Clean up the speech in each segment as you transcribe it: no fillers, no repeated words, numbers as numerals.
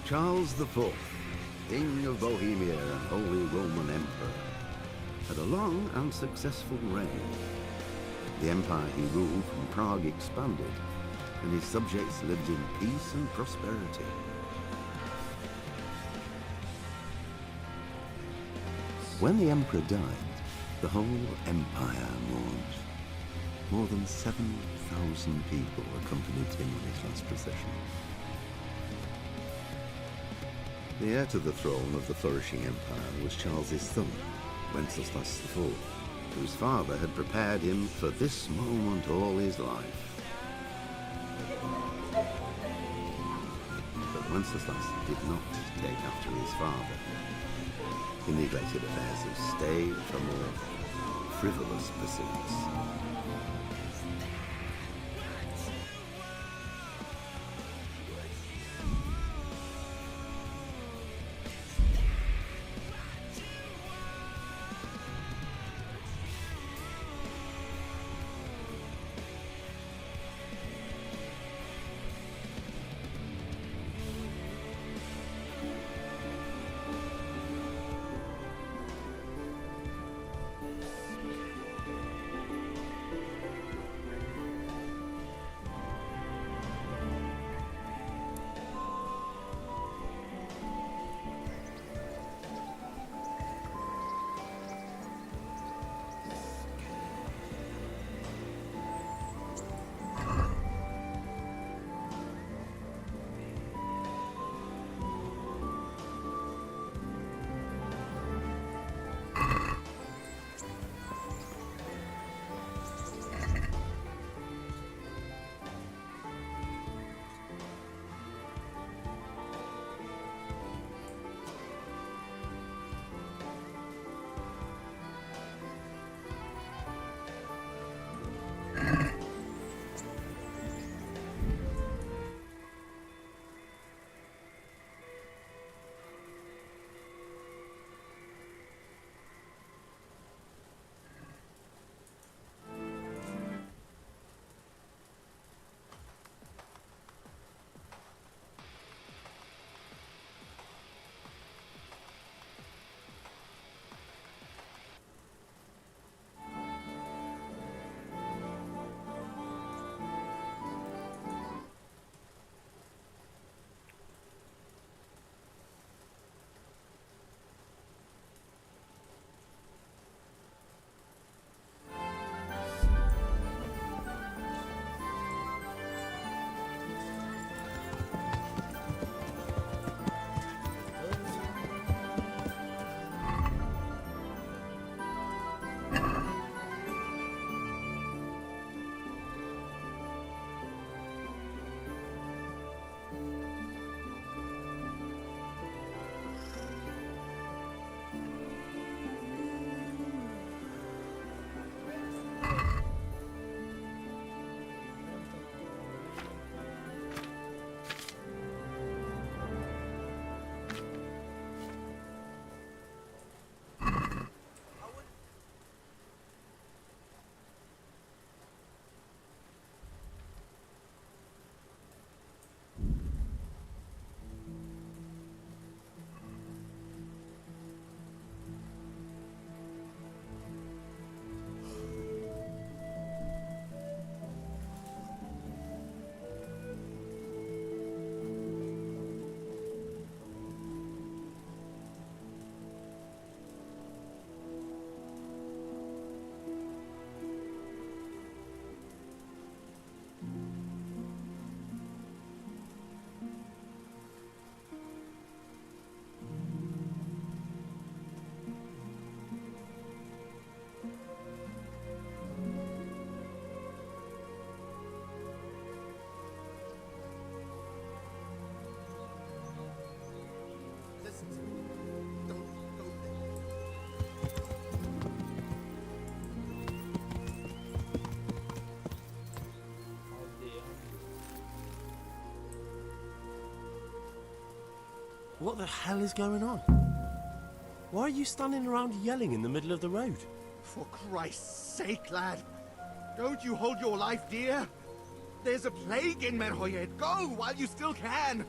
Charles IV, King of Bohemia and Holy Roman Emperor, had a long and successful reign. The empire he ruled from Prague expanded, and his subjects lived in peace and prosperity. When the emperor died, the whole empire mourned. More than 7,000 people accompanied him on his last procession. The heir to the throne of the flourishing empire was Charles's son, Wenceslas IV, whose father had prepared him for this moment all his life. But Wenceslas did not take after his father. He neglected affairs of state for more frivolous pursuits. What the hell is going on? Why are you standing around yelling in the middle of the road? For Christ's sake, lad. Don't you hold your life dear? There's a plague in Merhoyed. Go while you still can.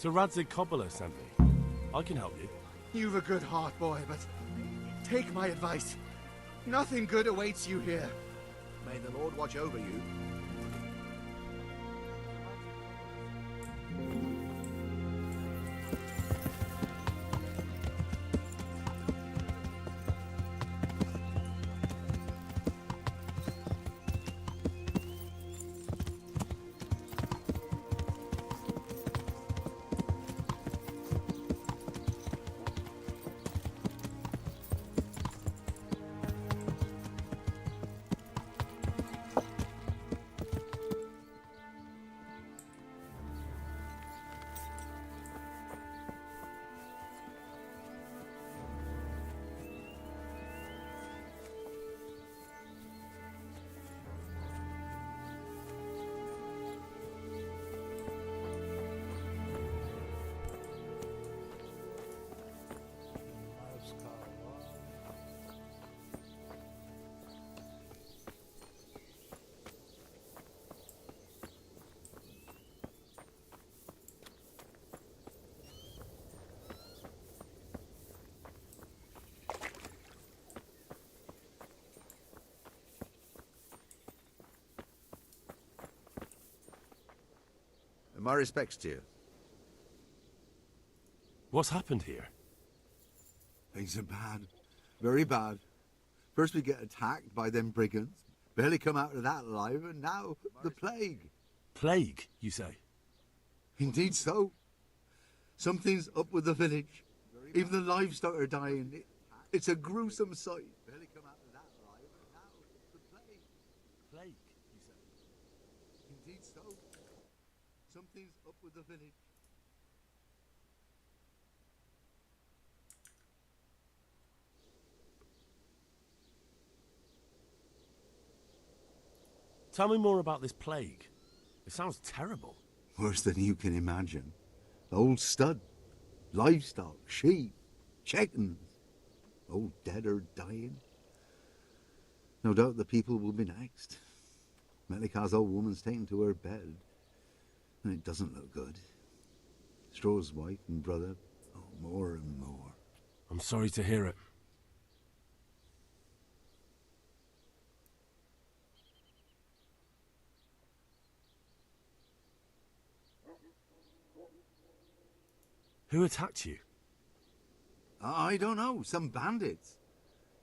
Sir Radzig Kobbler sent me. I can help you. You've a good heart, boy, but take my advice. Nothing good awaits you here. May the Lord watch over you. My respects to you. What's happened here? Things are bad. Very bad. First we get attacked by them brigands. Barely come out of that alive, and now the plague. Plague, you say? Indeed so. Something's up with the village. Even the livestock are dying. It's a gruesome sight. Barely come out of that alive, and now the plague. Plague, you say? Indeed so. Something's up with the village. Tell me more about this plague. It sounds terrible. Worse than you can imagine. The old stud, livestock, sheep, chickens, all dead or dying. No doubt the people will be next. Melikar's old woman's taken to her bed, and it doesn't look good. Straw's wife and brother, more and more. I'm sorry to hear it. Who attacked you? I don't know, some bandits.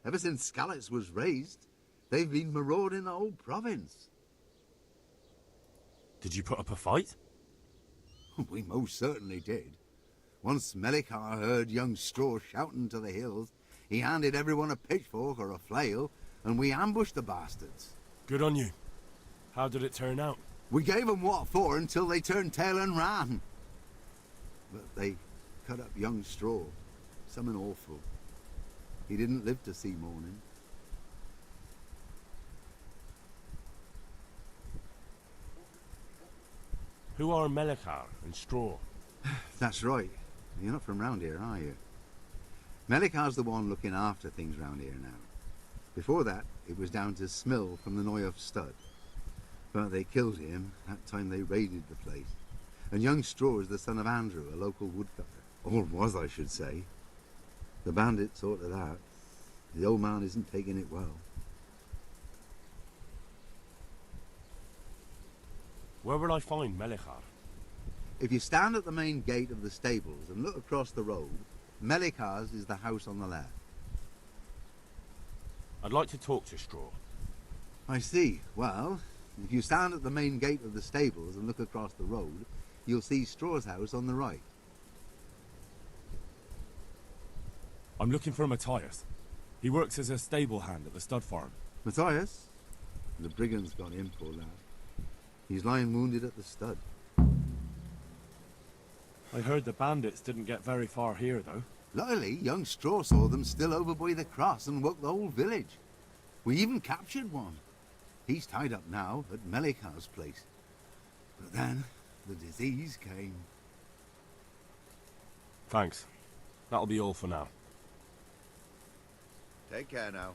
Ever since Skalitz was raised, they've been marauding the whole province. Did you put up a fight? We most certainly did. Once Melikar heard young Straw shouting to the hills, he handed everyone a pitchfork or a flail, and we ambushed the bastards. Good on you. How did it turn out? We gave them what for until they turned tail and ran. But they cut up young Straw. Something awful. He didn't live to see morning. Who are Melikar and Straw? That's right. You're not from round here, are you? Melikar's the one looking after things round here now. Before that, it was down to Smill from the Noy of Stud. But they killed him that time they raided the place. And young Straw is the son of Andrew, a local woodcutter. Or was, I should say. The bandits saw to that. The old man isn't taking it well. Where will I find Melikar? If you stand at the main gate of the stables and look across the road, Melikar's is the house on the left. I'd like to talk to Straw. I see. Well, if you stand at the main gate of the stables and look across the road, you'll see Straw's house on the right. I'm looking for Matthias. He works as a stable hand at the stud farm. Matthias? The brigands got him, poor lad. He's lying wounded at the stud. I heard the bandits didn't get very far here, though. Luckily, young Straw saw them still over by the cross and woke the whole village. We even captured one. He's tied up now at Melikar's place. But then, the disease came. Thanks. That'll be all for now. Take care now.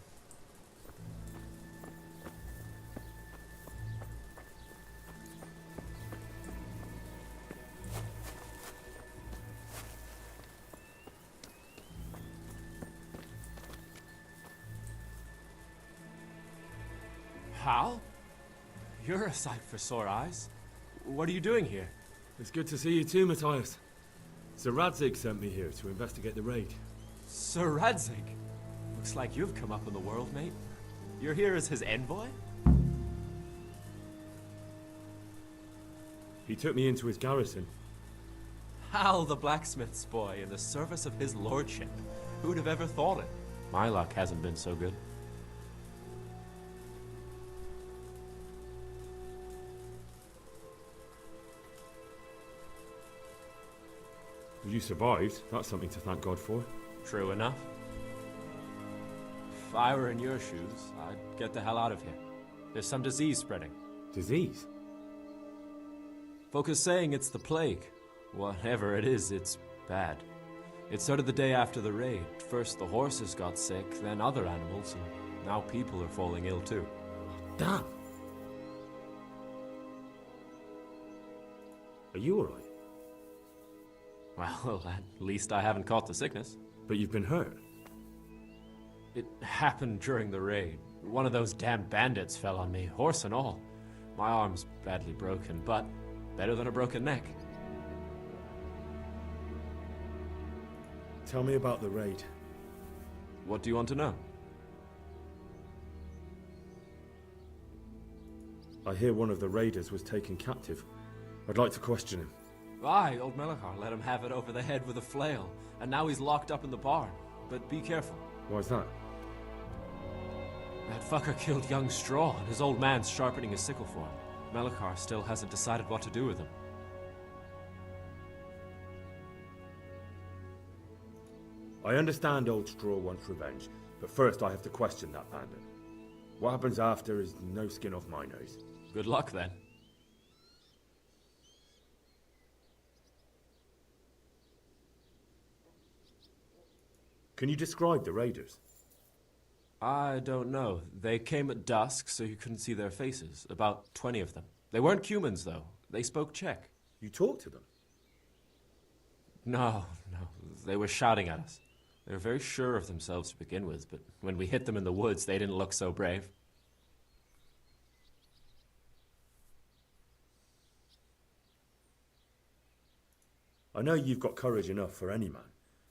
Hal? You're a sight for sore eyes. What are you doing here? It's good to see you too, Matthias. Sir Radzig sent me here to investigate the raid. Sir Radzig? Looks like you've come up in the world, mate. You're here as his envoy? He took me into his garrison. Hal, the blacksmith's boy, in the service of his lordship. Who'd have ever thought it? My luck hasn't been so good. You survived. That's something to thank God for. True enough. If I were in your shoes, I'd get the hell out of here. There's some disease spreading. Disease? Folk are saying it's the plague. Whatever it is, it's bad. It started the day after the raid. First the horses got sick, then other animals, and now people are falling ill too. Damn! Are you alright? Well, at least I haven't caught the sickness. But you've been hurt. It happened during the raid. One of those damn bandits fell on me, horse and all. My arm's badly broken, but better than a broken neck. Tell me about the raid. What do you want to know? I hear one of the raiders was taken captive. I'd like to question him. Aye, old Melachar let him have it over the head with a flail, and now he's locked up in the barn. But be careful. Why's that? That fucker killed young Straw, and his old man's sharpening his sickle for him. Melachar still hasn't decided what to do with him. I understand Old Straw wants revenge, but first I have to question that bandit. What happens after is no skin off my nose. Good luck, then. Can you describe the raiders? I don't know. They came at dusk, so you couldn't see their faces. About 20 of them. They weren't humans, though. They spoke Czech. You talked to them? No. They were shouting at us. They were very sure of themselves to begin with, but when we hit them in the woods, they didn't look so brave. I know you've got courage enough for any man,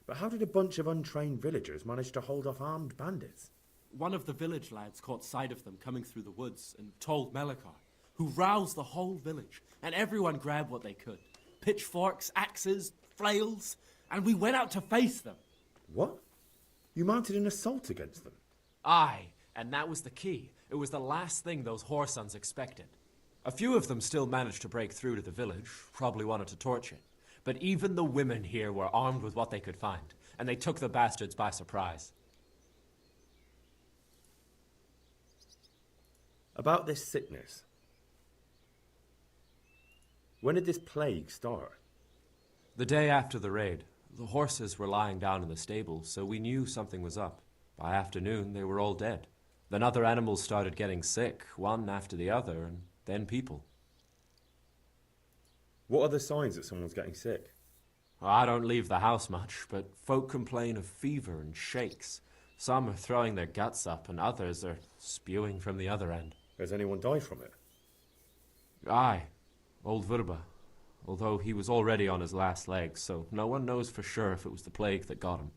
but how did a bunch of untrained villagers manage to hold off armed bandits? One of the village lads caught sight of them coming through the woods and told Melachar, who roused the whole village, and everyone grabbed what they could. Pitchforks, axes, flails, and we went out to face them. What? You mounted an assault against them? Aye, and that was the key. It was the last thing those whoresons expected. A few of them still managed to break through to the village, probably wanted to torch it. But even the women here were armed with what they could find, and they took the bastards by surprise. About this sickness. When did this plague start? The day after the raid. The horses were lying down in the stable, so we knew something was up. By afternoon, they were all dead. Then other animals started getting sick, one after the other, and then people. What are the signs that someone's getting sick? I don't leave the house much, but folk complain of fever and shakes. Some are throwing their guts up, and others are spewing from the other end. Has anyone died from it? Aye, old Verba. Although he was already on his last legs, so no one knows for sure if it was the plague that got him.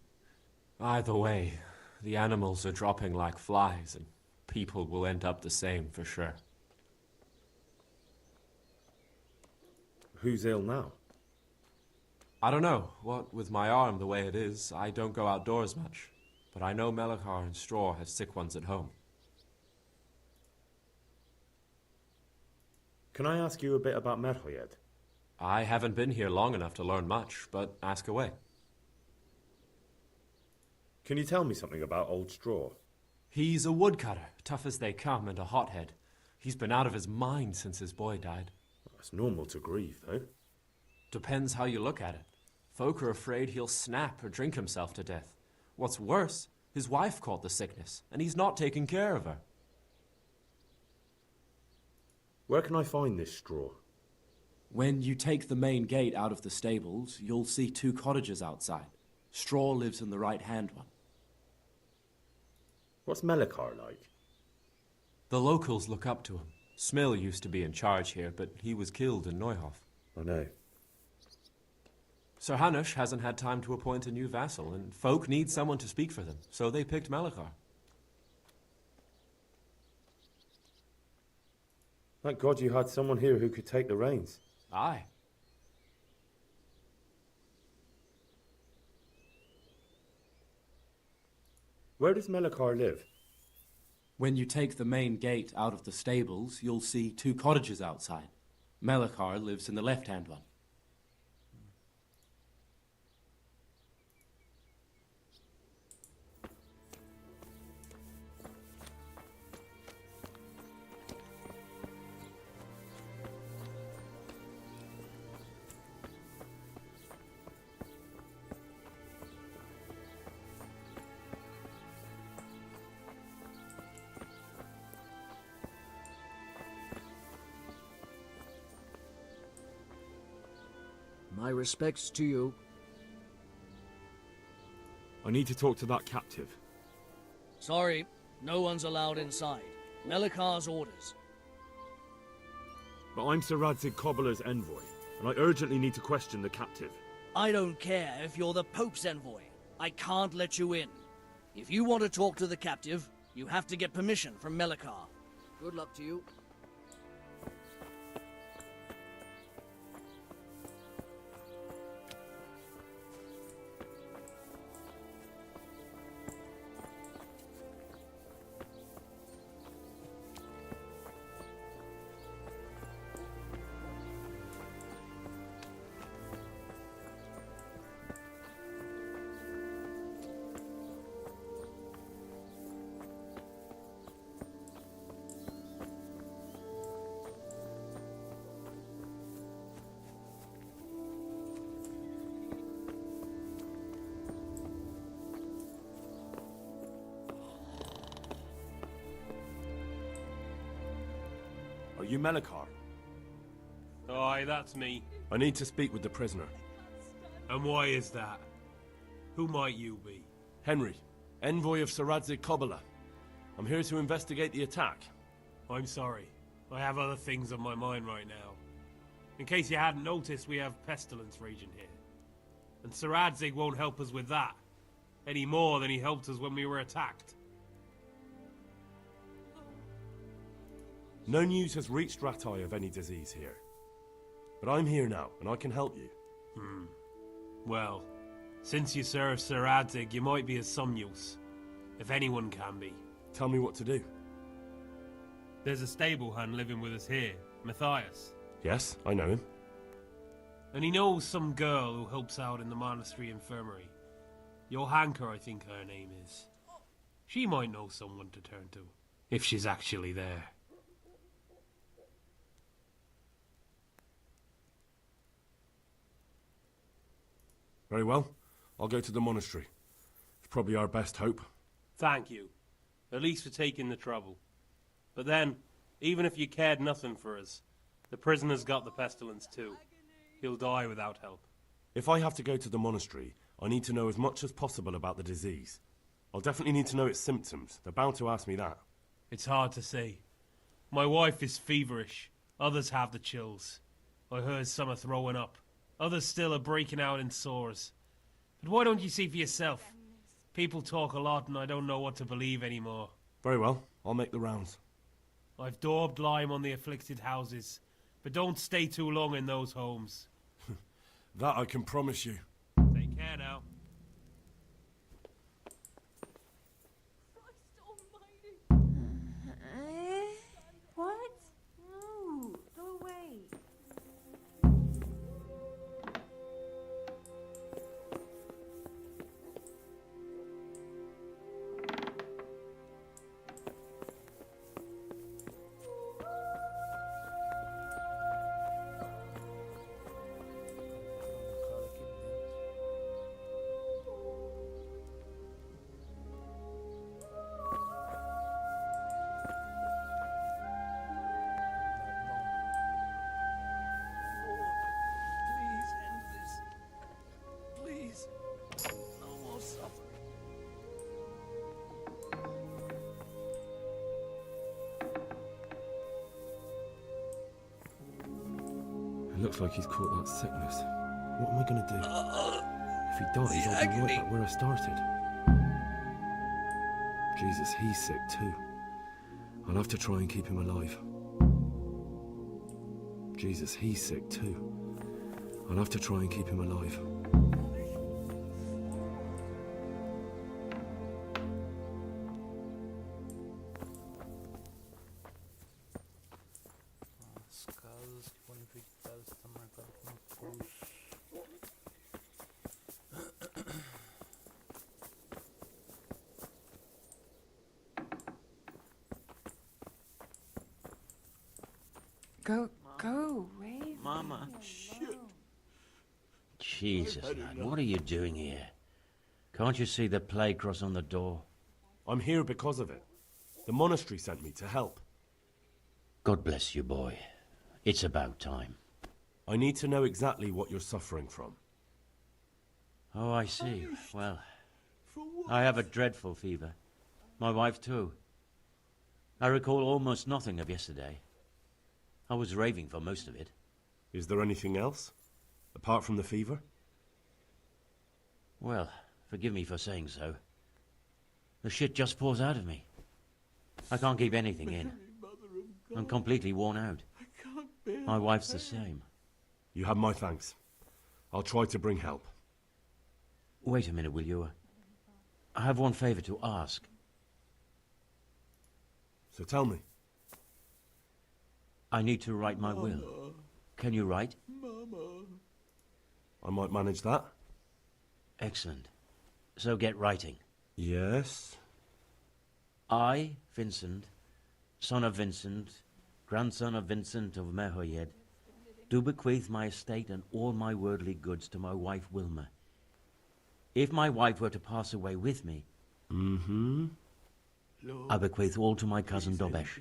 Either way, the animals are dropping like flies, and people will end up the same for sure. Who's ill now? I don't know. What with my arm the way it is, I don't go outdoors much. But I know Melachar and Straw have sick ones at home. Can I ask you a bit about Merho yet? I haven't been here long enough to learn much, but ask away. Can you tell me something about Old Straw? He's a woodcutter, tough as they come, and a hothead. He's been out of his mind since his boy died. It's normal to grieve, though. Depends how you look at it. Folk are afraid he'll snap or drink himself to death. What's worse, his wife caught the sickness, and he's not taking care of her. Where can I find this Straw? When you take the main gate out of the stables, you'll see 2 cottages outside. Straw lives in the right-hand one. What's Melachar like? The locals look up to him. Smill used to be in charge here, but he was killed in Neuhof. I know. Sir Hanush hasn't had time to appoint a new vassal, and folk need someone to speak for them, so they picked Melekar. Thank God you had someone here who could take the reins. Aye. Where does Melekar live? When you take the main gate out of the stables, you'll see 2 cottages outside. Melekar lives in the left-hand one. My respects to you. I need to talk to that captive. Sorry, no one's allowed inside. Melikar's orders. But I'm Sir Radzig Cobbler's envoy, and I urgently need to question the captive. I don't care if you're the Pope's envoy. I can't let you in. If you want to talk to the captive, you have to get permission from Melekar. Good luck to you. Are you Melekar? Aye, that's me. I need to speak with the prisoner. And why is that? Who might you be? Henry, envoy of Sir Radzig Kobbler. I'm here to investigate the attack. I'm sorry. I have other things on my mind right now. In case you hadn't noticed, we have pestilence raging here. And Sir Radzig won't help us with that. Any more than he helped us when we were attacked. No news has reached Ratai of any disease here. But I'm here now, and I can help you. Well, since you serve Sir Radzig, you might be of some use. If anyone can be. Tell me what to do. There's a stable hand living with us here, Matthias. Yes, I know him. And he knows some girl who helps out in the monastery infirmary. Johanka, I think her name is. She might know someone to turn to, if she's actually there. Very well. I'll go to the monastery. It's probably our best hope. Thank you. At least for taking the trouble. But then, even if you cared nothing for us, the prisoner's got the pestilence too. He'll die without help. If I have to go to the monastery, I need to know as much as possible about the disease. I'll definitely need to know its symptoms. They're bound to ask me that. It's hard to say. My wife is feverish. Others have the chills. I heard some are throwing up. Others still are breaking out in sores. But why don't you see for yourself? People talk a lot and I don't know what to believe anymore. Very well. I'll make the rounds. I've daubed lime on the afflicted houses, but don't stay too long in those homes. That I can promise you. Take care now. What? No, go away. It looks like he's caught that sickness. What am I going to do? If he dies, I'll be right back where I started. Jesus, he's sick too. I'll have to try and keep him alive. Jesus, he's sick too. I'll have to try and keep him alive. Go away. Mama. Shit. Jesus, lad, what are you doing here? Can't you see the plague cross on the door? I'm here because of it. The monastery sent me to help. God bless you, boy. It's about time. I need to know exactly what you're suffering from. Oh, I see. Well, I have a dreadful fever. My wife, too. I recall almost nothing of yesterday. I was raving for most of it. Is there anything else? Apart from the fever? Well, forgive me for saying so. The shit just pours out of me. I can't keep anything in. I'm completely worn out. My wife's the same. You have my thanks. I'll try to bring help. Wait a minute, will you? I have one favor to ask. So tell me. I need to write my will. Can you write? I might manage that. Excellent. So get writing. Yes? I, Vincent, son of Vincent, grandson of Vincent of Merhoyed, do bequeath my estate and all my worldly goods to my wife Wilma. If my wife were to pass away with me, I bequeath all to my cousin Dobesh,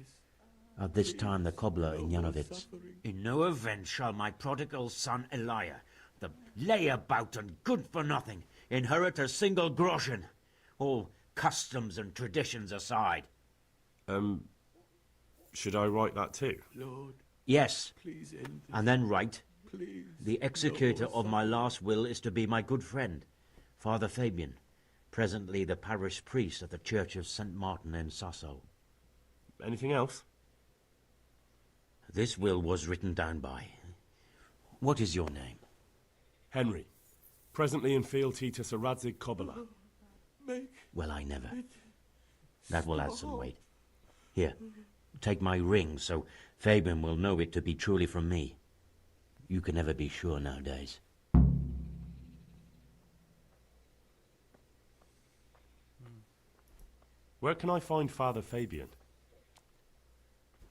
at this time the cobbler in Yanovitz. In no event shall my prodigal son Elia, the layabout and good-for-nothing, inherit a single groschen, all customs and traditions aside. Should I write that too? Lord, yes, and then write, the executor of my last will is to be my good friend, Father Fabian, presently the parish priest at the Church of St. Martin in Sasso. Anything else? This will was written down by. What is your name? Henry. Presently in fealty to Sir Radzig Kobyla. Well, I never. That will add some weight. Here, take my ring, so Fabian will know it to be truly from me. You can never be sure nowadays. Where can I find Father Fabian?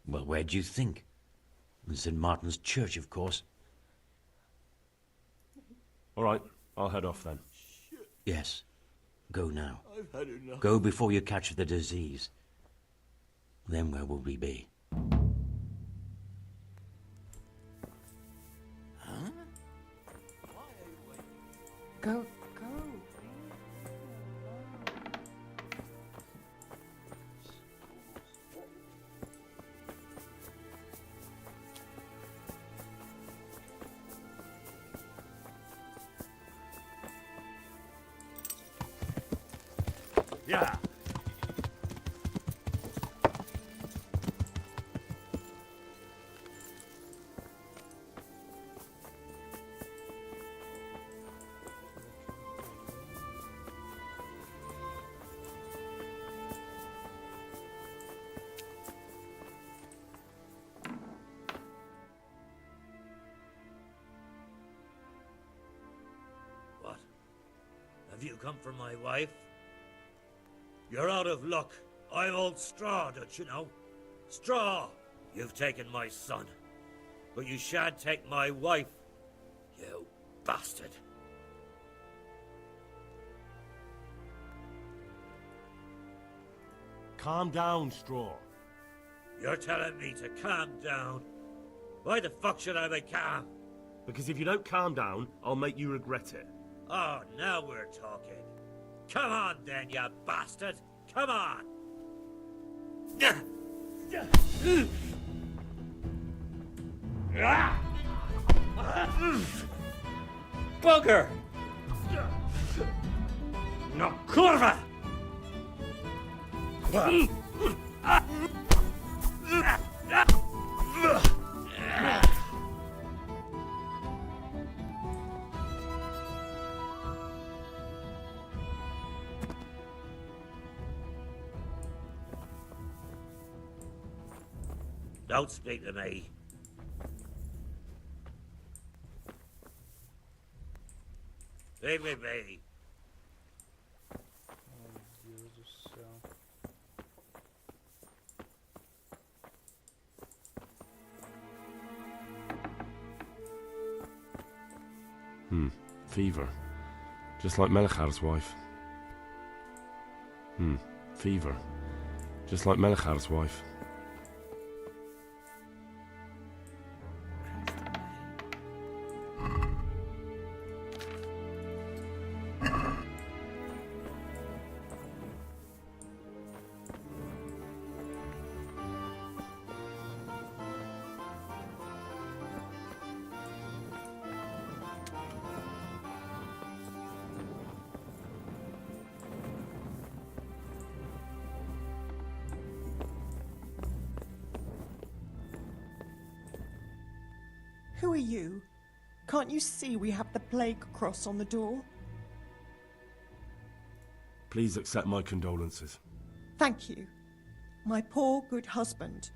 Well, where do you think? In St. Martin's Church, of course. All right, I'll head off then. Yes. Go now. I've had enough. Go before you catch the disease. Then where will we be? Huh? Go. Yeah. What? Have you come for my wife? You're out of luck. I'm old Straw, don't you know? Straw! You've taken my son. But you shan't take my wife, you bastard. Calm down, Straw. You're telling me to calm down? Why the fuck should I be calm? Because if you don't calm down, I'll make you regret it. Oh, now we're talking. Come on then, you bastard! Come on! Bugger! No kurwa! Don't speak to me. Leave me be. Deus do céu. Fever. Just like Melichar's wife. Fever. Just like Melichar's wife. Who are you? Can't you see we have the plague cross on the door? Please accept my condolences. Thank you. My poor, good husband.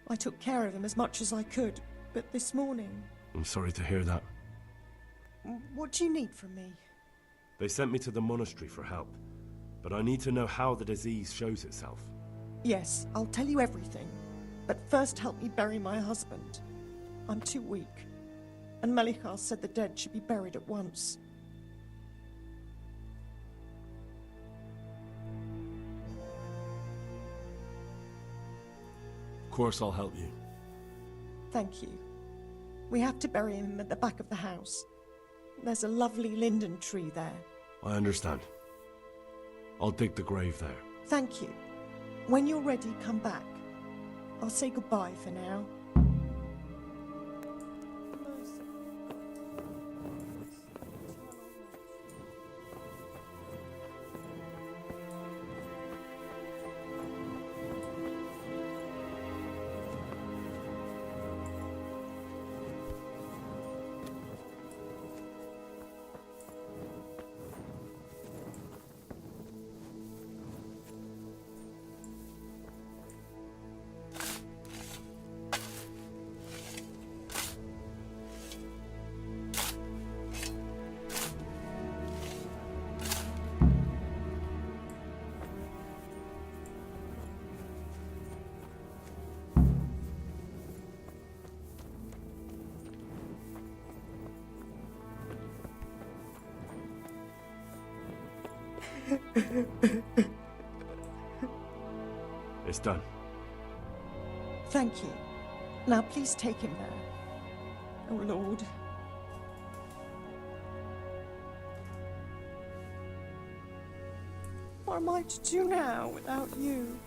I took care of him as much as I could, but this morning... I'm sorry to hear that. What do you need from me? They sent me to the monastery for help, but I need to know how the disease shows itself. Yes, I'll tell you everything. But first help me bury my husband. I'm too weak. And Melichar said the dead should be buried at once. Of course I'll help you. Thank you. We have to bury him at the back of the house. There's a lovely linden tree there. I understand. I'll dig the grave there. Thank you. When you're ready, come back. I'll say goodbye for now. It's done. Thank you. Now please take him there. Oh, Lord. What am I to do now without you?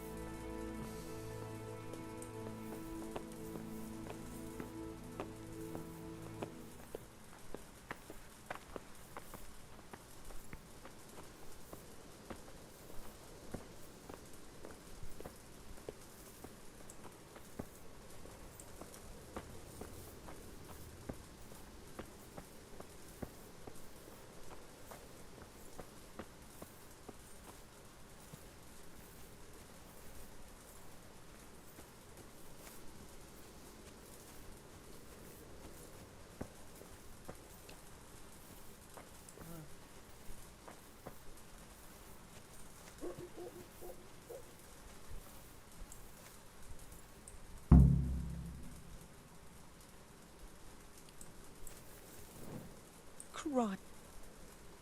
Right.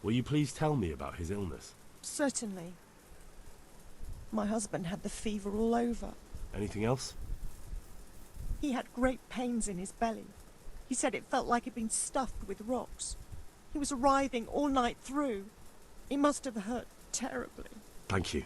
Will you please tell me about his illness? Certainly. My husband had the fever all over. Anything else? He had great pains in his belly. He said it felt like it'd been stuffed with rocks. He was writhing all night through. It must have hurt terribly. Thank you.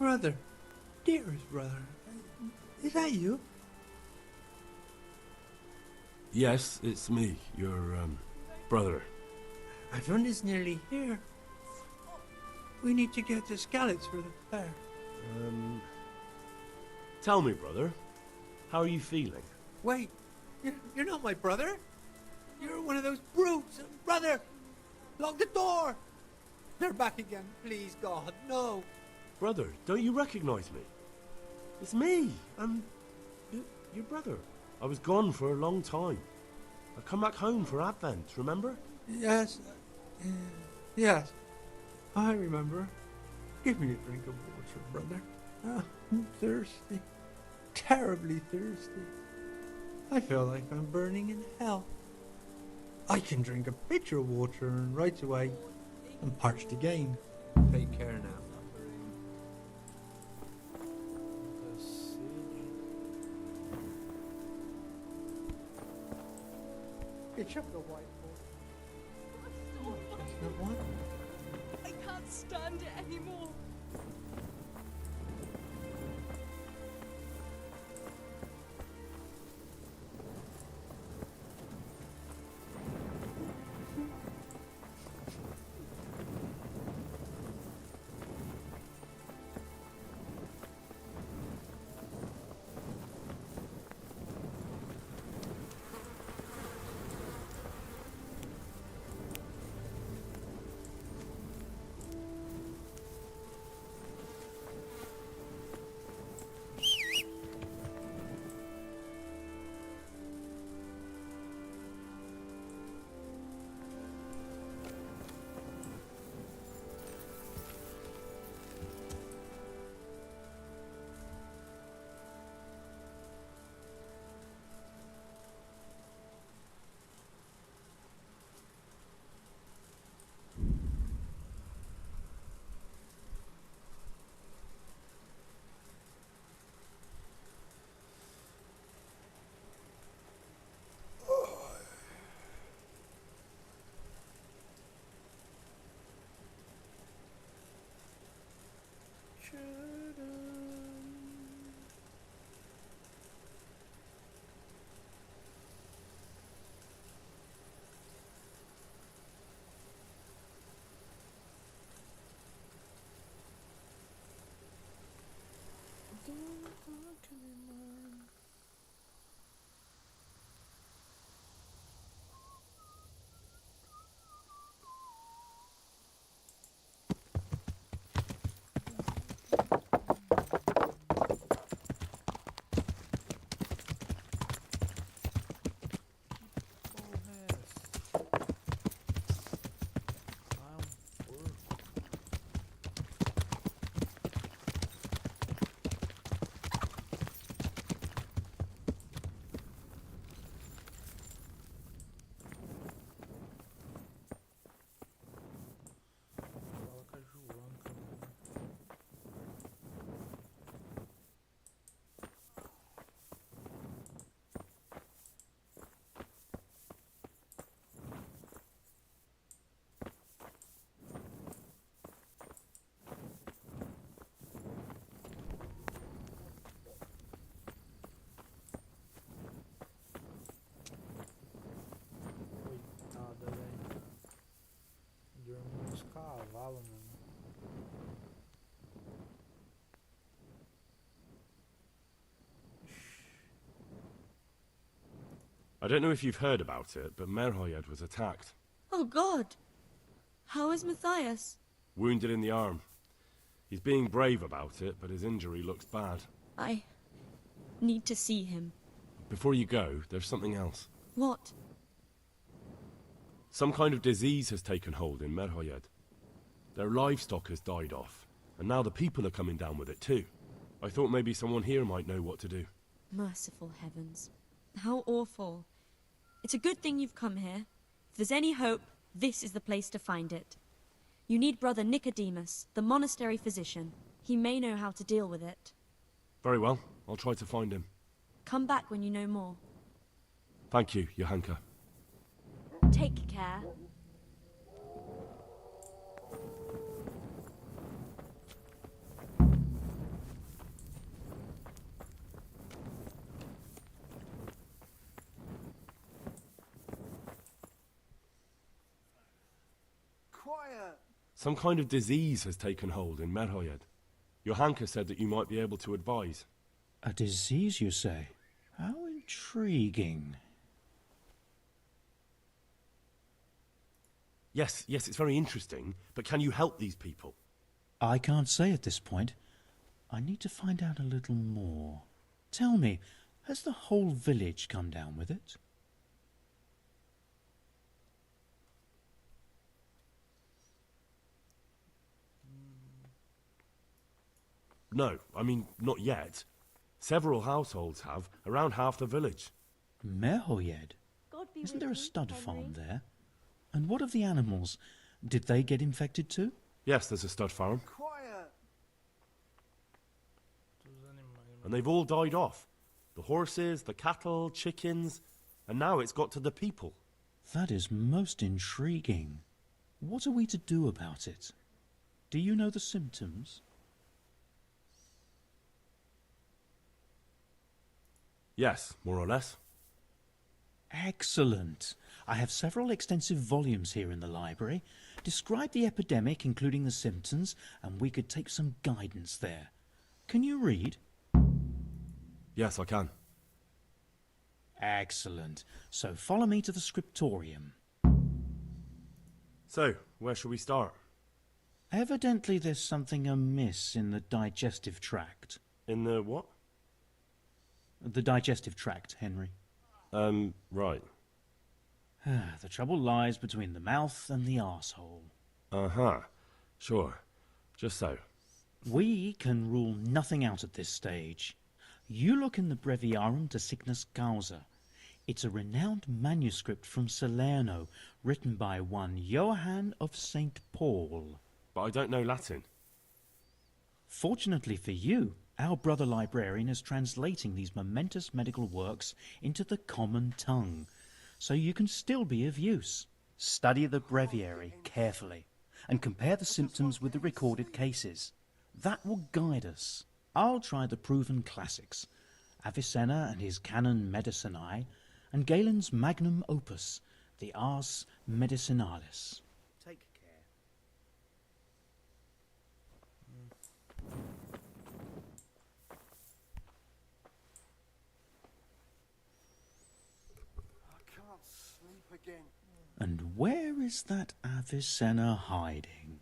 Brother. Dearest brother. Is that you? Yes, it's me, your, brother. Everyone is nearly here. We need to get the scallops for the fair. Tell me, brother, how are you feeling? Wait, you're not my brother? You're one of those brutes. Brother, lock the door. They're back again. Please, God, no. Brother, don't you recognize me? It's me. I'm your brother. I was gone for a long time. I come back home for Advent, remember? Yes. Yes. I remember. Give me a drink of water, brother. I'm thirsty. Terribly thirsty. I feel like I'm burning in hell. I can drink a pitcher of water and right away I'm parched again. Take care now. Pitch up the white boy. Chestnut one. I can't stand it anymore. Cavalo, mano. I don't know if you've heard about it, but Merhoyed was attacked. Oh God! How is Matthias? Wounded in the arm. He's being brave about it, but his injury looks bad. I need to see him. Before you go, there's something else. What? Some kind of disease has taken hold in Merhoyed. Their livestock has died off, and now the people are coming down with it too. I thought maybe someone here might know what to do. Merciful heavens. How awful. It's a good thing you've come here. If there's any hope, this is the place to find it. You need Brother Nicodemus, the monastery physician. He may know how to deal with it. Very well, I'll try to find him. Come back when you know more. Thank you, Johanka. Take care. Some kind of disease has taken hold in Merhoyed. Johanka said that you might be able to advise. A disease, you say? How intriguing. Yes, it's very interesting, but can you help these people? I can't say at this point. I need to find out a little more. Tell me, has the whole village come down with it? No, I mean, not yet. Several households have, around half the village. Merhoyed? Isn't there a stud farm there? And what of the animals? Did they get infected too? Yes, there's a stud farm. And they've all died off. The horses, the cattle, chickens, and now it's got to the people. That is most intriguing. What are we to do about it? Do you know the symptoms? Yes, more or less. Excellent. I have several extensive volumes here in the library. Describe the epidemic, including the symptoms, and we could take some guidance there. Can you read? Yes, I can. Excellent. So follow me to the scriptorium. So, where shall we start? Evidently there's something amiss in the digestive tract. In the what? The digestive tract, Henry. Right. The trouble lies between the mouth and the arsehole. Uh-huh. Sure. Just so. We can rule nothing out at this stage. You look in the Breviarum de Sickness Causa. It's a renowned manuscript from Salerno, written by one Johann of St. Paul. But I don't know Latin. Fortunately for you, our brother librarian is translating these momentous medical works into the common tongue, so you can still be of use. Study the breviary carefully, and compare the symptoms with the recorded cases. That will guide us. I'll try the proven classics, Avicenna and his Canon Medicinae, and Galen's magnum opus, the Ars Medicinalis. Take care. I can't sleep again. And where is that Avicenna hiding?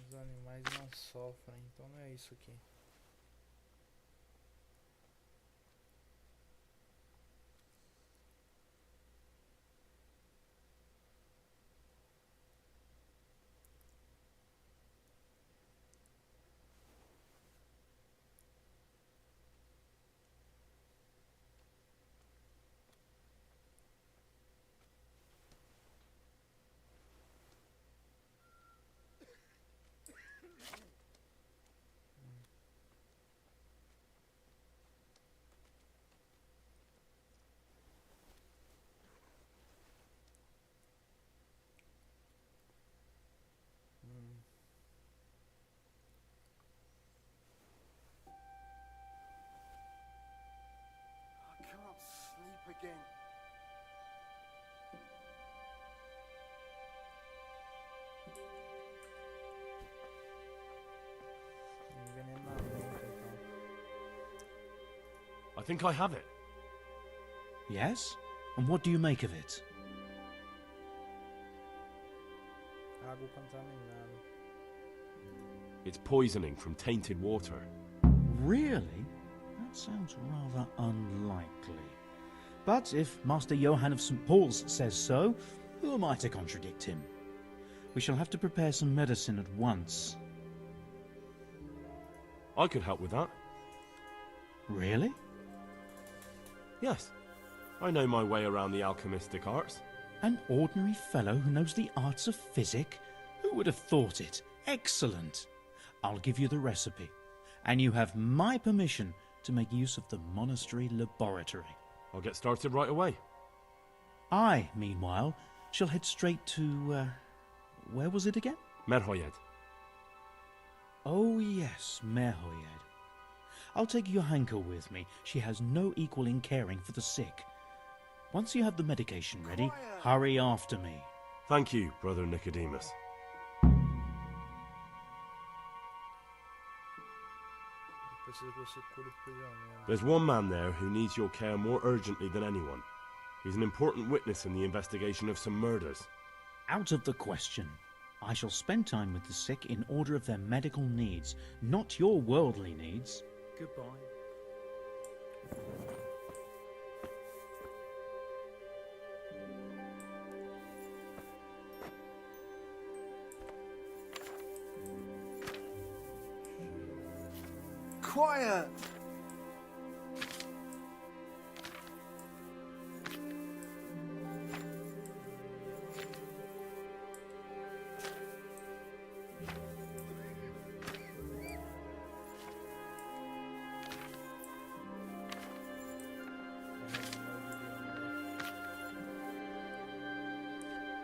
Os animais não sofrem, então não é isso aqui. I can't sleep again. think I have it. Yes? And what do you make of it? Água contaminada. It's poisoning from tainted water. Really? That sounds rather unlikely. But if Master Johann of St. Paul's says so, who am I to contradict him? We shall have to prepare some medicine at once. I could help with that. Really? Yes. I know my way around the alchemistic arts. An ordinary fellow who knows the arts of physic? Who would have thought it? Excellent. I'll give you the recipe, and you have my permission to make use of the monastery laboratory. I'll get started right away. I, meanwhile, shall head straight to, where was it again? Merhoyed. Oh yes, Merhoyed. I'll take Johanka with me. She has no equal in caring for the sick. Once you have the medication ready, hurry after me. Thank you, Brother Nicodemus. Preciso que você cure o prisioneiro. There's one man there who needs your care more urgently than anyone. He's an important witness in the investigation of some murders. Out of the question. I shall spend time with the sick in order of their medical needs, not your worldly needs. Goodbye. Quiet!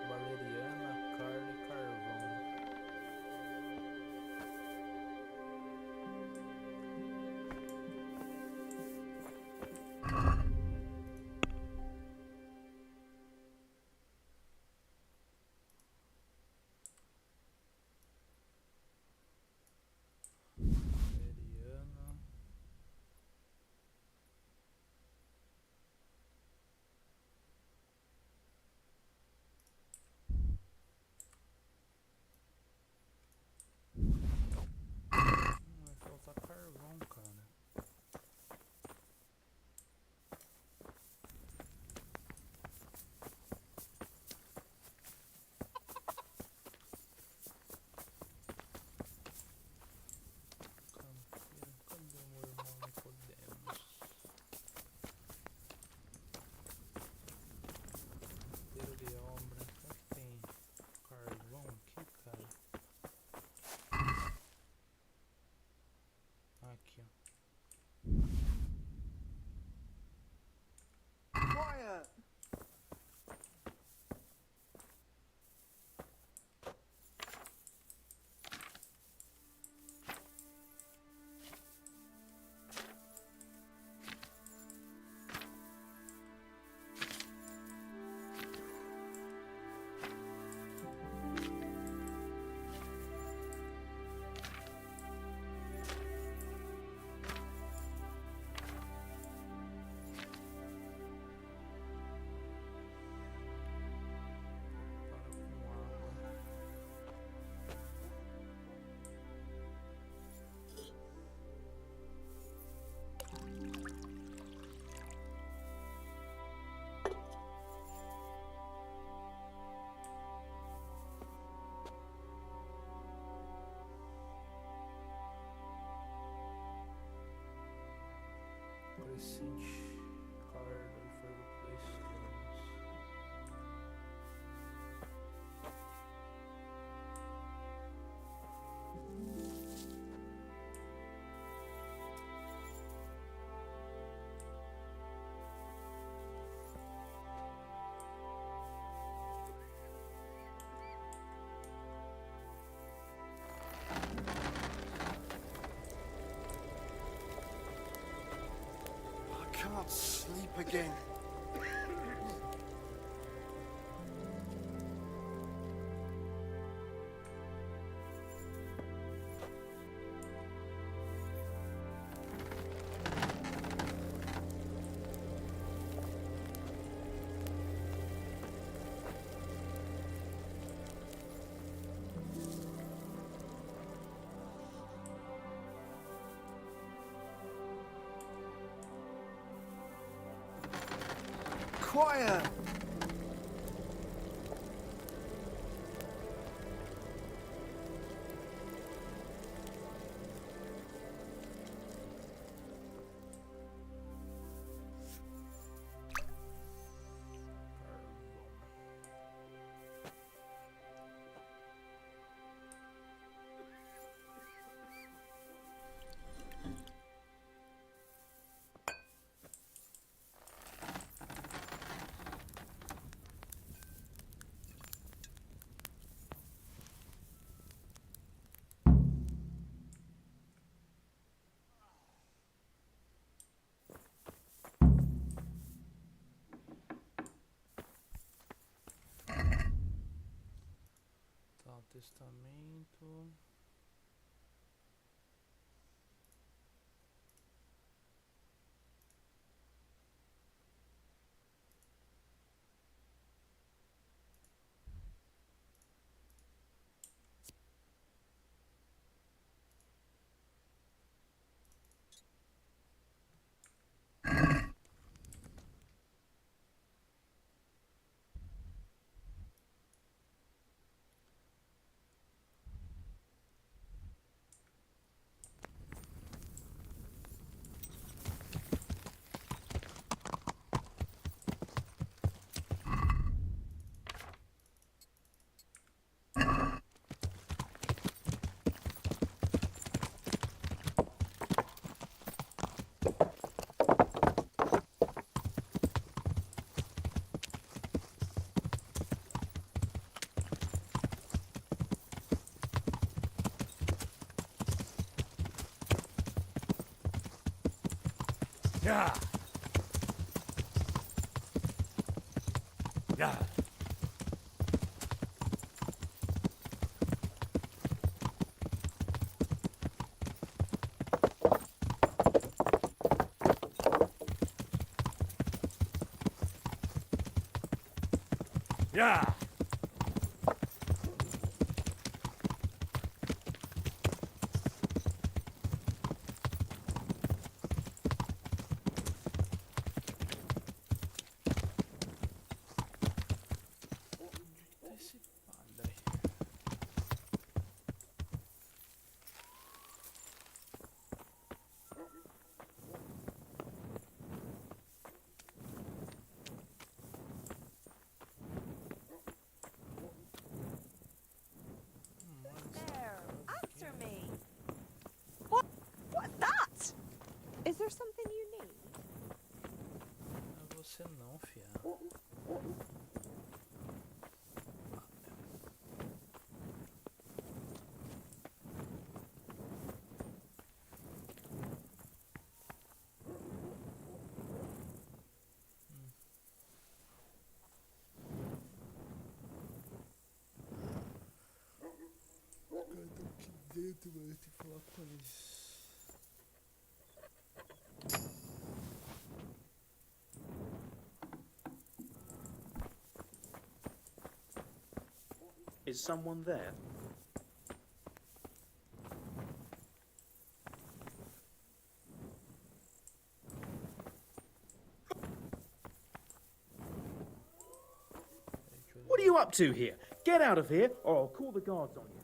Valeriana, carne e carvão. Valeriana. Vai faltar carvão, cara. Cadê o meu irmão Nicodemus? Inteiro de obra. Será que tem carvão aqui, cara? Aqui, ó. Quiet! Crescente card for the placestones. I can't sleep again. quiet! Tá, testamento. Yeah. Yeah. Yeah. Esse padre. There, answer me. What's that? Is there something you need? É você não, fia. Eu tô aqui dentro, mano. Eu tenho que falar com eles. Is someone there? What are you up to here? Get out of here, or I'll call the guards on you.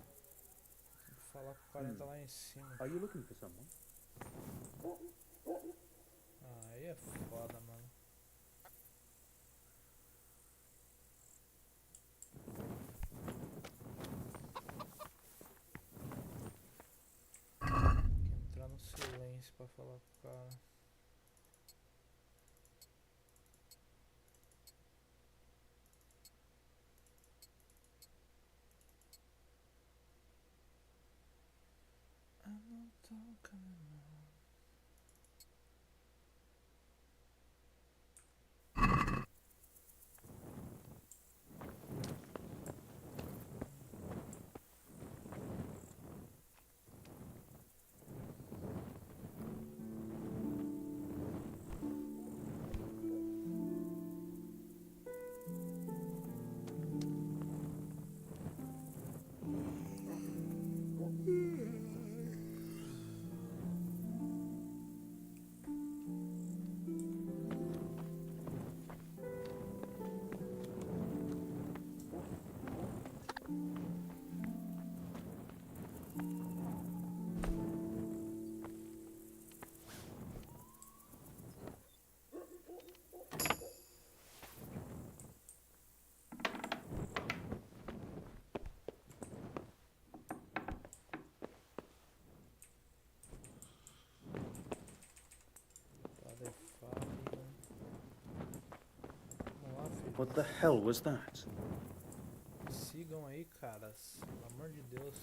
Vou falar com o cara que tá lá em cima. Are you looking for someone? Ah, aí é foda, mano. Tem que entrar no silêncio pra falar com o cara. I'm not talking anymore. What the hell was that? Sigam aí, caras. Pelo amor de Deus.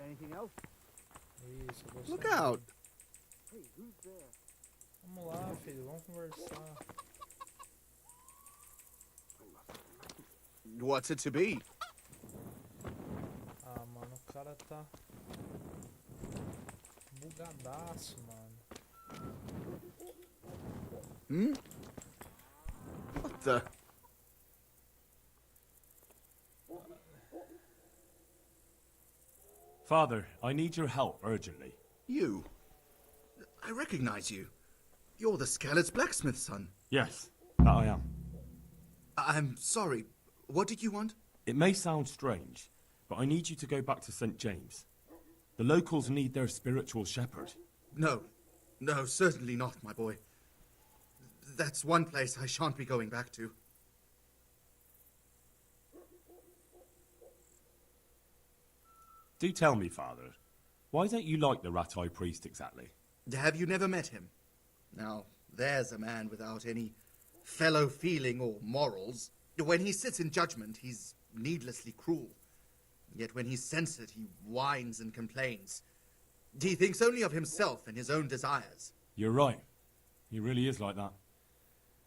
Anything else? Isso, eu Look gostei. out! Hey, who's there? Vamos lá, filho. Vamos conversar. What's it to be? Ah, mano, o cara tá bugadaço, mano. Hmm? What the? Father, I need your help urgently. You? I recognize you. You're the Skelett's blacksmith's son. Yes, that I am. I'm sorry. What did you want? It may sound strange, but I need you to go back to St. James. The locals need their spiritual shepherd. No. No, certainly not, my boy. That's one place I shan't be going back to. Do tell me, Father, why don't you like the Rat Eye Priest exactly? Have you never met him? Now, there's a man without any fellow feeling or morals. When he sits in judgment, he's needlessly cruel. Yet when he's censored, he whines and complains. He thinks only of himself and his own desires. You're right. He really is like that.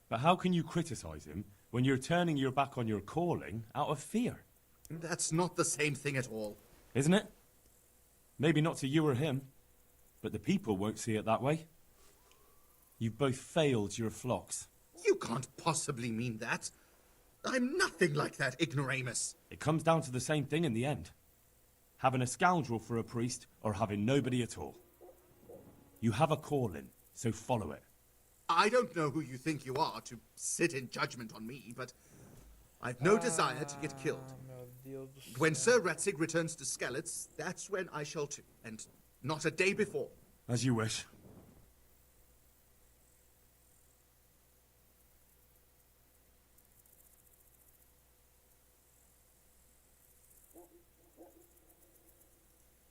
But how can you criticize him when you're turning your back on your calling out of fear? That's not the same thing at all. Isn't it? Maybe not to you or him, but the people won't see it that way. You've both failed your flocks. You can't possibly mean that. I'm nothing like that ignoramus. It comes down to the same thing in the end. Having a scoundrel for a priest or having nobody at all. You have a calling, so follow it. I don't know who you think you are to sit in judgment on me, but I've no desire to get killed. Meu Deus do When céu. Sir Ratzig returns to Skelett's, that's when I shall too, and not a day before. As you wish.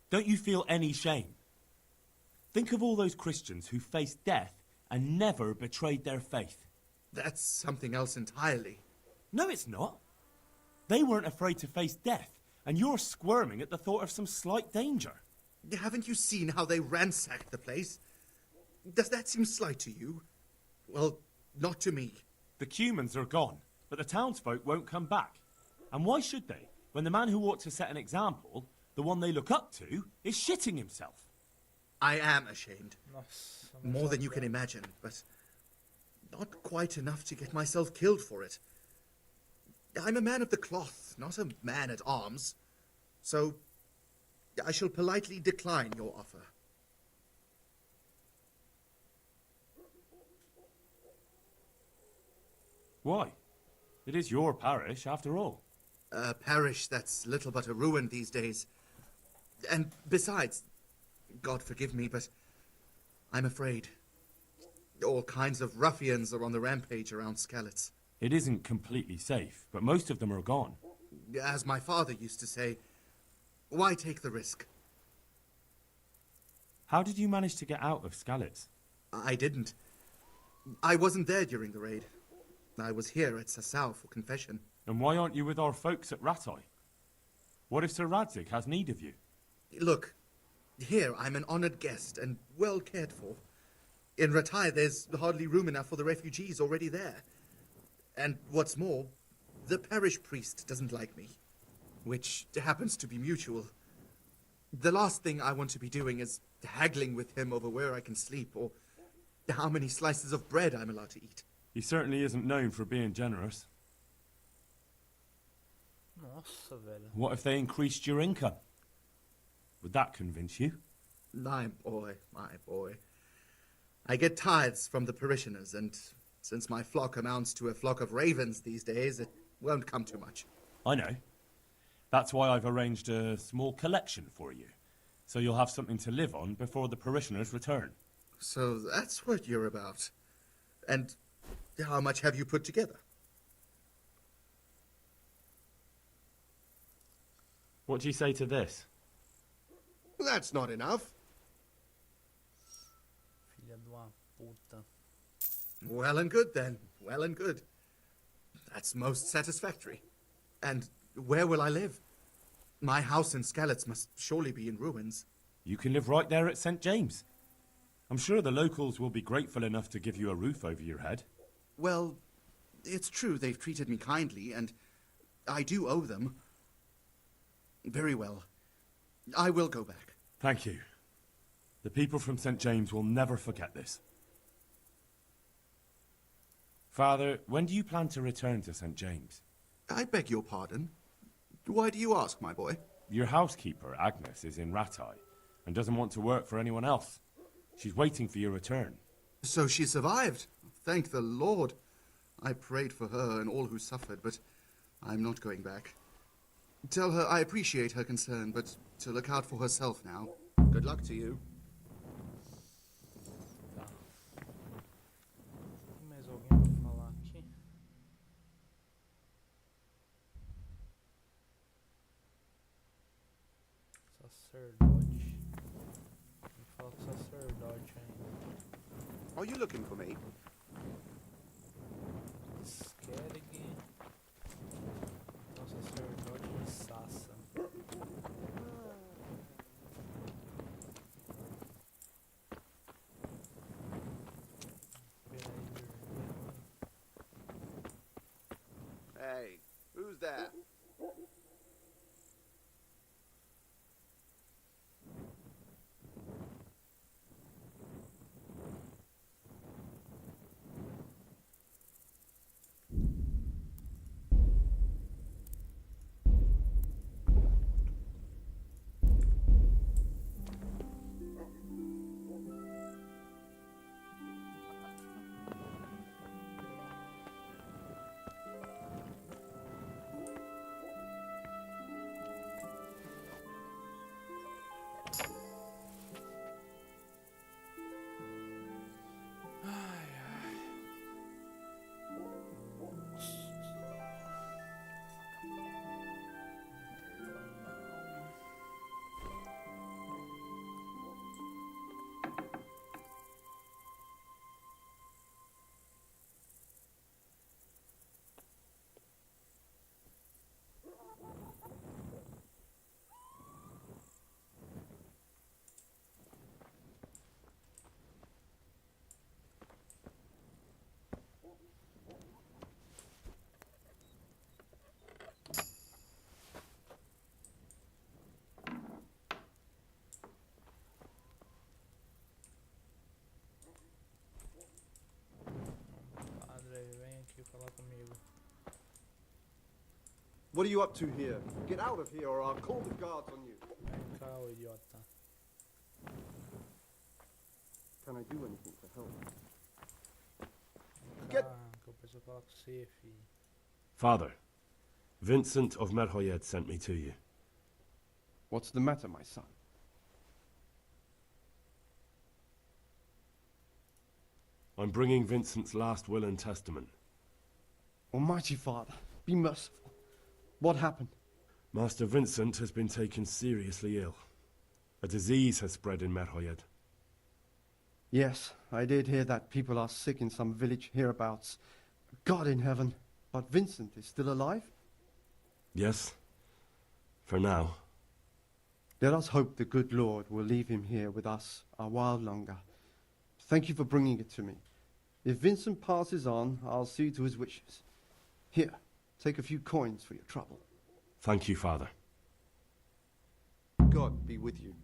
Don't you feel any shame? Think of all those Christians who faced death and never betrayed their faith. That's something else entirely. No, it's not. They weren't afraid to face death, and you're squirming at the thought of some slight danger. Haven't you seen how they ransacked the place? Does that seem slight to you? Well, not to me. The Cumans are gone, but the townsfolk won't come back. And why should they, when the man who ought to set an example, the one they look up to, is shitting himself? I am ashamed. Nossa, More than you can imagine, but not quite enough to get myself killed for it. I'm a man of the cloth, not a man at arms. So I shall politely decline your offer. Why? It is your parish, after all. A parish that's little but a ruin these days. And besides, God forgive me, but I'm afraid. All kinds of ruffians are on the rampage around Skelett's. It isn't completely safe, but most of them are gone. As my father used to say, why take the risk? How did you manage to get out of Skelett's? I didn't. I wasn't there during the raid. I was here at Sasau for confession. And why aren't you with our folks at Ratai? What if Sir Radzig has need of you? Look, here I'm an honored guest and well cared for. In Ratai there's hardly room enough for the refugees already there. And what's more, the parish priest doesn't like me, which happens to be mutual. The last thing I want to be doing is haggling with him over where I can sleep or how many slices of bread I'm allowed to eat. He certainly isn't known for being generous. Nossa, velho. What if they increased your income? Would that convince you? My boy, my boy. I get tithes from the parishioners, and since my flock amounts to a flock of ravens these days, it won't come to much. I know. That's why I've arranged a small collection for you, so you'll have something to live on before the parishioners return. So that's what you're about. And how much have you put together? What do you say to this? That's not enough. puta. Well and good, then. Well and good. That's most satisfactory. And where will I live? My house in Skalitz must surely be in ruins. You can live right there at St. James. I'm sure the locals will be grateful enough to give you a roof over your head. Well, it's true they've treated me kindly, and I do owe them. Very well. I will go back. Thank you. The people from St. James will never forget this. Father, when do you plan to return to St. James? I beg your pardon. Why do you ask, my boy? Your housekeeper, Agnes, is in Rattay and doesn't want to work for anyone else. She's waiting for your return. So she survived. Thank the Lord. I prayed for her and all who suffered, but I'm not going back. Tell her I appreciate her concern, but to look out for herself now. Good luck to you. Tem mais alguém pra falar aqui? Sacerdote. Me fala com sacerdote ainda. Are you looking for me? Skerg. Então, sacerdote de Sassa. Hey, who's there? Padre, vem aqui falar comigo. What are you up to here? Get out of here or I'll call the guards on you. Vem cá, ô idiota. Can I do anything to help? Vem cá, que eu preciso falar com você, filho. Father, Vincent of Merhoyed sent me to you. What's the matter, my son? I'm bringing Vincent's last will and testament. Almighty Father, be merciful. What happened? Master Vincent has been taken seriously ill. A disease has spread in Merhoyed. Yes, I did hear that people are sick in some village hereabouts. God in heaven, but Vincent is still alive? Yes, for now. Let us hope the good Lord will leave him here with us a while longer. Thank you for bringing it to me. If Vincent passes on, I'll see to his wishes. Here, take a few coins for your trouble. Thank you, Father. God be with you.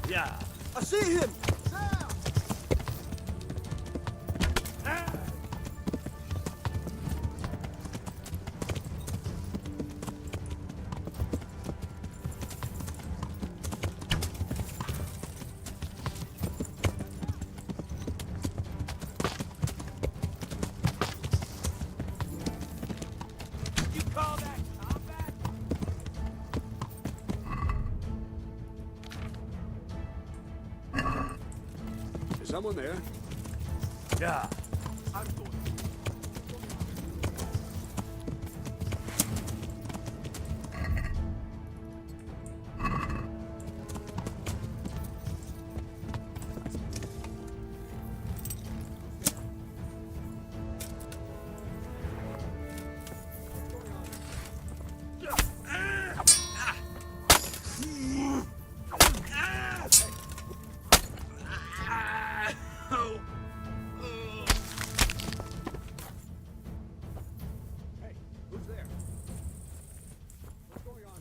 Yeah. I see him! You call that combat? Is someone there? Yeah. Hey, who's there? What's going on?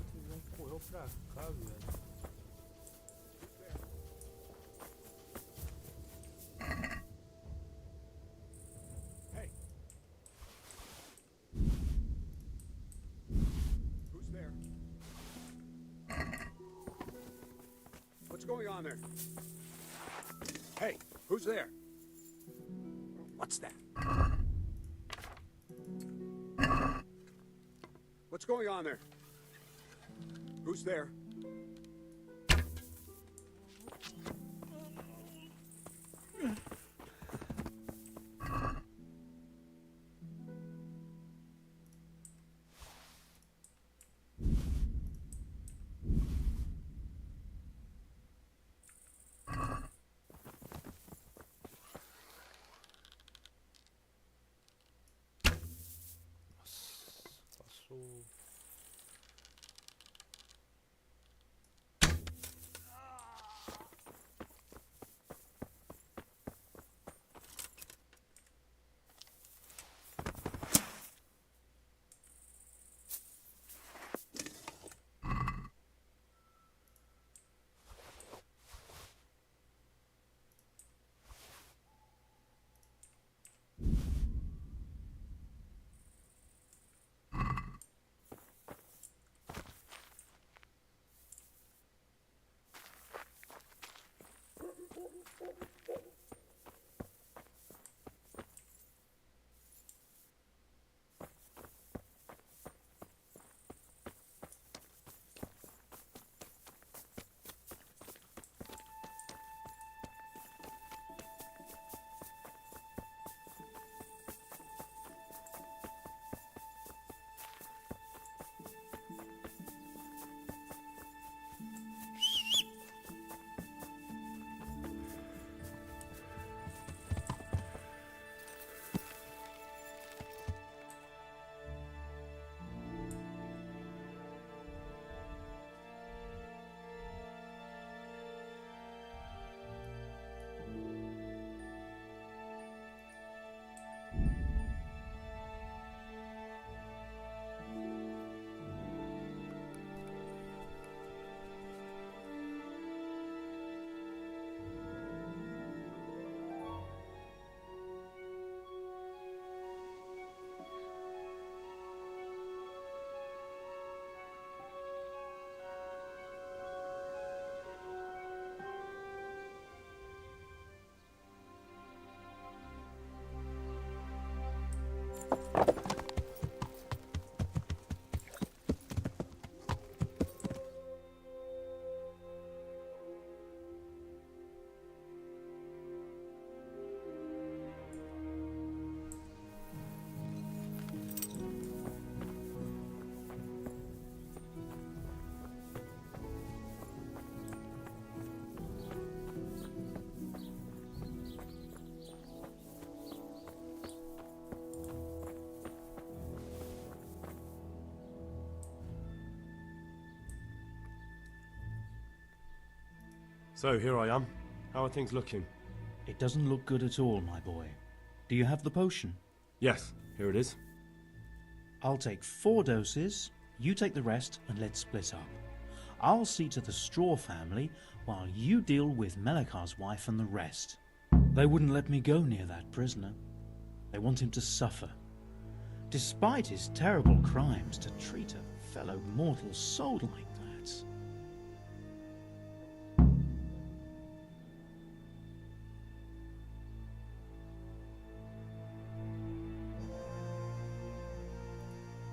Correu pra cá, velho. Hey. Who's there? What's going on there? Hey, who's there? What's that? What's going on there? Who's there? Passou. So here I am. How are things looking? It doesn't look good at all, my boy. Do you have the potion? Yes, here it is. I'll take 4 doses, you take the rest, and let's split up. I'll see to the Straw family while you deal with Melikar's wife and the rest. They wouldn't let me go near that prisoner. They want him to suffer. Despite his terrible crimes, to treat a fellow mortal soul like that.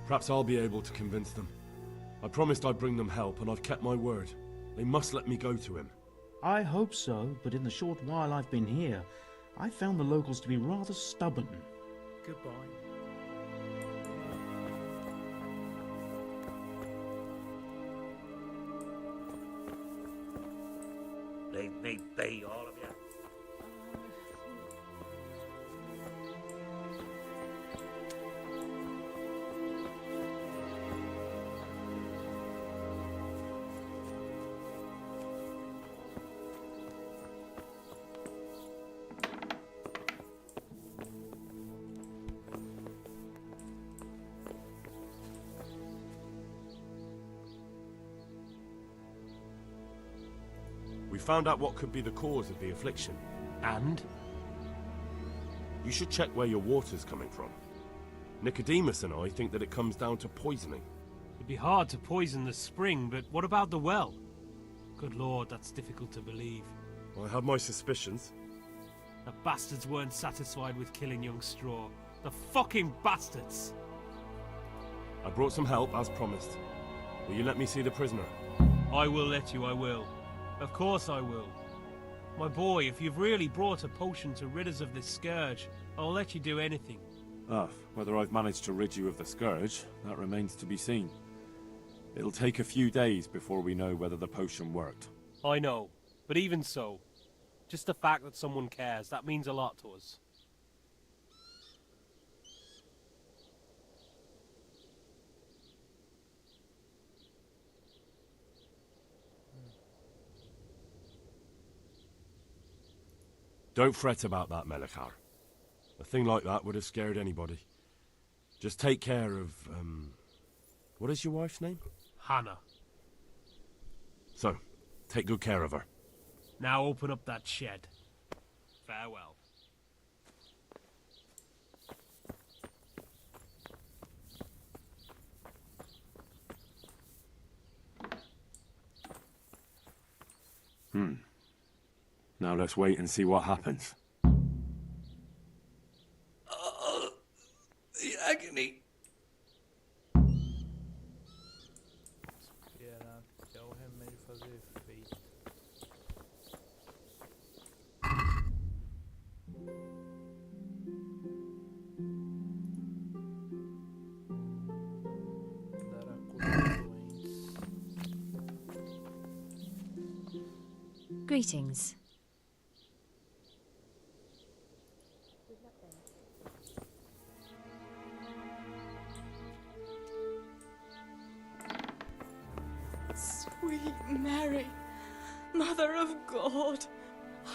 Perhaps I'll be able to convince them. I promised I'd bring them help, and I've kept my word. They must let me go to him. I hope so, but in the short while I've been here, I found the locals to be rather stubborn. Goodbye. Leave me be, all of you. We found out what could be the cause of the affliction. And? You should check where your water's coming from. Nicodemus and I think that it comes down to poisoning. It'd be hard to poison the spring, but what about the well? Good lord, that's difficult to believe. I have my suspicions. The bastards weren't satisfied with killing young Straw. The fucking bastards! I brought some help, as promised. Will you let me see the prisoner? I will let you, I will. Of course I will. My boy, if you've really brought a potion to rid us of this scourge, I'll let you do anything. Whether I've managed to rid you of the scourge, that remains to be seen. It'll take a few days before we know whether the potion worked. I know, but even so, just the fact that someone cares, that means a lot to us. Don't fret about that, Melikar. A thing like that would have scared anybody. Just take care of, what is your wife's name? Hannah. So, take good care of her. Now open up that shed. Farewell. Now let's wait and see what happens. The agony. Esperar até o remédio fazer efeito. Dar a cura doentes. Greetings. Sweet Mary, Mother of God,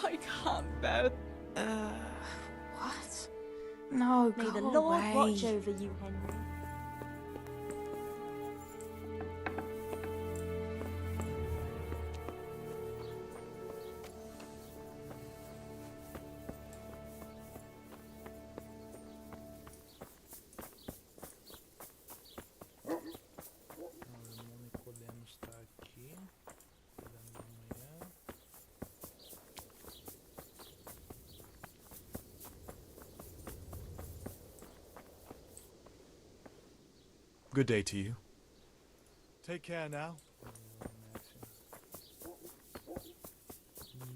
I can't bear. What? No, May go the Lord away. watch over you, Henry. Podemos estar aqui. Cuidando da manhã. Good day to you. Take care now.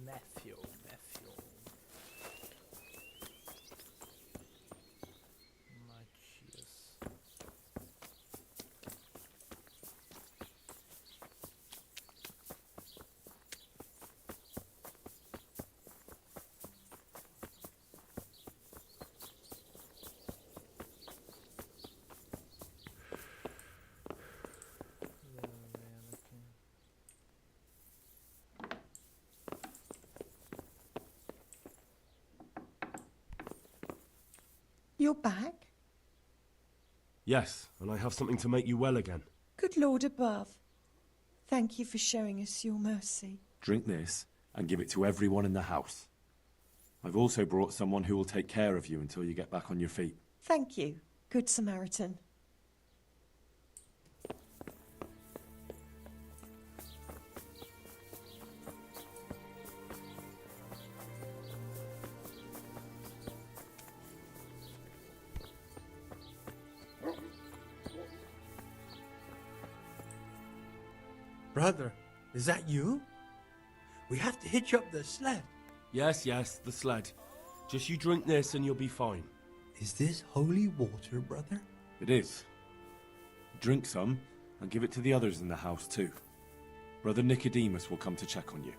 Matthew. Matias. You're back? Yes, and I have something to make you well again. Good Lord above. Thank you for showing us your mercy. Drink this and give it to everyone in the house. I've also brought someone who will take care of you until you get back on your feet. Thank you, Good Samaritan. Brother, is that you? We have to hitch up the sled. Yes, the sled. Just you drink this and you'll be fine. Is this holy water, brother? It is. Drink some and give it to the others in the house too. Brother Nicodemus will come to check on you.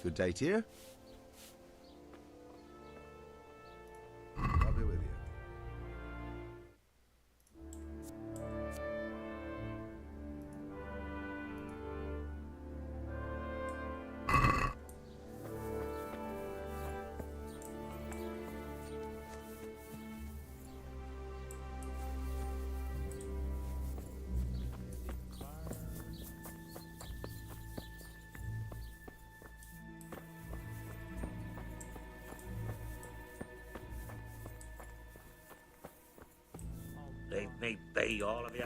Good day to you. I'll be with you. Leave me be, all of you.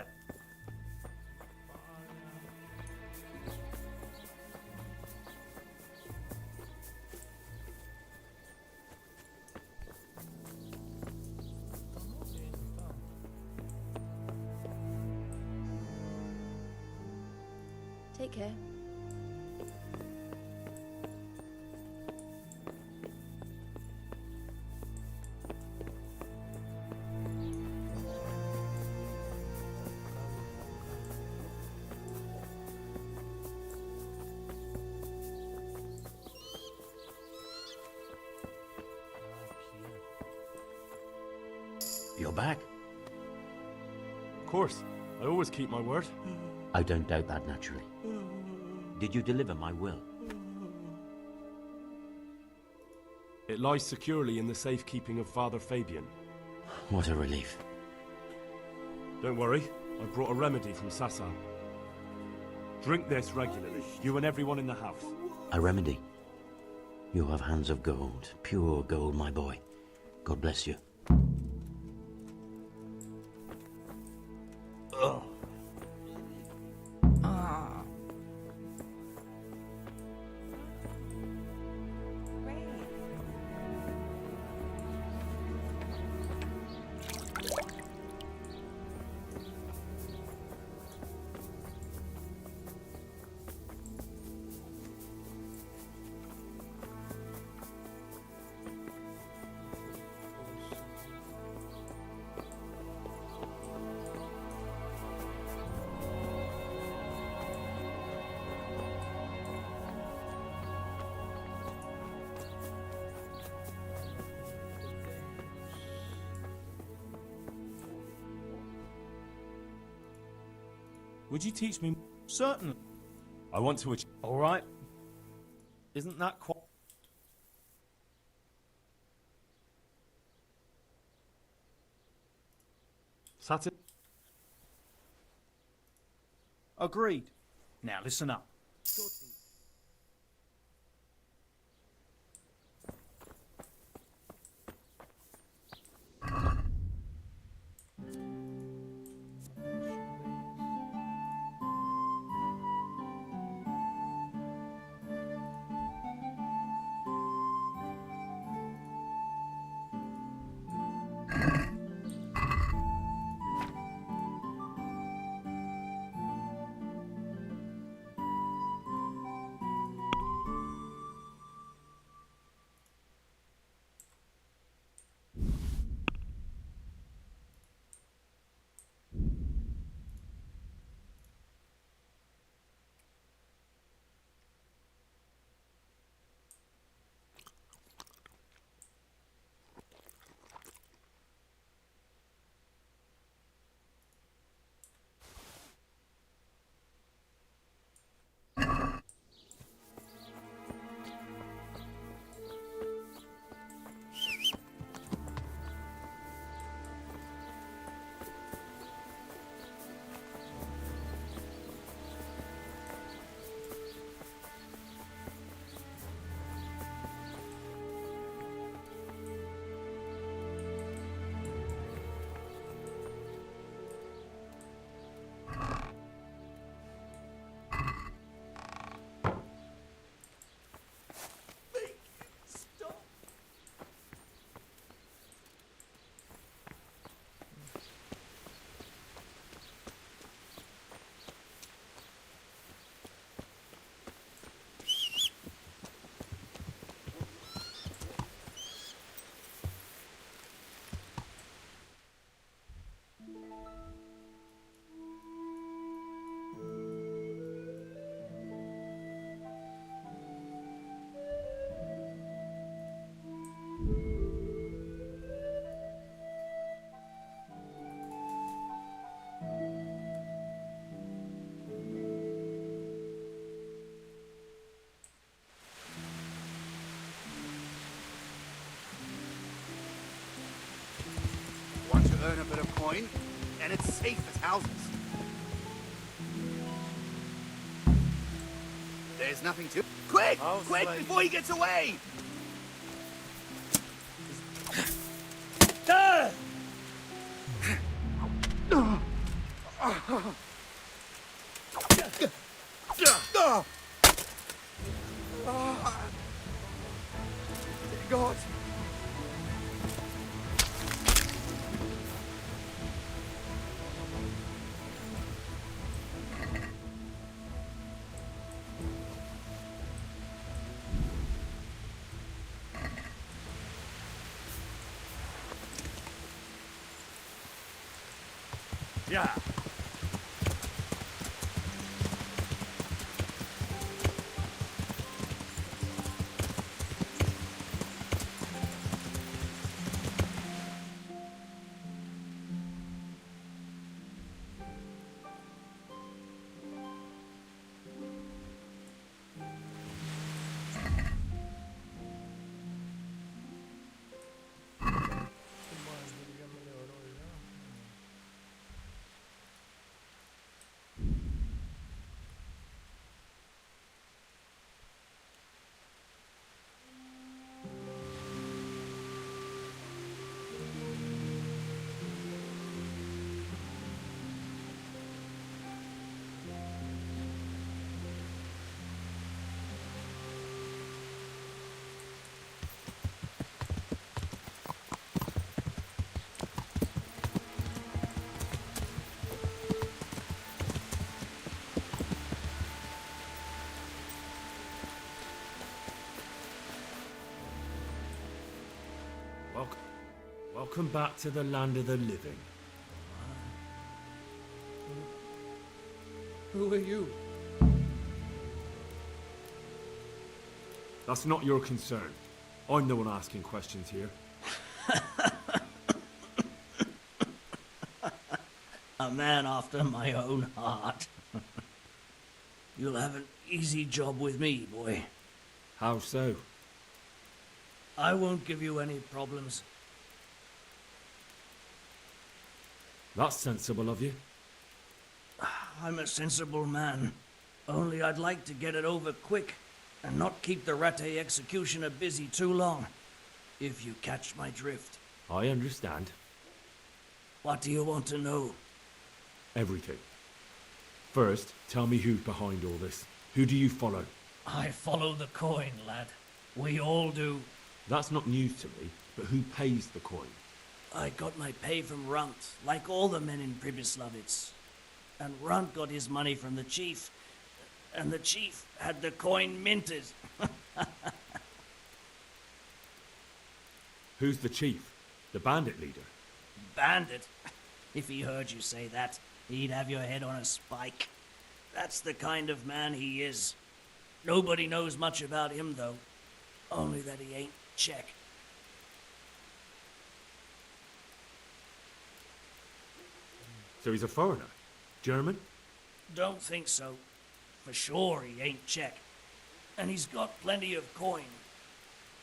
Take care. You're back? Of course. I always keep my word. I don't doubt that, naturally. Did you deliver my will? It lies securely in the safekeeping of Father Fabian. What a relief. Don't worry, I brought a remedy from Sassan. Drink this regularly, you and everyone in the house. A remedy? You have hands of gold, pure gold, my boy. God bless you. Ugh. Would you teach me? Certainly. I want to achieve. All right. Isn't that quite... Satin? Agreed. Now listen up. Want to earn a bit of coin? And it's safe as houses. There's nothing to... Quick! Quick, before he gets away! Ah! God! Yeah. Welcome back to the land of the living. Who are you? That's not your concern. I'm the one asking questions here. A man after my own heart. You'll have an easy job with me, boy. How so? I won't give you any problems. That's sensible of you. I'm a sensible man. Only I'd like to get it over quick and not keep the Rattay executioner busy too long, if you catch my drift. I understand. What do you want to know? Everything. First, tell me who's behind all this. Who do you follow? I follow the coin, lad. We all do. That's not news to me, but who pays the coin? I got my pay from Runt, like all the men in Pribyslavitz. And Runt got his money from the chief. And the chief had the coin minted. Who's the chief? The bandit leader? Bandit? If he heard you say that, he'd have your head on a spike. That's the kind of man he is. Nobody knows much about him, though. Only that he ain't Czech. So he's a foreigner? German? Don't think so. For sure he ain't Czech. And he's got plenty of coin.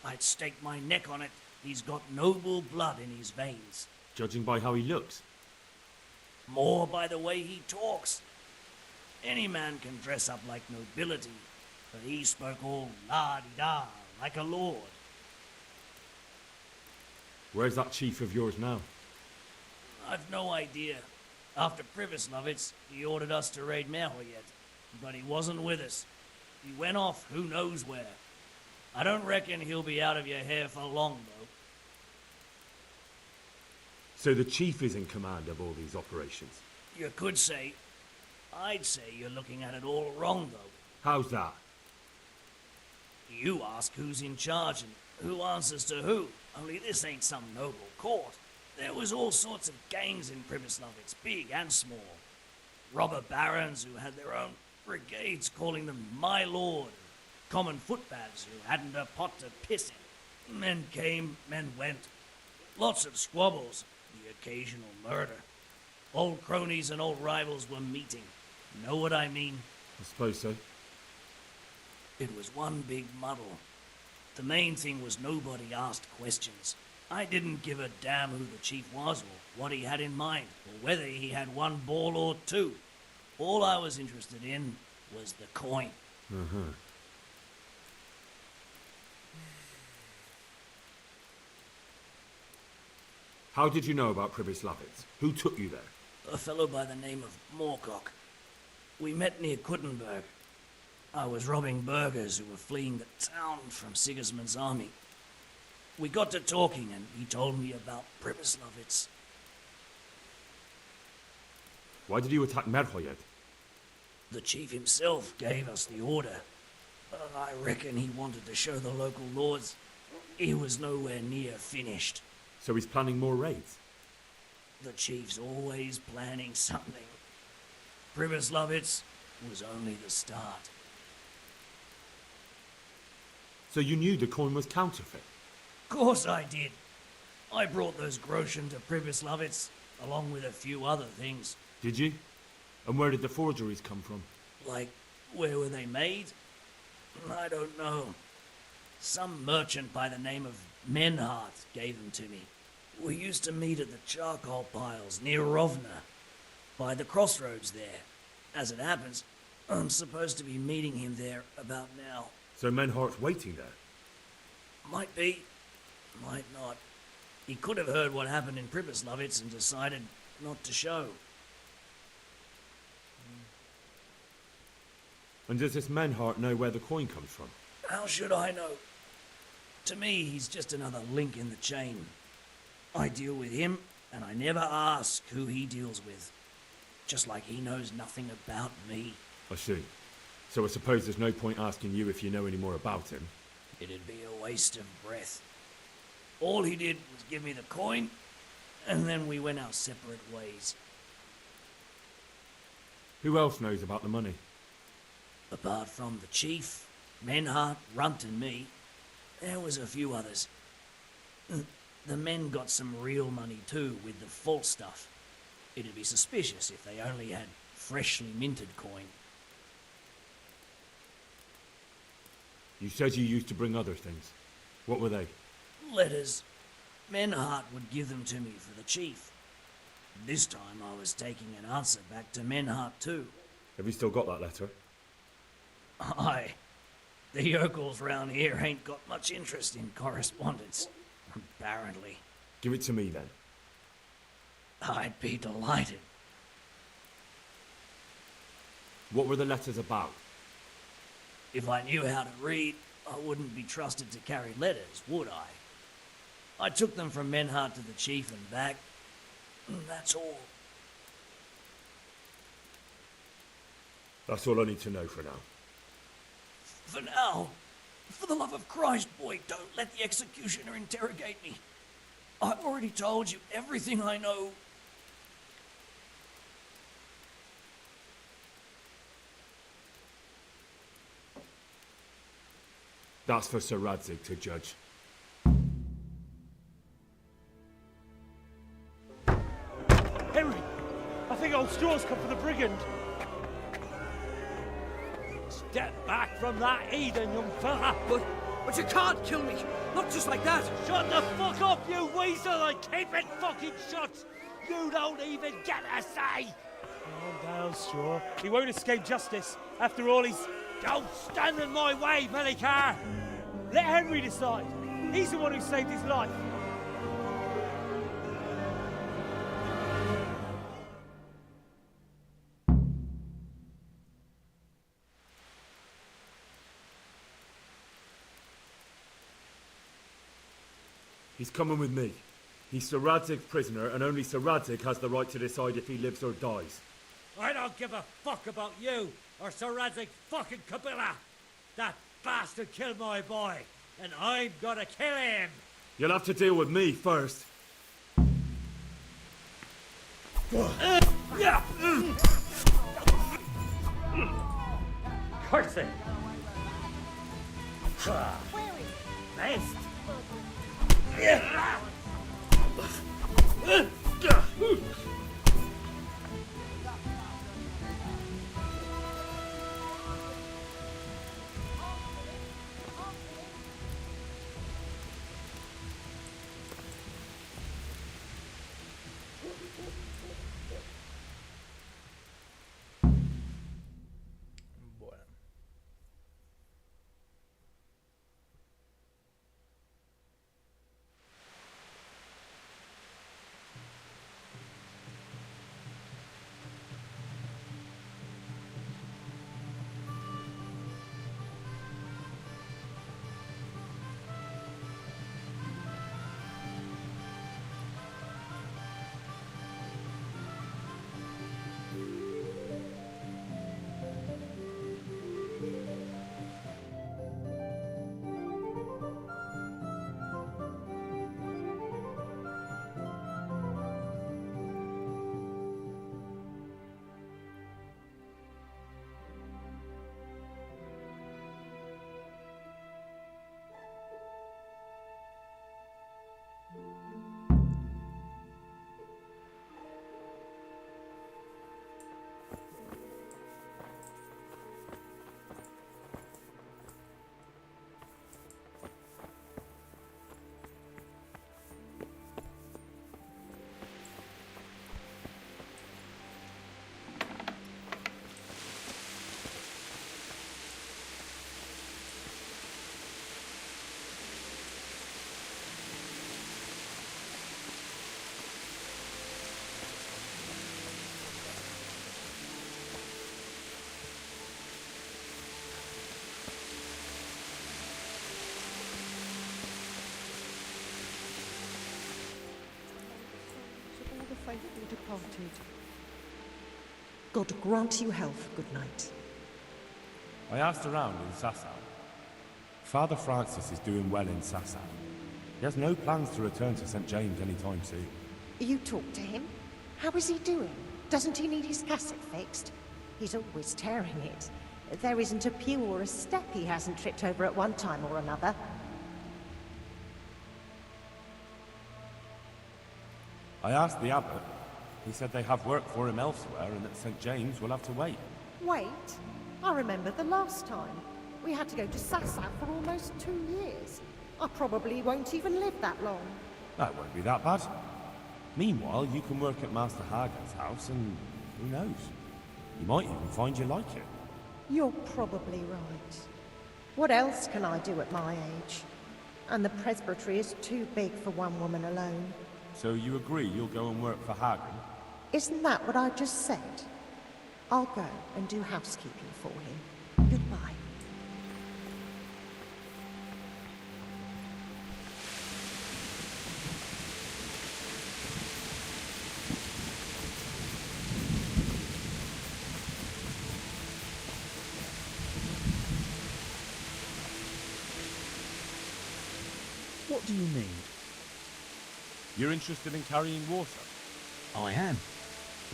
I'd stake my neck on it. He's got noble blood in his veins. Judging by how he looks? More by the way he talks. Any man can dress up like nobility, but he spoke all la-di-da, like a lord. Where's that chief of yours now? I've no idea. After Pribyslavitz, he ordered us to raid Merhoyed, but he wasn't with us. He went off who knows where. I don't reckon he'll be out of your hair for long, though. So the chief is in command of all these operations? You could say. I'd say you're looking at it all wrong, though. How's that? You ask who's in charge and who answers to who. Only this ain't some noble court. There was all sorts of gangs in Pribyslavitz, big and small. Robber barons who had their own brigades calling them my lord. Common footpads who hadn't a pot to piss in. Men came, men went. Lots of squabbles, the occasional murder. Old cronies and old rivals were meeting. Know what I mean? I suppose so. It was one big muddle. The main thing was nobody asked questions. I didn't give a damn who the chief was or what he had in mind, or whether he had one ball or two. All I was interested in was the coin. How did you know about Pribyslavitz? Who took you there? A fellow by the name of Moorcock. We met near Kuttenberg. I was robbing burghers who were fleeing the town from Sigismund's army. We got to talking and he told me about Pribyslavitz. Why did you attack Merhoyed? The chief himself gave us the order. I reckon he wanted to show the local lords he was nowhere near finished. So he's planning more raids? The chief's always planning something. Pribyslavitz was only the start. So you knew the coin was counterfeit? Course I did. I brought those groschen to Pribyslavitz, along with a few other things. Did you? And where did the forgeries come from? Like, where were they made? I don't know. Some merchant by the name of Menhart gave them to me. We used to meet at the charcoal piles near Rovna, by the crossroads there. As it happens, I'm supposed to be meeting him there about now. So Menhart's waiting there? Might be, might not. He could have heard what happened in Pribyslavitz and decided not to show. And does this Menhart know where the coin comes from? How should I know? To me, he's just another link in the chain. I deal with him, and I never ask who he deals with. Just like he knows nothing about me. I see. So I suppose there's no point asking you if you know any more about him. It'd be a waste of breath. All he did was give me the coin, and then we went our separate ways. Who else knows about the money? Apart from the chief, Menhart, Runt and me, there was a few others. The men got some real money too, with the false stuff. It'd be suspicious if they only had freshly minted coin. You said you used to bring other things. What were they? Letters. Menhart would give them to me for the chief. This time I was taking an answer back to Menhart too. Have you still got that letter? Aye. The yokels round here ain't got much interest in correspondence, apparently. Give it to me then. I'd be delighted. What were the letters about? If I knew how to read, I wouldn't be trusted to carry letters, would I? I took them from Menhart to the chief and back. That's all. That's all I need to know for now. For now, for the love of Christ, boy, don't let the executioner interrogate me. I've already told you everything I know. That's for Sir Radzig to judge. Henry! I think old Straw's come for the brigand. Step back from that heathen, young fella! But you can't kill me! Not just like that! Shut the fuck up, you weasel, and keep it fucking shut! You don't even get a say! Calm down, Straw. He won't escape justice. After all, he's... Don't stand in my way, Melikar! Let Henry decide. He's the one who saved his life. He's coming with me. He's Sir Radzig's prisoner, and only Sir Radzig has the right to decide if he lives or dies. I don't give a fuck about you, or Sir Radzig fucking Kabila! That bastard killed my boy, and I'm gonna kill him! You'll have to deal with me first. Curse it! Best! All the faithful departed. God grant you health, good night. I asked around in Sasau. Father Francis is doing well in Sasau. He has no plans to return to St. James anytime soon. You talked to him? How is he doing? Doesn't he need his cassock fixed? He's always tearing it. There isn't a pew or a step he hasn't tripped over at one time or another. I asked the abbot. He said they have work for him elsewhere and that St. James will have to wait. Wait? I remember the last time. We had to go to Sasau for almost 2 years. I probably won't even live that long. That won't be that bad. Meanwhile, you can work at Master Hagen's house and who knows? You might even find you like it. You're probably right. What else can I do at my age? And the presbytery is too big for one woman alone. So you agree you'll go and work for Hagen? Isn't that what I just said? I'll go and do housekeeping for him. Goodbye. What do you need? You're interested in carrying water? I am.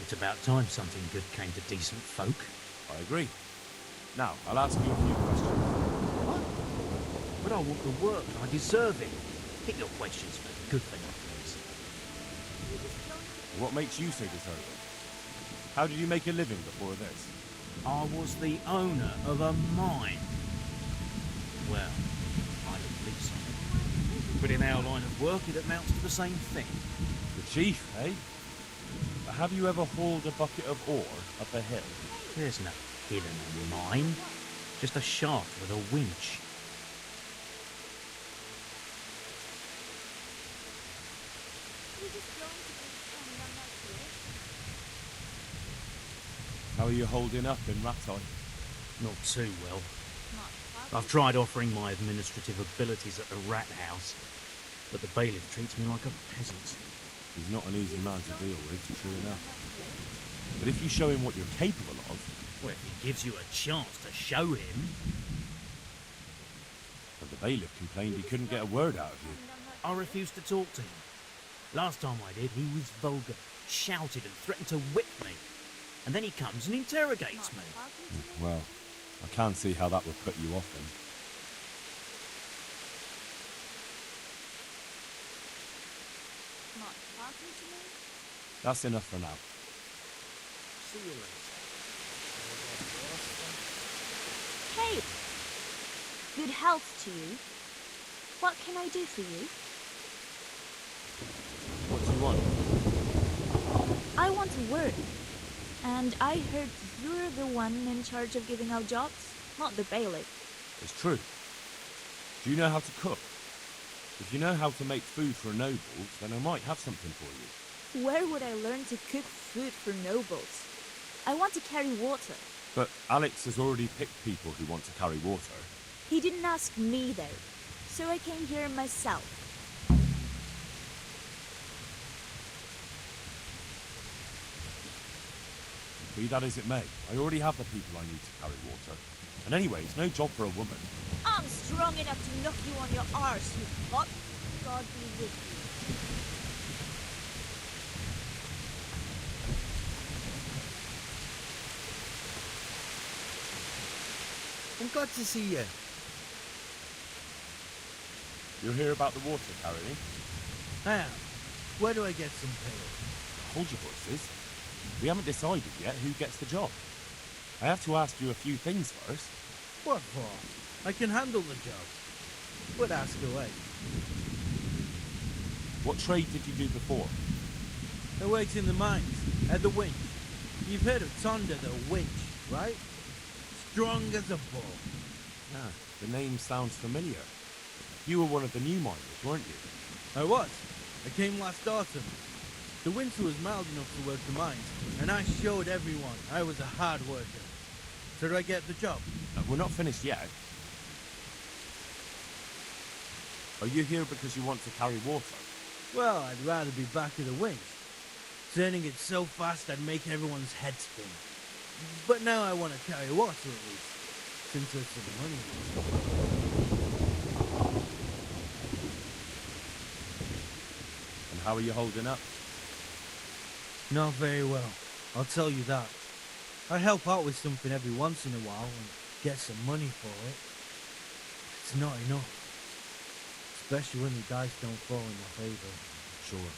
It's about time something good came to decent folk. I agree. Now, I'll ask you a few questions. What? But I want the work. I deserve it. Pick your questions for the good thing, please. What makes you so deserving? How did you make a living before this? I was the owner of a mine. Well, I believe so. But in our line of work, it amounts to the same thing. The chief, eh? But have you ever hauled a bucket of ore up a hill? There's no hill in a mine. Just a shaft with a winch. How are you holding up in Rattay? Not too well. I've tried offering my administrative abilities at the rat house, but the bailiff treats me like a peasant. He's not an easy man to deal with, true enough. But if you show him what you're capable of... Well, if he gives you a chance to show him... But the bailiff complained he couldn't get a word out of you. I refused to talk to him. Last time I did, he was vulgar, shouted and threatened to whip me. And then he comes and interrogates me. Well, I can't see how that would put you off him. Not talking to me? That's enough for now. See you later. Hey! Good health to you. What can I do for you? What do you want? I want to work. And I heard you're the one in charge of giving out jobs, not the bailiff. It's true. Do you know how to cook? If you know how to make food for nobles, then I might have something for you. Where would I learn to cook food for nobles? I want to carry water. But Alex has already picked people who want to carry water. He didn't ask me though, so I came here myself. Be that as it may, I already have the people I need to carry water. And anyway, it's no job for a woman. I'm strong enough to knock you on your arse, you pot. God be with you. I'm glad to see you. You'll hear about the water carrying? I am. Where do I get some pay? Hold your horses. We haven't decided yet who gets the job. I have to ask you a few things first. What for? I can handle the job. But ask away. What trade did you do before? I worked in the mines, at the winch. You've heard of Tonda, the winch, right? Strong as a bull. Ah, the name sounds familiar. You were one of the new miners, weren't you? I was. I came last autumn. The winter was mild enough to work the mines, and I showed everyone I was a hard worker. So do I get the job? We're not finished yet. Are you here because you want to carry water? Well, I'd rather be back at the winch. Turning it so fast I'd make everyone's head spin. But now I want to carry water at least, since it's for the money. And how are you holding up? Not very well, I'll tell you that. I help out with something every once in a while and get some money for it. It's not enough. Especially when the dice don't fall in my favor. Sure.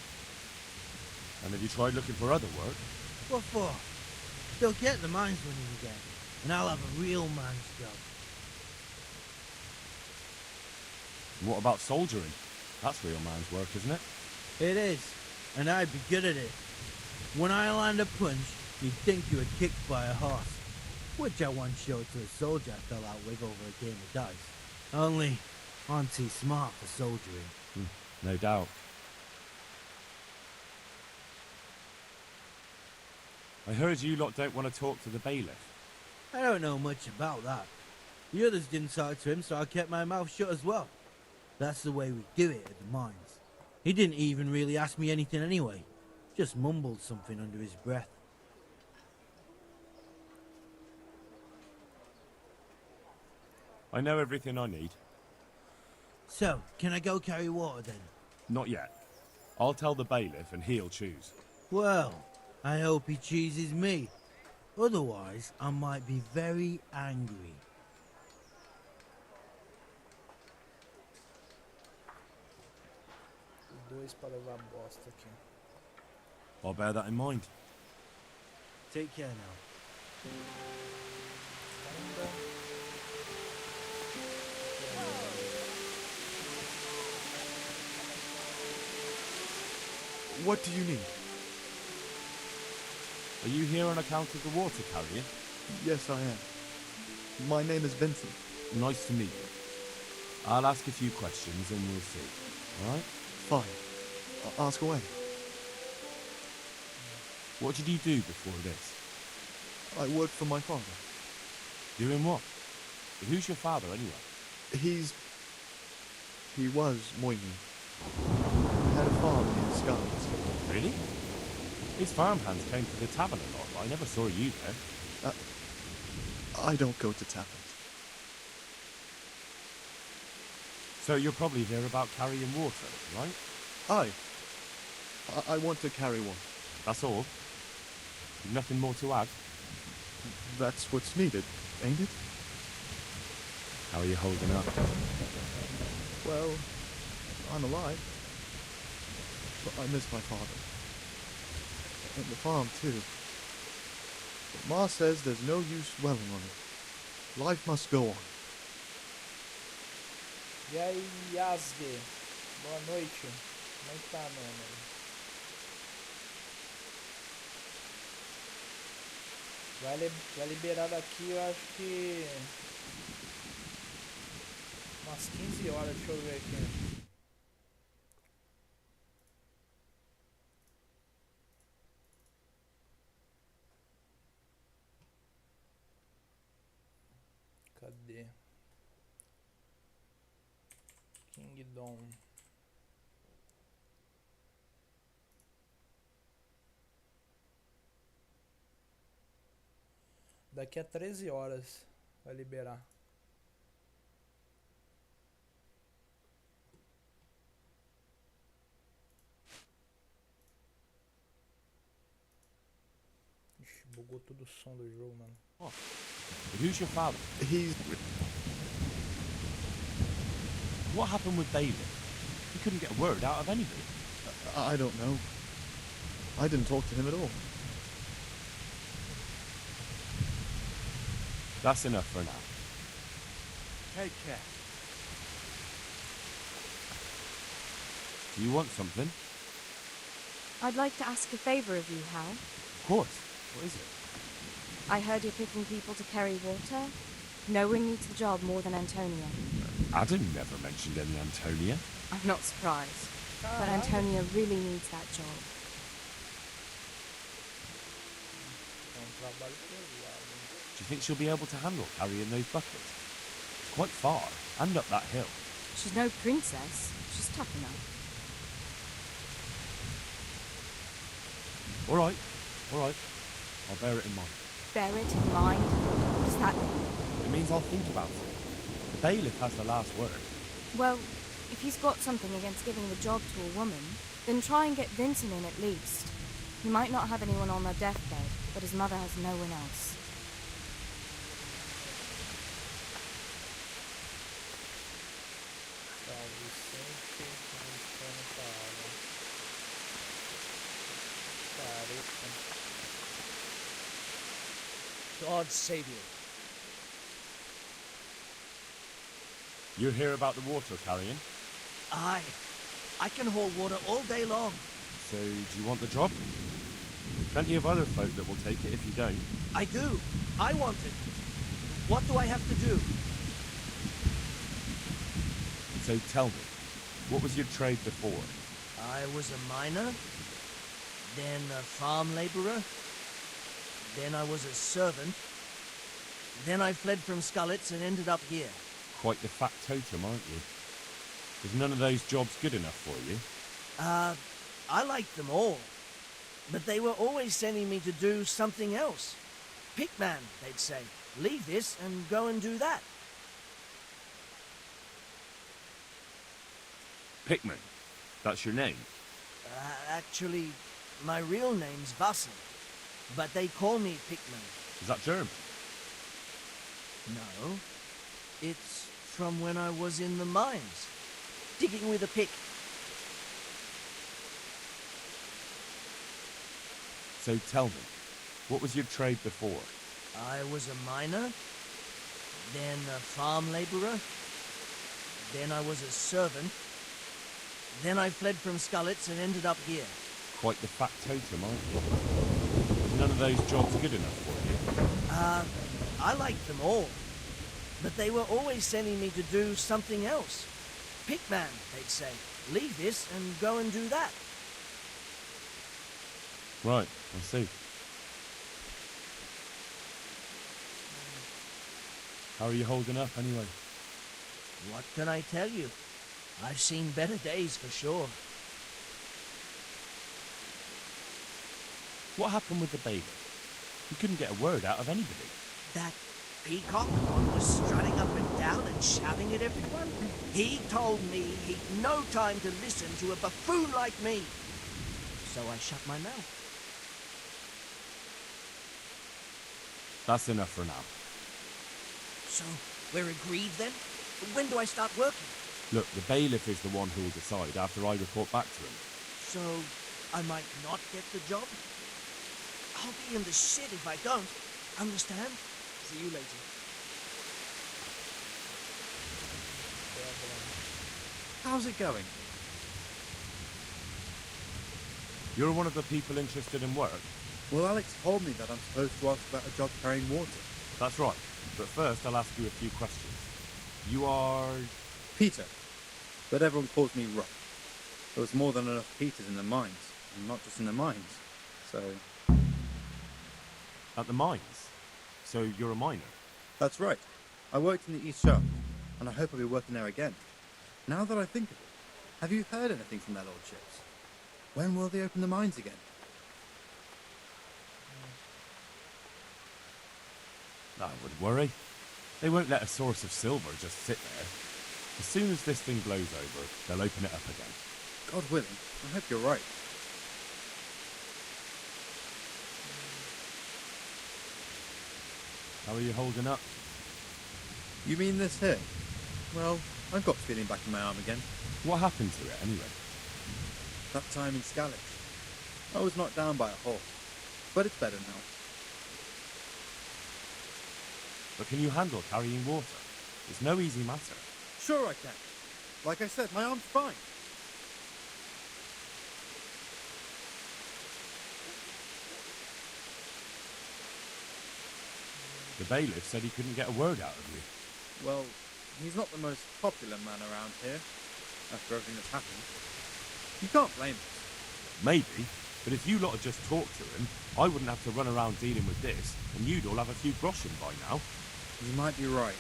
And have you tried looking for other work? What for? They'll get the mines money again, and I'll have a real man's job. And what about soldiering? That's real man's work, isn't it? It is, and I'd be good at it. When I land a punch, you'd think you were kicked by a horse, which I once showed to a soldier I fell out with over a game of dice. Only, I'm too smart for soldiering. No doubt. I heard you lot don't want to talk to the bailiff. I don't know much about that. The others didn't talk to him, so I kept my mouth shut as well. That's the way we do it at the mines. He didn't even really ask me anything anyway. Just mumbled something under his breath. I know everything I need. So, can I go carry water then? Not yet. I'll tell the bailiff and he'll choose. Well, I hope he chooses me. Otherwise, I might be very angry. Dois para levar bosta aqui. I'll bear that in mind. Take care now. What do you need? Are you here on account of the water carrier? Yes, I am. My name is Vincent. Nice to meet you. I'll ask a few questions and we'll see. Alright? Fine. Ask away. What did you do before this? I worked for my father. Doing what? Who's your father anyway? He was Moyni. He had a farm in Scotland. Really? His farmhands came to the tavern a lot, but I never saw you there. I don't go to taverns. So you're probably here about carrying water, right? Aye. I want to carry one. That's all? Nothing more to add? That's what's needed, ain't it? How are you holding up? Well, I'm alive. But I miss my father. And the farm, too. But Ma says there's no use dwelling on it. Life must go on. E aí, Yasge? Boa noite. Como é que tá, meu amigo? Vai liberar daqui, eu acho que umas 15 horas, deixa eu ver aqui. Cadê? Kingdom. Daqui a 13 horas vai liberar. Ixi, bugou todo o som do jogo, mano. Oh. Who's your father? He's... What happened with David? He couldn't get a word out of anybody. I don't know. I didn't talk to him at all. That's enough for now. Take care. Do you want something? I'd like to ask a favor of you, Hal. Of course. What is it? I heard you're picking people to carry water. No one needs the job more than Antonia. Adam never mentioned any Antonia. I'm not surprised. But Antonia really needs that job. Do you think she'll be able to handle carrying those buckets? It's quite far, and up that hill. She's no princess. She's tough enough. All right. I'll bear it in mind. Bear it in mind? What does that mean? It means I'll think about it. The bailiff has the last word. Well, if he's got something against giving the job to a woman, then try and get Vincent in at least. He might not have anyone on their deathbed, but his mother has no one else. God save you. You hear about the water carrying? Aye. I can haul water all day long. So, do you want the job? Plenty of other folk that will take it if you don't. I do. I want it. What do I have to do? So tell me, what was your trade before? I was a miner, then a farm laborer, then I was a servant, then I fled from Scullets and ended up here. Quite the factotum, aren't you? Is none of those jobs good enough for you? I liked them all, but they were always sending me to do something else. Pickman, they'd say. Leave this and go and do that. Pickman? That's your name? Actually, my real name's Vassal, but they call me Pickman. Is that German? No. It's from when I was in the mines, digging with a pick. So tell me, what was your trade before? I was a miner, then a farm laborer, then I was a servant, then I fled from Scullets and ended up here. Quite the factotum, aren't you? Is none of those jobs good enough for you? I liked them all, but they were always sending me to do something else. Pickman, they'd say. Leave this and go and do that. Right, I see. How are you holding up, anyway? What can I tell you? I've seen better days for sure. What happened with the bailiff? You couldn't get a word out of anybody. That peacock one was strutting up and down and shouting at everyone. He told me he'd no time to listen to a buffoon like me. So I shut my mouth. That's enough for now. So, we're agreed then? When do I start working? Look, the bailiff is the one who will decide after I report back to him. So, I might not get the job? I'll be in the shit if I don't. Understand? See you later. How's it going? You're one of the people interested in work? Well, Alex told me that I'm supposed to ask about a job carrying water. That's right. But first, I'll ask you a few questions. You are... Peter. But everyone calls me Rock. There was more than enough Peters in the mines. And not just in the mines. So... At the mines? So you're a miner? That's right. I worked in the East Shaft, and I hope I'll be working there again. Now that I think of it, have you heard anything from their lordships? When will they open the mines again? I would worry. They won't let a source of silver just sit there. As soon as this thing blows over, they'll open it up again. God willing, I hope you're right. How are you holding up? You mean this here? Well, I've got feeling back in my arm again. What happened to it, anyway? That time in Scalitch. I was knocked down by a horse, but it's better now. But can you handle carrying water? It's no easy matter. Sure I can. Like I said, my arm's fine. The bailiff said he couldn't get a word out of you. Well, he's not the most popular man around here, after everything that's happened. You can't blame him. Maybe, but if you lot had just talked to him, I wouldn't have to run around dealing with this, and you'd all have a few groschen by now. You might be right,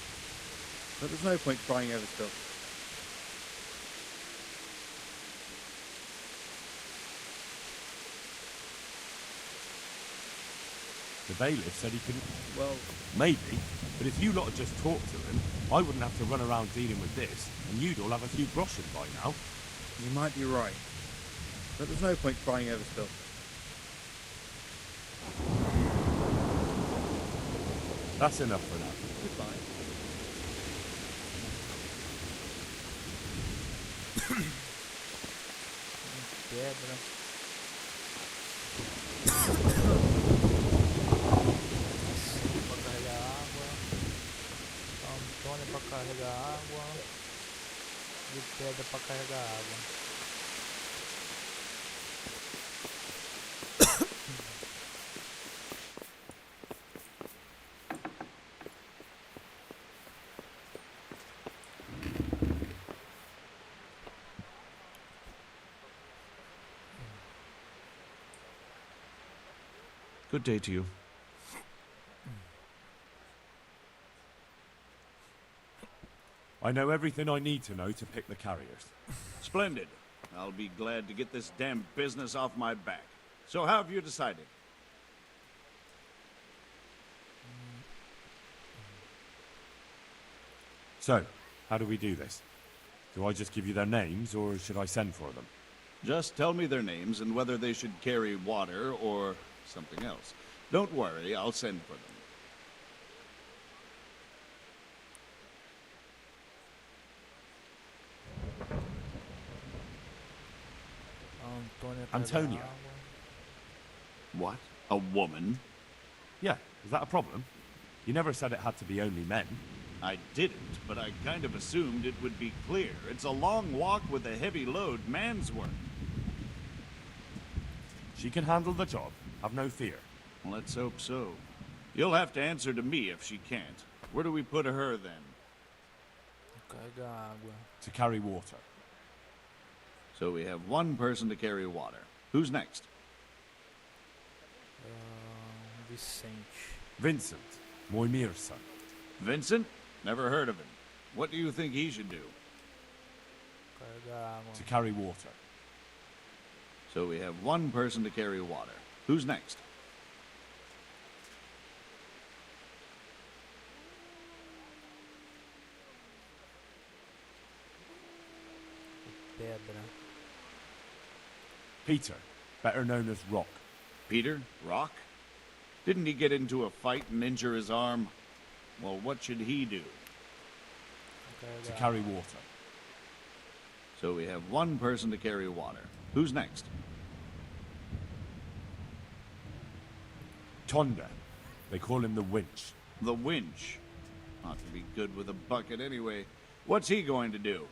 but there's no point crying over spilled. The bailiff said he couldn't... Well... Maybe, but if you lot had just talked to him, I wouldn't have to run around dealing with this, and you'd all have a few groschen by now. You might be right, but there's no point crying over spilled. That's enough for now. Goodbye. Pedra. Pra carregar água. Antônio pra carregar água. E pedra pra carregar água. Good day to you. I know everything I need to know to pick the carriers. Splendid. I'll be glad to get this damn business off my back. So how have you decided? So, how do we do this? Do I just give you their names, or should I send for them? Just tell me their names and whether they should carry water or something else. Don't worry, I'll send for them. Antonia. What? A woman? Yeah, is that a problem? You never said it had to be only men. I didn't, but I kind of assumed it would be clear. It's a long walk with a heavy load, man's work. She can handle the job, have no fear. Let's hope so. You'll have to answer to me if she can't. Where do we put her then? Carregar água. To carry water. So we have one person to carry water. Who's next? Vicente. Vincent, Moimir's son. Vincent? Never heard of him. What do you think he should do? Carregar água. To carry water. So we have one person to carry water. Who's next? Pedra. Peter, better known as Rock. Peter? Rock? Didn't he get into a fight and injure his arm? Well, what should he do? To carry water. So we have one person to carry water. Who's next? Tonda. They call him the Winch. The Winch? Ought to be good with a bucket anyway. What's he going to do?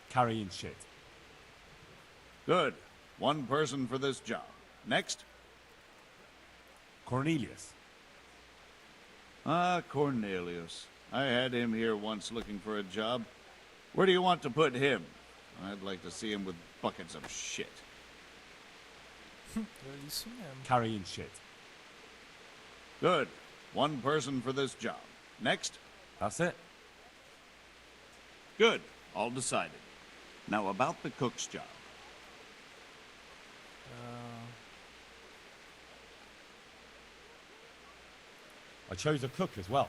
Carrying shit. Good. One person for this job. Next? Cornelius. Ah, Cornelius. I had him here once looking for a job. Where do you want to put him? I'd like to see him with buckets of shit. Isso mesmo. Carrying shit. Good. One person for this job. Next? That's it. Good. All decided. Now about the cook's job. I chose a cook as well.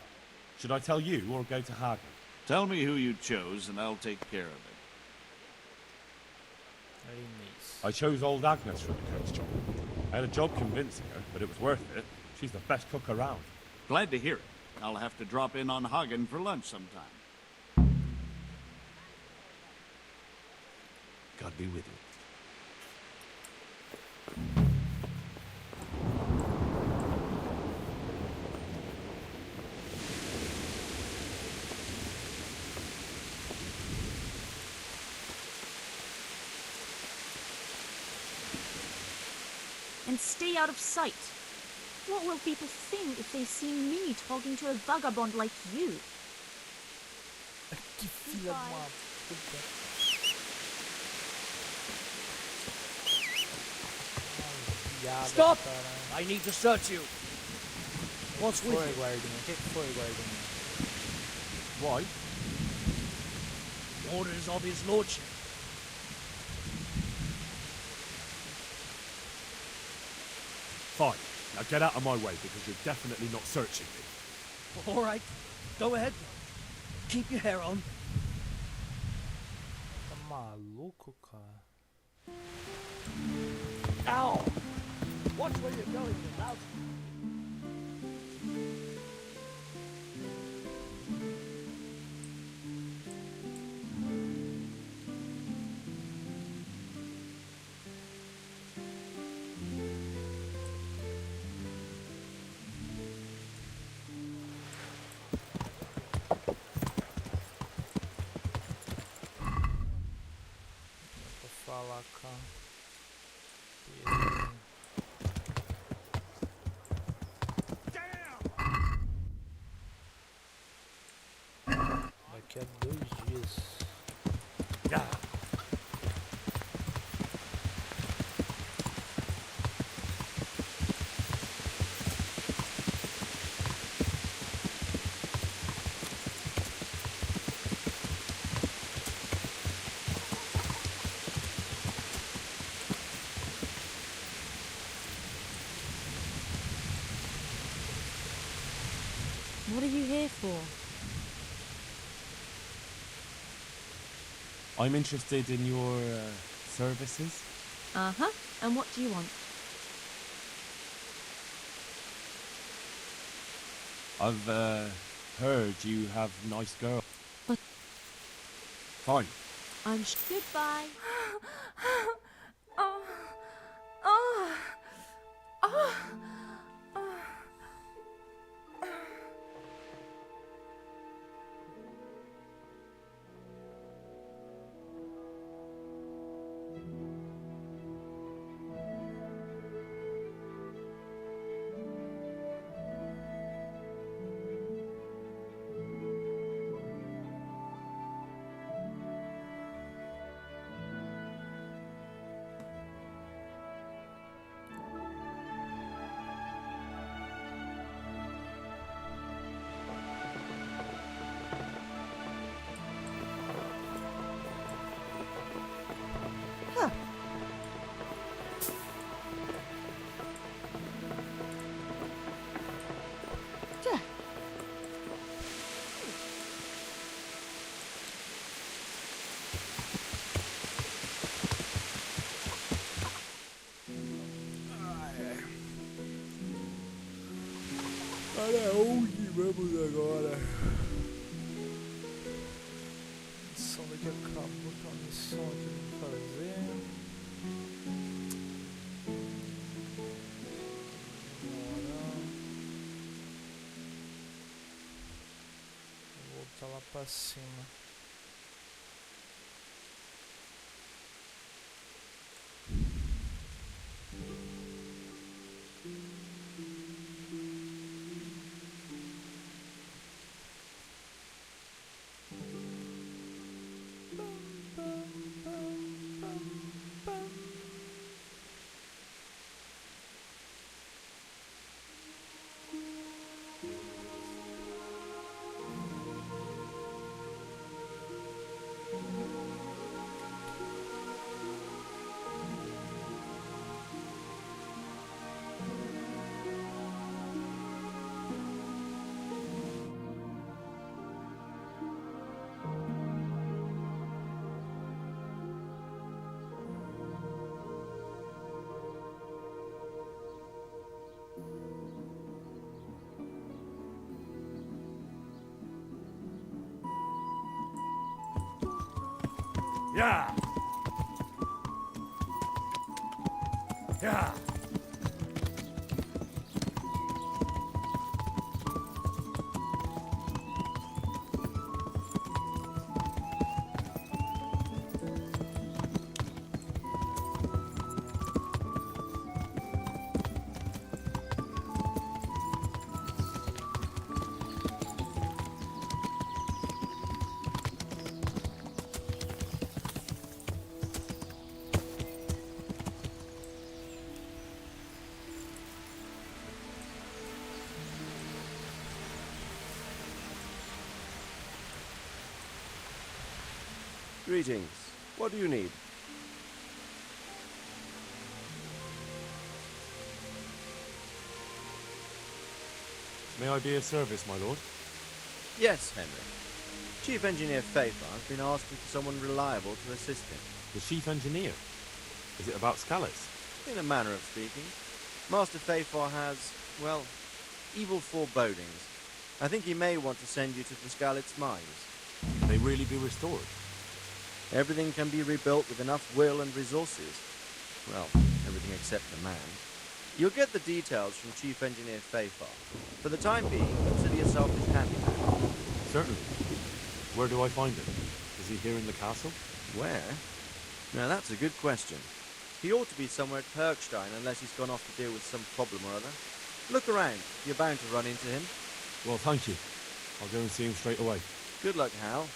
Should I tell you or go to Hagen? Tell me who you chose and I'll take care of it. I chose old Agnes for the cook's job. I had a job convincing her, but it was worth it. She's the best cook around. Glad to hear it. I'll have to drop in on Hagen for lunch sometime. God be with you. And stay out of sight. What will people think if they see me talking to a vagabond like you? Que filha de uma puta. Stop! I need to search you. What's with Foi, you? guardinha. O que foi, guardinha? Why? Orders of his lordship. Fine. Now get out of my way because you're definitely not searching me. All right, go ahead. Keep your hair on. Tá maluco, cara? Ow! Watch where you're going, you lout. Vou falar, cara. Daqui a 2 dias. What are you here for? I'm interested in your services. Uh-huh. And what do you want? I've heard you have nice girls. But Fine. Goodbye. Oh. Oh. Oh. Para onde vamos agora? Missão daqui acabou, tem uma missão aqui pra fazer. pra cima. Yeah. Yeah. Greetings. What do you need? May I be of service, my lord? Yes, Henry. Chief Engineer Faithar has been asking for someone reliable to assist him. The chief engineer? Is it about scholars? In a manner of speaking. Master Faithar has, well, evil forebodings. I think he may want to send you to the Skalit's mines. Can they really be restored? Everything can be rebuilt with enough will and resources. Well, everything except the man. You'll get the details from Chief Engineer Faithar. For the time being, consider yourself his handyman. Certainly. Where do I find him? Is he here in the castle? Where? Now that's a good question. He ought to be somewhere at Perkstein unless he's gone off to deal with some problem or other. Look around. You're bound to run into him. Well, thank you. I'll go and see him straight away. Good luck, Hal.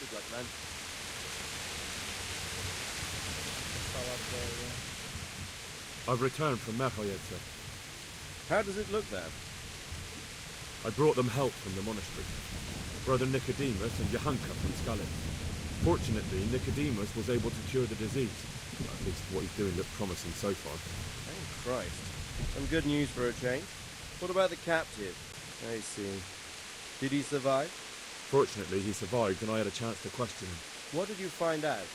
Good luck, man. I've returned from Merhoyed, sir. How does it look there? I brought them help from the monastery. Brother Nicodemus and Johanka from Skalit. Fortunately, Nicodemus was able to cure the disease. At least what he's doing looked promising so far. Thank Christ. Some good news for a change. What about the captive? I see. Did he survive? Fortunately, he survived and I had a chance to question him. What did you find out?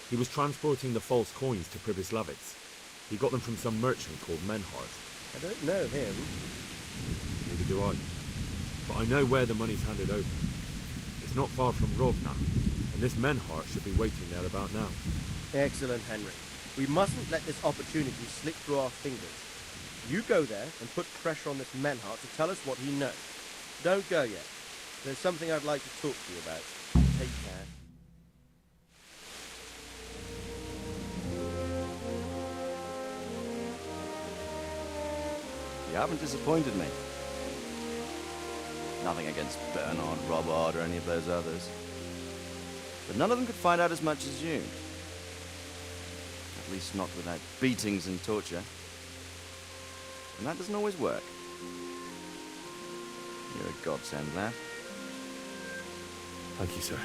He was transporting the false coins to Pribyslavitz. He got them from some merchant called Menhart. I don't know him. Neither do I. But I know where the money's handed over. It's not far from Rovna, and this Menhart should be waiting there about now. Excellent, Henry. We mustn't let this opportunity slip through our fingers. You go there and put pressure on this Menhart to tell us what he knows. Don't go yet. There's something I'd like to talk to you about. Take care. You haven't disappointed me. Nothing against Bernard, Robert, or any of those others. But none of them could find out as much as you. At least not without beatings and torture. And that doesn't always work. You're a godsend, lad. Thank you, sir.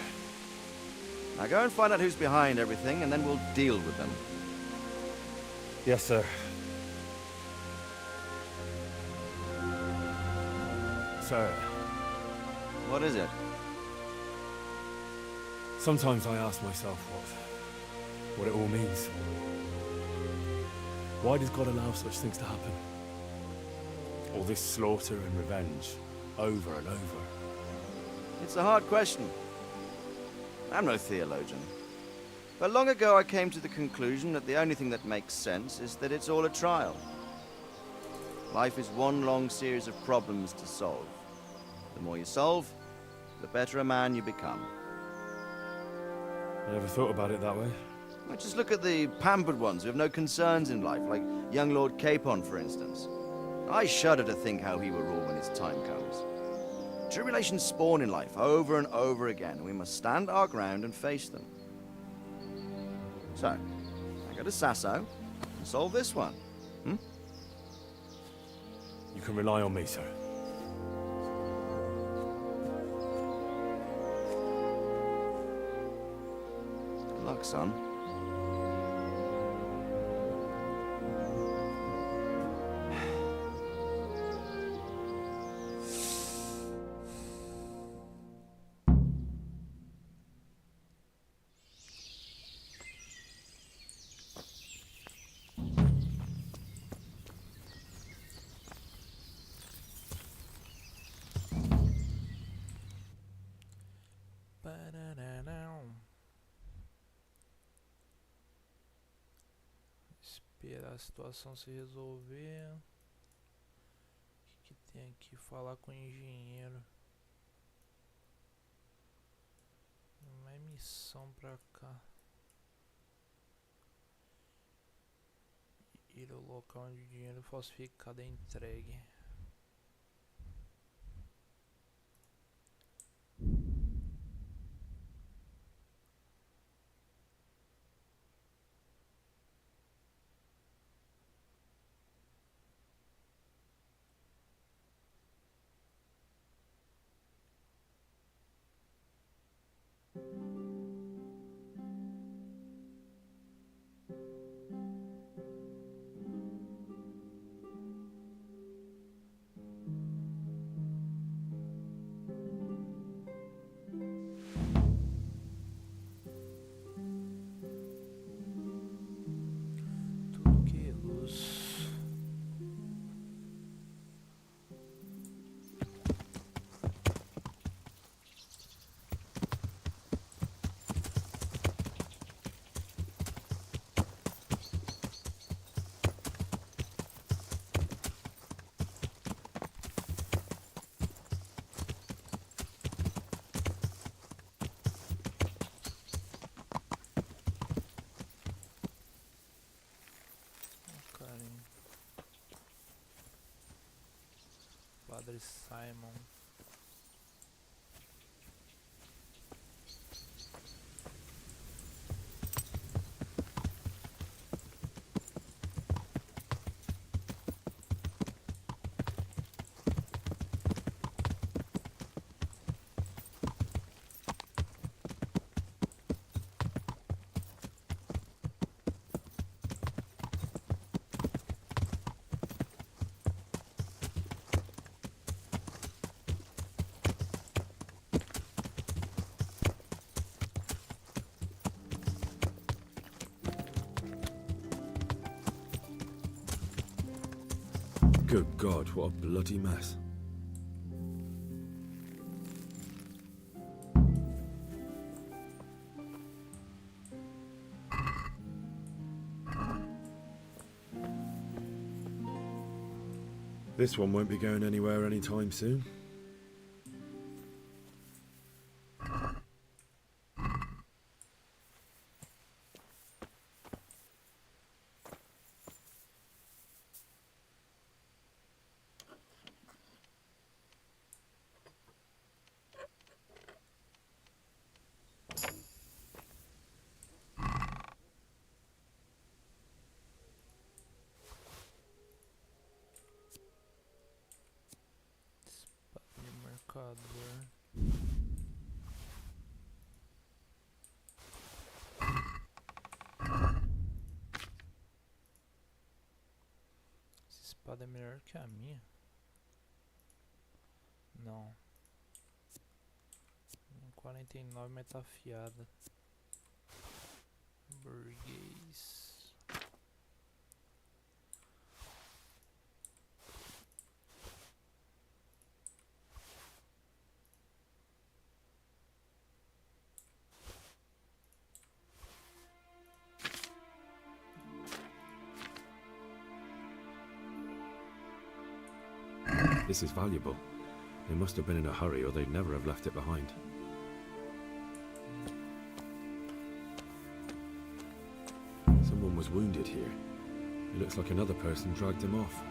Now go and find out who's behind everything, and then we'll deal with them. Yes, sir. Sir. What is it? Sometimes I ask myself what it all means. Why does God allow such things to happen? All this slaughter and revenge, over and over. It's a hard question. I'm no theologian. But long ago I came to the conclusion that the only thing that makes sense is that it's all a trial. Life is one long series of problems to solve. The more you solve, the better a man you become. I never thought about it that way. Well, just look at the pampered ones who have no concerns in life, like young Lord Capon, for instance. I shudder to think how he will rule when his time comes. Tribulations spawn in life over and over again, and we must stand our ground and face them. So, I go to Sasso and solve this one. You can rely on me, sir. Good luck, son. Esperar a situação se resolver. O que tem aqui? Falar com o engenheiro. Não é missão pra cá. Ir ao local onde o dinheiro falsificado é entregue. Padre Simon. Good God, what a bloody mess. This one won't be going anywhere anytime soon. Essa espada é melhor que a minha? Não. 49, mas tá afiada. Burguês. This is valuable. They must have been in a hurry or they'd never have left it behind. Someone was wounded here. It looks like another person dragged him off.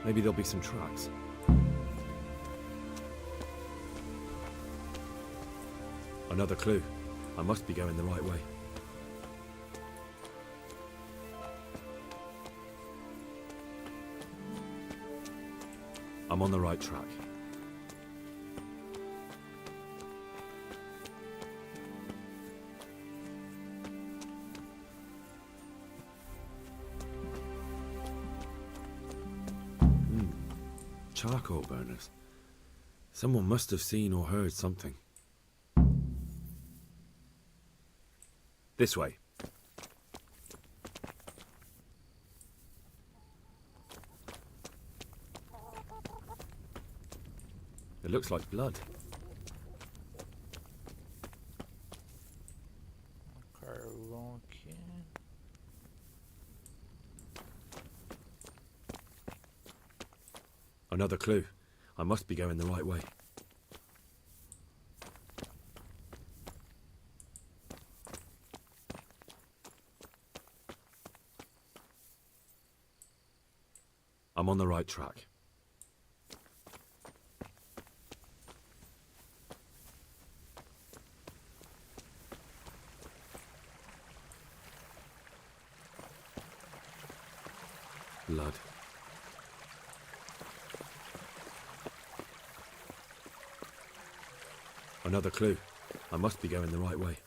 Maybe there'll be some tracks. Another clue. I must be going the right way. I'm on the right track. Charcoal burners. Someone must have seen or heard something. This way. It looks like blood. Carvão aqui. Another clue. I must be going the right way. I'm on the right track. Blood. Another clue. I must be going the right way.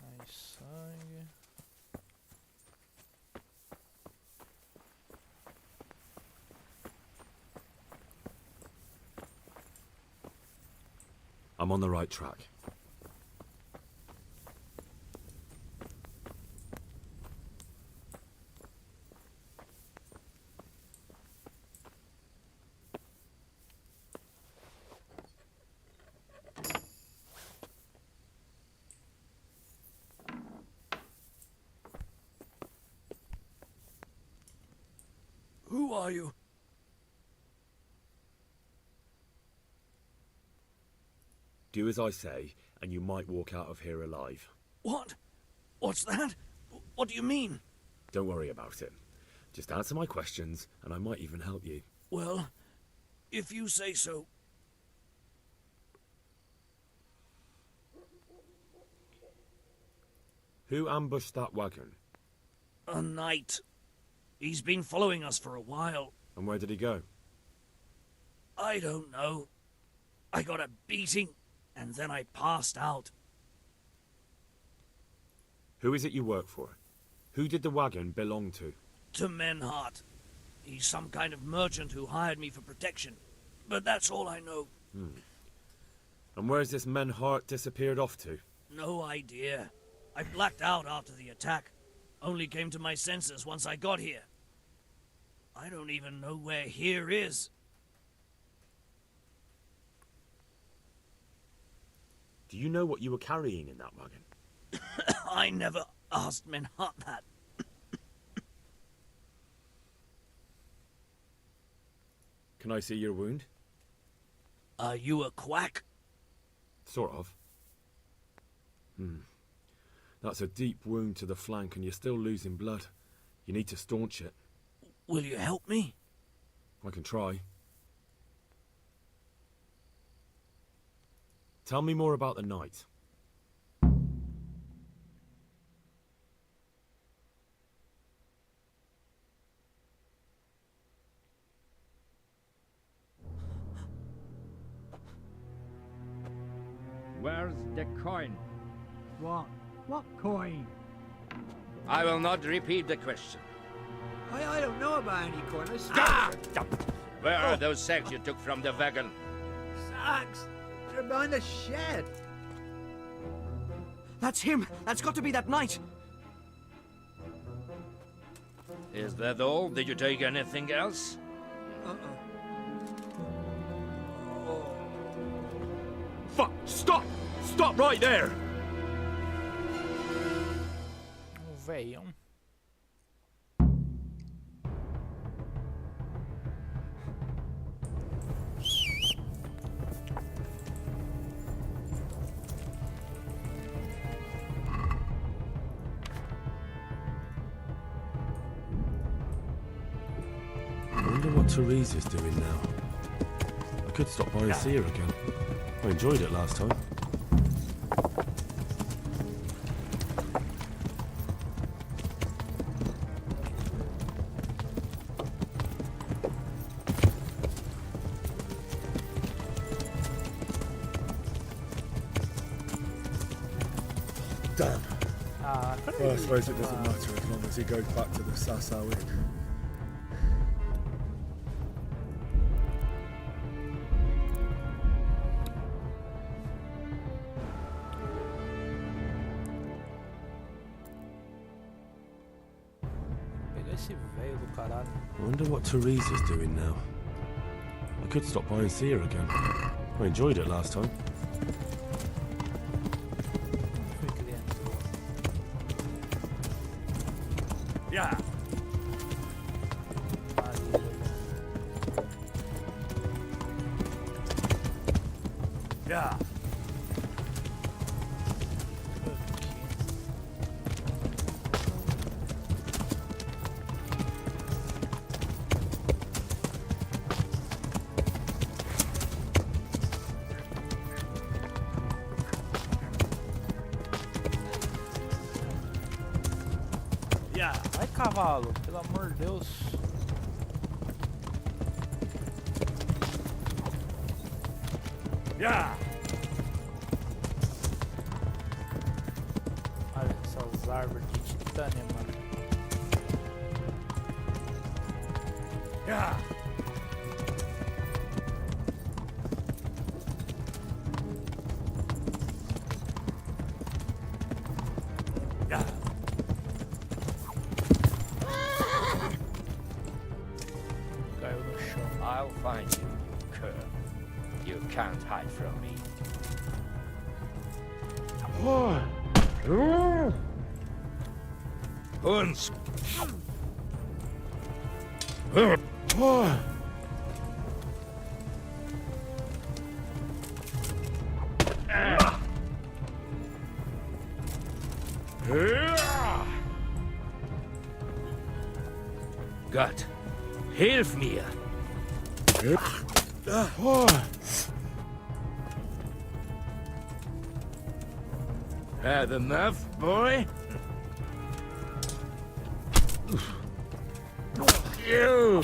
Mais sangue. I'm on the right track. Who are you? Do as I say, and you might walk out of here alive. What? What's that? What do you mean? Don't worry about it. Just answer my questions, and I might even help you. Well, if you say so. Who ambushed that wagon? A knight. He's been following us for a while. And where did he go? I don't know. I got a beating, and then I passed out. Who is it you work for? Who did the wagon belong to? To Menhart. He's some kind of merchant who hired me for protection. But that's all I know. And where's this Menhart disappeared off to? No idea. I blacked out after the attack. Only came to my senses once I got here. I don't even know where here is. Do you know what you were carrying in that wagon? I never asked Menhart that. Can I see your wound? Are you a quack? Sort of. That's a deep wound to the flank and you're still losing blood. You need to staunch it. Will you help me? I can try. Tell me more about the night. Where's the coin? What? What coin? I will not repeat the question. I don't know about any coin. I stole it. Where are those sacks you took from the wagon? Sacks? They're behind the shed. That's him! That's got to be that knight! Is that all? Did you take anything else? Fuck! Stop! Stop right there! Velhão. Teresa's doing now. I could stop by and see her again. I enjoyed it last time. Damn. couldn't Well, I really suppose it come doesn't on. matter as long as he goes back to the Sasau Inn. Pegar esse velho do caralho. I wonder what Teresa's doing now. I could stop by and see her again. I enjoyed it last time. Fui criança. Yeah. Yeah. Vai, cavalo, pelo amor de Deus. Yeah. Olha essas árvores de titânio, mano. Yeah. Yeah. Caiu no chão. I'll find you, cur. You can't hide from me. Uns. Gott, hilf mir! Had enough, boy? You!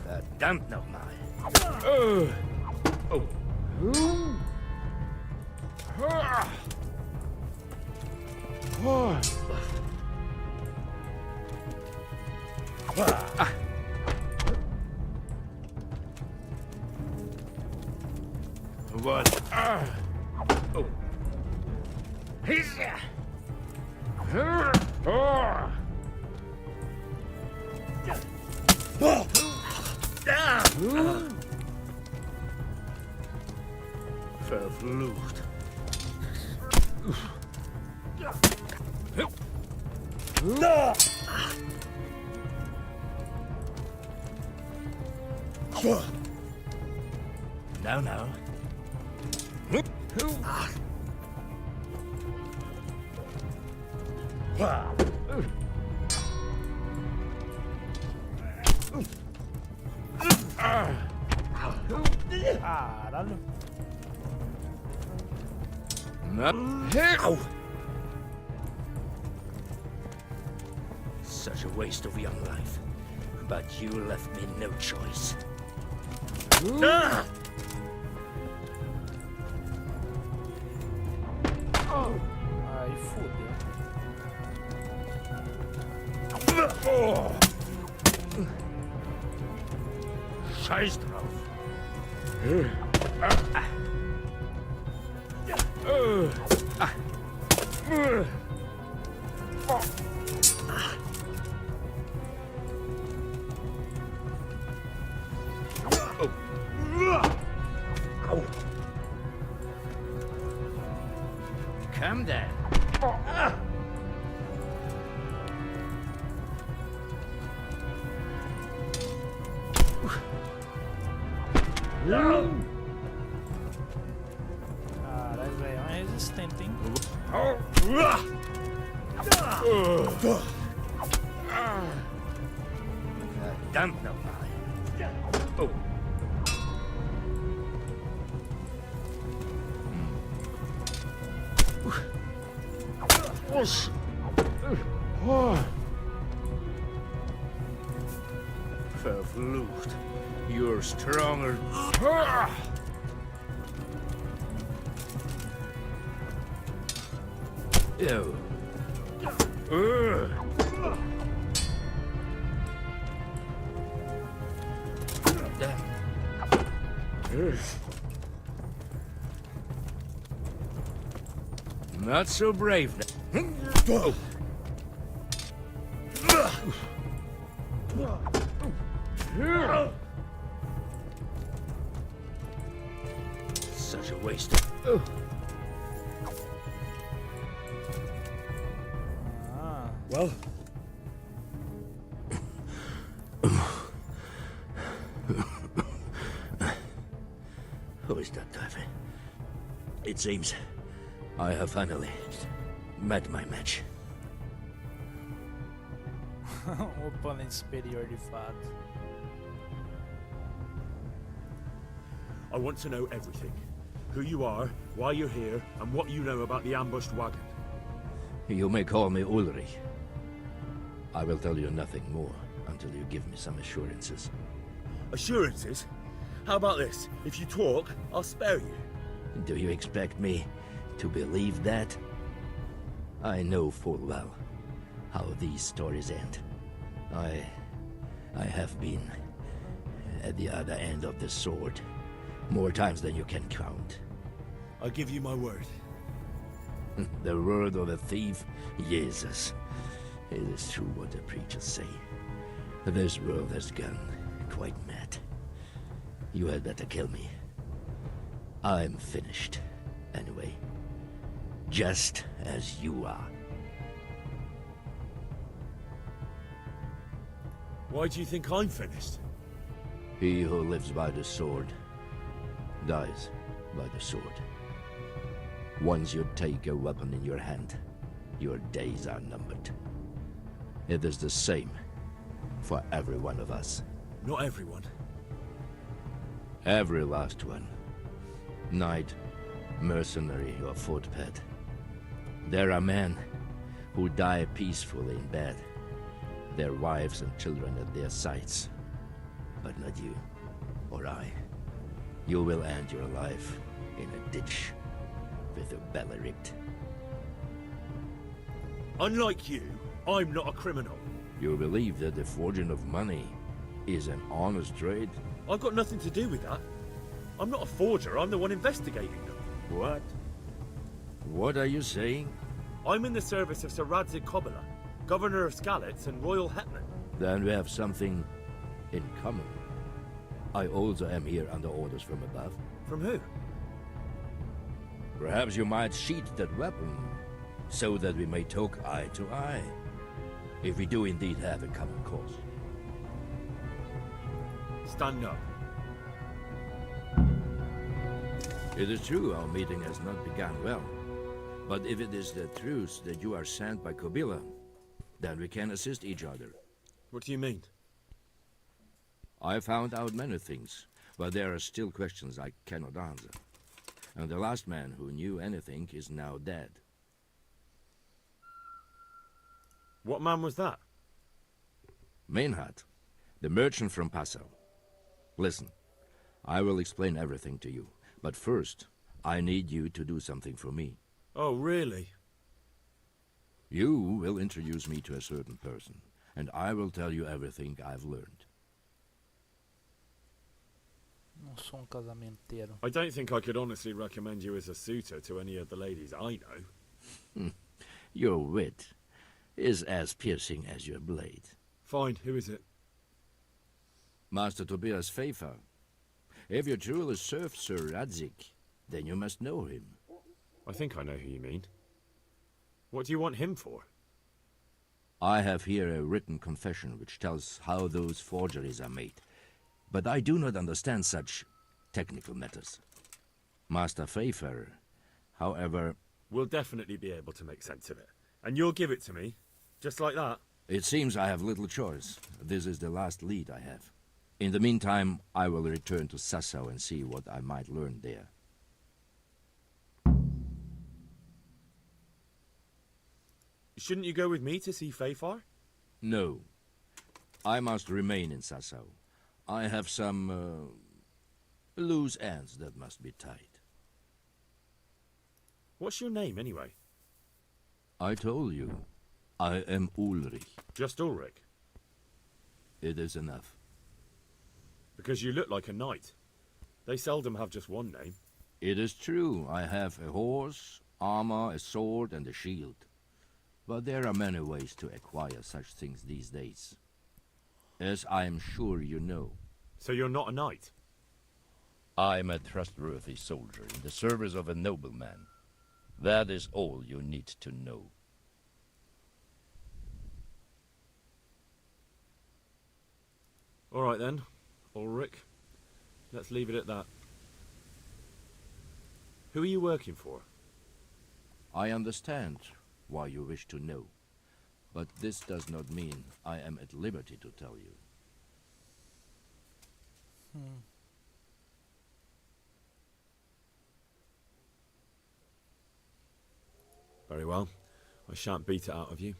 Verdammt nochmal. What? Oh. Verflucht. No, no. Caralho. Such a waste of young life. But you left me no choice. Aí fudeu. Scheiß drauf. Come down. Caralho, velho, é uma resistente, hein? Damn no. Oh. Verflucht. You're stronger. Ew. Not so brave. Oh. Such a waste. Well? Who is that diver? It seems I have finally met my match. O oponente superior de fato. I want to know everything. Who you are, why you're here, and what you know about the ambushed wagon. You may call me Ulrich. I will tell you nothing more until you give me some assurances. Assurances? How about this? If you talk, I'll spare you. Do you expect me to believe that? I know full well how these stories end. I have been at the other end of the sword more times than you can count. I give you my word. The word of a thief? Jesus. It is true what the preachers say. This world has gone quite mad. You had better kill me. I'm finished, anyway. Just as you are. Why do you think I'm finished? He who lives by the sword dies by the sword. Once you take a weapon in your hand, your days are numbered. It is the same for every one of us. Not everyone. Every last one. Knight, mercenary, or footpad. There are men who die peacefully in bed, their wives and children at their sides. But not you, or I. You will end your life in a ditch with your belly ripped. Unlike you, I'm not a criminal. You believe that the forging of money is an honest trade? I've got nothing to do with that. I'm not a forger, I'm the one investigating them. What? What are you saying? I'm in the service of Sir Radzig Kobyla, Governor of Skalitz and Royal Hetman. Then we have something in common. I also am here under orders from above. From who? Perhaps you might sheath that weapon, so that we may talk eye to eye. If we do indeed have a common cause. Stand up. It is true our meeting has not begun well. But if it is the truth that you are sent by Kobyla, then we can assist each other. What do you mean? I found out many things, but there are still questions I cannot answer. And the last man who knew anything is now dead. What man was that? Meinhard, the merchant from Passau. Listen, I will explain everything to you, but first, I need you to do something for me. Oh, really? You will introduce me to a certain person, and I will tell you everything I've learned. Não sou casamenteiro. I don't think I could honestly recommend you as a suitor to any of the ladies I know. Your wit is as piercing as your blade. Fine, who is it? Master Tobias Pfeiffer. If you truly serve Sir Radzig, then you must know him. I think I know who you mean. What do you want him for? I have here a written confession which tells how those forgeries are made. But I do not understand such technical matters. Master Pfeiffer, however... We'll definitely be able to make sense of it. And you'll give it to me, just like that? It seems I have little choice. This is the last lead I have. In the meantime, I will return to Sasau and see what I might learn there. Shouldn't you go with me to see Pfeiffer? No. I must remain in Sasau. I have some, loose ends that must be tied. What's your name, anyway? I told you. I am Ulrich. Just Ulrich? It is enough. Because you look like a knight. They seldom have just one name. It is true. I have a horse, armor, a sword, and a shield. But there are many ways to acquire such things these days. As I am sure you know. So you're not a knight? I am a trustworthy soldier in the service of a nobleman. That is all you need to know. All right then, Ulrich. Let's leave it at that. Who are you working for? I understand why you wish to know, but this does not mean I am at liberty to tell you. Very well. I shan't beat it out of you.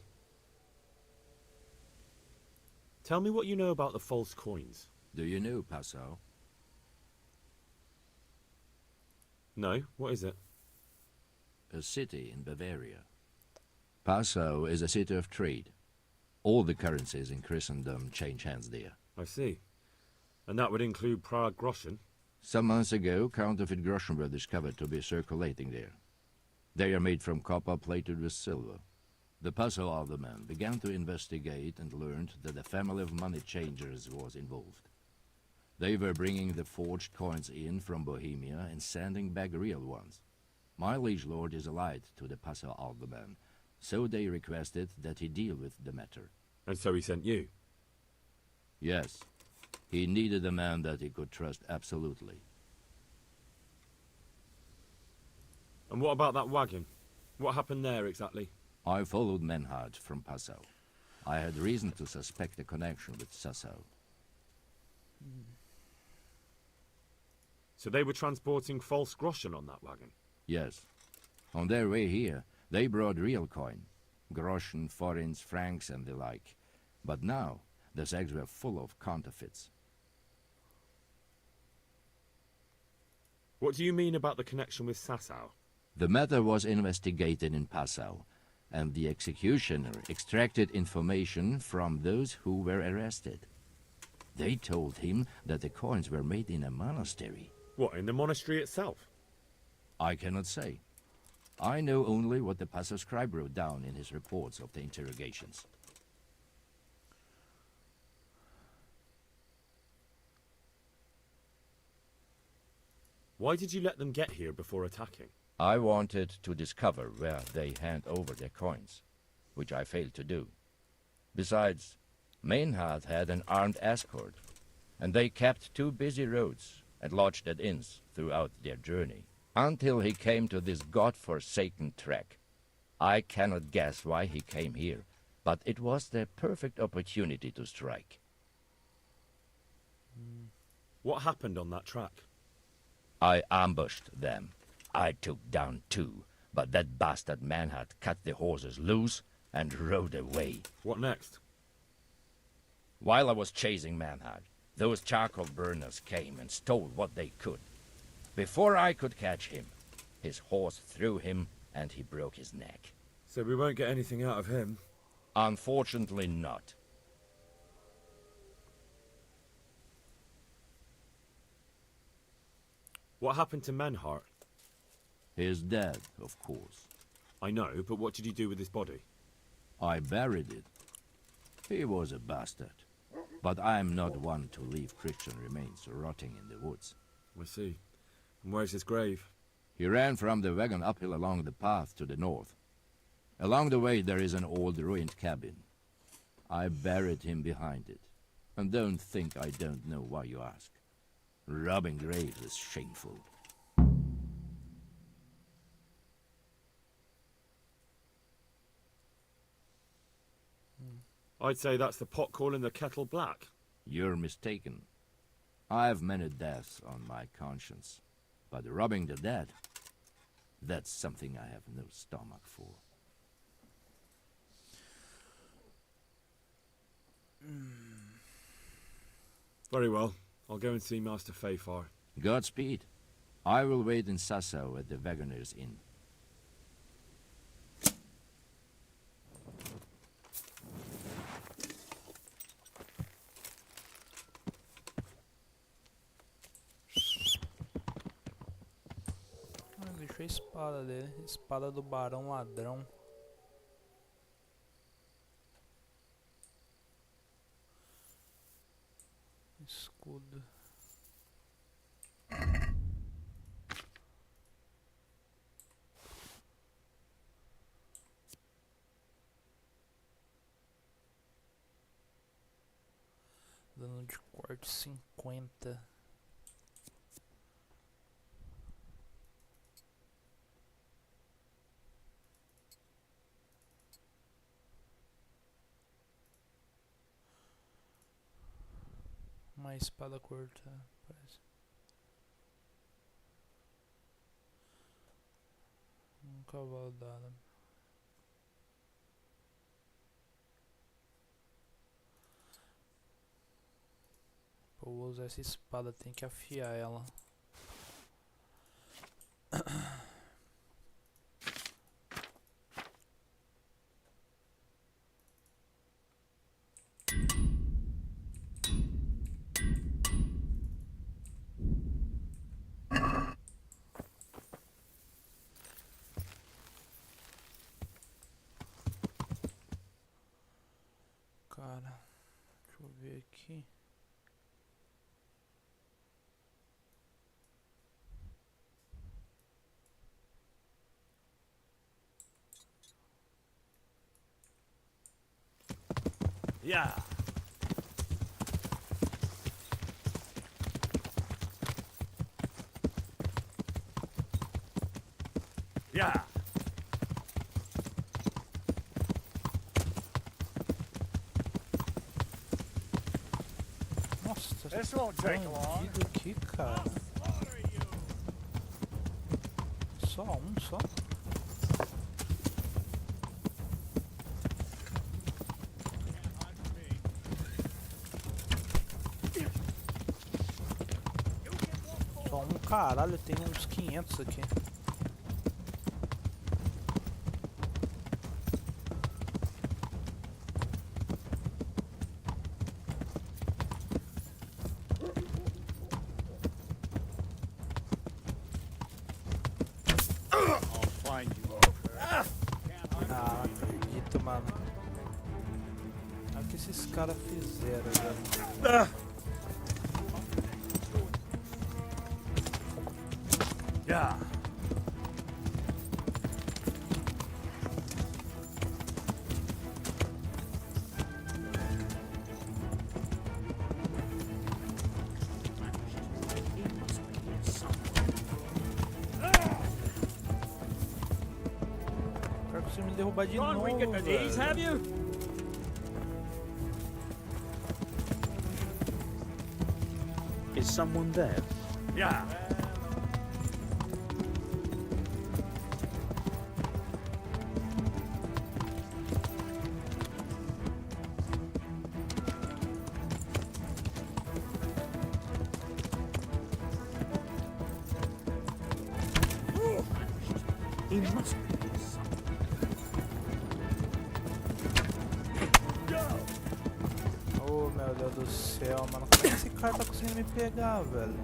Tell me what you know about the false coins. Do you know Passau? No, what is it? A city in Bavaria. Passau is a city of trade. All the currencies in Christendom change hands there. I see. And that would include Prague groschen? Some months ago, counterfeit groschen were discovered to be circulating there. They are made from copper plated with silver. The Passau alderman began to investigate and learned that a family of money changers was involved. They were bringing the forged coins in from Bohemia and sending back real ones. My liege lord is allied to the Passau alderman, so they requested that he deal with the matter. And so he sent you? Yes. He needed a man that he could trust absolutely. And what about that wagon? What happened there exactly? I followed Menhard from Passau. I had reason to suspect a connection with Sasau. So they were transporting false groschen on that wagon? Yes. On their way here, they brought real coin. Groschen, forints, francs, and the like. But now, the sacks were full of counterfeits. What do you mean about the connection with Sasau? The matter was investigated in Passau, and the executioner extracted information from those who were arrested. They told him that the coins were made in a monastery. What, in the monastery itself? I cannot say. I know only what the Passau scribe wrote down in his reports of the interrogations. Why did you let them get here before attacking? I wanted to discover where they hand over their coins, which I failed to do. Besides, Meinhard had an armed escort, and they kept 2 busy roads and lodged at inns throughout their journey, until he came to this god-forsaken track. I cannot guess why he came here, but it was the perfect opportunity to strike. What happened on that track? I ambushed them. I took down 2, but that bastard Manhart cut the horses loose and rode away. What next? While I was chasing Manhart, those charcoal burners came and stole what they could. Before I could catch him, his horse threw him and he broke his neck. So we won't get anything out of him? Unfortunately not. What happened to Menhart? He is dead, of course. I know, but what did you do with his body? I buried it. He was a bastard. But I am not one to leave Christian remains rotting in the woods. I see. And where's his grave? He ran from the wagon uphill along the path to the north. Along the way there is an old ruined cabin. I buried him behind it. And don't think I don't know why you ask. Robbing graves is shameful. I'd say that's the pot calling the kettle black. You're mistaken. I have many deaths on my conscience, but robbing the dead, that's something I have no stomach for. Very well. I'll go and see Master Fayfar. Godspeed. I will wait in Sasau at the Wagoner's Inn. Deixou a espada dele. Espada do Barão Ladrão. Escudo. Dano de corte 50. Uma espada curta, parece. Um cavalo dado. Pra eu usar essa espada, tem que afiar ela. Cara, deixa eu ver aqui. Yeah. Yeah. Nossa, This won't take long. bandido aqui, cara. Só um, só? Só um, caralho, tem uns 500 aqui. Ah, acredito, mano. Olha o que esses caras fizeram, velho. Yeah. Quero que você me derrubar de Gone novo, weak at the knees, velho. have you? Is someone there? Yeah. He must be. Oh, meu Deus do céu, mano. Como é que esse cara tá conseguindo me pegar, velho?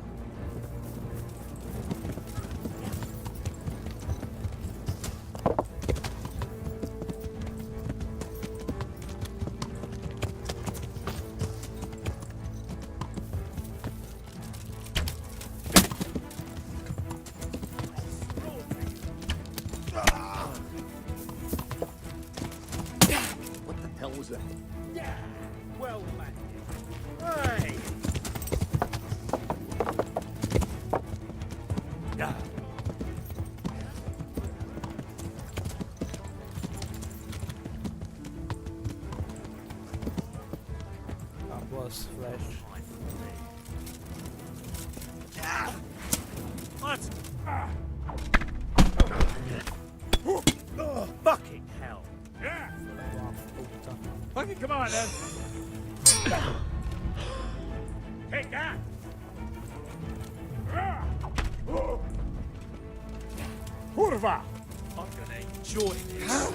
What the hell was that? Yeah. Well met. Hey. as flechas. What? Fucking hell. Yeah. Fucking come on, then. Take that. Kurwa! I'm gonna enjoy this.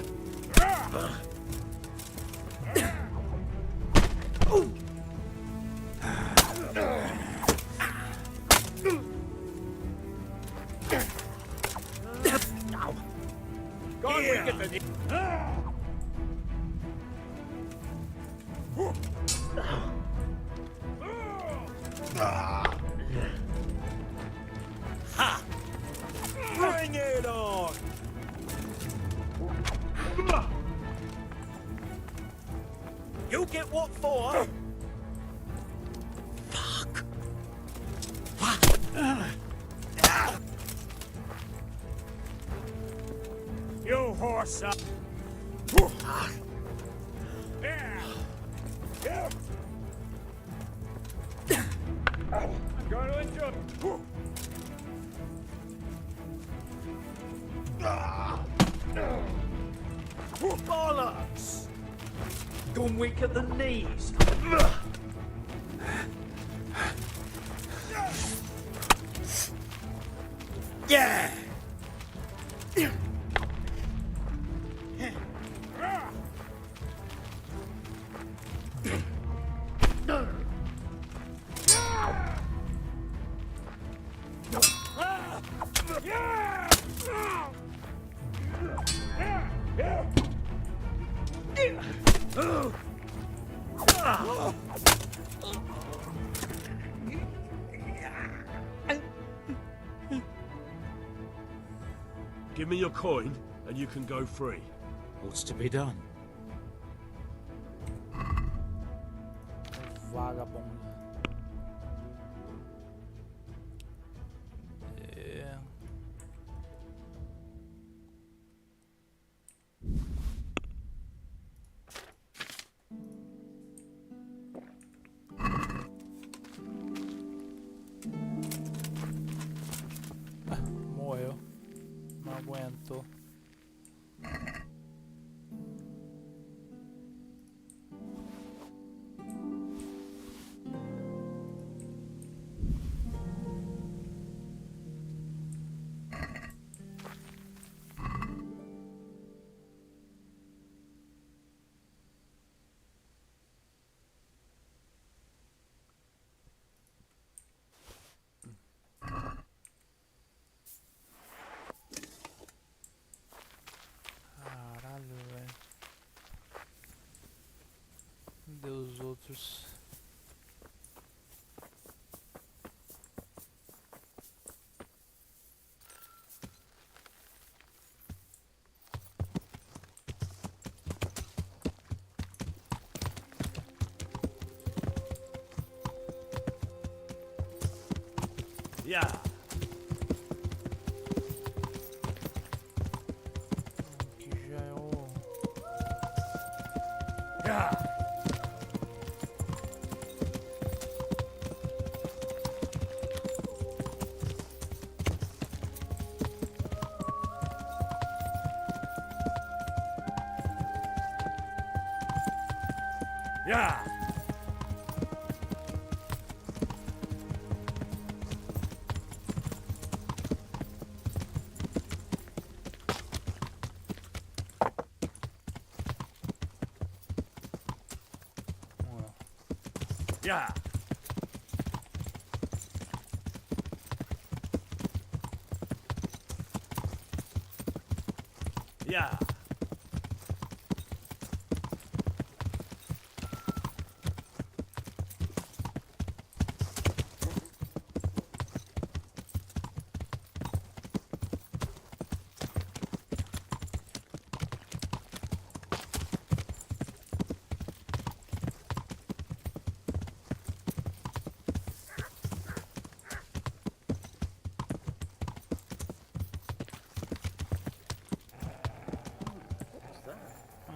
Go on, yeah. Get the... Ha! Bring it on! You get what for? Fuck! You horse up! Yeah! Yeah! I'm going to enjoy. Bollocks! Gone weak at the knees. Yeah! Give me your coin, and you can go free. What's to be done? Vagabundo. É. Morreu. Não aguento. Caralho, velho. Cadê os outros? Yeah. Aqui já é o. Yeah. Yeah. Yeah. Yeah.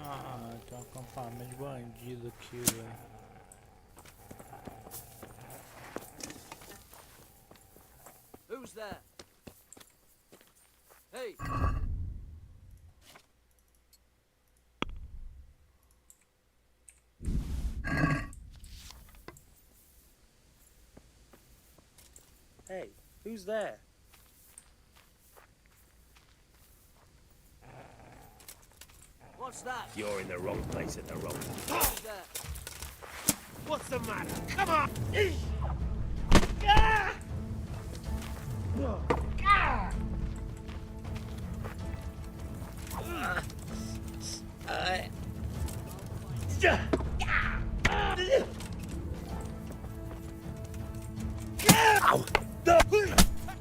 Ah, tem um acampamento de bandido aqui, velho. there? Hey! Hey, who's there? What's that? You're in the wrong place at the wrong time. Who's there? What's the matter? Come on!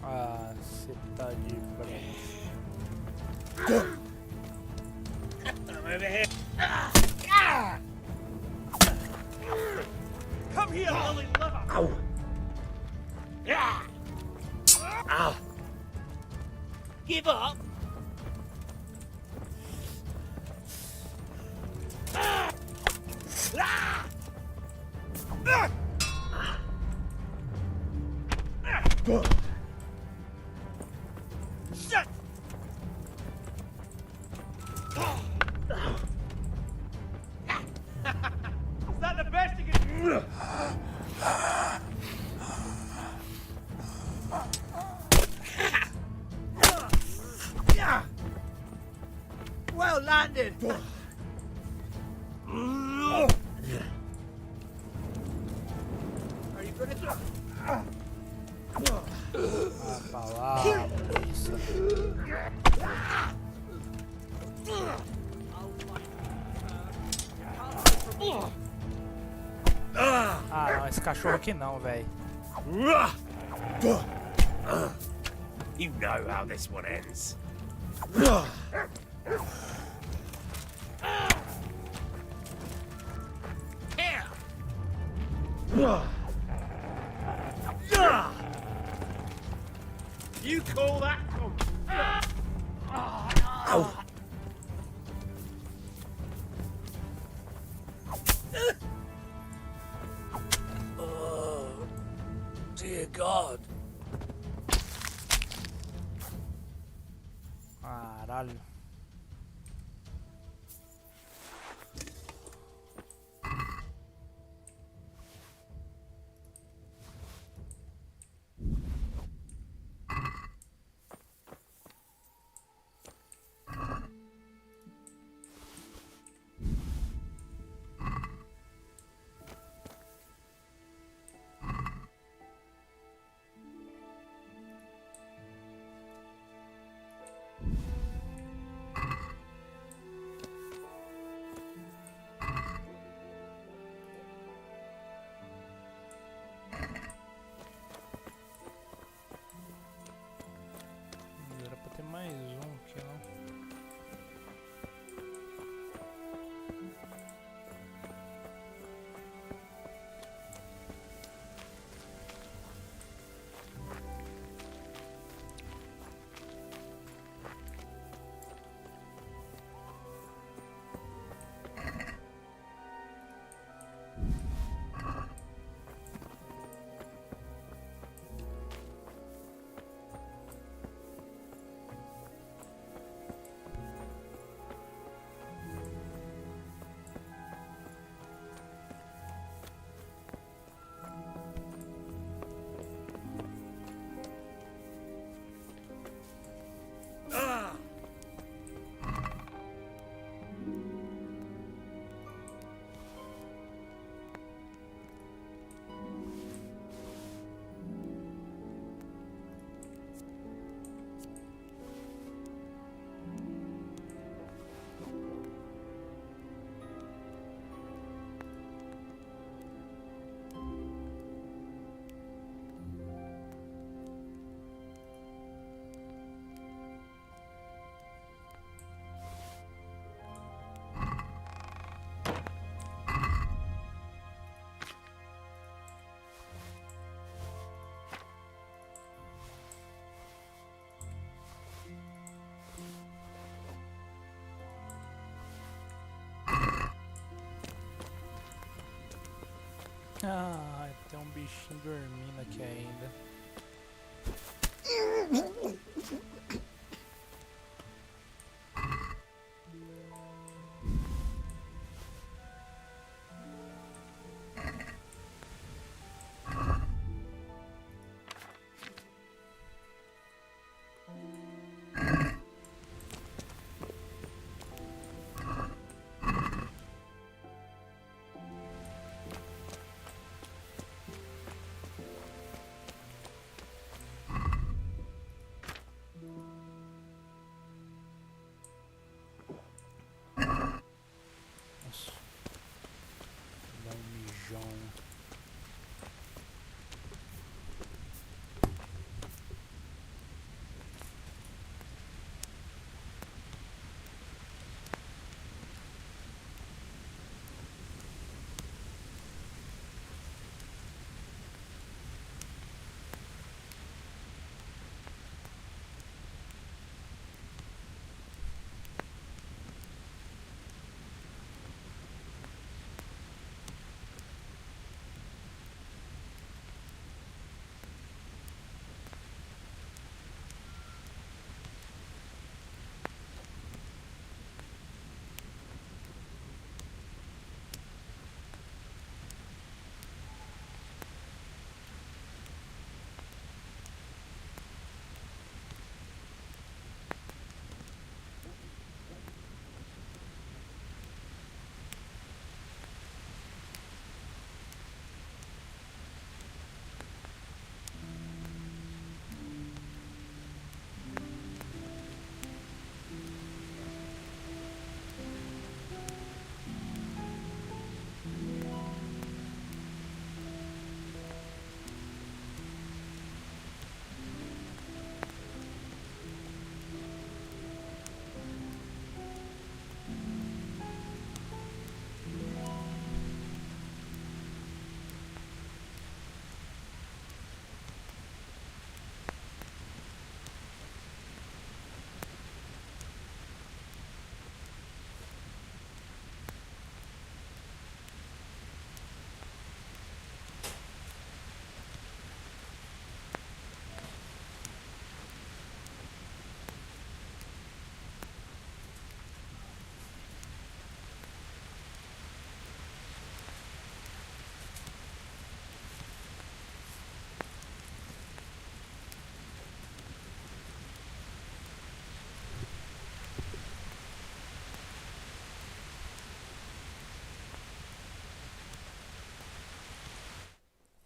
Ah, você tá de bronze. I'm over here. Come here, Lily Lever! Ow! Ow! Give up! Shit! Is that the best you can do? Well landed. Are you gonna throw? Ah, pra lá, isso. Ah, não, esse cachorro aqui não, velho. You know how this one ends. Here! You call that Ow! Oh, dear God. Caralho. Era pra ter mais um aqui, não? Ah, tem um bichinho dormindo aqui ainda. Nossa. Dá um mijão.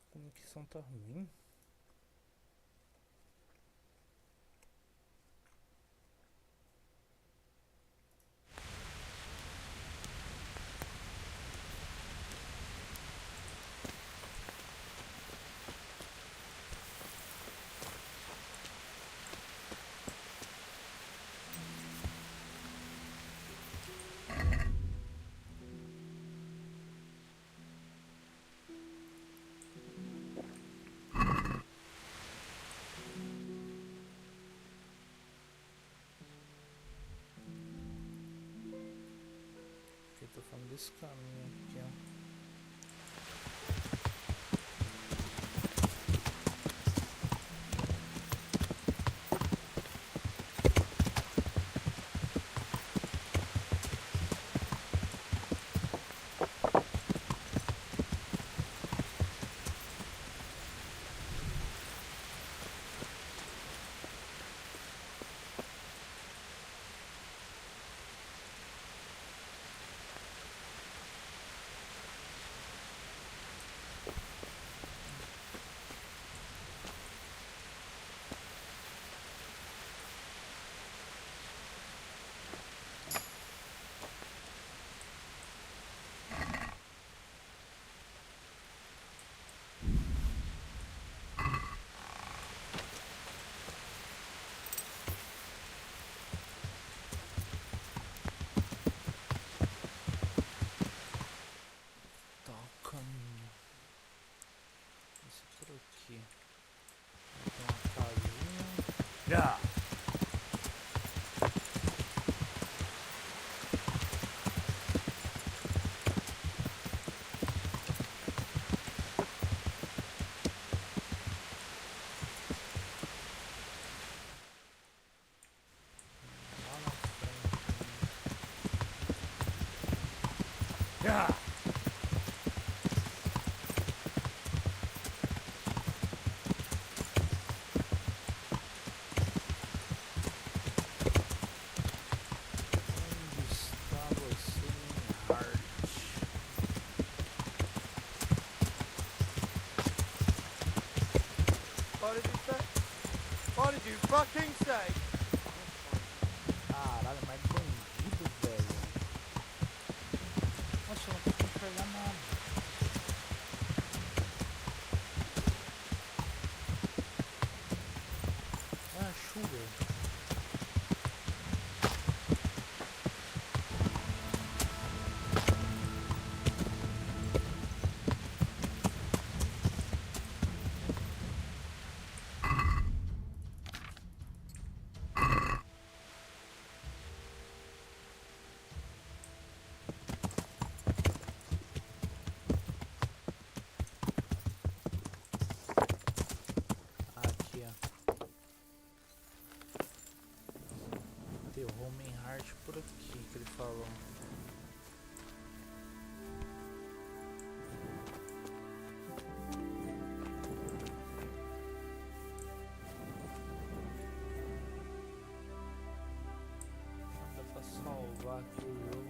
A conexão tá ruim. Eu tô falando desse caminho aqui, ó. Yeah. What did you say? What did you fucking say? Caralho, mais bandido, velho. Nossa, eu não consigo enxergar nada. Ah, chuva. Aqui, ó. Tem o Homem Heart por aqui que ele falou. Dá pra salvar aqui o jogo.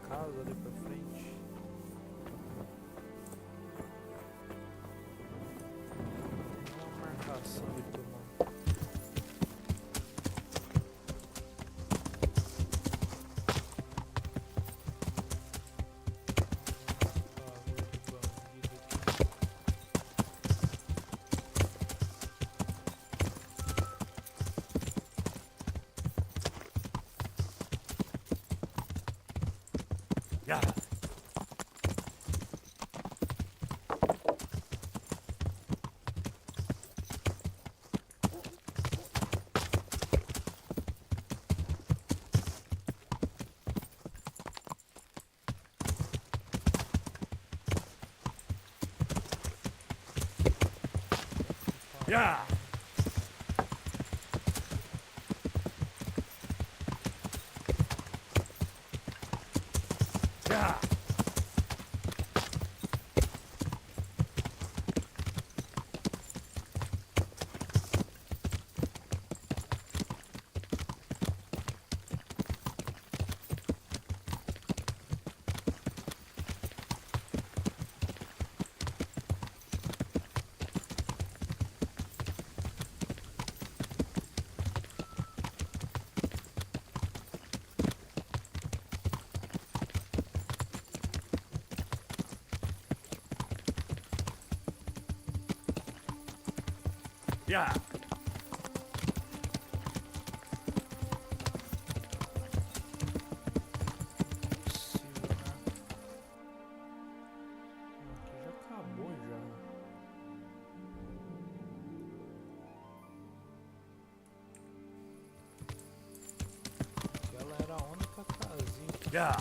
Casa ali pra frente. Uma marcação de tomar. Yeah. Yeah. Yeah. Yeah. Já acabou já. Aquela era a única casinha. Yeah.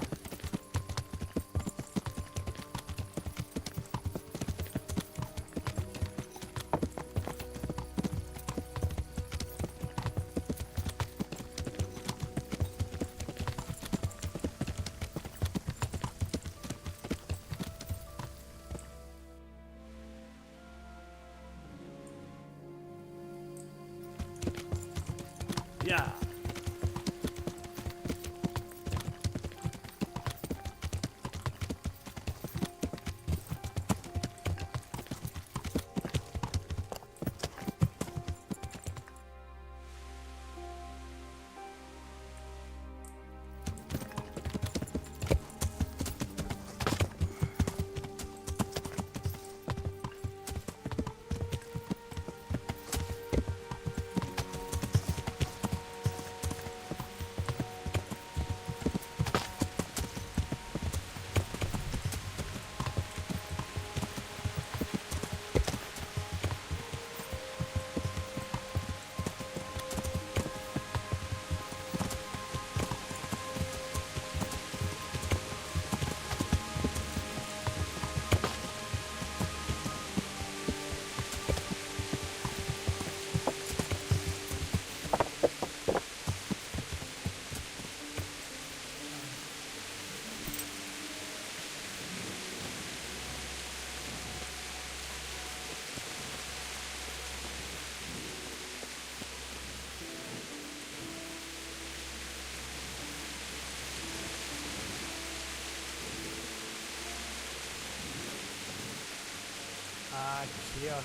Aqui, ó.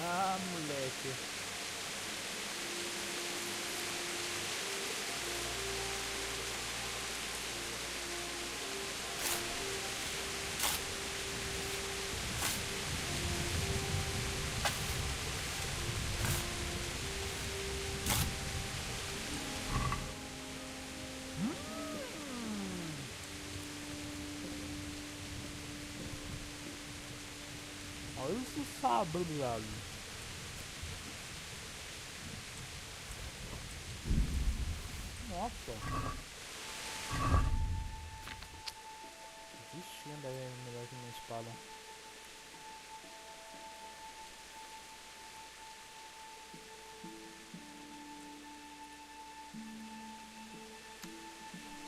Ah, moleque. Olha esse sabre, velho. Nossa. Vixe, ainda é melhor que minha espada.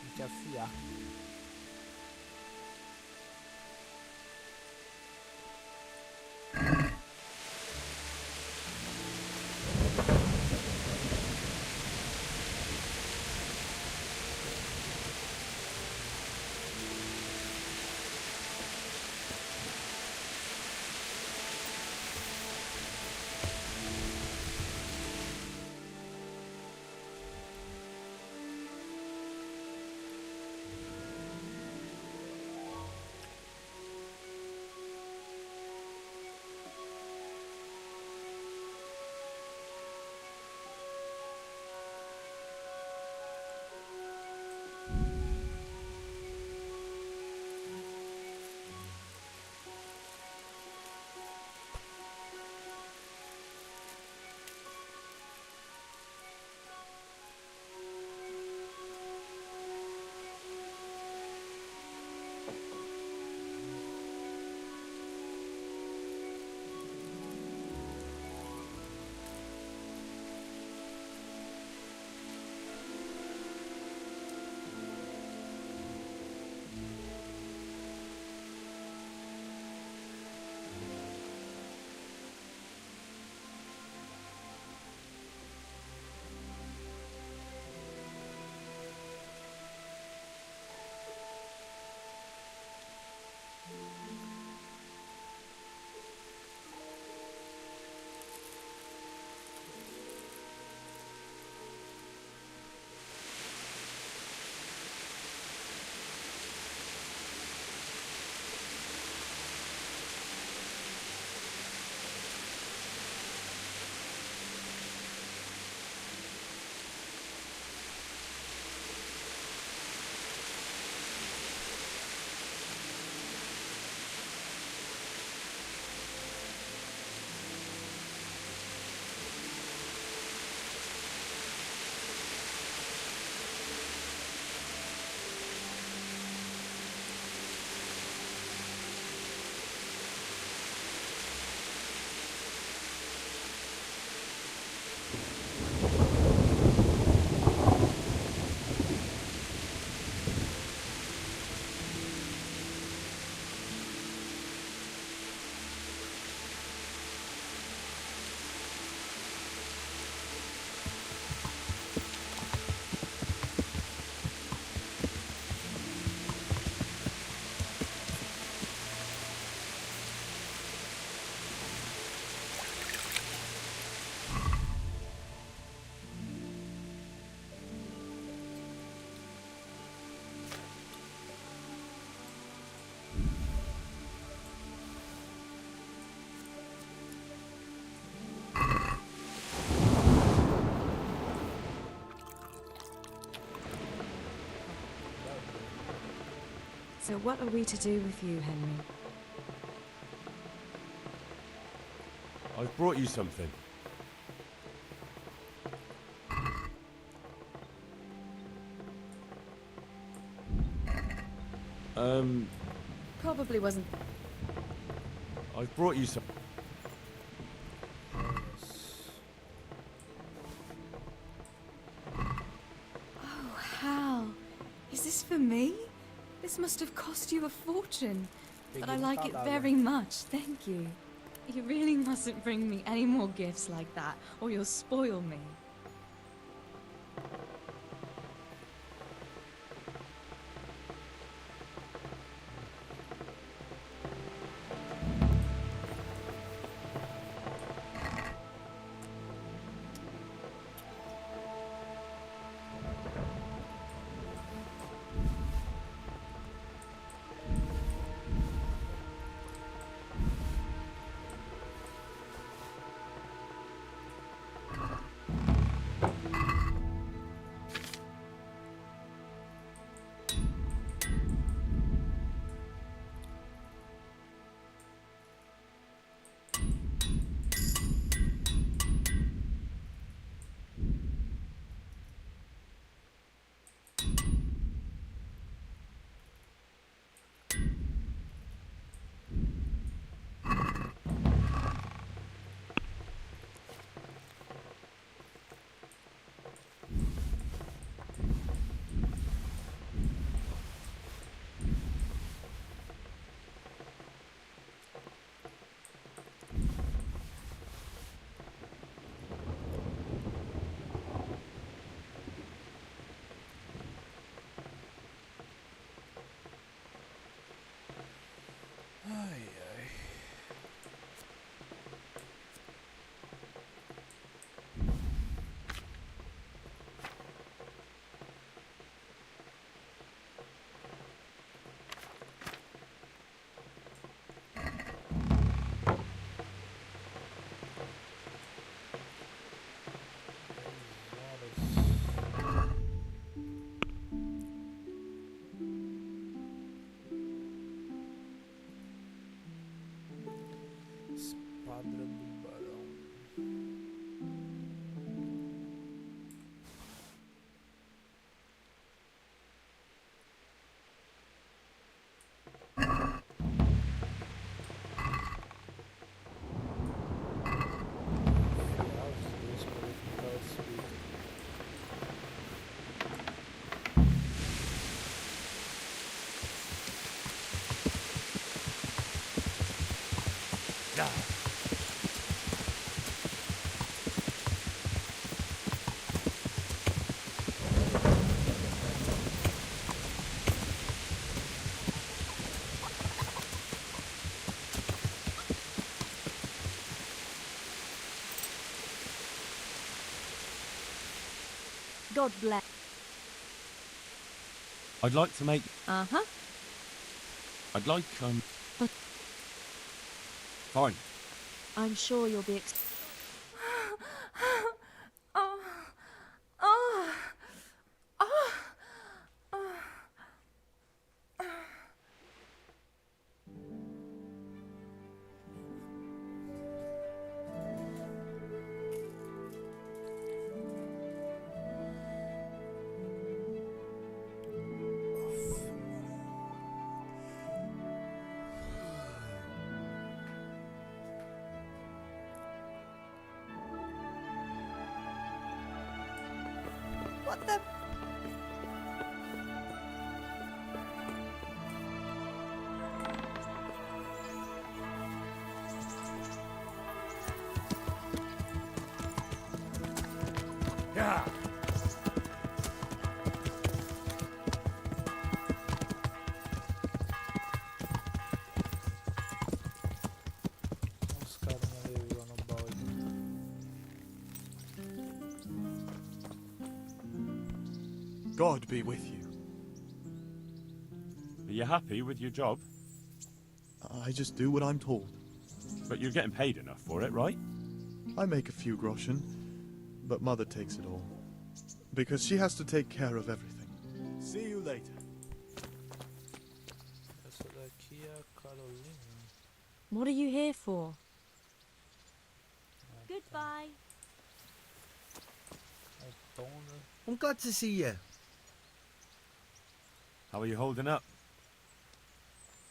Tem que afiar. So what are we to do with you, Henry? I've brought you something. Probably wasn't. I've brought you some. Oh, Hal. Is this for me? This must have cost you a fortune. But I like it very much, thank you. You really mustn't bring me any more gifts like that, or you'll spoil me. God bless. I'd like to make... Uh-huh. I'd like, But Fine. I'm sure you'll be What the? Yeah. Os caras não levou no balde. God be with you. Are you happy with your job? I just do what I'm told. But you're getting paid enough for it, right? I make a few groschen, but Mother takes it all. Because she has to take care of everything. See you later. Essa daqui é a Carolina. What are you here for? Goodbye. Tona. I'm glad to see you. How are you holding up?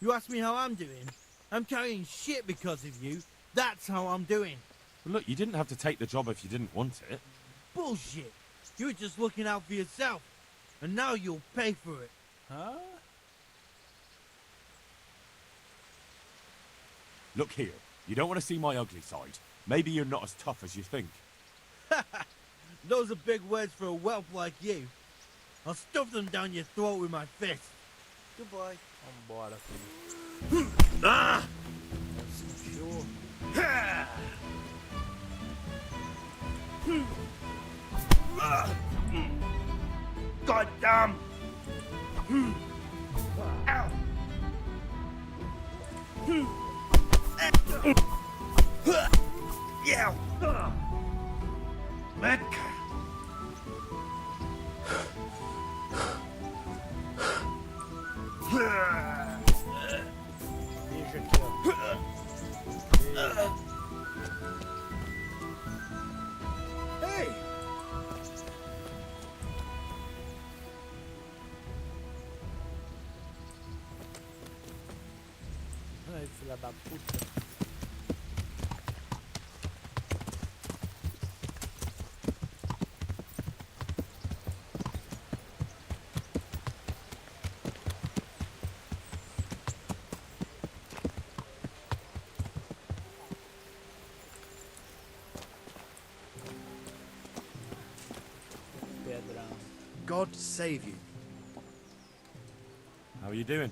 You ask me how I'm doing? I'm carrying shit because of you. That's how I'm doing. Well, look, you didn't have to take the job if you didn't want it. Bullshit. You were just looking out for yourself. And now you'll pay for it. Huh? Look here, you don't want to see my ugly side. Maybe you're not as tough as you think. Those are big words for a whelp like you. I'll stuff them down your throat with my fist. Goodbye. Vambora, filho. Ah! Sentiu? God damn! Ow! Yeah! Medka! Veja aqui, ó. Hey! Ai, filha da puta. Pedrão. God save you. How are you doing?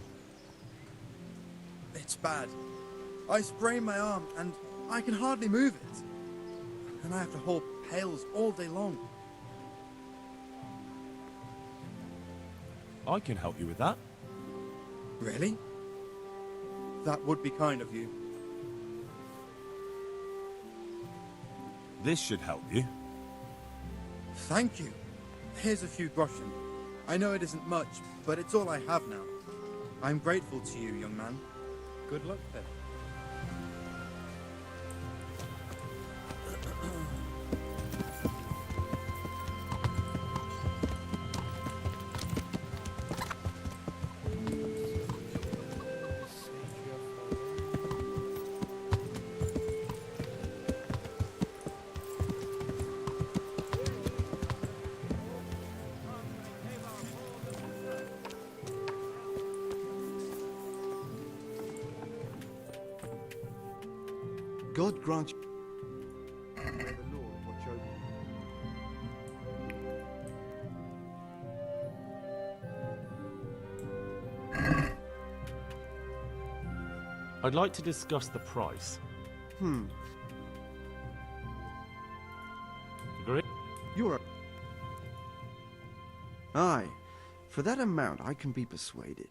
It's bad. I sprained my arm and I can hardly move it. And I have to hold pails all day long. I can help you with that. Really? That would be kind of you. This should help you. Thank you. Here's a few groschen. I know it isn't much, but it's all I have now. I'm grateful to you, young man. Good luck, then. God grant you... May the Lord watch over you. I'd like to discuss the price. Agree? You're a... Aye. For that amount, I can be persuaded.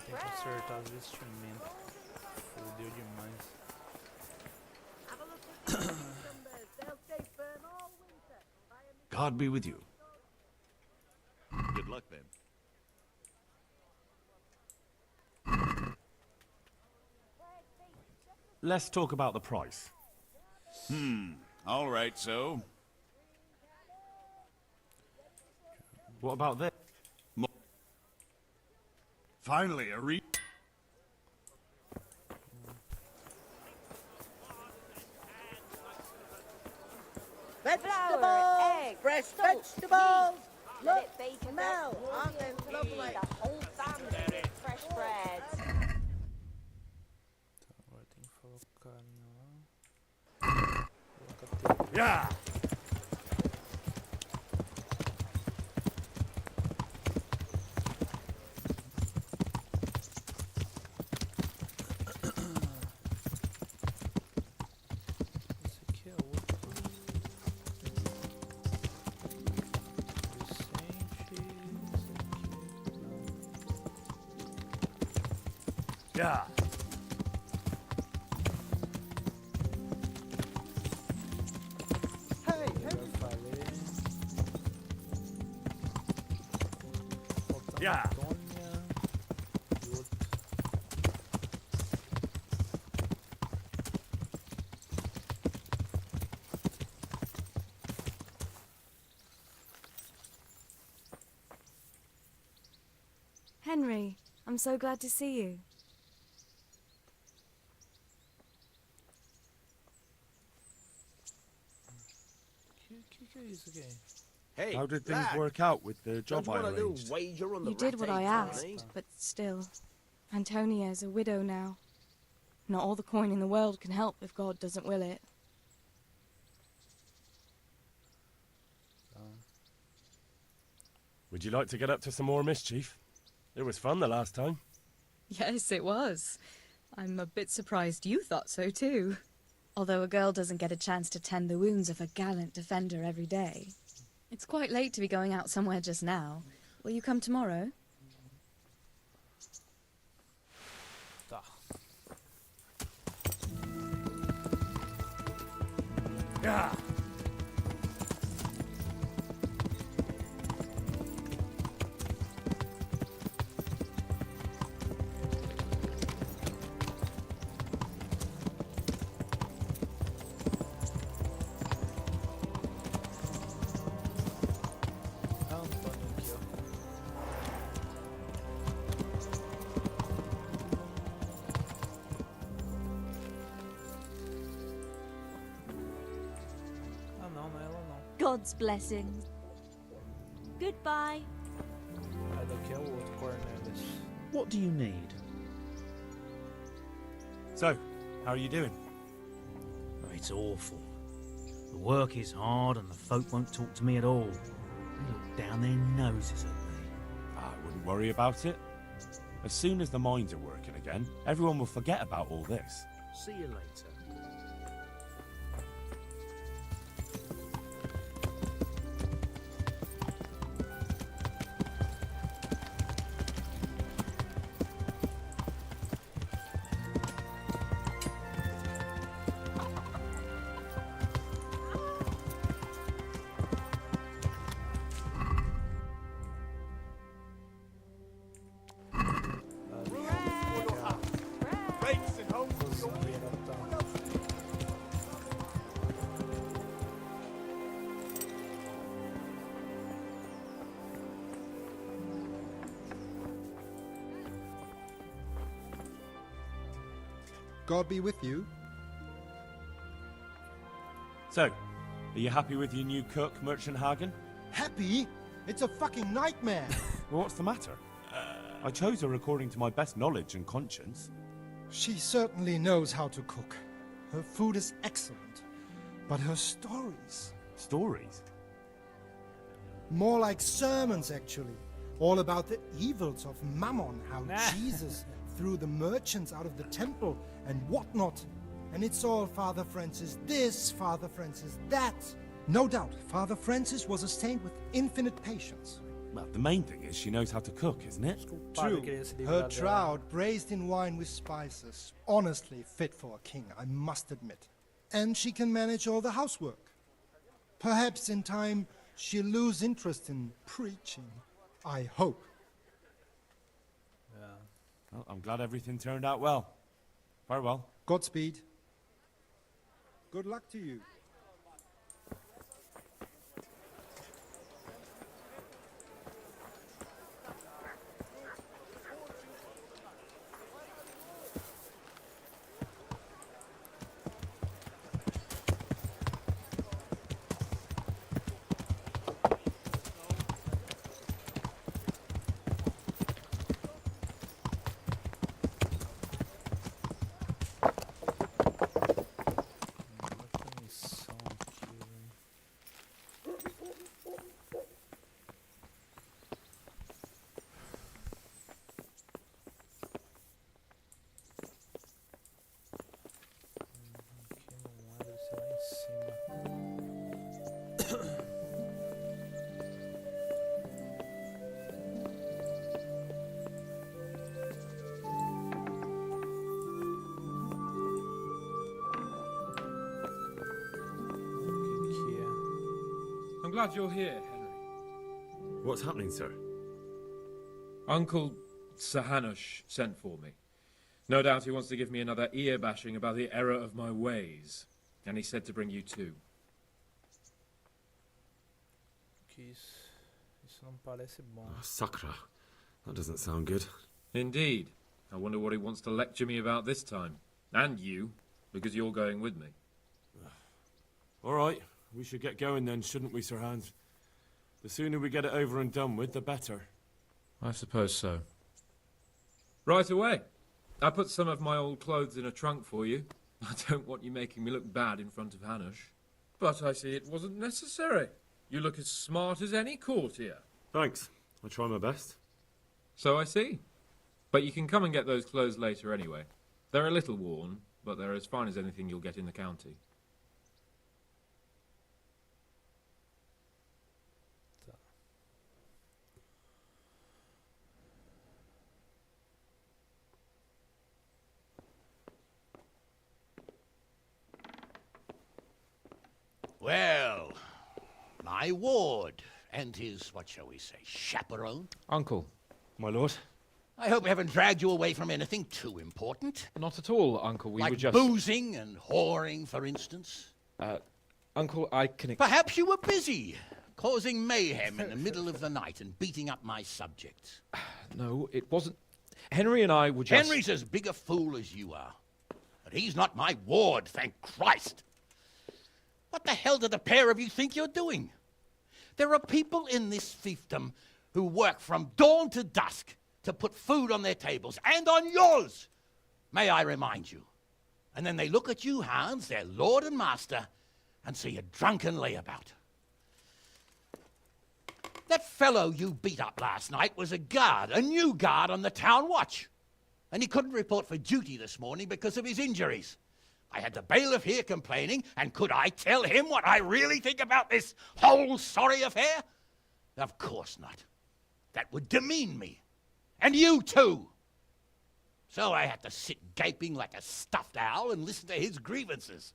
Tem que acertar os vestimentos. Fodeu demais. God be with you. Good luck then. Let's talk about the price. All right, so... What about this? Finally, a Vegetables! Egg, fresh vegetables! Look, smell, aren't they lovely? The whole family, fresh bread. Agora tem que falar com o carinha lá. Coloca a Yeah! Esse aqui é outro. Recente. Yeah! Hey, Já falei. Falta Yeah! Antônia. E outro. Henry, I'm so glad to see you. Que é isso aqui? Hey, How did things lad, work out with the job don't I want a little arranged? wager on the You did what I rat asked, eggs, but still, Antonia's a widow now. Not all the coin in the world can help if God doesn't will it. Would you like to get up to some more mischief? It was fun the last time. Yes, it was. I'm a bit surprised you thought so too. Although a girl doesn't get a chance to tend the wounds of a gallant defender every day. It's quite late to be going out somewhere just now. Will you come tomorrow? Tá. Yeah! Antônia aqui, ó. Ah, não é ela não. God's blessings. Goodbye. Ah, daqui é o outro Cornelius. What do you need? So, how are you doing? Oh, it's awful. The work is hard and the folk won't talk to me at all. They look down their noses at me. I wouldn't worry about it. As soon as the mines are working again, everyone will forget about all this. See you later. God be with you. So, are you happy with your new cook, Merchant Hagen? Happy? It's a fucking nightmare. Well, what's the matter? I chose her according to my best knowledge and conscience. She certainly knows how to cook. Her food is excellent. But her stories... Stories? More like sermons, actually. All about the evils of Mammon, how Jesus threw the merchants out of the temple and whatnot. And it's all Father Francis this, Father Francis that. No doubt, Father Francis was a saint with infinite patience. Well, the main thing is she knows how to cook, isn't it? True. Her trout braised in wine with spices. Honestly fit for a king, I must admit. And she can manage all the housework. Perhaps in time she'll lose interest in preaching. I hope. Yeah. Well, I'm glad everything turned out well. Farewell. Godspeed. Good luck to you. I'm glad you're here, Henry. What's happening, sir? Uncle Sir Hanush sent for me. No doubt he wants to give me another ear-bashing about the error of my ways. And he said to bring you too. Isso não parece bom. Ah, Sakra. That doesn't sound good. Indeed. I wonder what he wants to lecture me about this time. And you, because you're going with me. All right. We should get going then, shouldn't we, Sir Hans? The sooner we get it over and done with, the better. I suppose so. Right away. I put some of my old clothes in a trunk for you. I don't want you making me look bad in front of Hanush. But I see it wasn't necessary. You look as smart as any courtier. Thanks. I'll try my best. So I see. But you can come and get those clothes later anyway. They're a little worn, but they're as fine as anything you'll get in the county. Well, my ward and his, what shall we say, chaperone. Uncle. My lord. I hope I haven't dragged you away from anything too important. Not at all, Uncle. We like were just... boozing and whoring, for instance. Uncle, I can... Perhaps you were busy, causing mayhem in the middle of the night and beating up my subjects. No, it wasn't... Henry and I were just... Henry's as big a fool as you are. But he's not my ward, thank Christ. What the hell do the pair of you think you're doing? There are people in this fiefdom who work from dawn to dusk to put food on their tables, and on yours, may I remind you. And then they look at you, Hans, their lord and master, and see a drunken layabout. That fellow you beat up last night was a guard, a new guard on the town watch. And he couldn't report for duty this morning because of his injuries. I had the bailiff here complaining, and could I tell him what I really think about this whole sorry affair? Of course not. That would demean me. And you too. So I had to sit gaping like a stuffed owl and listen to his grievances.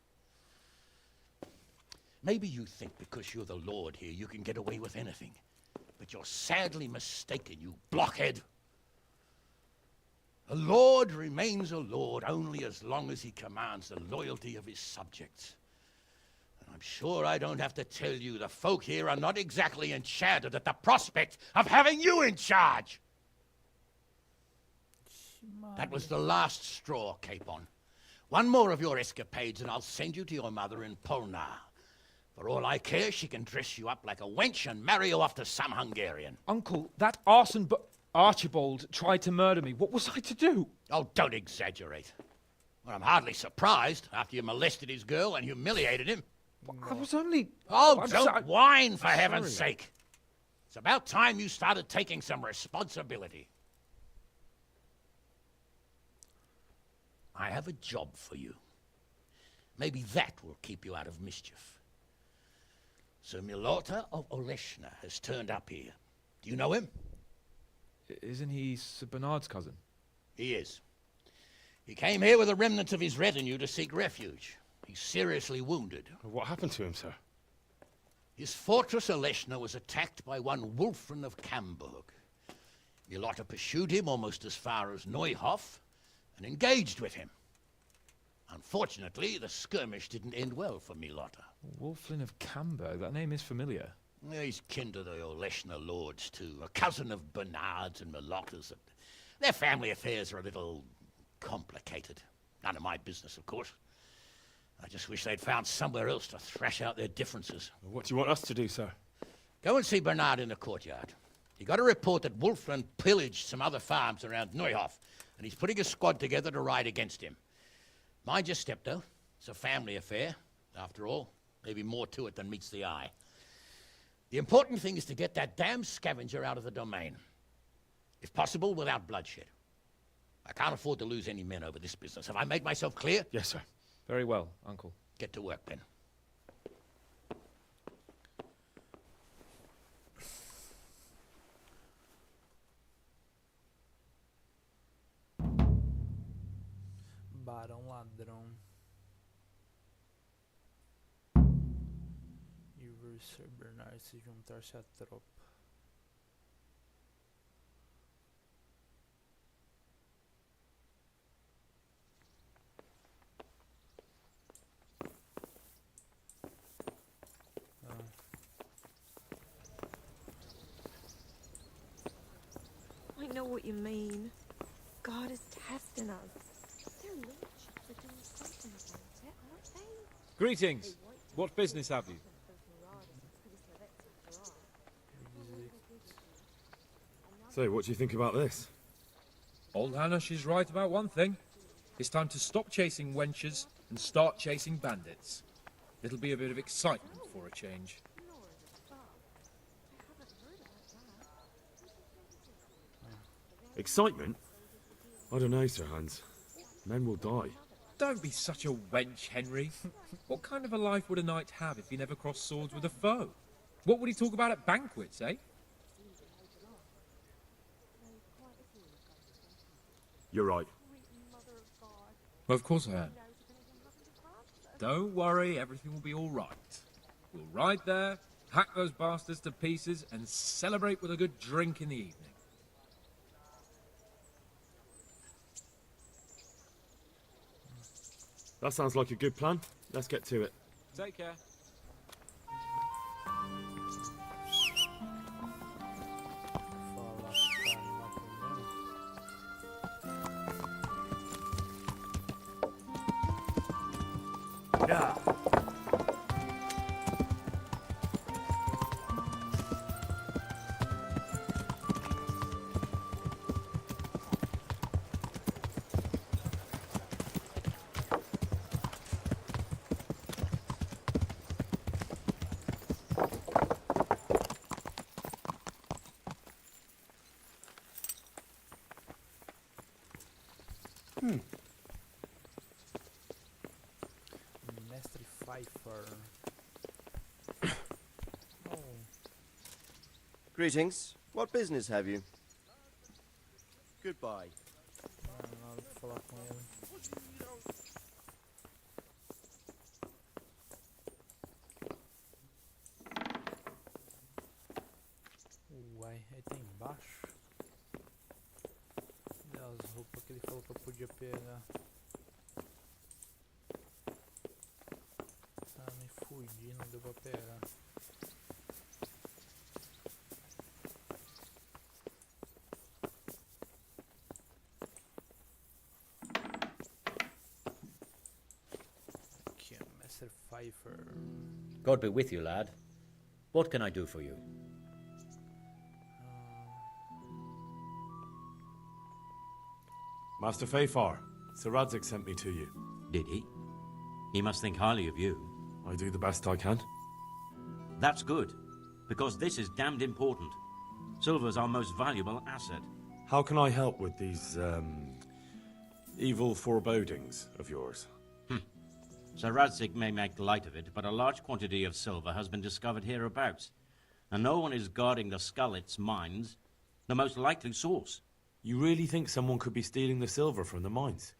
Maybe you think because you're the lord here you can get away with anything. But you're sadly mistaken, you blockhead. A lord remains a lord only as long as he commands the loyalty of his subjects. And I'm sure I don't have to tell you the folk here are not exactly enchanted at the prospect of having you in charge. That was the last straw, Capon. One more of your escapades and I'll send you to your mother in Polnar. For all I care, she can dress you up like a wench and marry you off to some Hungarian. Uncle, that arson Archibald tried to murder me. What was I to do? Oh, don't exaggerate. Well, I'm hardly surprised after you molested his girl and humiliated him. I was only... Oh, I'm don't whine, for sorry. heaven's sake. It's about time you started taking some responsibility. I have a job for you. Maybe that will keep you out of mischief. Sir Milota of Oleshna has turned up here. Do you know him? Isn't he Sir Bernard's cousin? He is. He came here with a remnant of his retinue to seek refuge. He's seriously wounded. What happened to him, sir? His fortress Oleshna was attacked by one Wulfrin of Camburg. Milota pursued him almost as far as Neuhof and engaged with him. Unfortunately, the skirmish didn't end well for Milota. Wulflin of Camburg, that name is familiar. He's kin to the Oleshna lords, too. A cousin of Bernard's and Milota's. Their family affairs are a little complicated. None of my business, of course. I just wish they'd found somewhere else to thrash out their differences. What do you want us to do, sir? Go and see Bernard in the courtyard. He got a report that Wulfrin pillaged some other farms around Neuhof, and he's putting a squad together to ride against him. Mind your step, though. It's a family affair. After all, maybe more to it than meets the eye. The important thing is to get that damn scavenger out of the domain. If possible, without bloodshed. I can't afford to lose any men over this business. Have I made myself clear? Yes, sir. Very well, Uncle. Get to work, then. Barão ladrão. E ver Sir Bernard se juntar-se à tropa. I know what you mean. God is testing us. Their lordships are doing something about it, aren't they? Greetings. What business have you? So, what do you think about this? Old Hannah, she's right about one thing. It's time to stop chasing wenches and start chasing bandits. It'll be a bit of excitement for a change. Excitement? I don't know, Sir Hans. Men will die. Don't be such a wench, Henry. What kind of a life would a knight have if he never crossed swords with a foe? What would he talk about at banquets, eh? You're right. Well, of course I am. Don't worry, everything will be all right. We'll ride there, hack those bastards to pieces, and celebrate with a good drink in the evening. That sounds like a good plan. Let's get to it. Take care. Yeah. Mestre Pfeiffer. Oh. Greetings. What business have you? Goodbye. Não, nada pra falar com ele. Uai, aí tem embaixo. Cadê as roupas que ele falou que eu podia pegar? Ah, me fudi, não deu pra pegar. Aqui, Mestre Pfeiffer. God be with you, lad. What can I do for you? Master Fafar, Sir Radzig sent me to you. Did he? He must think highly of you. I do the best I can. That's good, because this is damned important. Silver's our most valuable asset. How can I help with these, evil forebodings of yours? Sir Radzig may make light of it, but a large quantity of silver has been discovered hereabouts, and no one is guarding the Skullets mines, the most likely source. You really think someone could be stealing the silver from the mines?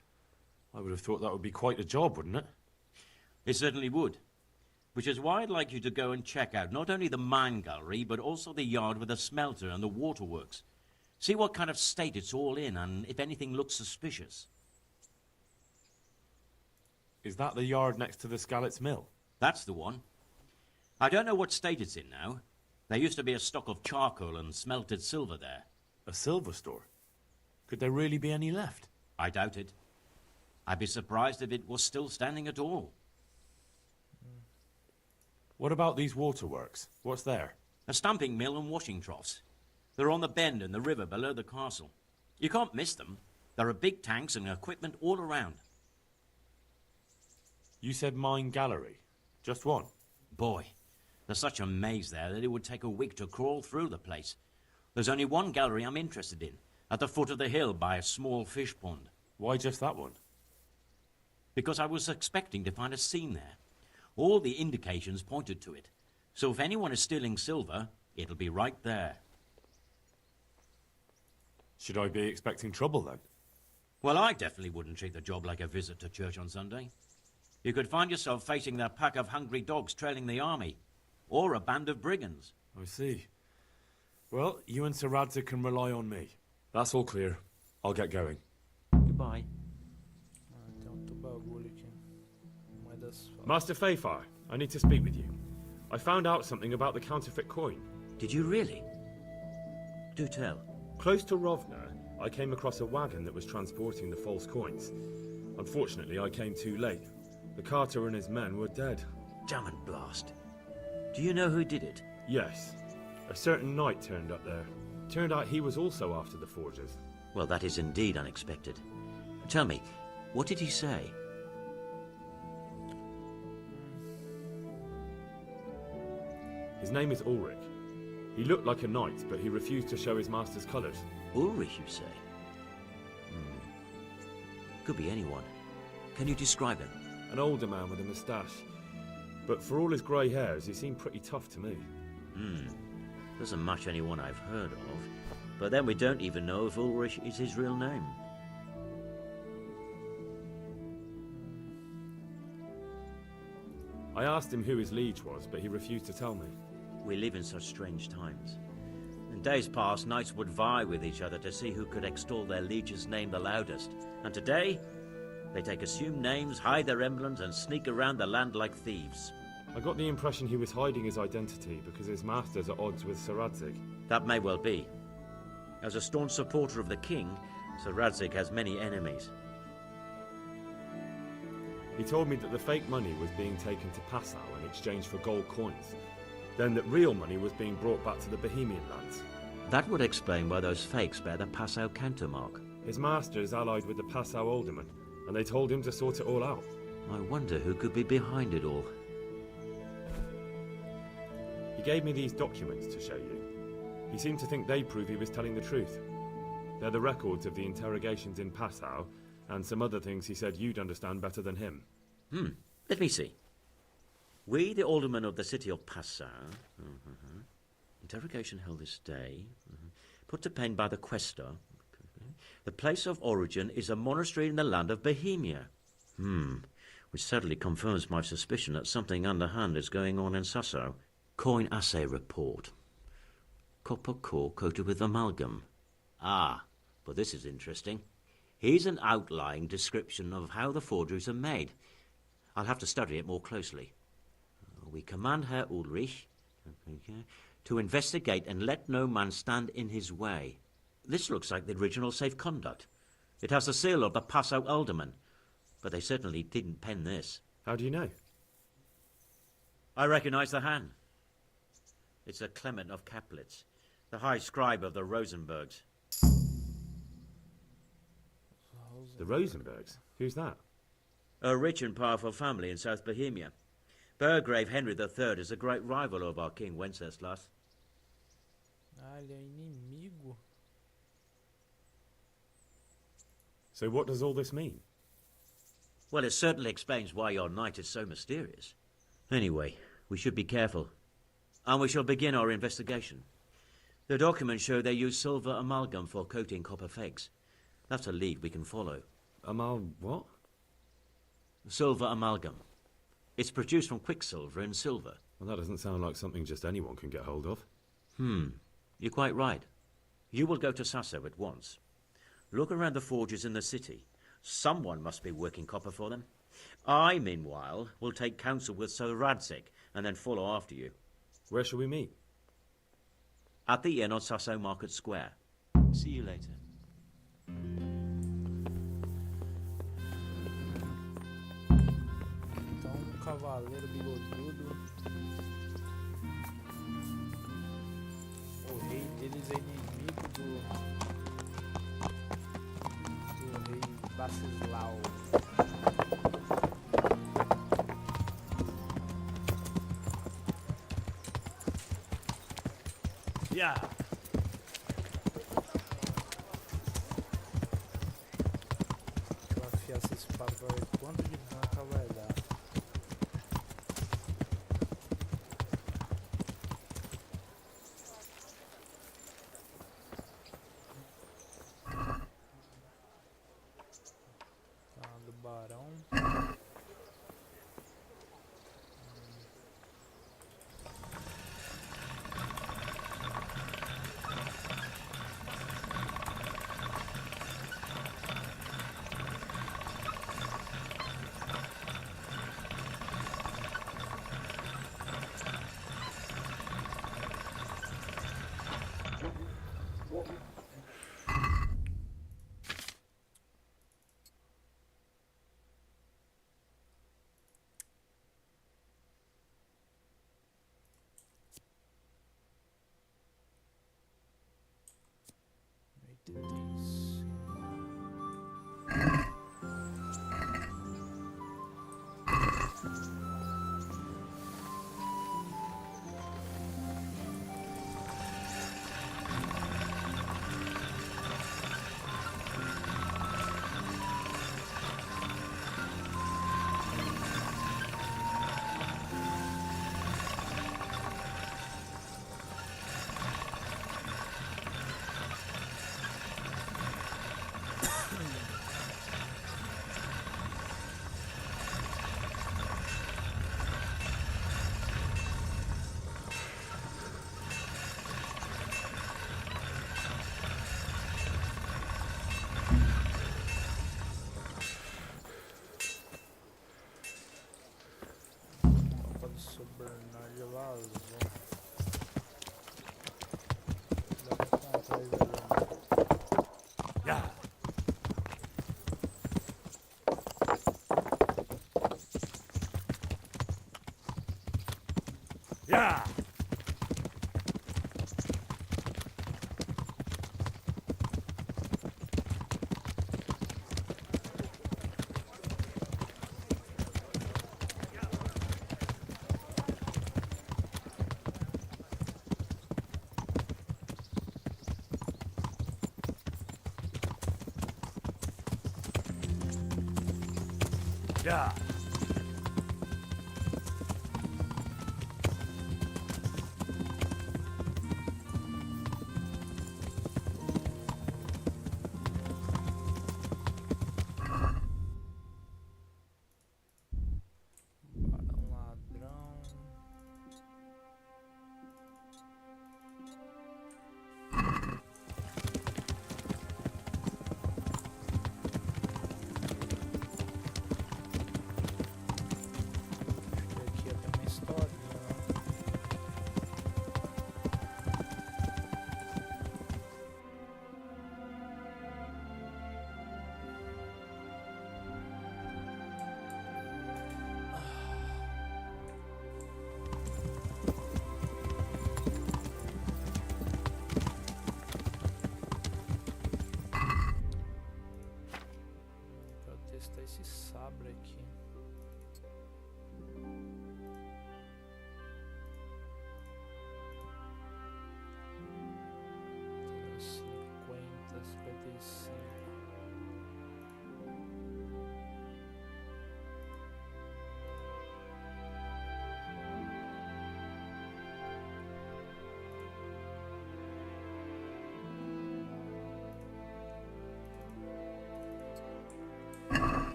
I would have thought that would be quite a job, wouldn't it? It certainly would. Which is why I'd like you to go and check out not only the mine gallery, but also the yard with the smelter and the waterworks. See what kind of state it's all in, and if anything looks suspicious. Is that the yard next to the Skalitz mill? That's the one. I don't know what state it's in now. There used to be a stock of charcoal and smelted silver there. A silver store? Could there really be any left? I doubt it. I'd be surprised if it was still standing at all. What about these waterworks? What's there? A stamping mill and washing troughs. They're on the bend in the river below the castle. You can't miss them. There are big tanks and equipment all around. You said mine gallery. Just one? Boy, there's such a maze there that it would take a week to crawl through the place. There's only one gallery I'm interested in, at the foot of the hill by a small fish pond. Why just that one? Because I was expecting to find a scene there. All the indications pointed to it. So if anyone is stealing silver, it'll be right there. Should I be expecting trouble then? Well, I definitely wouldn't treat the job like a visit to church on Sunday. You could find yourself facing a pack of hungry dogs trailing the army, or a band of brigands. I see. Well, you and Sir Radzig can rely on me. That's all clear. I'll get going. Goodbye. Tem outro bagulho aqui. Moedas falsas. Master Fafar, I need to speak with you. I found out something about the counterfeit coin. Did you really? Do tell. Close to Rovna, I came across a wagon that was transporting the false coins. Unfortunately, I came too late. The carter and his men were dead. Damn and blast. Do you know who did it? Yes. A certain knight turned up there. Turned out he was also after the forgers. Well, that is indeed unexpected. Tell me, what did he say? His name is Ulrich. He looked like a knight, but he refused to show his master's colours. Ulrich, you say? Could be anyone. Can you describe him? An older man with a moustache. But for all his grey hairs, he seemed pretty tough to me. Doesn't match anyone I've heard of. But then we don't even know if Ulrich is his real name. I asked him who his liege was, but he refused to tell me. We live in such strange times. In days past, knights would vie with each other to see who could extol their liege's name the loudest. And today, they take assumed names, hide their emblems, and sneak around the land like thieves. I got the impression he was hiding his identity because his master's at odds with Sir Radzig. That may well be. As a staunch supporter of the king, Sir Radzig has many enemies. He told me that the fake money was being taken to Passau in exchange for gold coins. Then that real money was being brought back to the Bohemian lands. That would explain why those fakes bear the Passau countermark. His master is allied with the Passau alderman, and they told him to sort it all out. I wonder who could be behind it all. He gave me these documents to show you. He seemed to think they prove he was telling the truth. They're the records of the interrogations in Passau, and some other things he said you'd understand better than him. Let me see. We, the aldermen of the city of Passau, interrogation held this day, put to pen by the questor. The place of origin is a monastery in the land of Bohemia. Which certainly confirms my suspicion that something underhand is going on in Sasso. Coin assay report. Copper core coated with amalgam. But this is interesting. Here's an outline description of how the forgeries are made. I'll have to study it more closely. We command Herr Ulrich to investigate and let no man stand in his way. This looks like the original safe conduct. It has the seal of the Passau alderman, but they certainly didn't pen this. How do you know? I recognize the hand. It's a Clement of Caplitz, the high scribe of the Rosenbergs. The Rosenbergs? Who's that? A rich and powerful family in South Bohemia. Burgrave Henry III is a great rival of our King Wenceslas. Ah, ele é inimigo. So what does all this mean? Well, it certainly explains why your knight is so mysterious. Anyway, we should be careful. And we shall begin our investigation. The documents show they use silver amalgam for coating copper fakes. That's a lead we can follow. What? Silver amalgam. It's produced from quicksilver and silver. Well, that doesn't sound like something just anyone can get hold of. You're quite right. You will go to Sasso at once. Look around the forges in the city. Someone must be working copper for them. I, meanwhile, will take counsel with Sir Radzik and then follow after you. Where shall we meet? At the inn on Sasso Market Square. See you later. Então, um cavaleiro bigodudo. O rei deles é inimigo do rei Baceslau. Yeah. Deixa eu afiar essa espada pra ver quanto de ranca vai dar. Tá, do barão. Yeah. Yeah. Barão ladrão.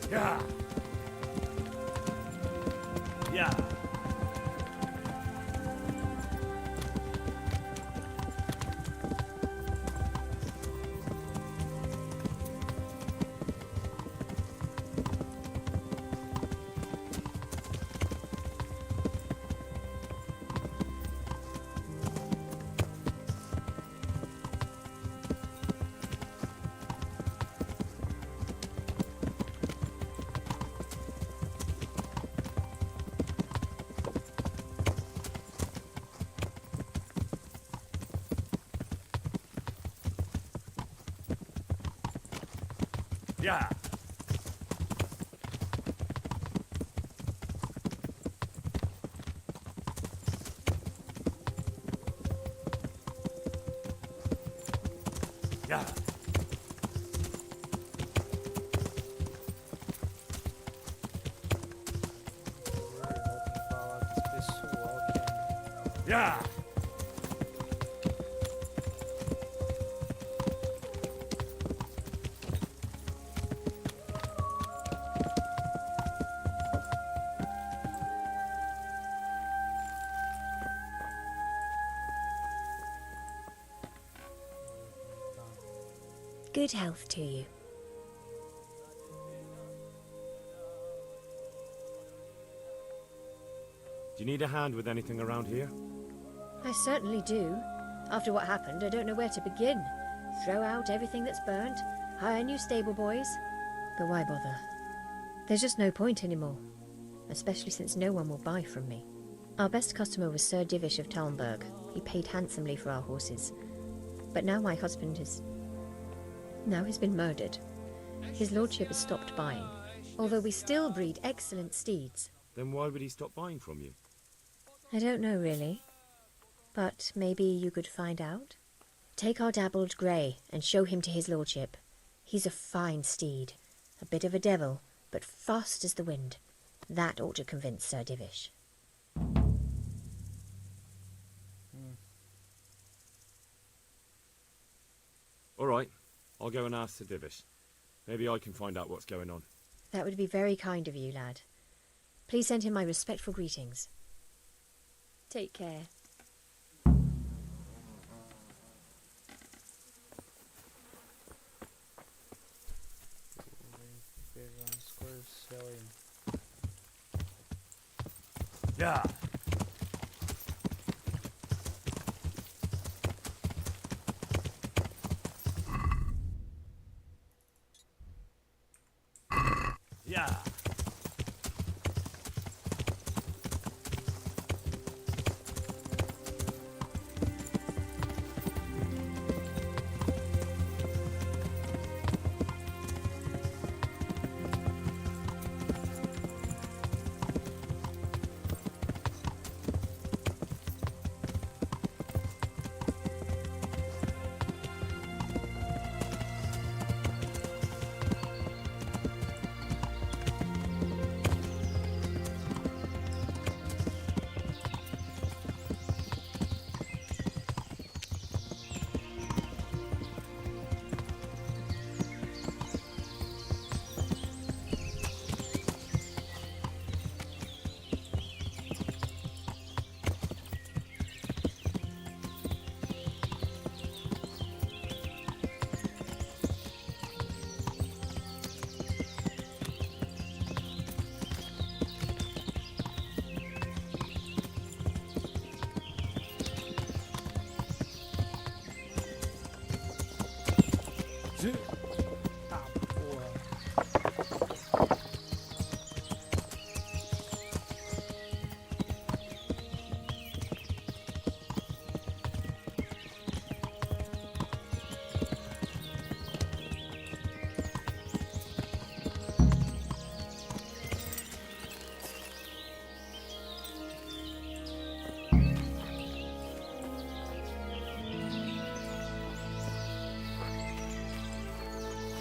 Yeah. Yeah. Yeah. Yeah. Falar com esse pessoal aqui. Yeah. Good health to you. Do you need a hand with anything around here? I certainly do. After what happened, I don't know where to begin. Throw out everything that's burnt, hire new stable boys. But why bother? There's just no point anymore. Especially since no one will buy from me. Our best customer was Sir Divish of Talmberg. He paid handsomely for our horses. But now my husband is... Now he's been murdered. His lordship has stopped buying. Although we still breed excellent steeds. Then why would he stop buying from you? I don't know, really. But maybe you could find out? Take our dabbled grey and show him to his lordship. He's a fine steed. A bit of a devil, but fast as the wind. That ought to convince Sir Divish. All right, I'll go and ask Sir Divish. Maybe I can find out what's going on. That would be very kind of you, lad. Please send him my respectful greetings. Take care. Yeah. Yeah.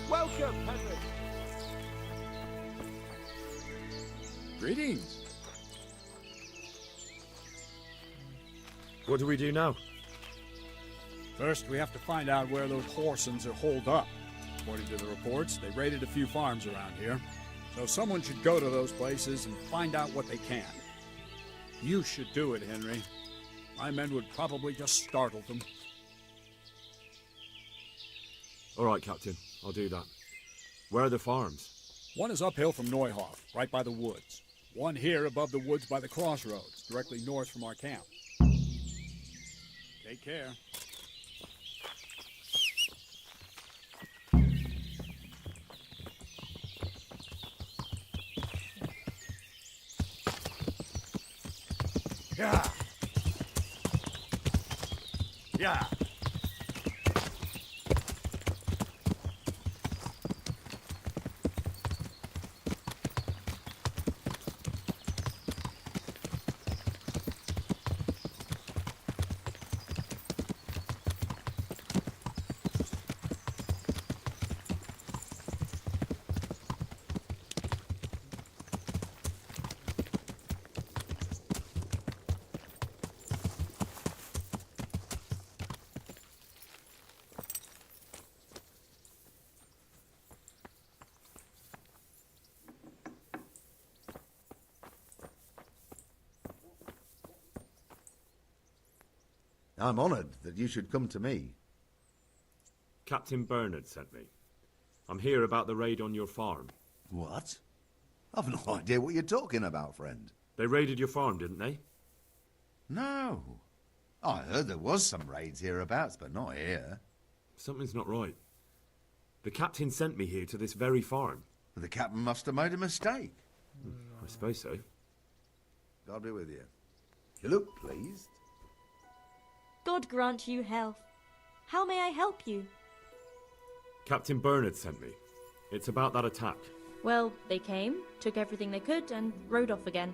Welcome, Henry. Greetings. What do we do now? First, we have to find out where those Horsons are holed up. According to the reports, they raided a few farms around here. So someone should go to those places and find out what they can. You should do it, Henry. My men would probably just startle them. All right, Captain. I'll do that. Where are the farms? One is uphill from Neuhoff, right by the woods. One here above the woods by the crossroads, directly north from our camp. Take care. Yeah. Yeah. I'm honoured that you should come to me. Captain Bernard sent me. I'm here about the raid on your farm. What? I've no idea what you're talking about, friend. They raided your farm, didn't they? No. I heard there was some raids hereabouts, but not here. Something's not right. The captain sent me here to this very farm. The captain must have made a mistake. I suppose so. God be with you. You look pleased. God grant you health. How may I help you? Captain Bernard sent me. It's about that attack. Well, they came, took everything they could, and rode off again.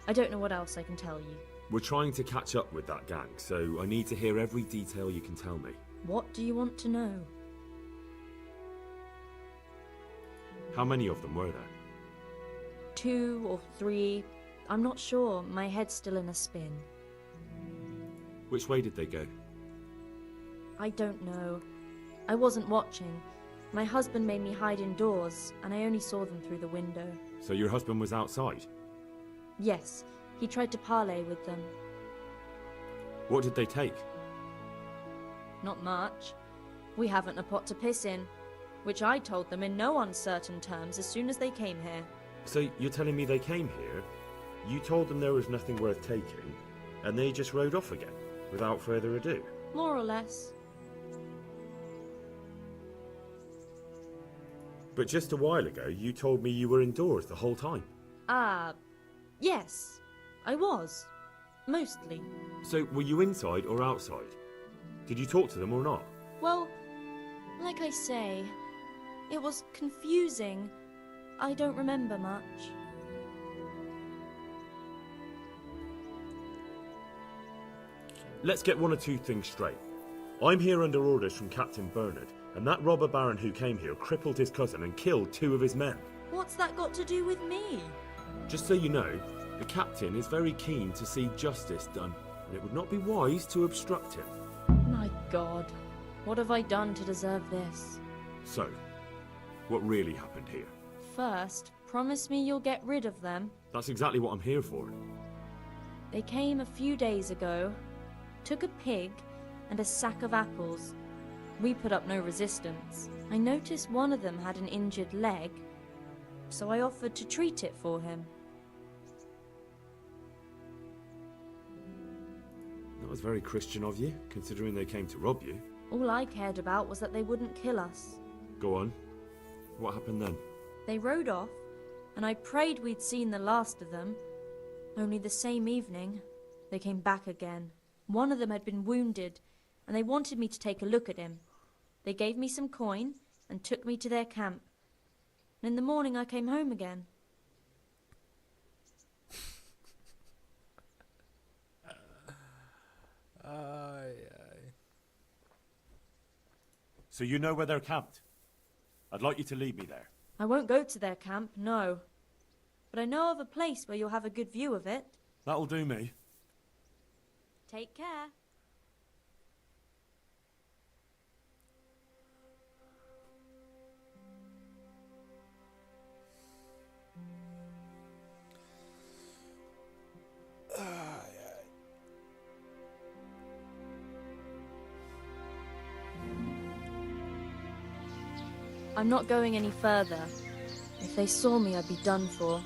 I don't know what else I can tell you. We're trying to catch up with that gang, so I need to hear every detail you can tell me. What do you want to know? How many of them were there? 2 or 3. I'm not sure. My head's still in a spin. Which way did they go? I don't know. I wasn't watching. My husband made me hide indoors, and I only saw them through the window. So your husband was outside? Yes, he tried to parley with them. What did they take? Not much. We haven't a pot to piss in, which I told them in no uncertain terms as soon as they came here. So you're telling me they came here, you told them there was nothing worth taking, and they just rode off again, without further ado? More or less. But just a while ago, you told me you were indoors the whole time. Yes. I was. Mostly. So were you inside or outside? Did you talk to them or not? Well, like I say, it was confusing. I don't remember much. Let's get one or two things straight. I'm here under orders from Captain Bernard, and that robber baron who came here crippled his cousin and killed 2 of his men. What's that got to do with me? Just so you know, the captain is very keen to see justice done, and it would not be wise to obstruct him. My God, what have I done to deserve this? So, what really happened here? First, promise me you'll get rid of them. That's exactly what I'm here for. They came a few days ago, took a pig and a sack of apples. We put up no resistance. I noticed one of them had an injured leg, so I offered to treat it for him. That was very Christian of you, considering they came to rob you. All I cared about was that they wouldn't kill us. Go on. What happened then? They rode off, and I prayed we'd seen the last of them. Only the same evening, they came back again. One of them had been wounded, and they wanted me to take a look at him. They gave me some coin and took me to their camp. And in the morning I came home again. So you know where they're camped? I'd like you to lead me there. I won't go to their camp, no. But I know of a place where you'll have a good view of it. That'll do me. Take care. I'm not going any further. If they saw me, I'd be done for.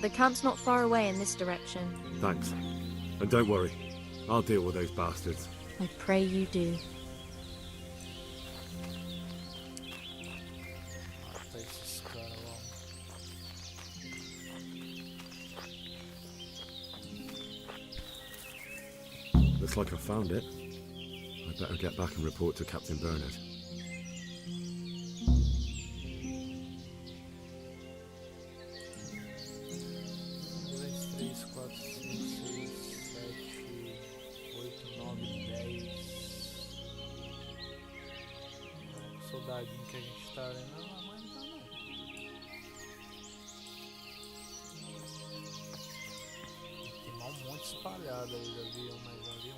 The camp's not far away in this direction. Thanks. And don't worry, I'll deal with those bastards. I pray you do. Mata esses caras lá. Looks like I found it. I'd better get back and report to Captain Bernard. 2, 3, 4, 5, 6, 7, 8, 9, 10. Soldadinho que a gente tá ali. Não, mas não tá não. Tem um monte espalhado aí, já vi um, mas já vi um.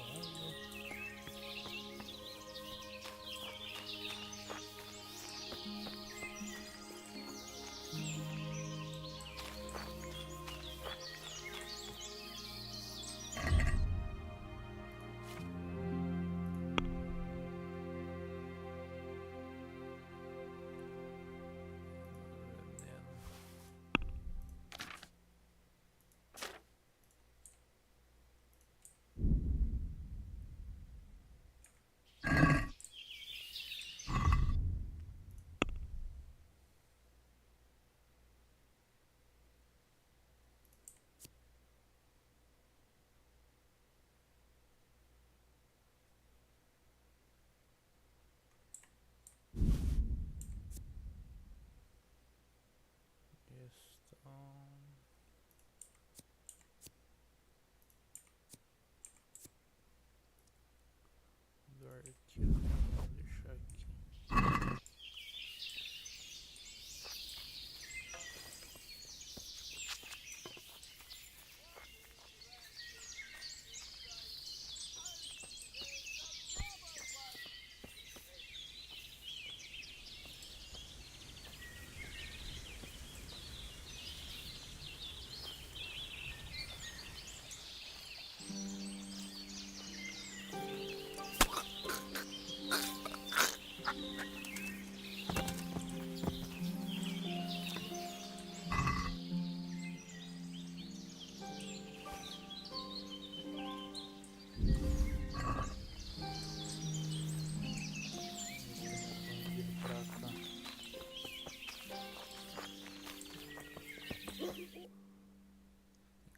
Aqui, vou deixar aqui.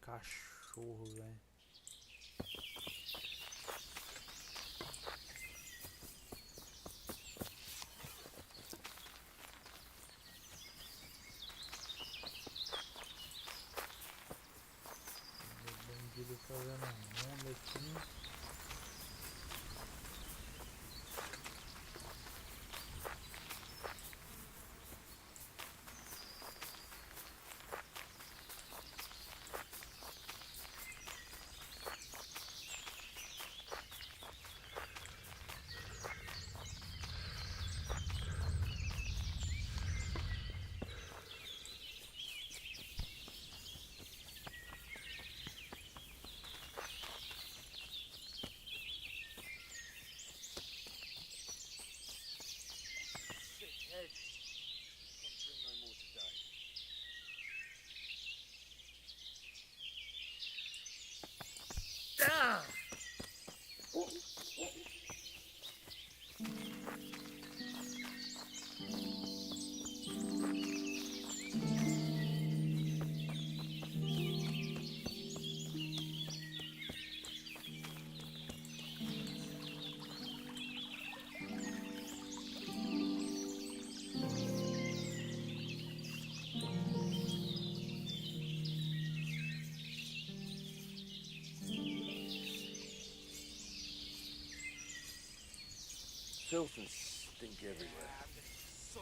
Cachorro, velho. O bandido fazendo onda aqui. Filth and stink everywhere. Stay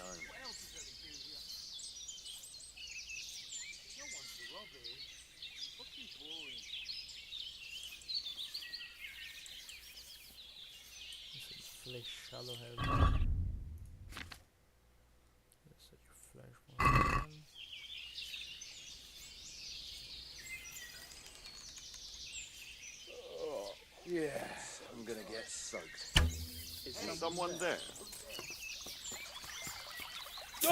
home. No one's to rob here. Fucking boring. Esse flechado ao redor. Essa de flash com Oh, yeah. I'm gonna get soaked. Is someone there? You're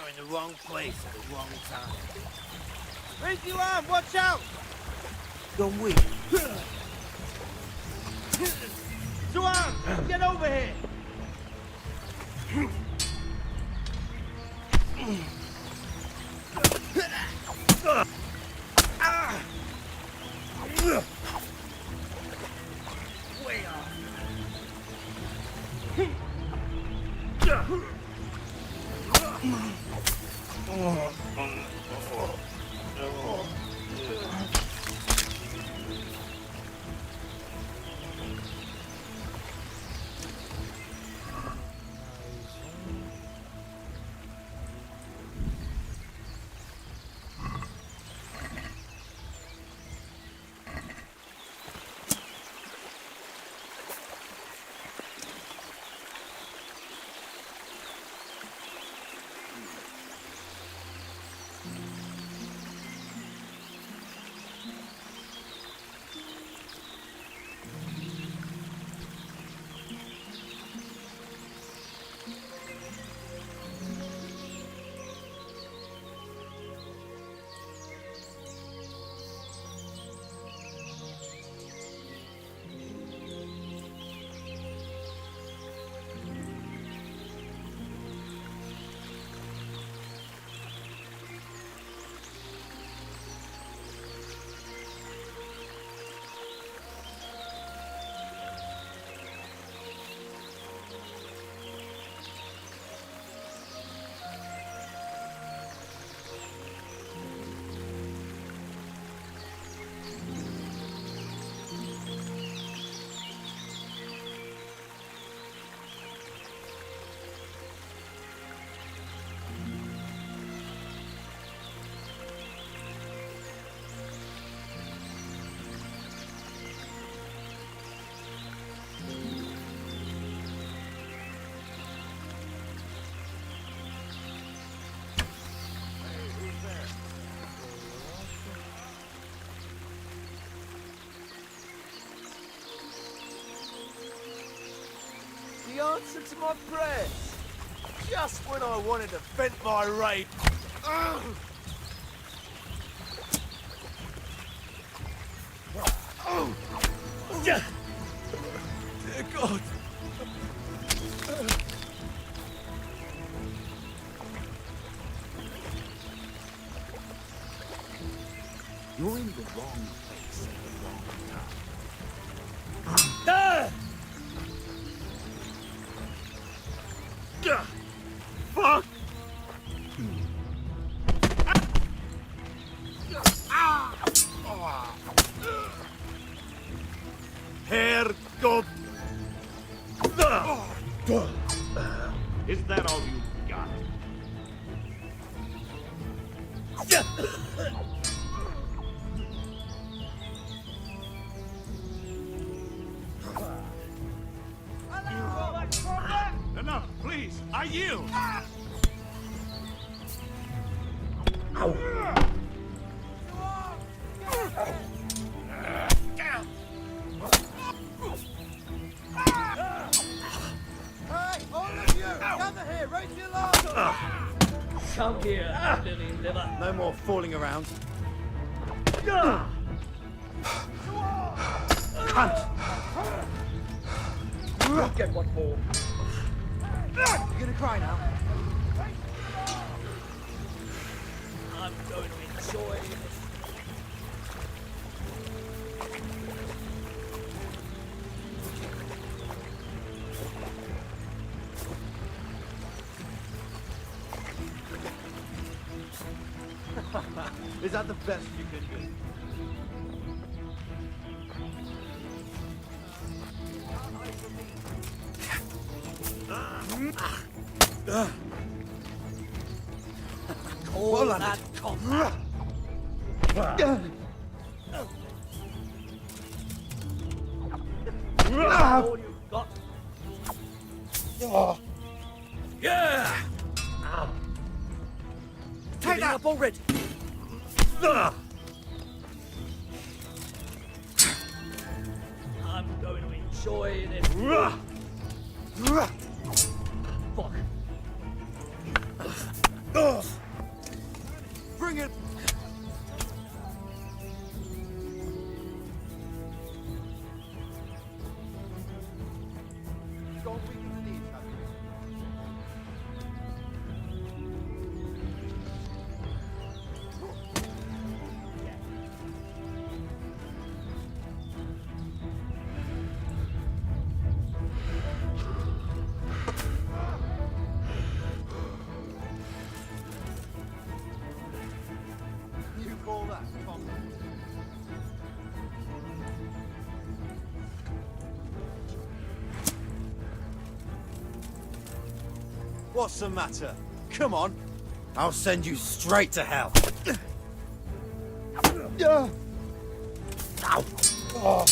in the wrong place at the wrong time. Where's you on? Watch out! Don't wait. Suan, get over here! Way off. The answer to my prayers. Just when I wanted to vent my rage. Dear God. You're in the wrong place at the wrong time. Fuck! Herr God! Is that all you got? Enough, please! I yield! Hey, all of you! Gather here! Raise your alarm! Come here, lily liver. No more fooling around. Cunt! You'll get one more. You gonna cry now? I'm going to enjoy this. Is that the best you can do? Call that combat. All you've got. Yeah! Take Giving that! up already. I'm going to enjoy this. Fuck. Bring it! Gone weak in the knees, have you? You call that combat? What's the matter? Come on. I'll send you straight to hell. Ow. Oh.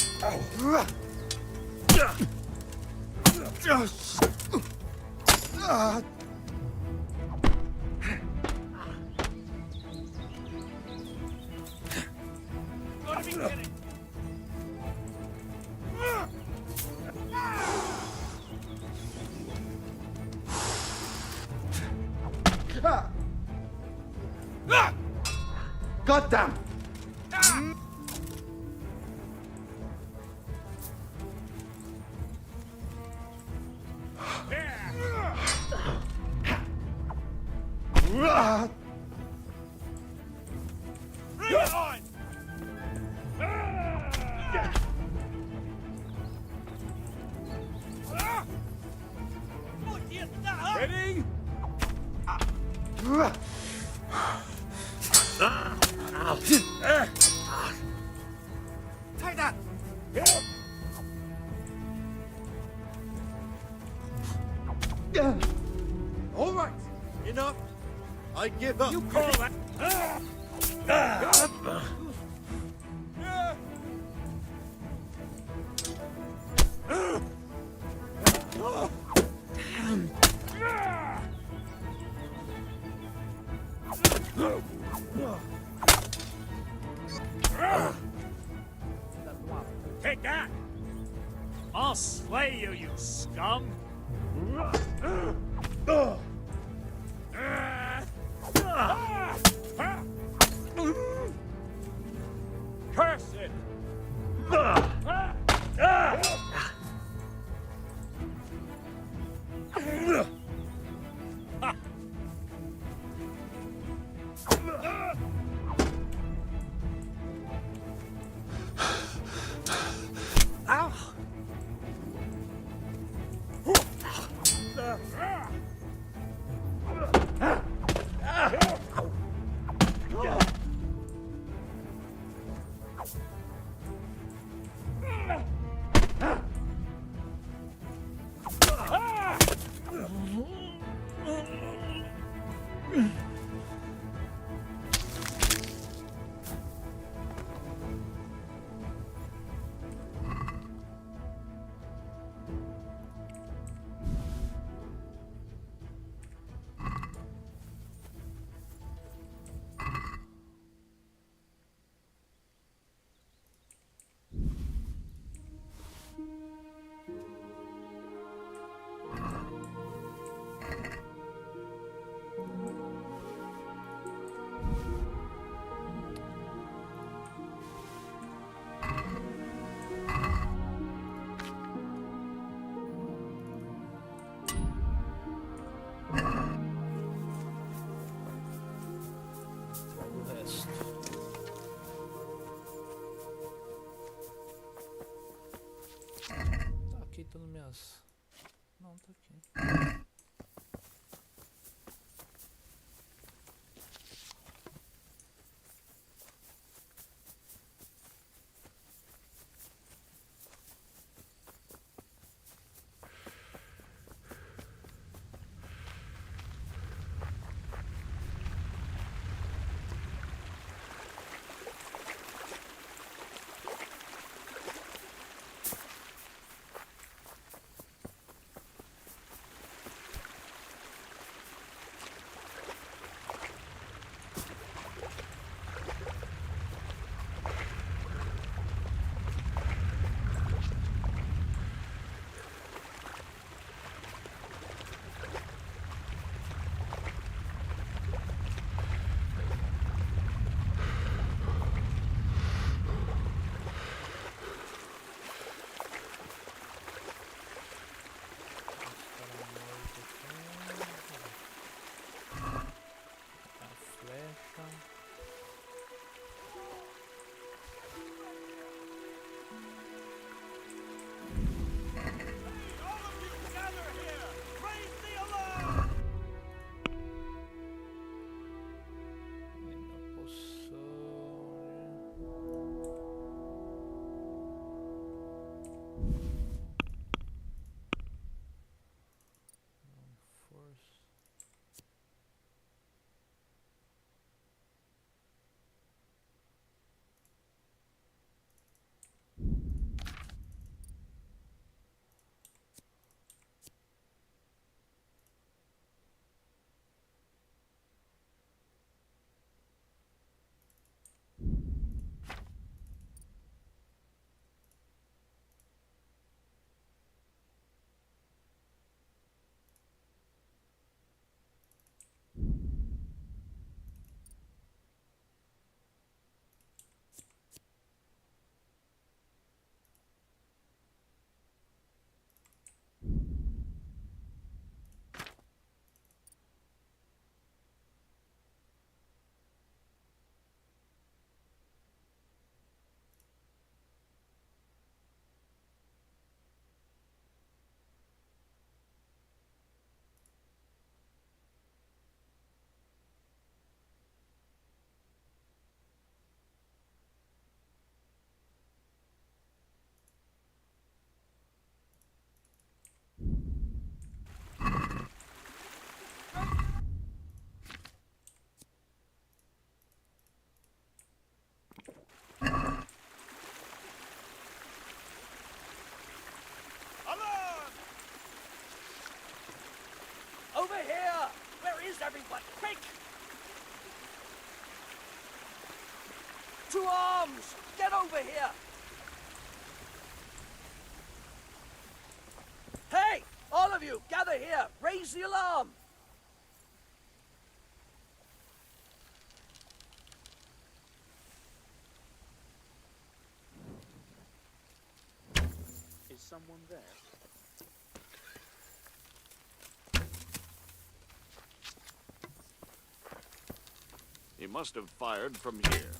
Gotta be kidding. God damn! Bring it on! Ready? Take that! All right, enough. I give up. You call that? Take that! I'll slay you, you scum! Curse it! Ow! Aqui tá nas minhas... Não, tá aqui. to arms! Get over here! Hey! All of you, gather here! Raise the alarm! Is someone there? He must have fired from here.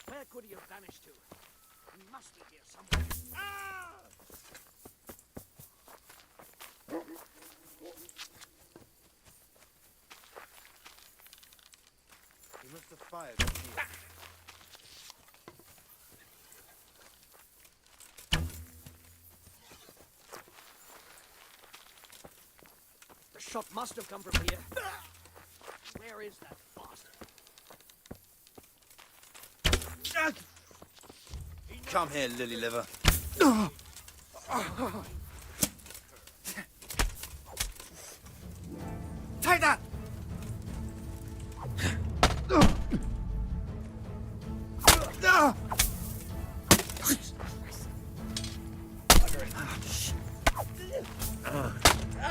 Where could he have vanished to? He must be here somewhere. He must have fired from here. The shot must have come from here. Where is that bastard? Come here, lily liver. Take that!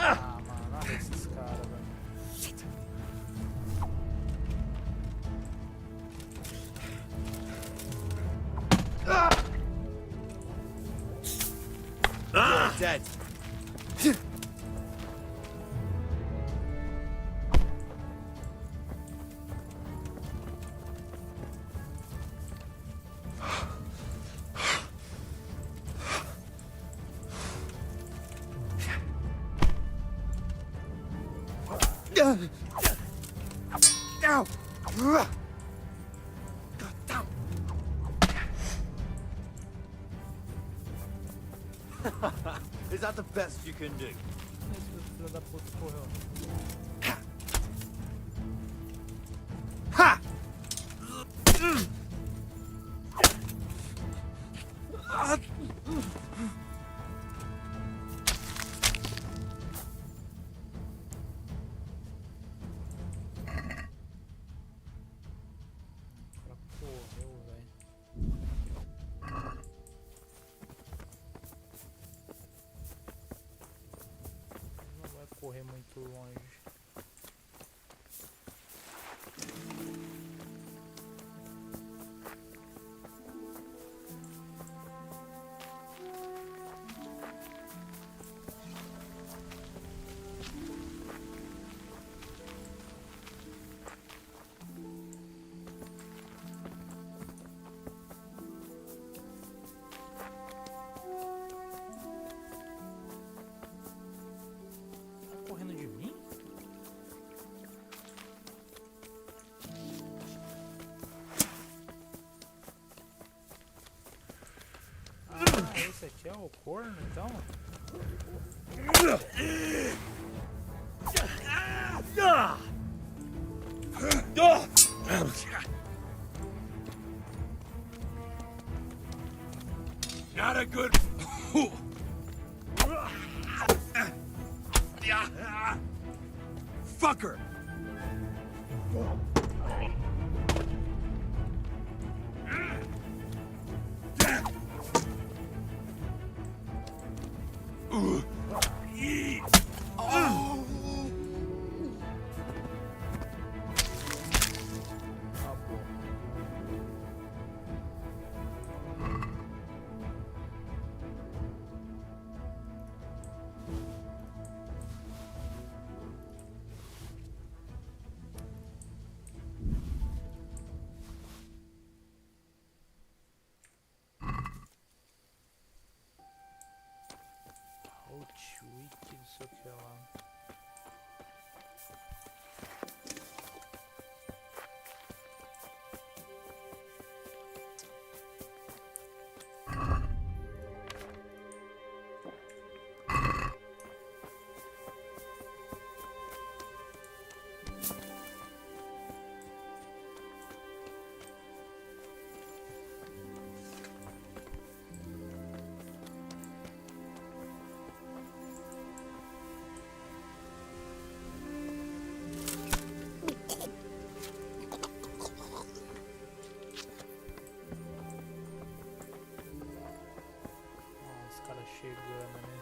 Ah, mano, olha esses caras, velho. You're dead. Ow! Is that the best you can do? Esse filho da puta correu. Ha! Correu, velho. Não vai correr muito longe. Tá correndo de mim? Ah, esse aqui é o corno, então? Not a good... Fucker! Outwit, não sei o que lá. chegando, né?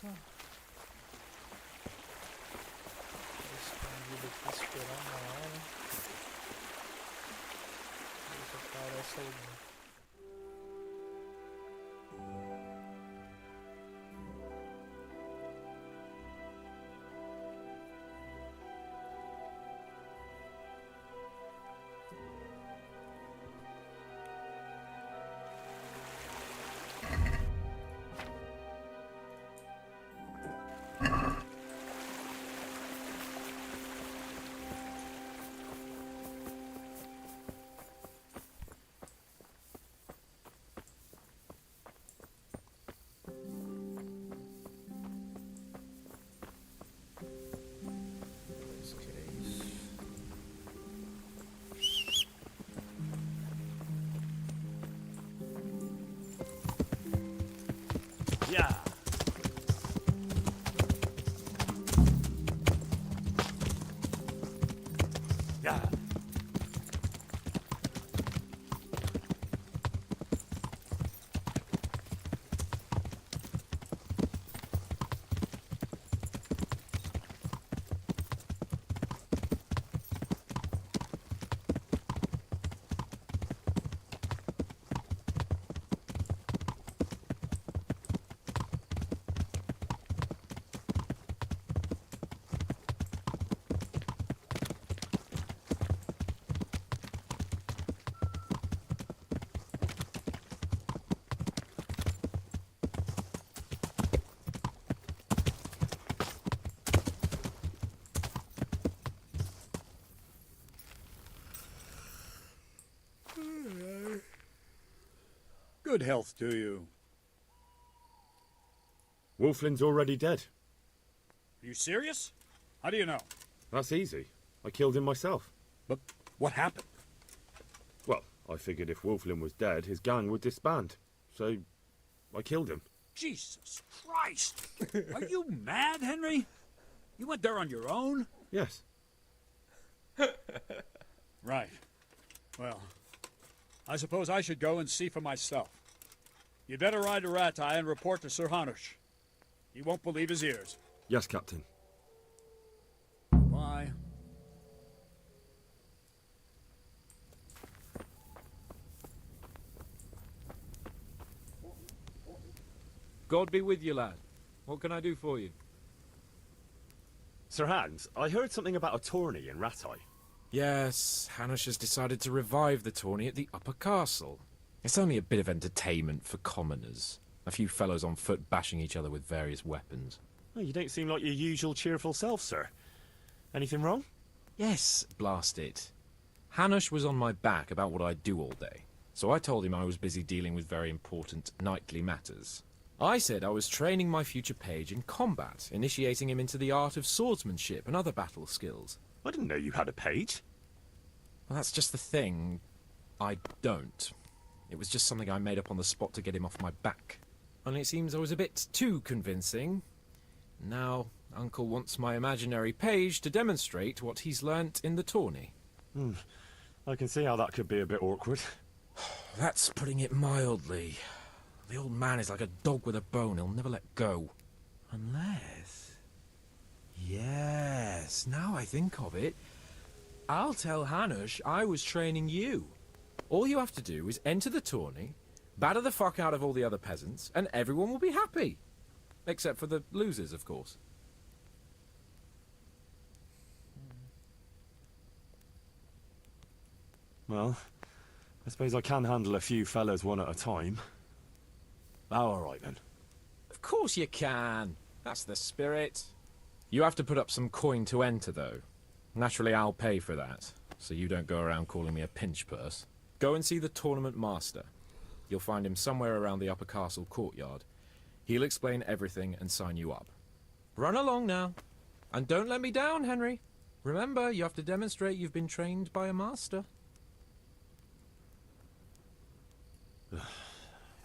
Cá. Escondido aqui esperando a hora. Ver se aparece alguém. Yeah. Yeah. Good health to you. Wolflin's already dead. Are you serious? How do you know? That's easy. I killed him myself. But what happened? Well, I figured if Wolflin was dead, his gang would disband. So, I killed him. Jesus Christ! Are you mad, Henry? You went there on your own? Yes. Right. Well, I suppose I should go and see for myself. You'd better ride to Ratai and report to Sir Hanush. He won't believe his ears. Yes, Captain. Bye. God be with you, lad. What can I do for you? Sir Hans, I heard something about a tourney in Ratai. Yes, Hanush has decided to revive the tourney at the Upper Castle. It's only a bit of entertainment for commoners. A few fellows on foot bashing each other with various weapons. Oh, you don't seem like your usual cheerful self, sir. Anything wrong? Yes, blast it. Hanush was on my back about what I'd do all day, so I told him I was busy dealing with very important knightly matters. I said I was training my future page in combat, initiating him into the art of swordsmanship and other battle skills. I didn't know you had a page. Well, that's just the thing. I don't. It was just something I made up on the spot to get him off my back. Only it seems I was a bit too convincing. Now, Uncle wants my imaginary page to demonstrate what he's learnt in the tourney. I can see how that could be a bit awkward. That's putting it mildly. The old man is like a dog with a bone. He'll never let go. Unless... Yes, now I think of it. I'll tell Hanush I was training you. All you have to do is enter the tourney, batter the fuck out of all the other peasants, and everyone will be happy. Except for the losers, of course. Well, I suppose I can handle a few fellas one at a time. Oh, all right then. Of course you can. That's the spirit. You have to put up some coin to enter, though. Naturally, I'll pay for that, so you don't go around calling me a pinch purse. Go and see the tournament master. You'll find him somewhere around the upper castle courtyard. He'll explain everything and sign you up. Run along now. And don't let me down, Henry. Remember, you have to demonstrate you've been trained by a master.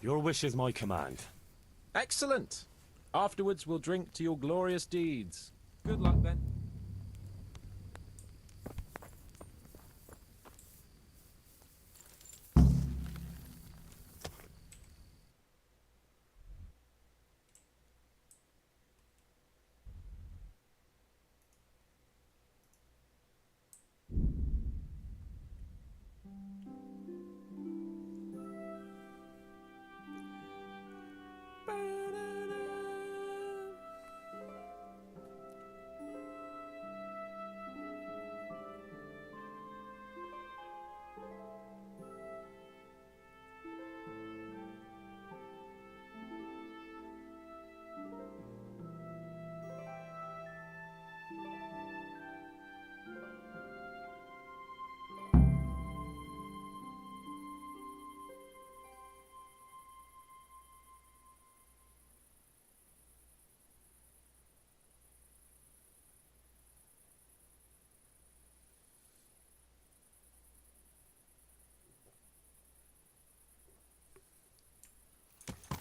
Your wish is my command. Excellent. Afterwards, we'll drink to your glorious deeds. Good luck, then.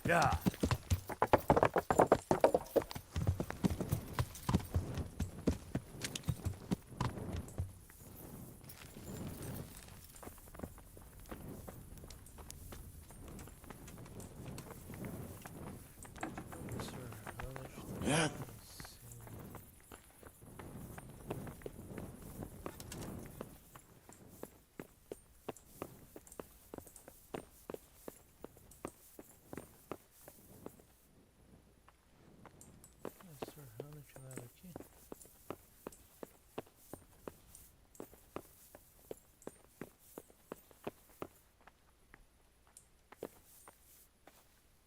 Yeah. Yeah.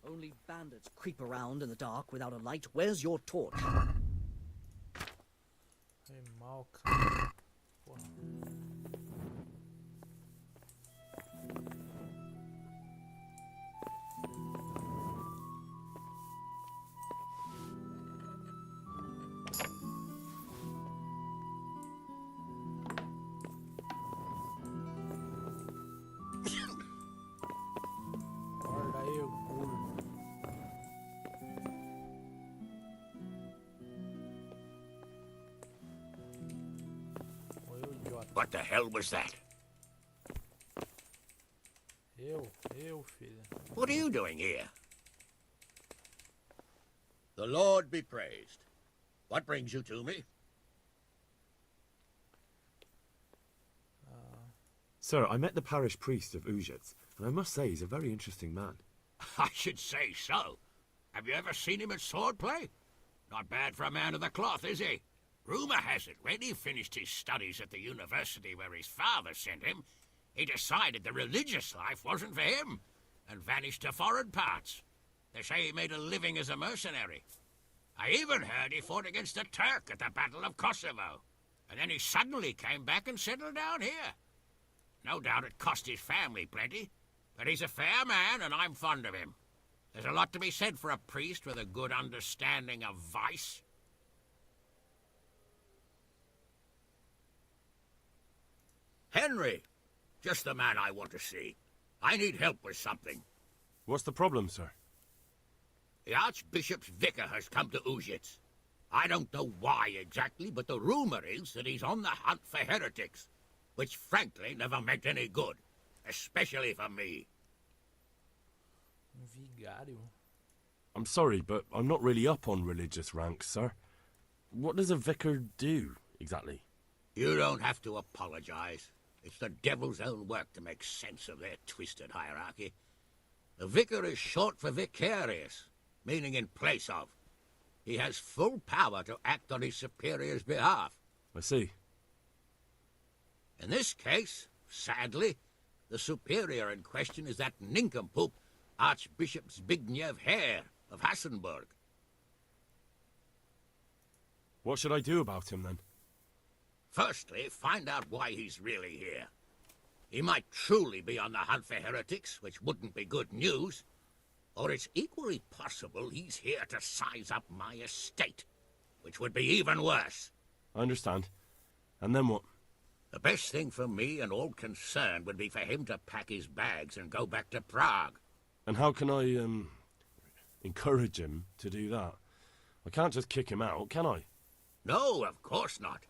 Only bandits creep around in the dark without a light. Where's your torch? Foi mal, cara. Porra. Guarda aí o burro. What the hell was that? Eu, filho. What are you doing here? The Lord be praised. What brings you to me? Sir, I met the parish priest of Uzhitz, and I must say he's a very interesting man. I should say so. Have you ever seen him at swordplay? Not bad for a man of the cloth, is he? Rumour has it, when he finished his studies at the university where his father sent him, he decided the religious life wasn't for him, and vanished to foreign parts. They say he made a living as a mercenary. I even heard he fought against the Turk at the Battle of Kosovo. And then he suddenly came back and settled down here. No doubt it cost his family plenty, but he's a fair man and I'm fond of him. There's a lot to be said for a priest with a good understanding of vice. Henry, just the man I want to see. I need help with something. What's the problem, sir? The Archbishop's vicar has come to Uzhitz. I don't know why exactly, but the rumor is that he's on the hunt for heretics, which frankly never meant any good, especially for me. Vigário. I'm sorry, but I'm not really up on religious ranks, sir. What does a vicar do, exactly? You don't have to apologize. It's the devil's own work to make sense of their twisted hierarchy. The vicar is short for vicarious, meaning in place of. He has full power to act on his superior's behalf. I see. In this case, sadly, the superior in question is that nincompoop, Archbishop Zbigniew Hare of Hassenburg. What should I do about him, then? Firstly, find out why he's really here. He might truly be on the hunt for heretics, which wouldn't be good news. Or it's equally possible he's here to size up my estate, which would be even worse. I understand. And then what? The best thing for me and all concerned would be for him to pack his bags and go back to Prague. And how can I, encourage him to do that? I can't just kick him out, can I? No, of course not.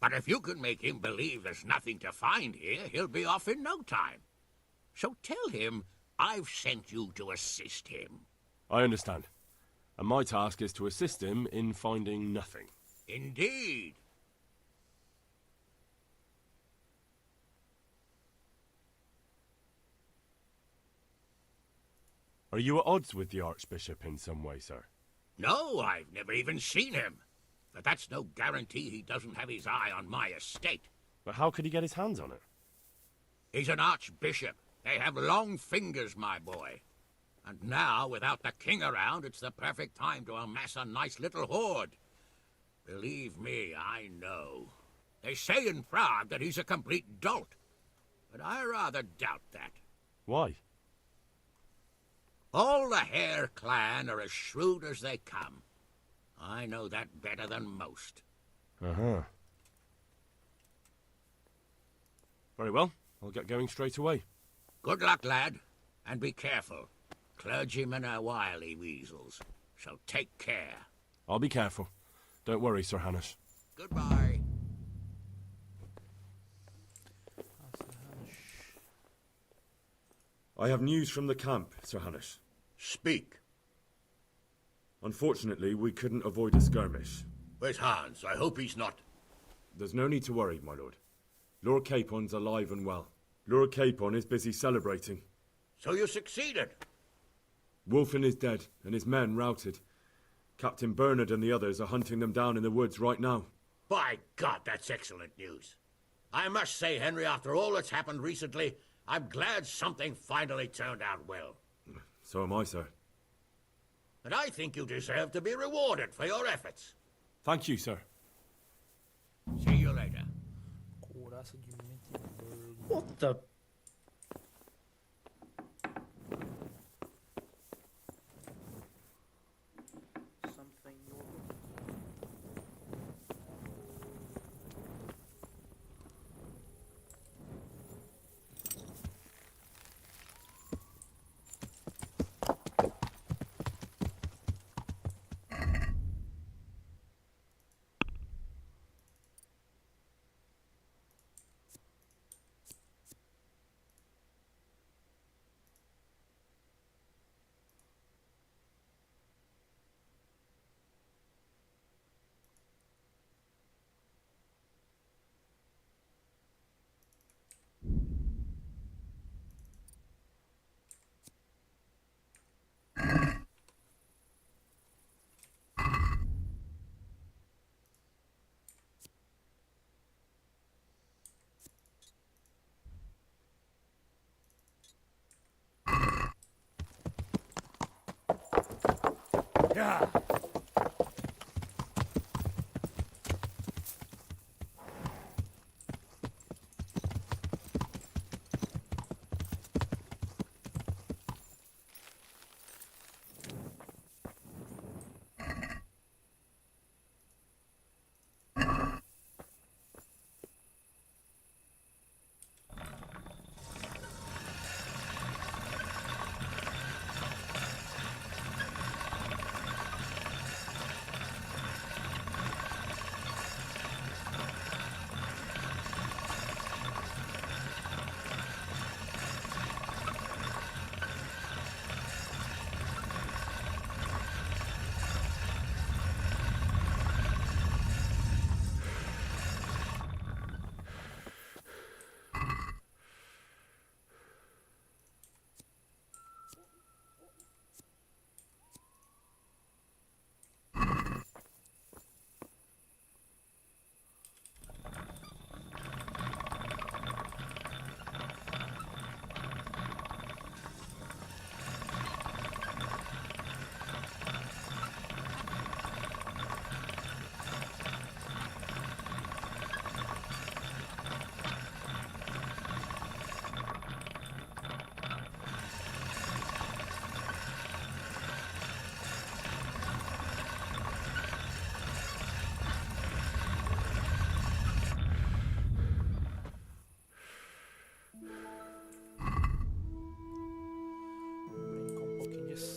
But if you can make him believe there's nothing to find here, he'll be off in no time. So tell him I've sent you to assist him. I understand. And my task is to assist him in finding nothing. Indeed. Are you at odds with the Archbishop in some way, sir? No, I've never even seen him. But that's no guarantee he doesn't have his eye on my estate. But how could he get his hands on it? He's an archbishop. They have long fingers, my boy. And now, without the king around, it's the perfect time to amass a nice little hoard. Believe me, I know. They say in Prague that he's a complete dolt. But I rather doubt that. Why? All the Hare clan are as shrewd as they come. I know that better than most. Uh-huh. Very well. I'll get going straight away. Good luck, lad. And be careful. Clergymen are wily weasels, so take care. I'll be careful. Don't worry, Sir Hanush. Goodbye. I have news from the camp, Sir Hanush. Speak. Unfortunately, we couldn't avoid a skirmish. Where's Hans? I hope he's not... There's no need to worry, my lord. Lord Capon's alive and well. Lord Capon is busy celebrating. So you succeeded? Wolfen is dead, and his men routed. Captain Bernard and the others are hunting them down in the woods right now. By God, that's excellent news. I must say, Henry, after all that's happened recently, I'm glad something finally turned out well. So am I, sir. And I think you deserve to be rewarded for your efforts. Thank you, sir. See you later. What the...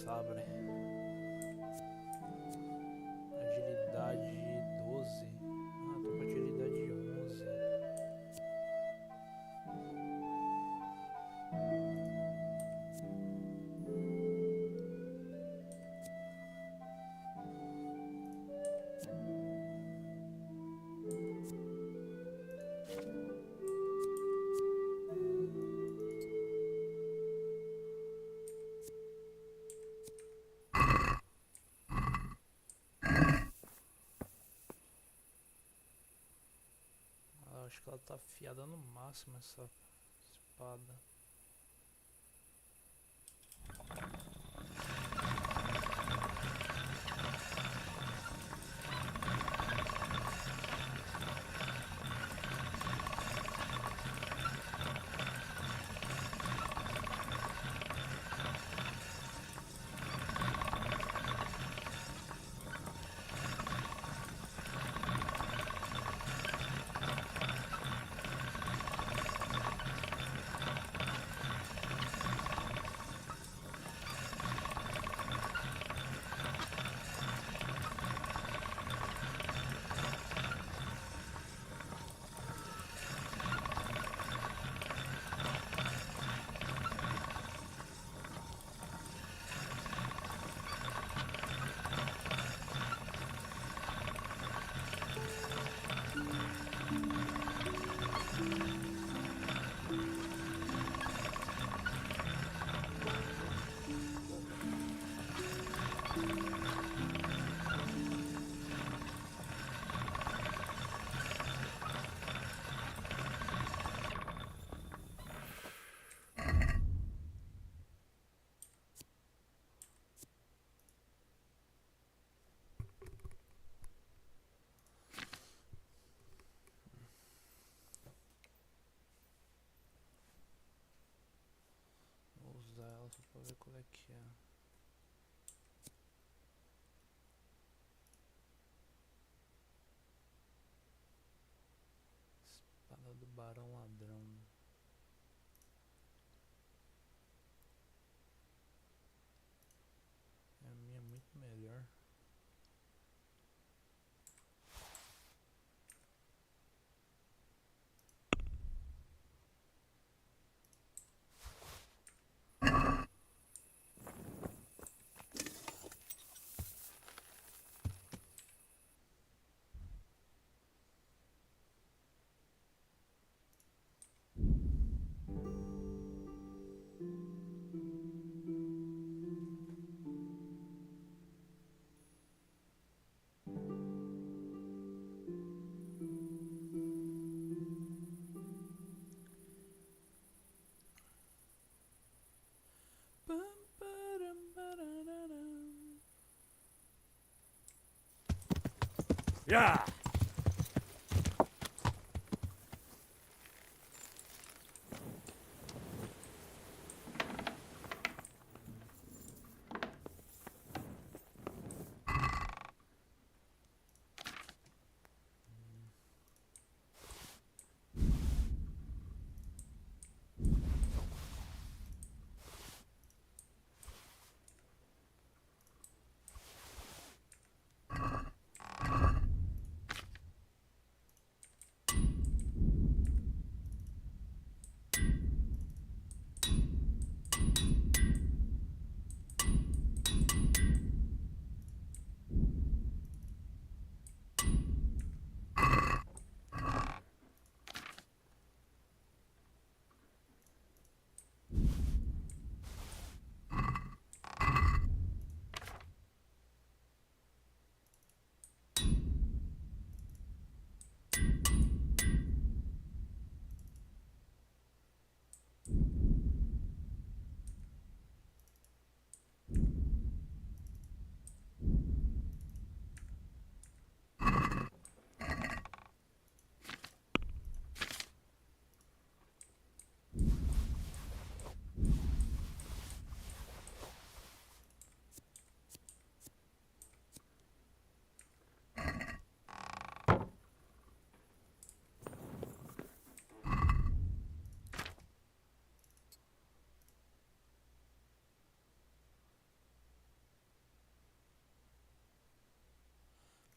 sabre. Agilidade 12. Ah, tô com agilidade 11. Acho que ela tá afiada no máximo, essa espada. Vou usar ela só pra ver qual é que é. Espada do Barão Ladrão. A minha é muito melhor. Yeah.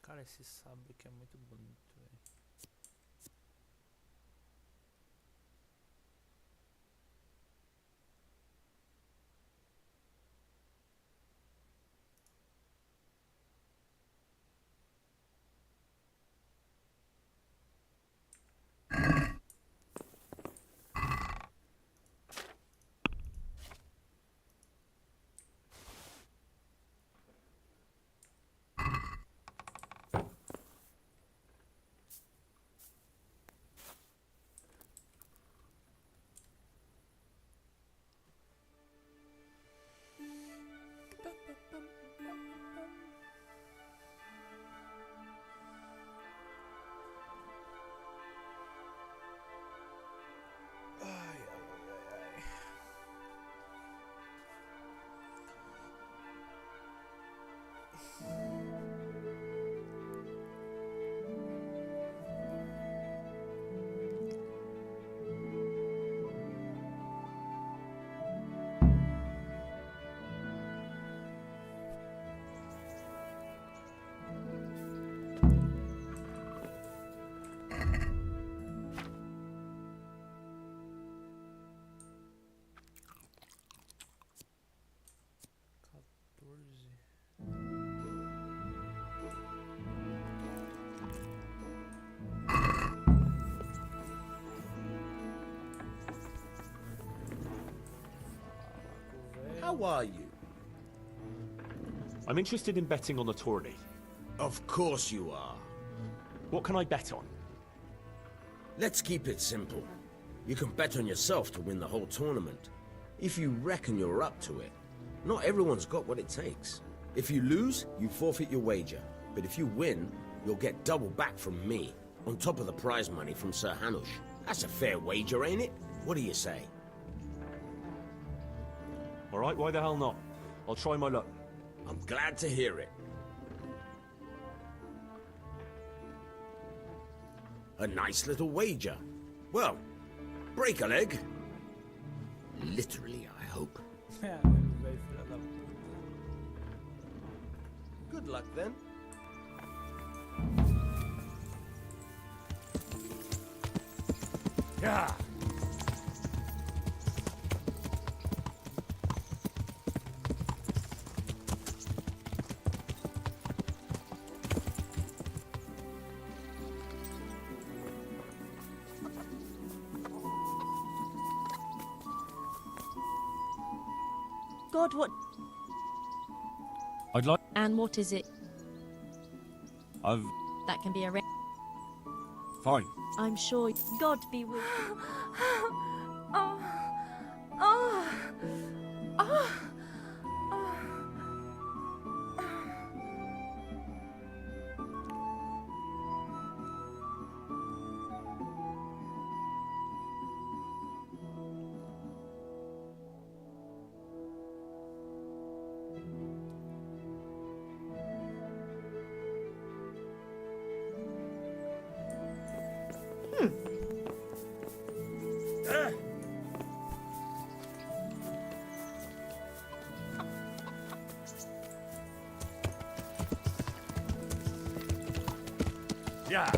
Cara, esse sábio aqui é muito bonito, velho. How are you? I'm interested in betting on the tourney. Of course you are. What can I bet on? Let's keep it simple. You can bet on yourself to win the whole tournament. If you reckon you're up to it. Not everyone's got what it takes. If you lose, you forfeit your wager. But if you win, you'll get double back from me, on top of the prize money from Sir Hanush. That's a fair wager, ain't it? What do you say? All right, why the hell not? I'll try my luck. I'm glad to hear it. A nice little wager. Well, break a leg. Literally, I hope. Good luck then. Yeah. God, what? I'd like... And what is it? I've... That can be arranged. Fine. I'm sure. God be with you. Oh. Oh. Oh. Yeah.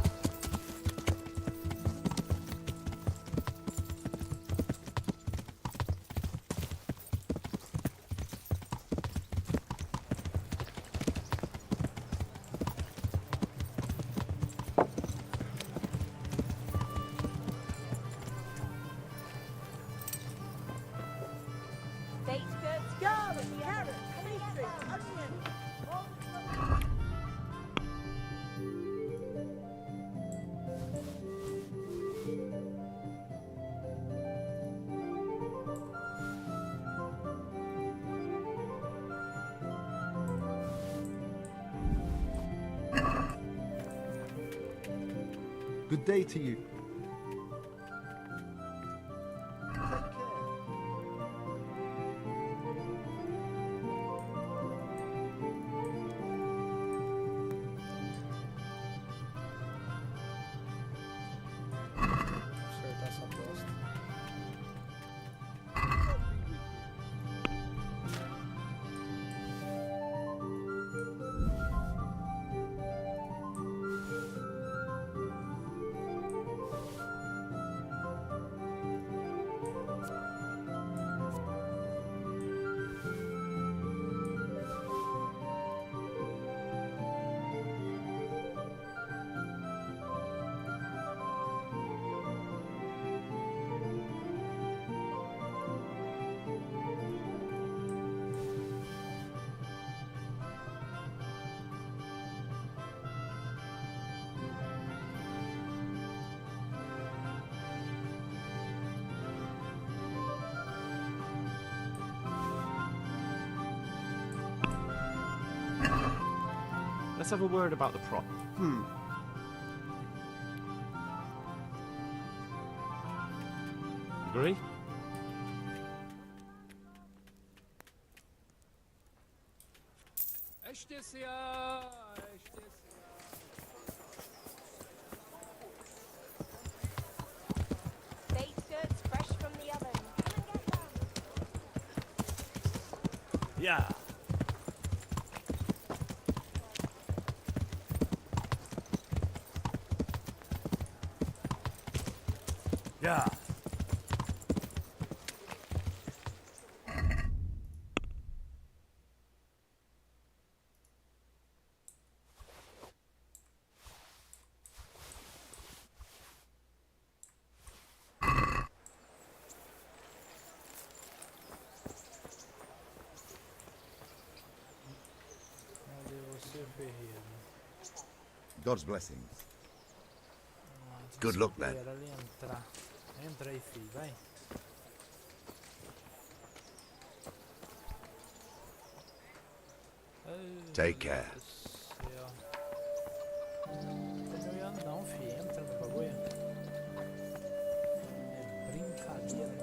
Baked goods, garlic, carrots, beetroot, onion. Good day to you. Acertar essa bosta. Let's have a word about the prop. Agree? Baked goods fresh from the oven. Yeah. Yeah. Cadê você, Ferreira? God's blessings. Nossa, Good luck, lad. espera ali entrar. Entra aí, filho, vai. Take care. Céu. Não tô me olhando não, filho. Entra no bagulho. É brincadeira um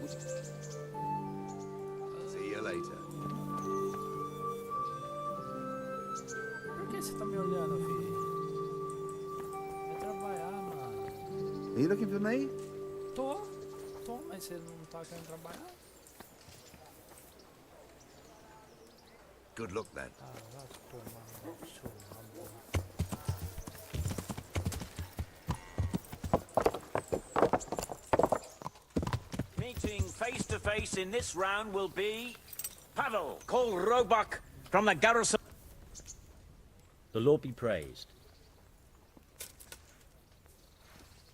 negócio desse. See you later. Por que você tá me olhando, filho? Vai trabalhar, mano. Are you looking for me? Tô, mas você não tá querendo trabalhar? Good luck, lad. Ah, vai tomar no seu rabo. Meeting face to face in this round will be Pavel, called Roebuck, from the garrison. The Lord be praised.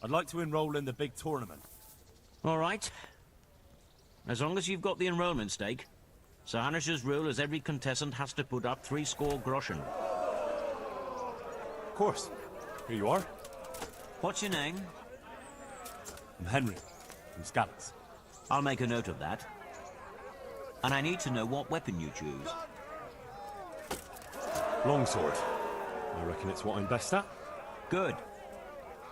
I'd like to enroll in the big tournament. All right. As long as you've got the enrollment stake. Sir Hanish's rule is every contestant has to put up 60 groschen. Of course. Here you are. What's your name? I'm Henry, from Scallops. I'll make a note of that. And I need to know what weapon you choose. Longsword. I reckon it's what I'm best at. Good.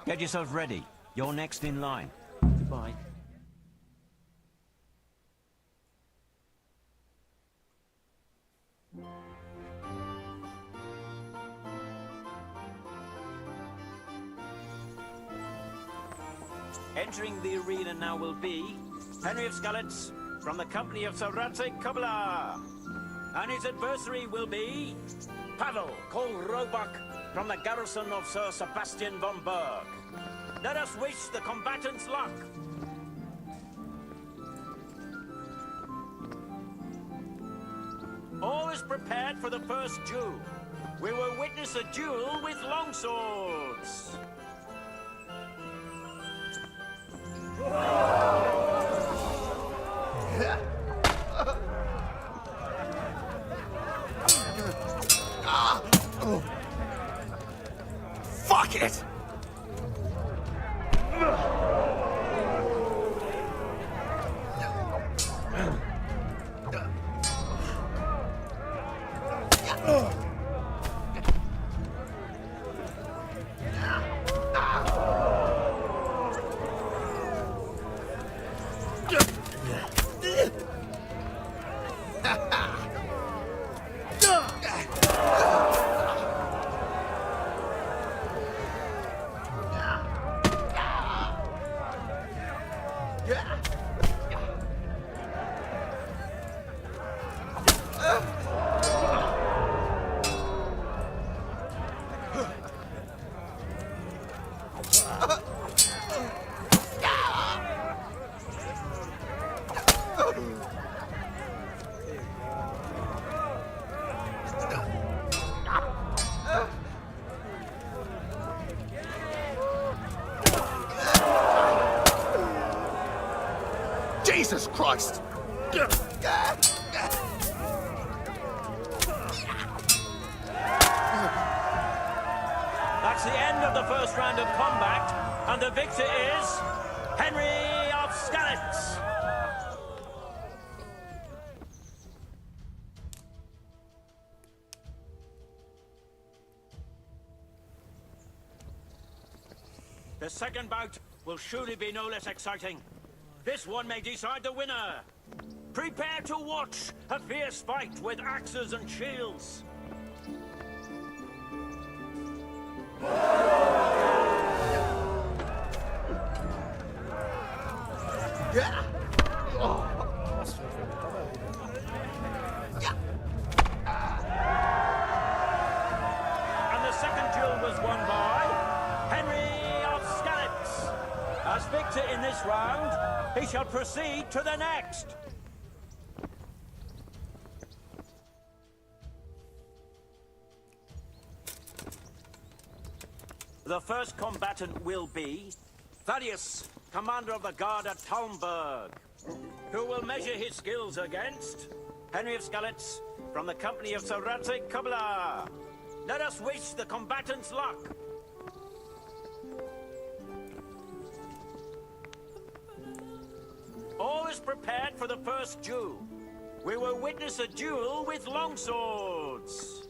Get yourself ready. You're next in line. Goodbye. Entering the arena now will be Henry of Skalitz from the company of Saratse Kubla. And his adversary will be Pavel, called Roebuck, from the garrison of Sir Sebastian von Berg. Let us wish the combatants luck. All is prepared for the first duel. We will witness a duel with longswords. Fuck it! Jesus Christ! That's the end of the first round of combat, and the victor is Henry of Skalitz. The second bout will surely be no less exciting. This one may decide the winner. Prepare to watch a fierce fight with axes and shields. And the second duel was won by Henry of Skalitz. As victor in this round, he shall proceed to the next. The first combatant will be Thaddeus, commander of the guard at Talmberg, who will measure his skills against Henry of Skalitz from the company of Sir Radzig Kobyla. Let us wish the combatants luck. All is prepared for the first duel. We will witness a duel with longswords.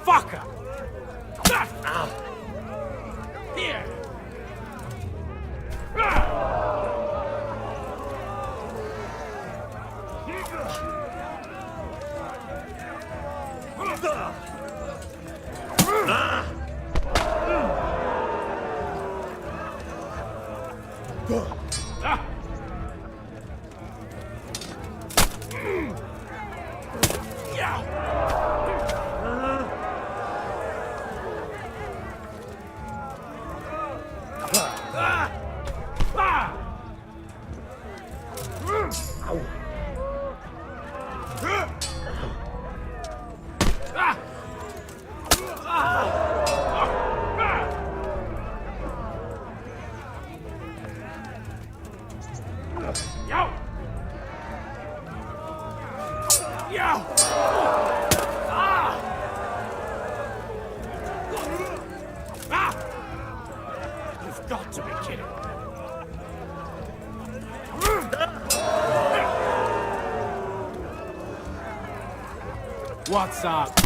Fucker! Here! Yo! Yo! Ah! Ah! You've got to be kidding. What's up?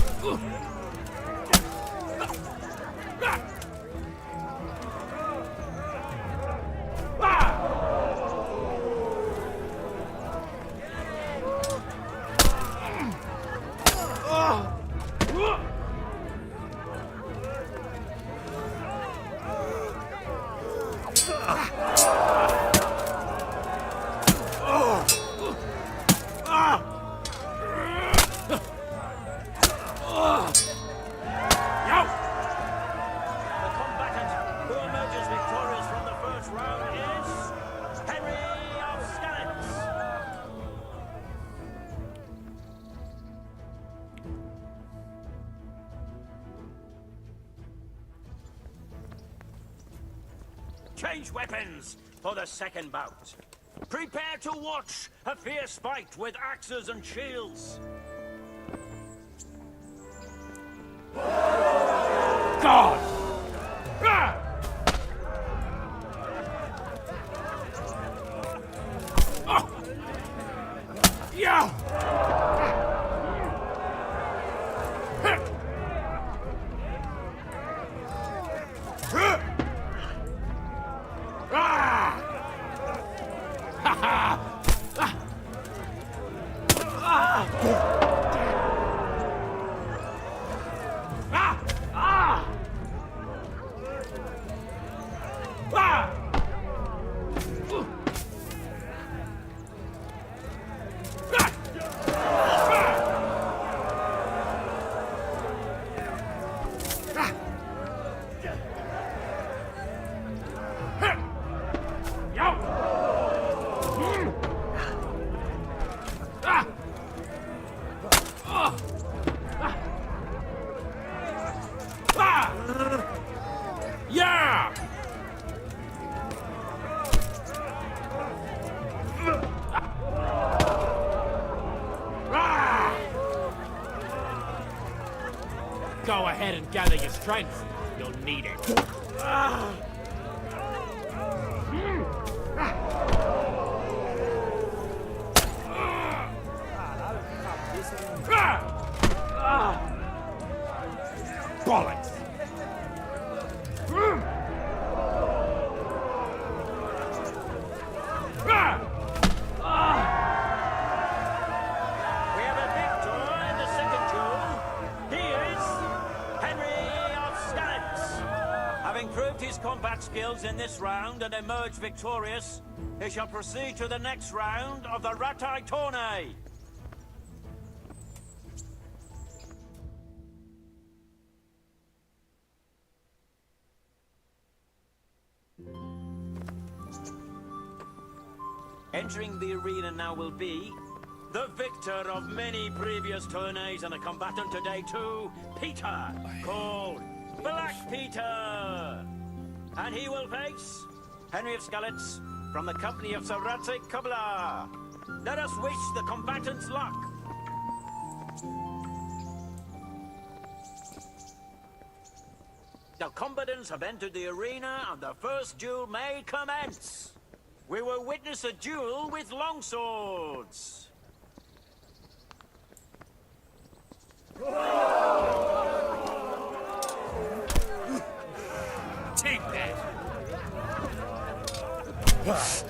Change weapons for the second bout. Prepare to watch a fierce fight with axes and shields. God! Yeah! Yeah! Go ahead and gather your strength. You'll need it. Bollocks! We have a victor in the second duel. He is Henry of Scallops. Having proved his combat skills in this round and emerged victorious, he shall proceed to the next round of the Ratai Tourney. Entering the arena now will be the victor of many previous tourneys and a combatant today too, Peter, called Black Peter. And he will face Henry of Scallops from the company of Sarate Kubla. Let us wish the combatants luck. The combatants have entered the arena and the first duel may commence. We will witness a duel with longswords. Take that! Fuck!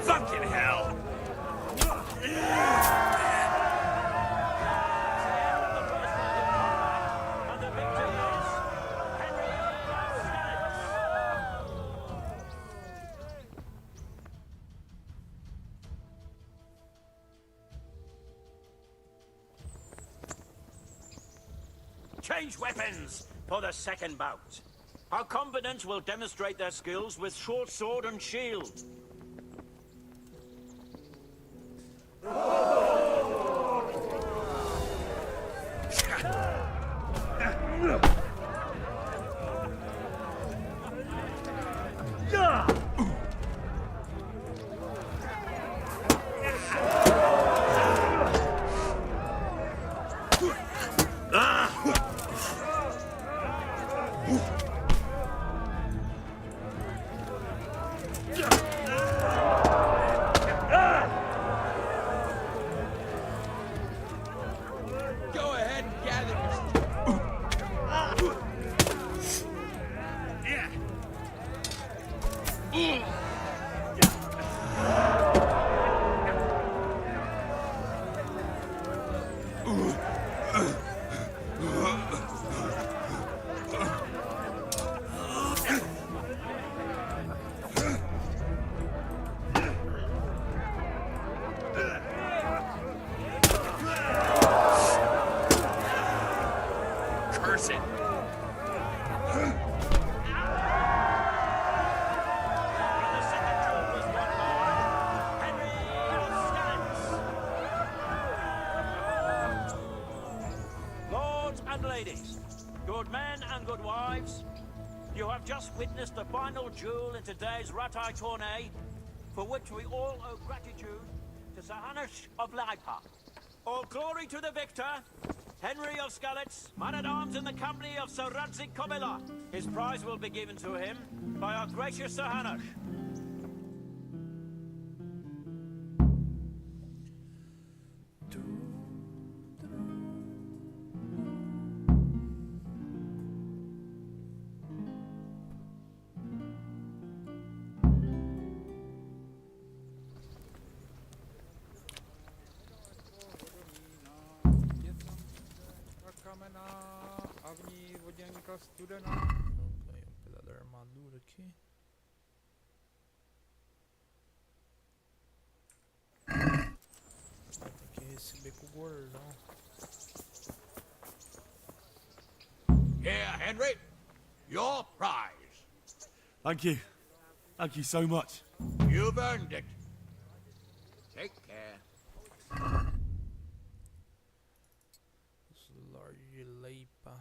Fucking hell! Change weapons for the second bout. Our combatants will demonstrate their skills with short sword and shield. Go ahead and gather Curse it! Lords and ladies, good men and good wives, you have just witnessed the final duel in today's Ratai tourney, for which we all owe gratitude to Sahanash of Laipa. All glory to the victor, Henry of Skalitz, man-at-arms in the company of Sir Radzik Kobila. His prize will be given to him by our gracious Sahanash. Ganhei um pedaço da armadura aqui. Tem que receber com o gordão. Here, Henry, your prize. Thank you. Thank you so much. You've earned it. Take care. Lord de Leipa.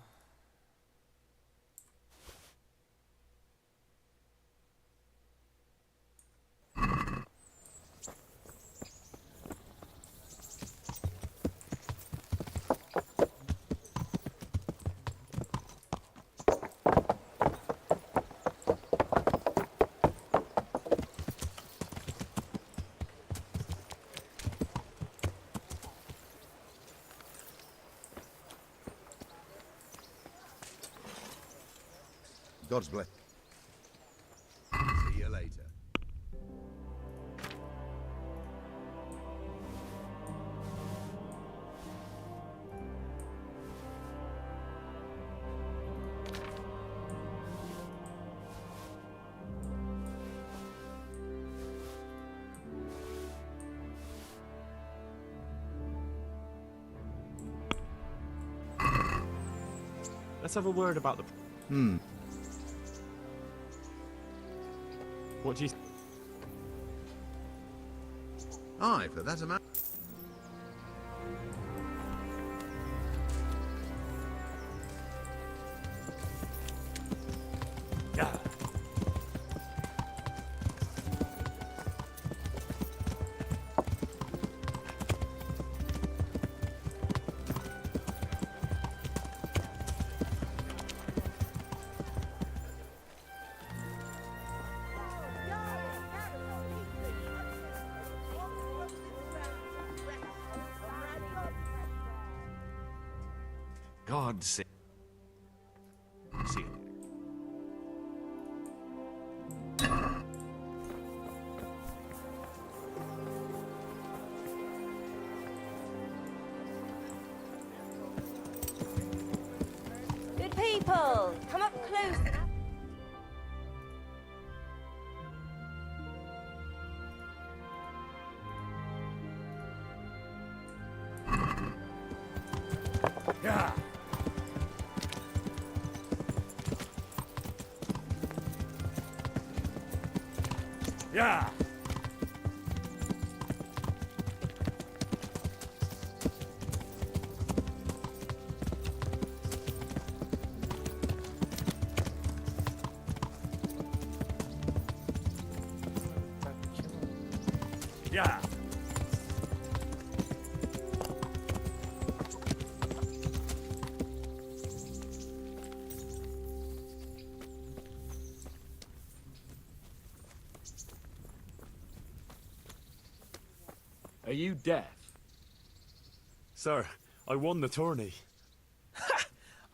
God's bless. See you later. Let's have a word about the... What do you... Aye, for that amount. Yeah. God's sake. See you. Good people, come up close. Yeah. Yeah. Yeah. Are you deaf? Sir, I won the tourney.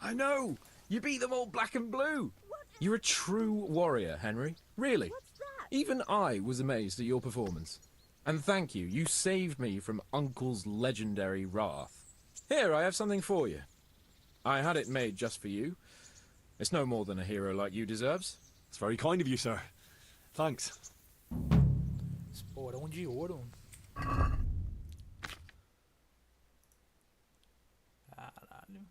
I know! You beat them all black and blue! You're a true warrior, Henry. Really. Even I was amazed at your performance. And thank you, you saved me from Uncle's legendary wrath. Here, I have something for you. I had it made just for you. It's no more than a hero like you deserves. It's very kind of you, sir. Thanks. Esporão de ouro. Caralho.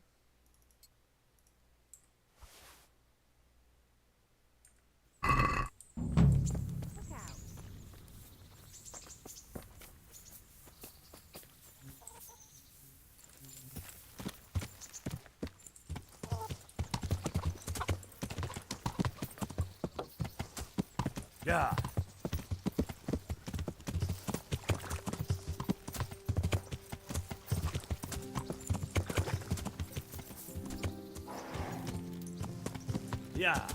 Yeah. Yeah.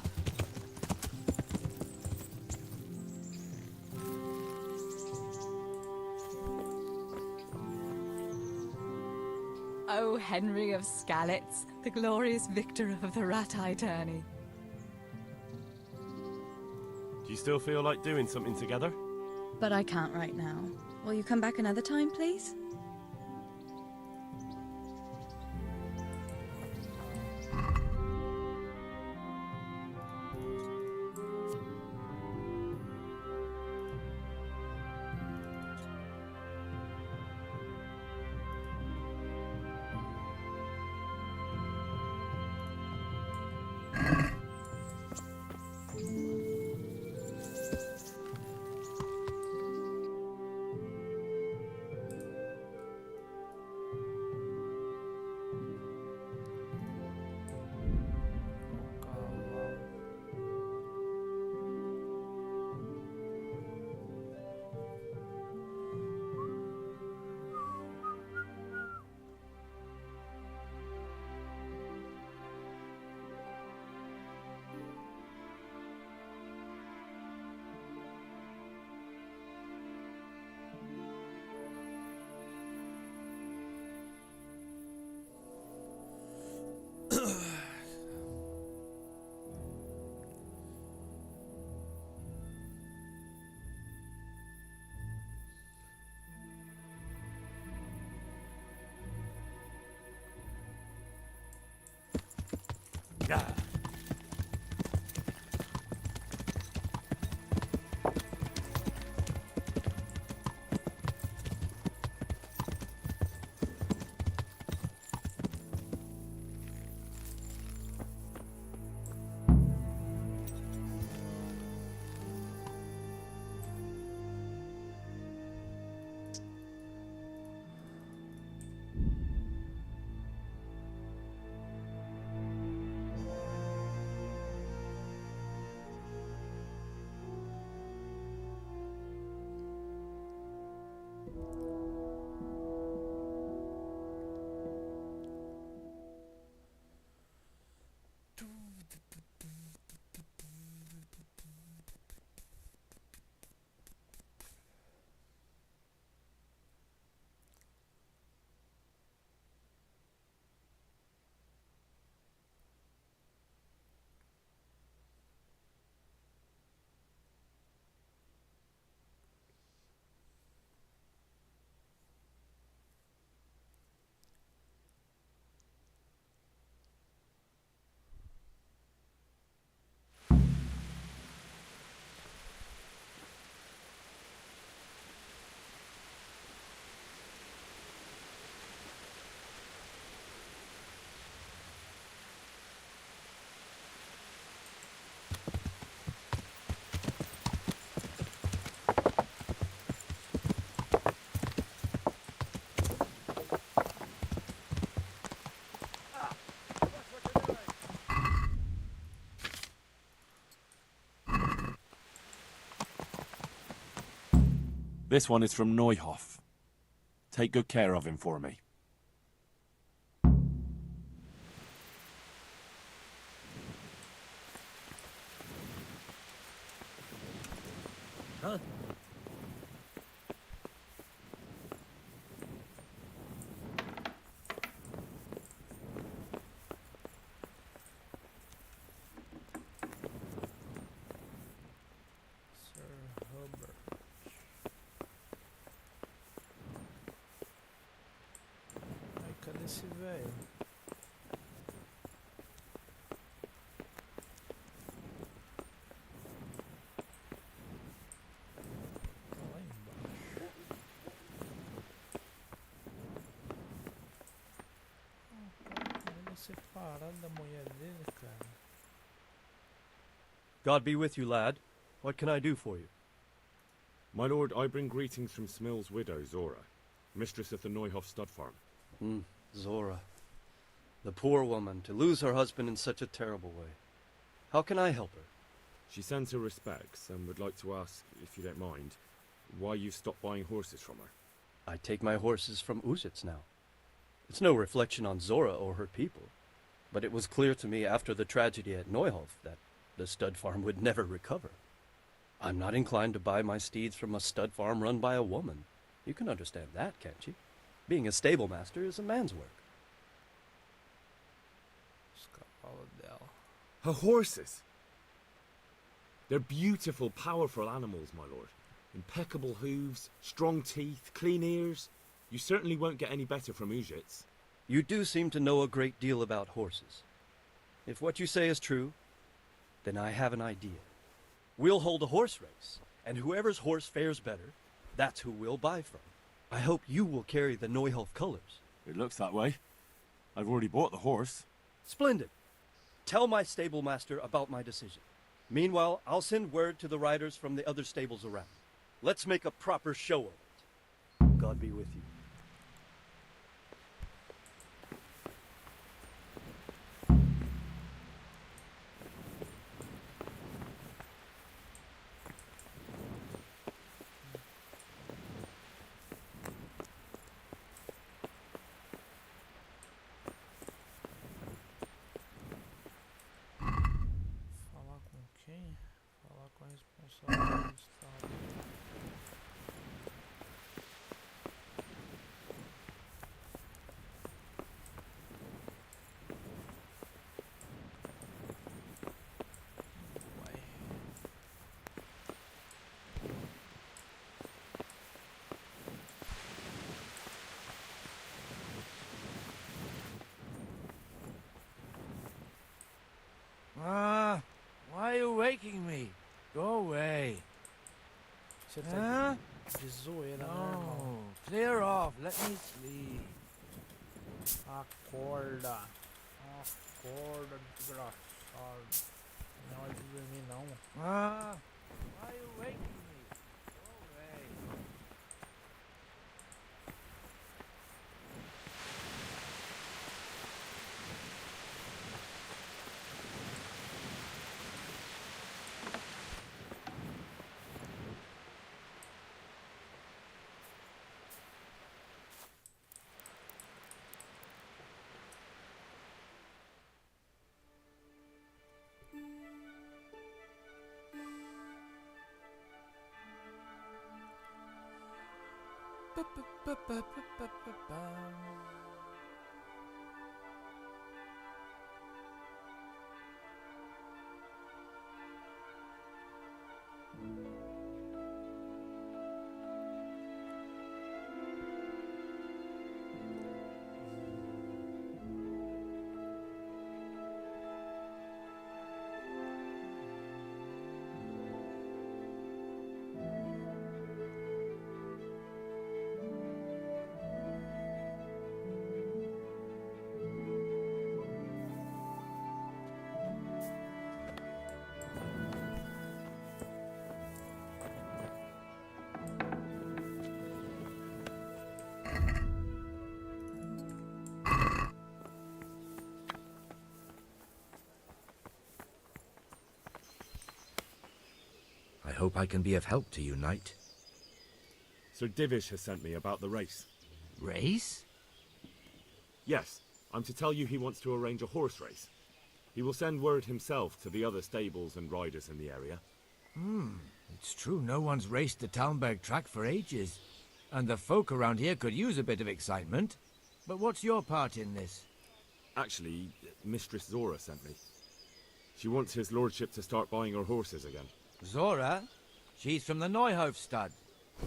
Oh, Henry of Skalitz, the glorious victor of the Rat-Eye tourney. Do you still feel like doing something together? But I can't right now. Will you come back another time, please? rider. This one is from Neuhoff. Take good care of him for me. Huh? Cadê esse velho? Tá lá embaixo. Ele separado da mulher dele, cara. God be with you, lad. What can I do for you? My lord, I bring greetings from Smill's widow, Zora, mistress of the Neuhoff stud farm. Zora. The poor woman, to lose her husband in such a terrible way. How can I help her? She sends her respects and would like to ask, if you don't mind, why you stopped buying horses from her. I take my horses from Uzits now. It's no reflection on Zora or her people, but it was clear to me after the tragedy at Neuhoff that the stud farm would never recover. I'm not inclined to buy my steeds from a stud farm run by a woman. You can understand that, can't you? Being a stable master is a man's work. Her horses! They're beautiful, powerful animals, my lord. Impeccable hooves, strong teeth, clean ears. You certainly won't get any better from Uzits. You do seem to know a great deal about horses. If what you say is true, then I have an idea. We'll hold a horse race, and whoever's horse fares better, that's who we'll buy from. I hope you will carry the Neuhoff colors. It looks that way. I've already bought the horse. Splendid. Tell my stable master about my decision. Meanwhile, I'll send word to the riders from the other stables around. Let's make a proper show of it. God be with you. Você tá de zoeira, né, irmão? Clear off, let me sleep. Acorda. Acorda, desgraçado. Não é de dormir, não. Ah, why are you waking me? Go away. I hope I can be of help to you, knight. Sir Divish has sent me about the race. Race? Yes, I'm to tell you he wants to arrange a horse race. He will send word himself to the other stables and riders in the area. It's true no one's raced the Talmberg track for ages. And the folk around here could use a bit of excitement. But what's your part in this? Actually, Mistress Zora sent me. She wants his lordship to start buying her horses again. Zora? She's from the Neuhof stud,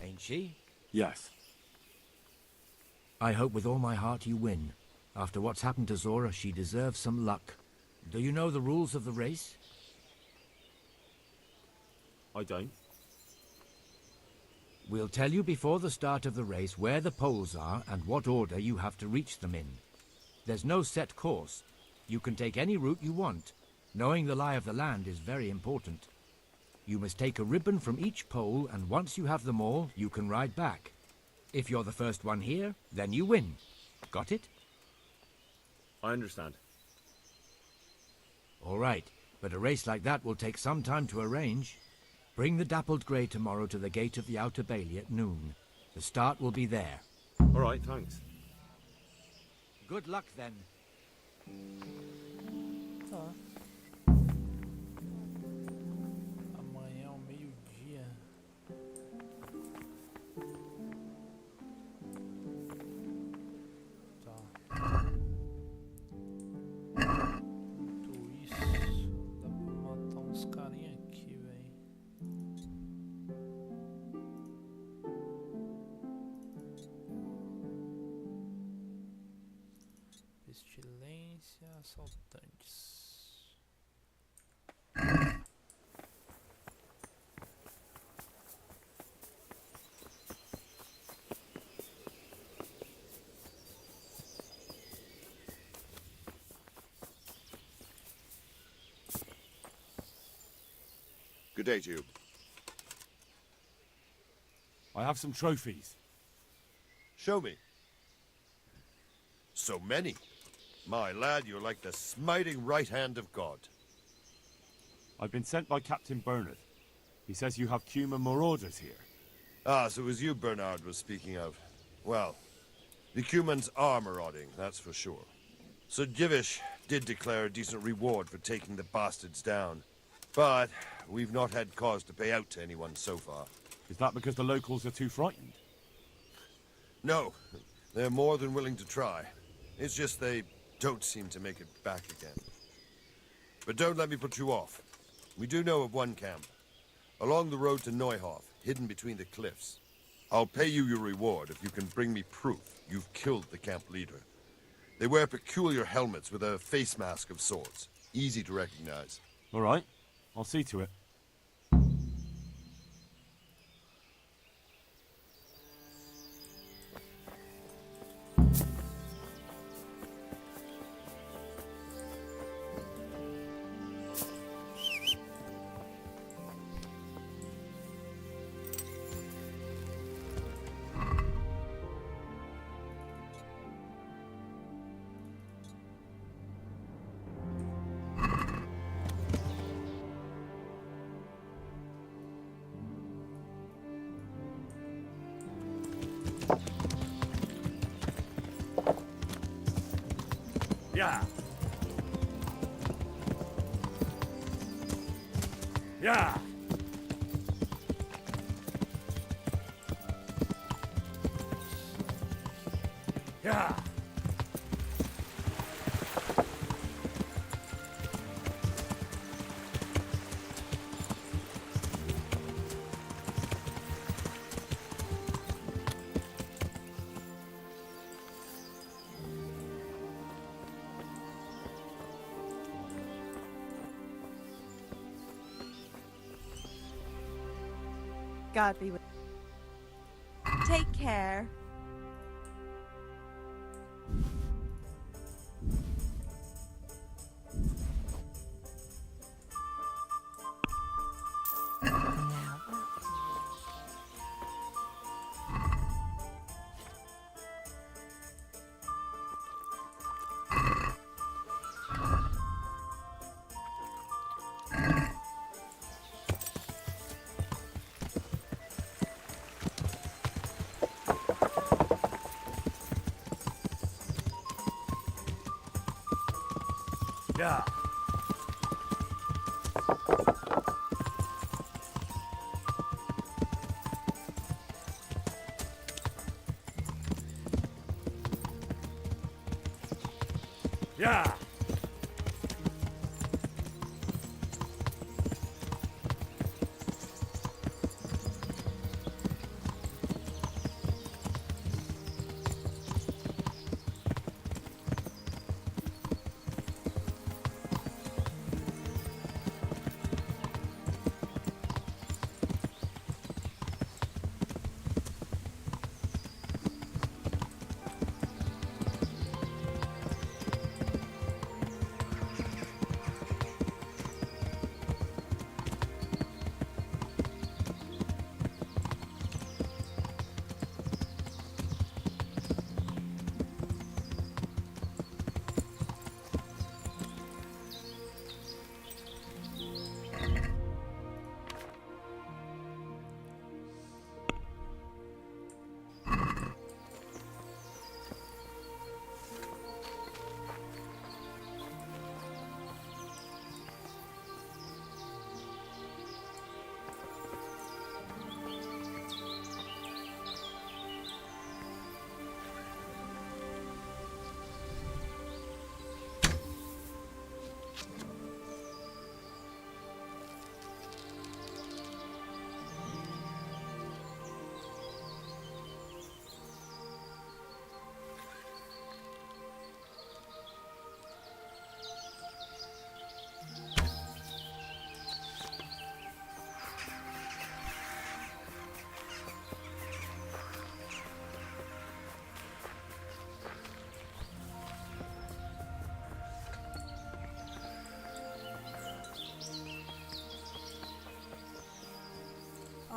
ain't she? Yes. I hope with all my heart you win. After what's happened to Zora, she deserves some luck. Do you know the rules of the race? I don't. We'll tell you before the start of the race where the poles are and what order you have to reach them in. There's no set course. You can take any route you want. Knowing the lie of the land is very important. You must take a ribbon from each pole, and once you have them all, you can ride back. If you're the first one here, then you win. Got it? I understand. All right, but a race like that will take some time to arrange. Bring the dappled grey tomorrow to the gate of the Outer Bailey at noon. The start will be there. All right, thanks. Good luck, then. Tá. Amanhã ao meio-dia. Tá. Tudo isso. Dá pra matar uns carinha aqui, velho. Pestilência, assaltantes. Good day to you. I have some trophies. Show me. So many. My lad, you're like the smiting right hand of God. I've been sent by Captain Bernard. He says you have Cuman marauders here. Ah, so it was you Bernard was speaking of. Well, the Cumans are marauding, that's for sure. Sir Divish did declare a decent reward for taking the bastards down. But we've not had cause to pay out to anyone so far. Is that because the locals are too frightened? No, they're more than willing to try. It's just they don't seem to make it back again. But don't let me put you off. We do know of one camp. Along the road to Neuhof, hidden between the cliffs. I'll pay you your reward if you can bring me proof you've killed the camp leader. They wear peculiar helmets with a face mask of sorts. Easy to recognize. All right. I'll see to it. Yeah. Yeah. Yeah. God be with. Take care. Yeah. Yeah.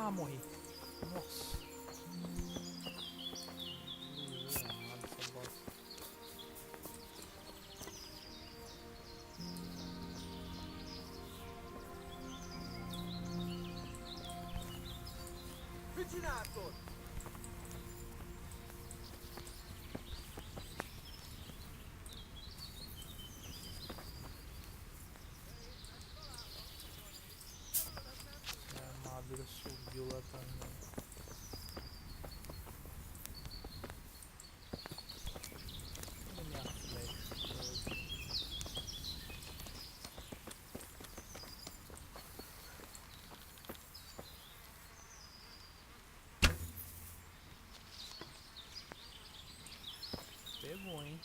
Ah, morri. Nossa. Essa bosta. Vicinato! A armadura subiu lá também. Cadê minha flecha? Pegou, hein?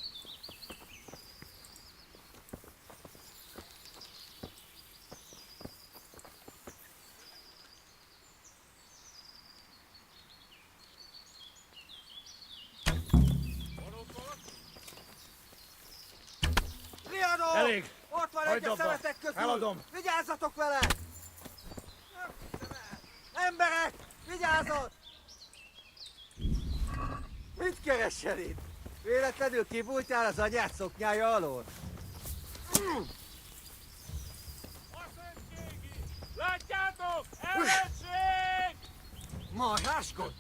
Riadó! Elég! Ott van Hagyd egy a abba! szemetek közül! Eladom! Vigyázzatok vele! Emberek! Vigyázzat! Mit keresel itt? Véletlenül kibújtál az anyád szoknyája alól? Látjátok! Ellenség! Marháskodj!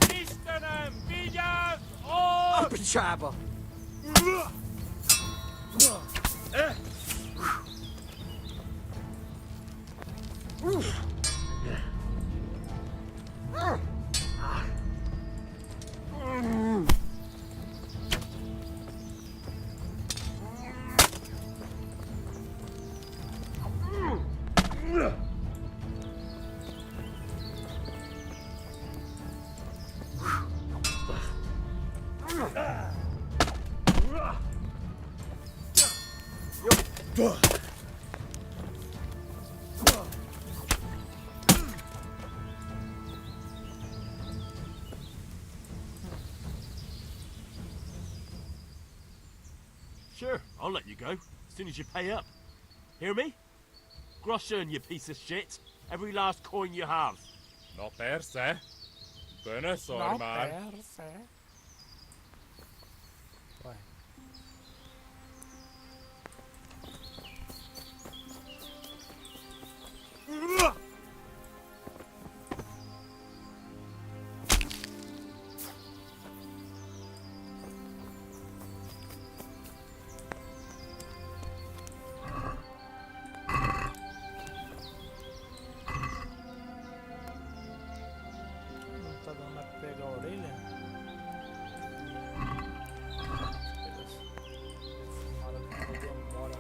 Istenem, vigyázz! Ó! Stupid travel. Sure, I'll let you go, as soon as you pay up. Hear me? Groschen, you piece of shit. Every last coin you have. No per se. Bine, sorry, man. Ué. Não tá dando pra pegar a orelha? Fumada com demora.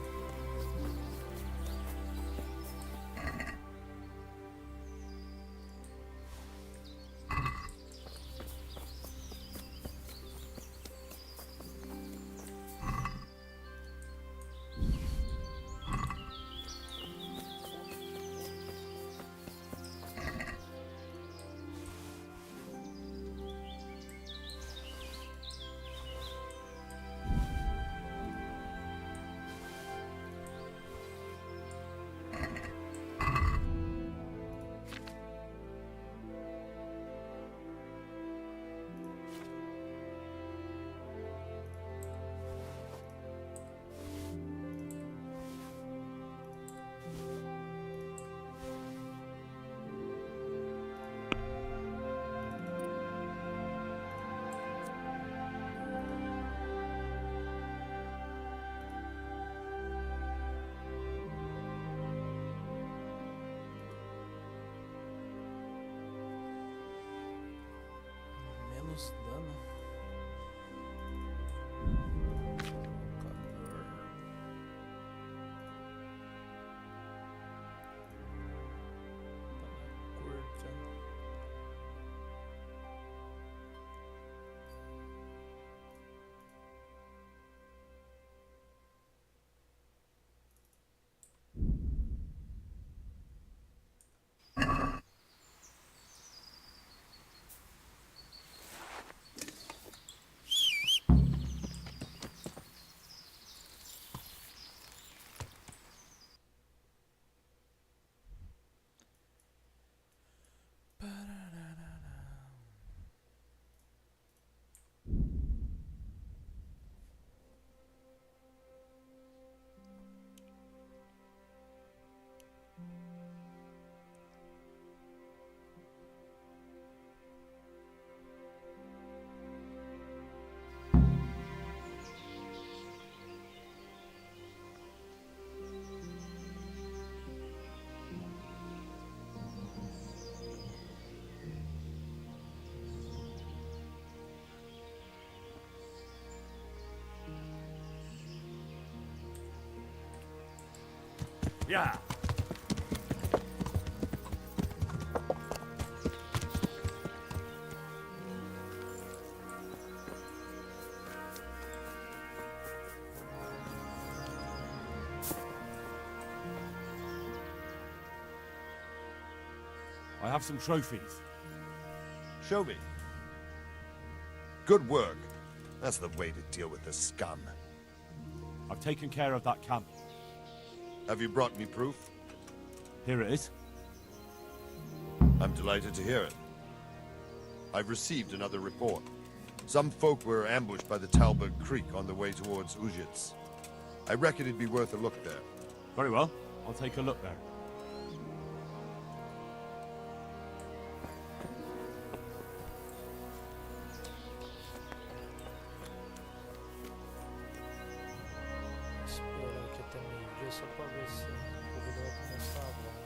Menos dano. Curta. Yeah. I have some trophies. Show me. Good work. That's the way to deal with the scum. I've taken care of that camp. Have you brought me proof? Here it is. I'm delighted to hear it. I've received another report. Some folk were ambushed by the Talbot Creek on the way towards Ujits. I reckon it'd be worth a look there. Very well. I'll take a look there. só pra ver se a corrida vai começar agora.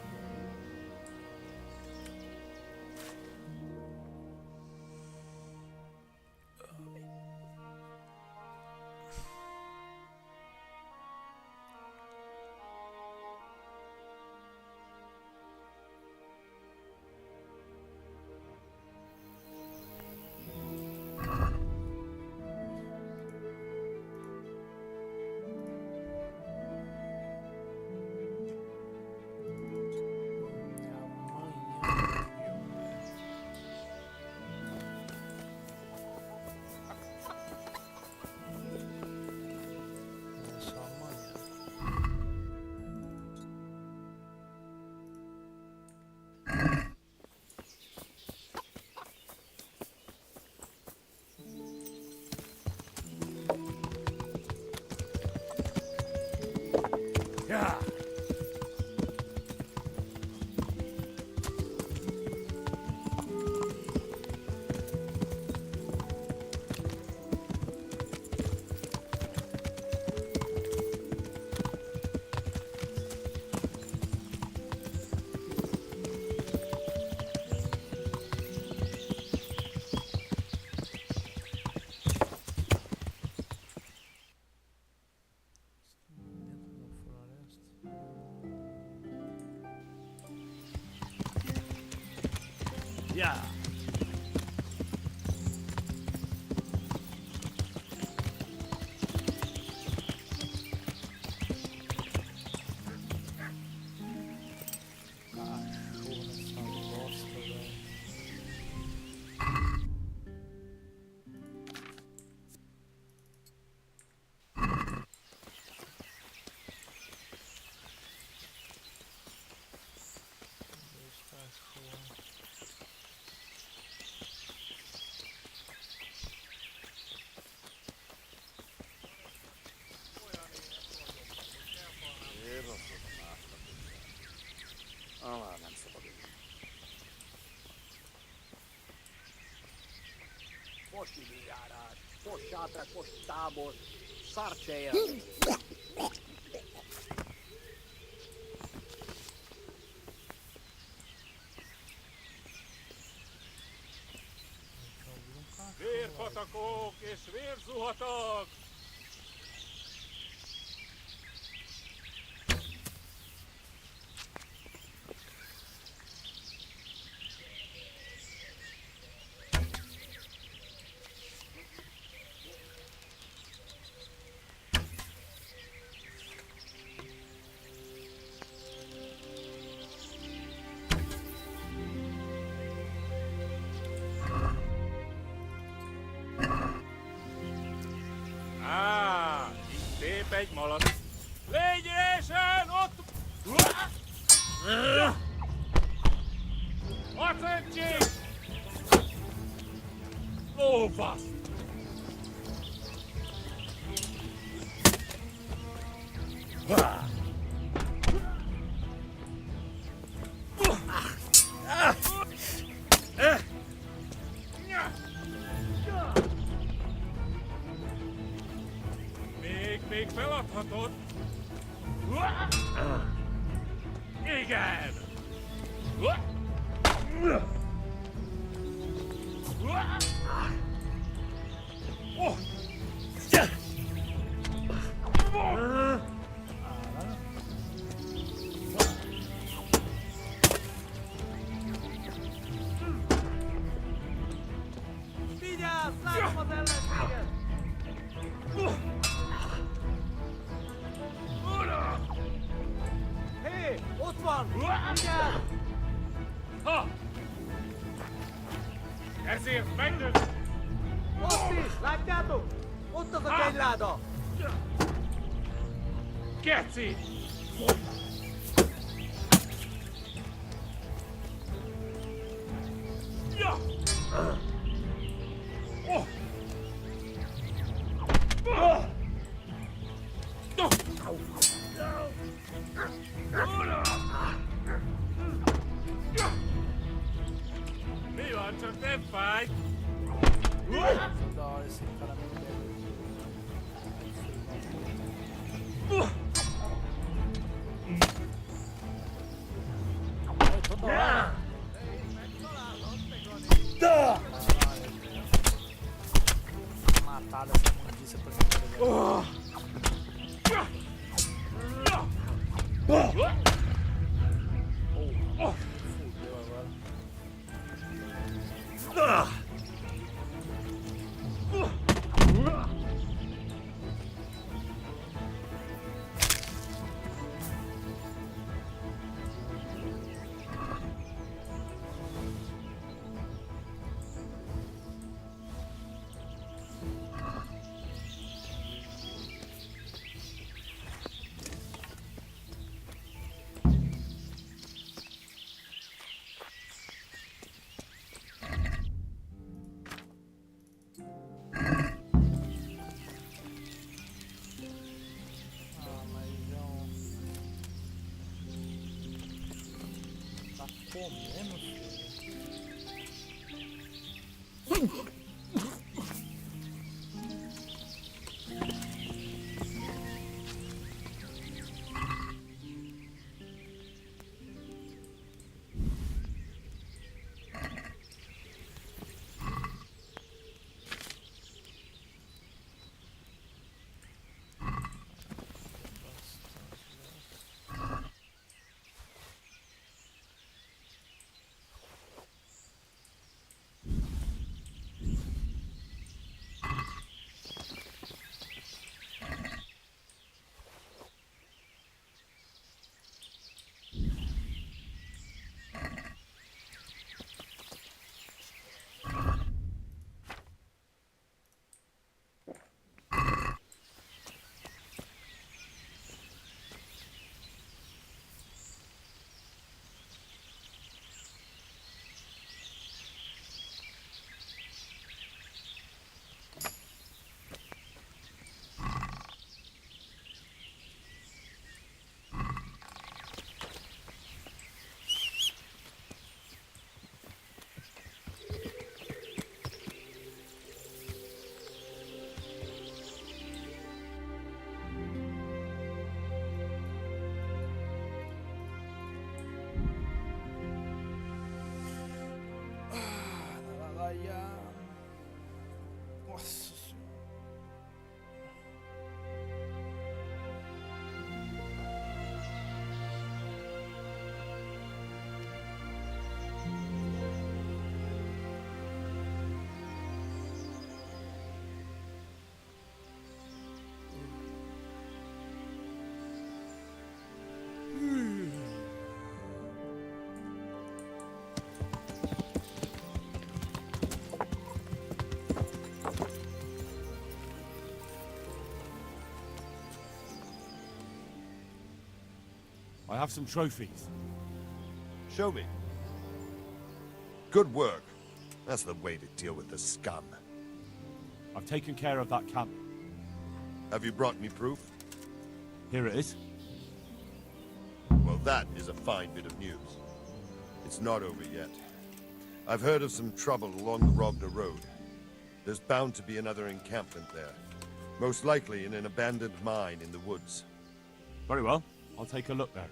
Yeah. Yeah. Nem szabad így. Most időjárás, most sátrák, most tábor, szárcséje. Vérpatakok és vérzuhatak! Egy malac. Légy ésen, ott! Acceptség! Ó, vasto! Még feladhatod? Igen! Vigyázz! Látom az ellenséget! Hé! Ott van! Vigyázz! Ha! Ezért megnőtt! Ott is! Látjátok? Ott az a kegyláda! Geci! Ja! Oh! Mi van, csak nem fáj? Da hora esse cara me pega. comer, meu filho. Nossa senhora. I have some trophies. Show me. Good work. That's the way to deal with the scum. I've taken care of that camp. Have you brought me proof? Here it is. Well, that is a fine bit of news. It's not over yet. I've heard of some trouble along the Rogna Road. There's bound to be another encampment there. Most likely in an abandoned mine in the woods. Very well. I'll take a look there.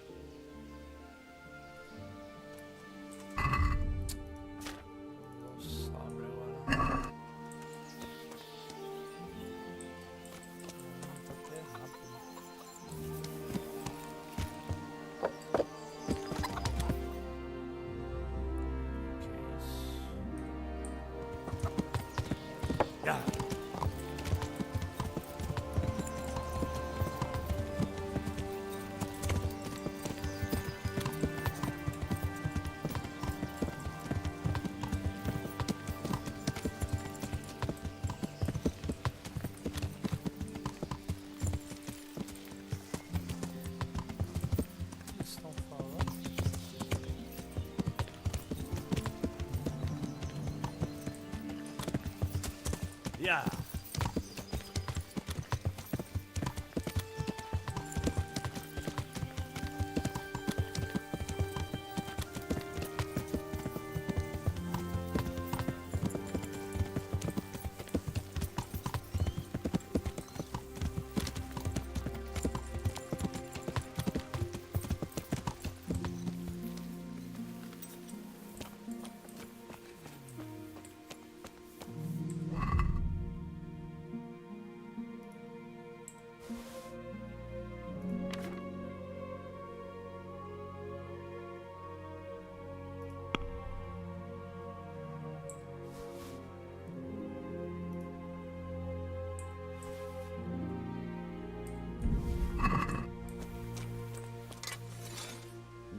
Yeah.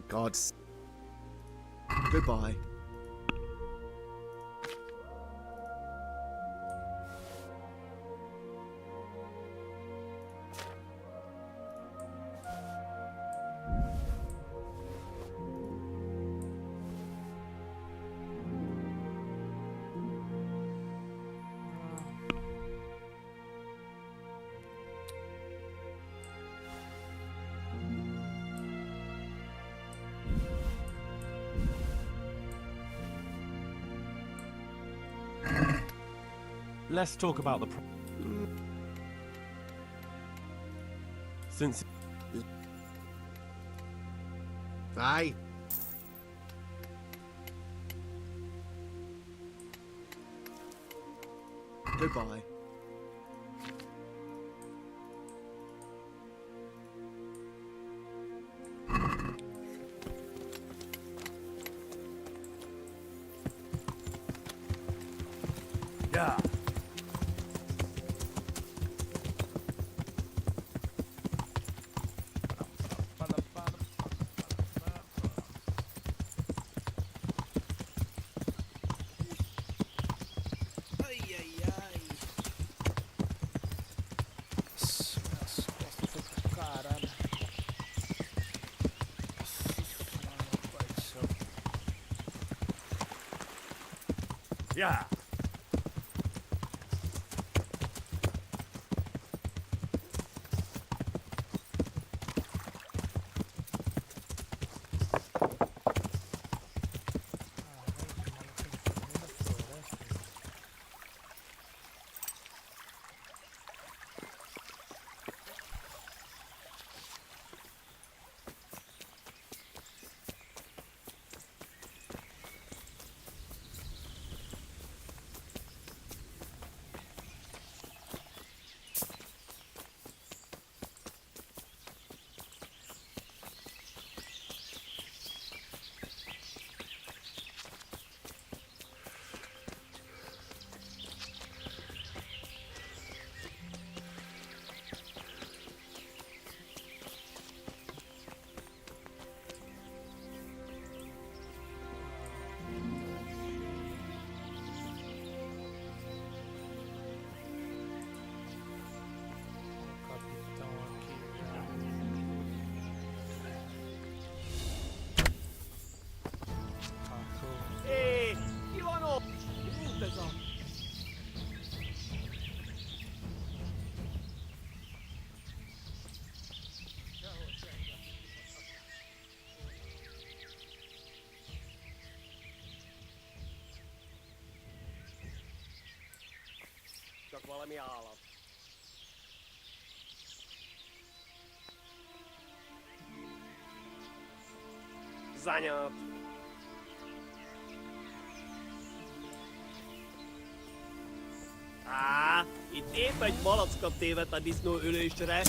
God's. Goodbye. let's talk about the since... Aye. Goodbye. Yeah. Yeah. Hey, you on all? Tesoro. Csak valami állam. Zanyat. Á, itt épp egy malacka tévedt a disznó ülésre.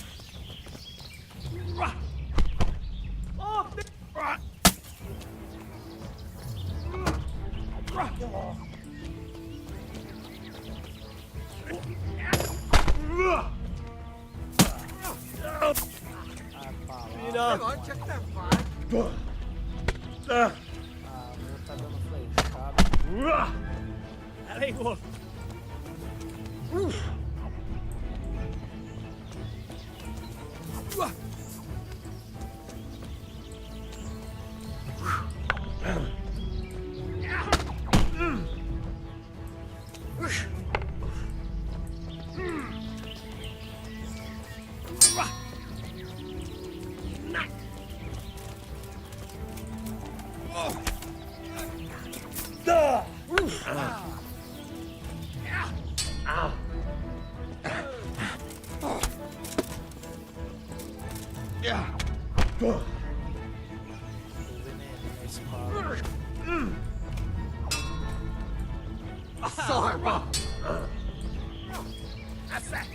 Come on, check that fine. Tá dando flechada. Elég volt. Sarva! That's that!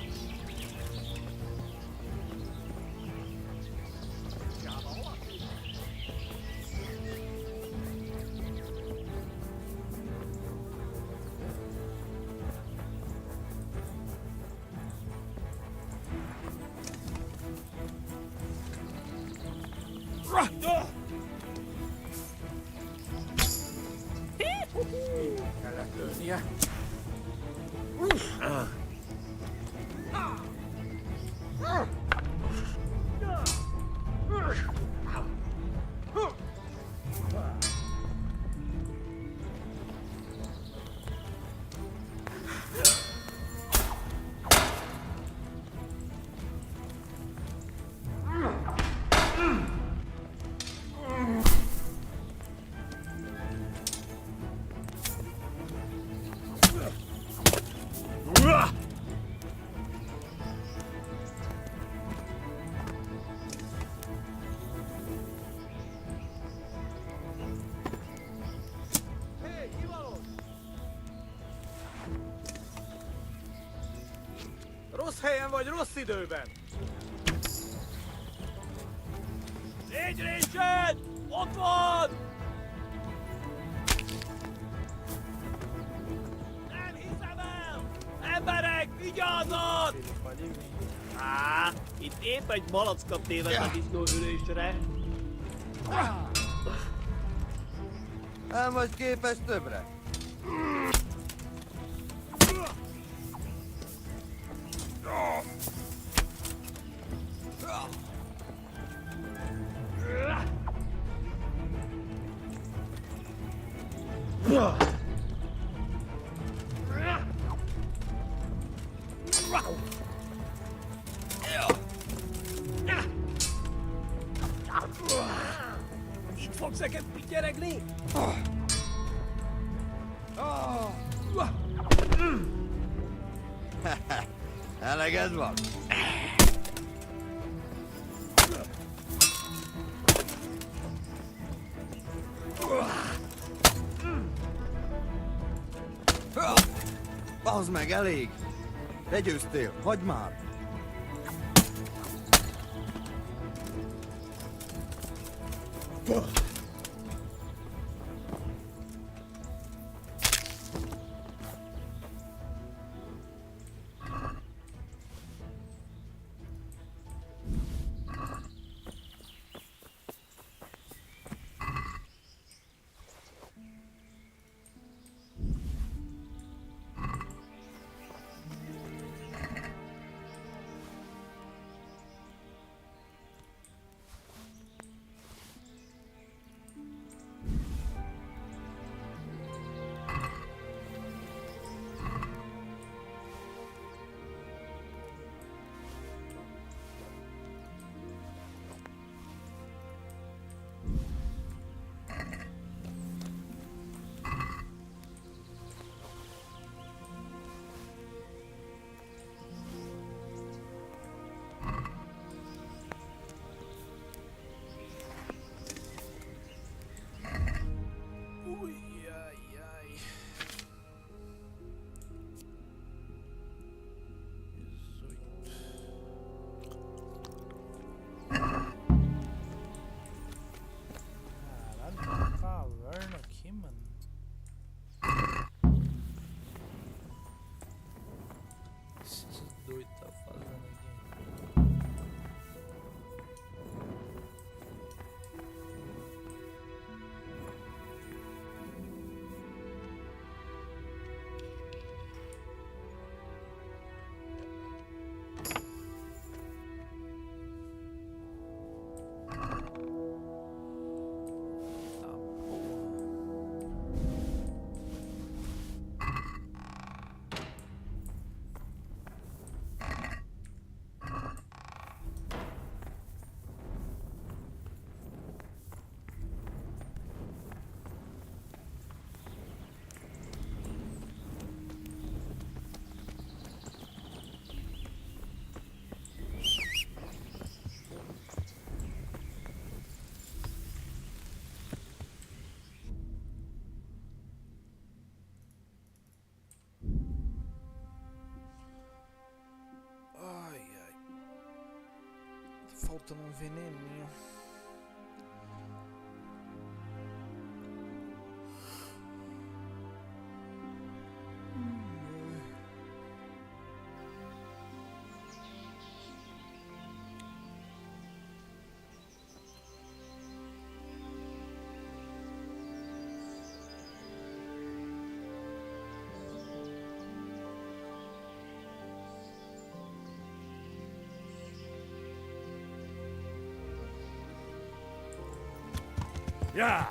Calaconia. helyen vagy rossz időben? Légy résed! Ott van! Nem hiszem el! Emberek, vigyázzat! Á, itt épp egy malackat téved a disznóülésre. Nem vagy képes többre? Itt fogsz neked pityeregni? Eleged van? Bazd meg, elég! Legyőztél, hagyd már! Caverna aqui, mano. Esses doidos tá fazendo aqui. Faltando um veneninho. Yeah!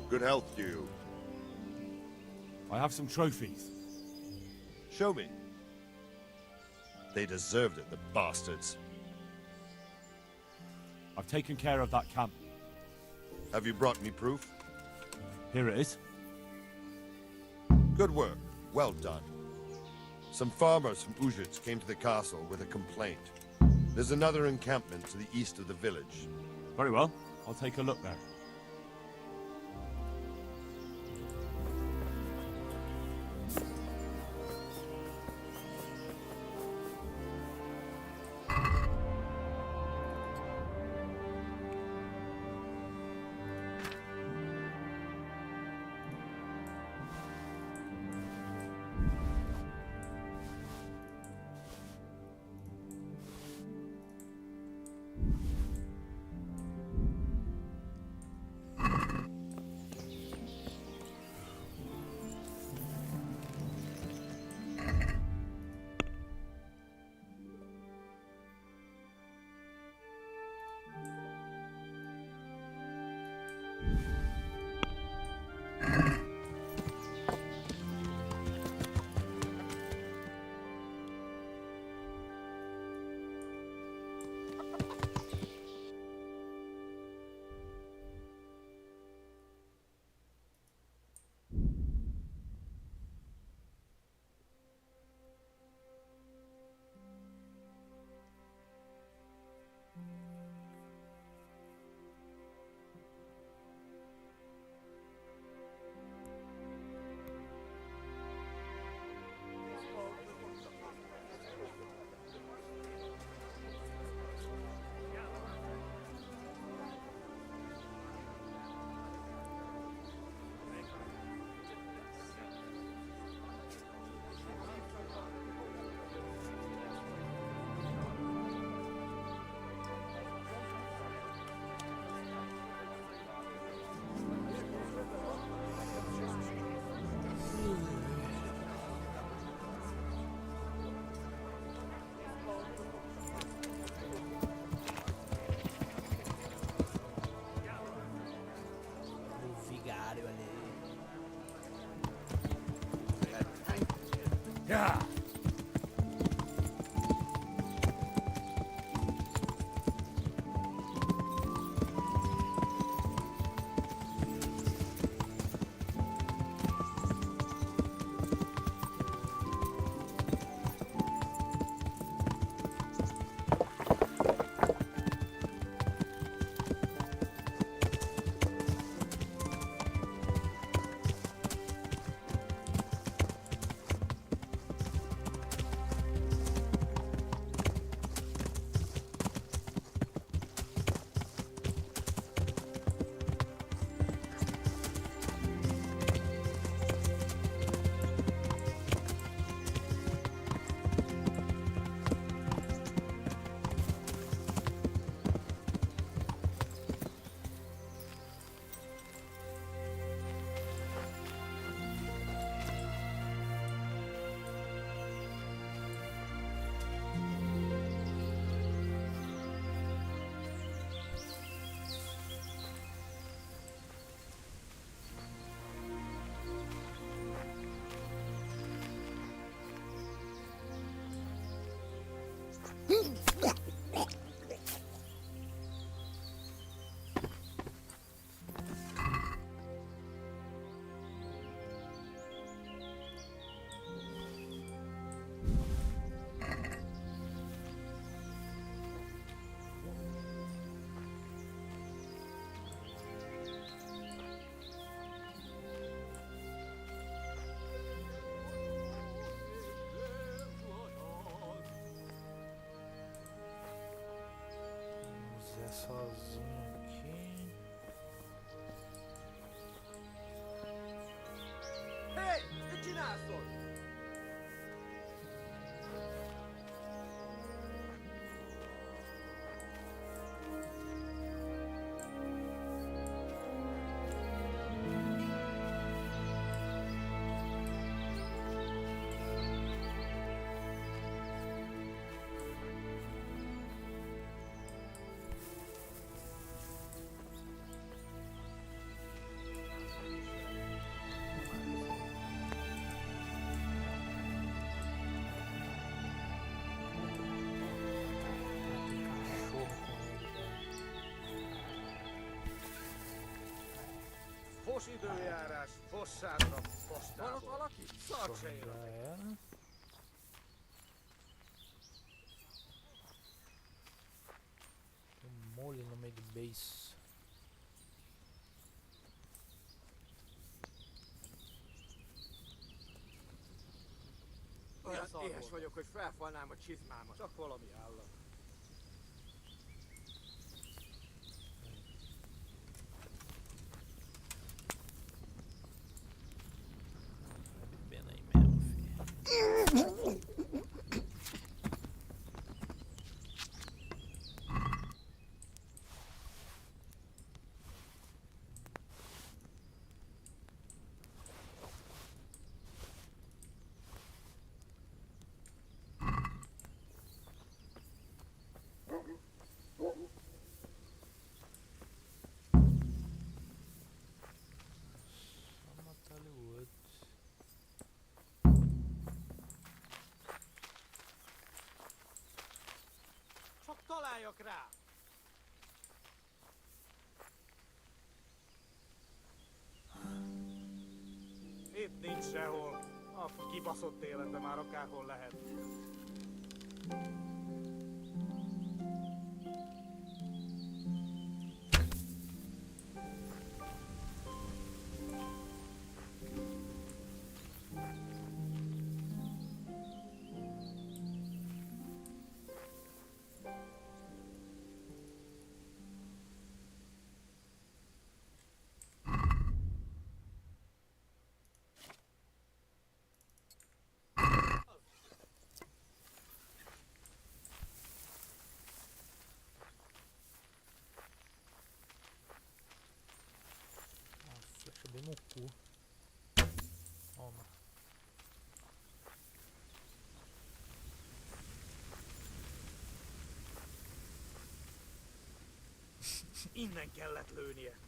Good health to you. I have some trophies. Show me. They deserved it, the bastards. I've taken care of that camp. Have you brought me proof? Here it is. Good work. Well done. Some farmers from Uzhitz came to the castle with a complaint. There's another encampment to the east of the village. Very well. I'll take a look there. Yeah. Sozinho aqui. Hey, the ginásio! Gyors időjárás, fossátra, postából. Van ott valaki? Szart se ér. Mole no meio do base. Olyan éhes vagyok, hogy felfalnám a csizmámat. Csak valami állat. Bebendo aí mesmo, filho. Csak találjak rá! Itt nincs sehol. A kibaszott életben már akárhol lehet. Flecha bem no cu. Toma. Innen kellett lőnie.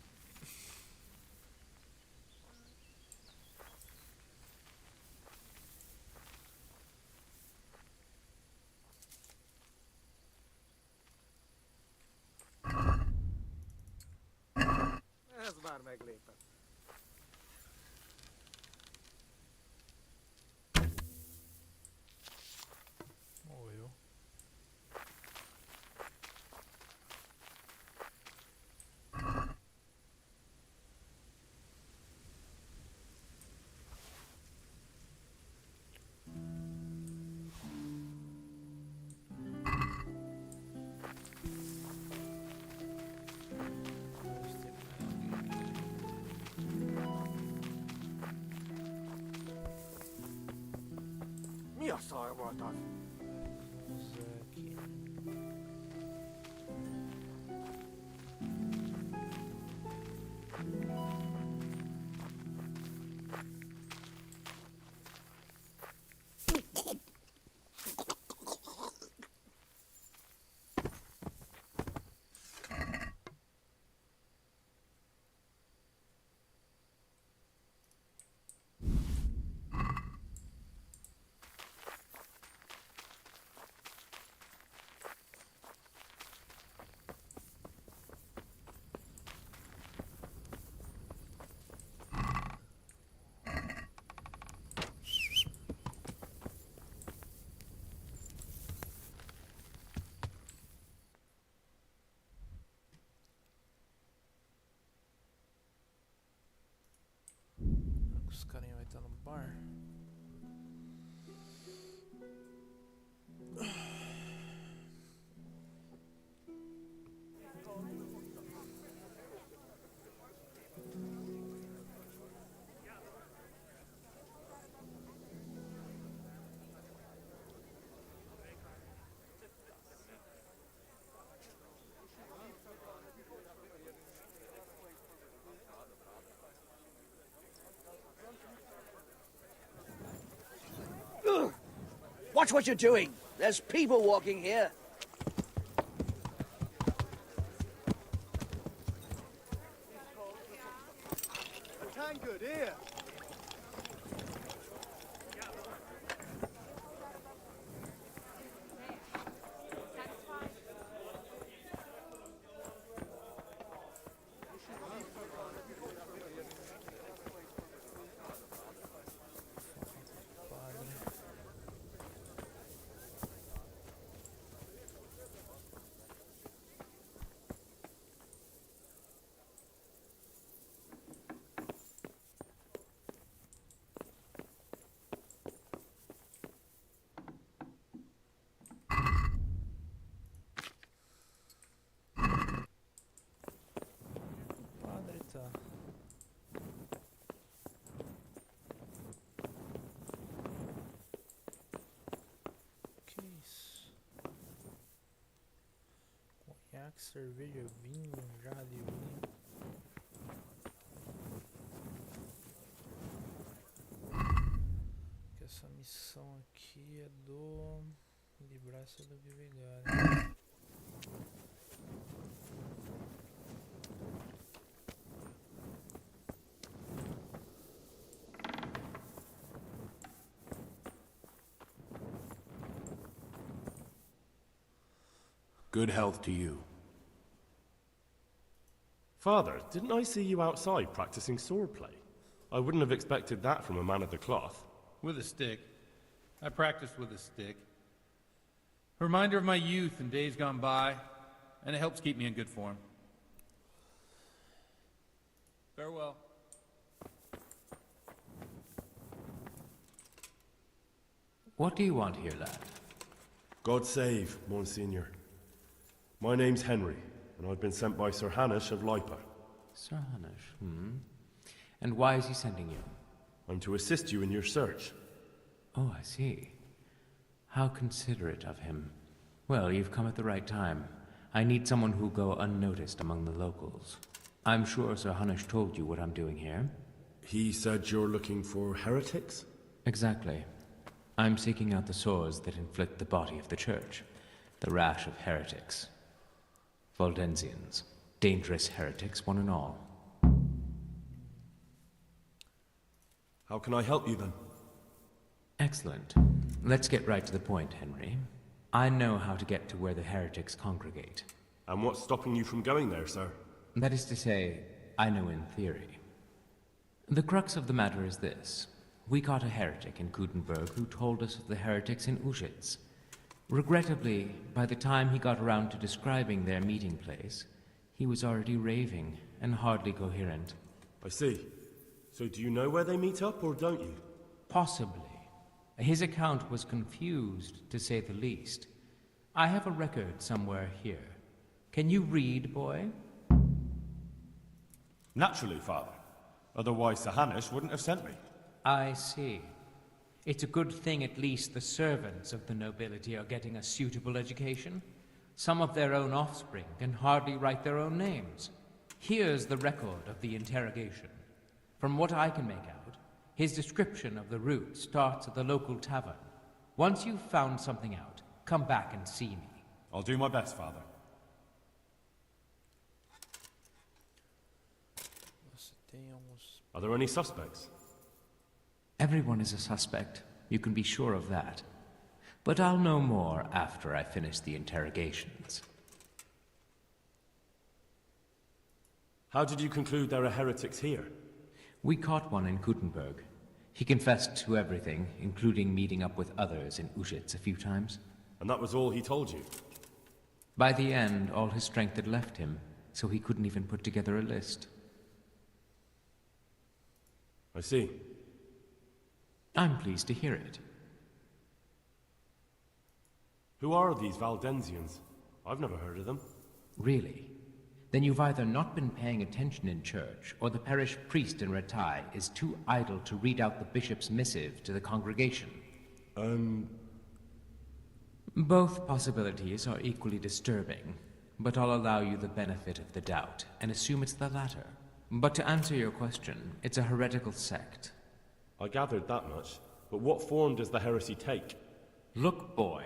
Ez már meglépett. Morreu. Mi a szar volt az? Os carinha vai estar no bar. Watch what you're doing. There's people walking here. A tankard here. cerveja, vinho, jarra de vinho. Que essa missão aqui é do livrar-se do vigário. Good health to you. Father, didn't I see you outside practicing swordplay? I wouldn't have expected that from a man of the cloth. With a stick. I practiced with a stick. A reminder of my youth and days gone by, and it helps keep me in good form. Farewell. What do you want here, lad? God save, Monsignor. My name's Henry, and I've been sent by Sir Hanush of Lipa. Sir Hanush, And why is he sending you? I'm to assist you in your search. Oh, I see. How considerate of him. Well, you've come at the right time. I need someone who'll go unnoticed among the locals. I'm sure Sir Hanush told you what I'm doing here. He said you're looking for heretics? Exactly. I'm seeking out the sores that inflict the body of the church. The rash of heretics. Valdensians. Dangerous heretics, one and all. How can I help you, then? Excellent. Let's get right to the point, Henry. I know how to get to where the heretics congregate. And what's stopping you from going there, sir? That is to say, I know in theory. The crux of the matter is this. We caught a heretic in Gutenberg who told us of the heretics in Ushitz. Regrettably, by the time he got around to describing their meeting place, he was already raving and hardly coherent. I see. So do you know where they meet up, or don't you? Possibly. His account was confused, to say the least. I have a record somewhere here. Can you read, boy? Naturally, Father. Otherwise Sir Hanush wouldn't have sent me. I see. It's a good thing at least the servants of the nobility are getting a suitable education. Some of their own offspring can hardly write their own names. Here's the record of the interrogation. From what I can make out, his description of the route starts at the local tavern. Once you've found something out, come back and see me. I'll do my best, Father. Are there any suspects? Everyone is a suspect. You can be sure of that. But I'll know more after I finish the interrogations. How did you conclude there are heretics here? We caught one in Gutenberg. He confessed to everything, including meeting up with others in Ushitz a few times. And that was all he told you? By the end, all his strength had left him, so he couldn't even put together a list. I see. I'm pleased to hear it. Who are these Valdensians? I've never heard of them. Really? Then you've either not been paying attention in church, or the parish priest in Ratai is too idle to read out the bishop's missive to the congregation. Both possibilities are equally disturbing, but I'll allow you the benefit of the doubt, and assume it's the latter. But to answer your question, it's a heretical sect. I gathered that much, but what form does the heresy take? Look, boy,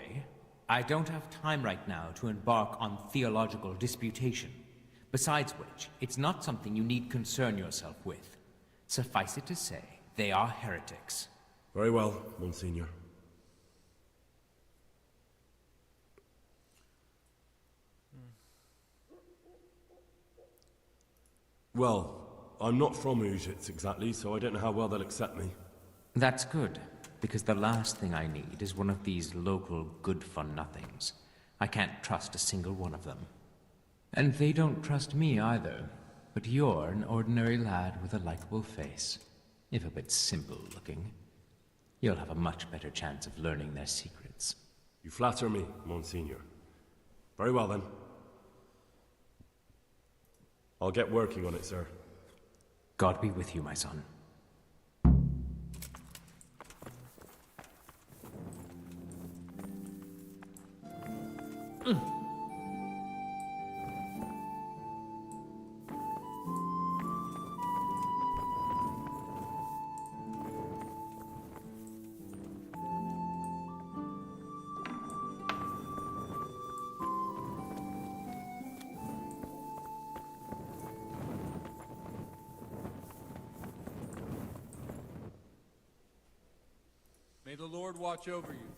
I don't have time right now to embark on theological disputation. Besides which, it's not something you need concern yourself with. Suffice it to say, they are heretics. Very well, Monsignor. Well, I'm not from Ushitz exactly, so I don't know how well they'll accept me. That's good, because the last thing I need is one of these local good-for-nothings. I can't trust a single one of them. And they don't trust me either, but you're an ordinary lad with a likable face, if a bit simple-looking. You'll have a much better chance of learning their secrets. You flatter me, Monsignor. Very well, then. I'll get working on it, sir. God be with you, my son. May the Lord watch over you.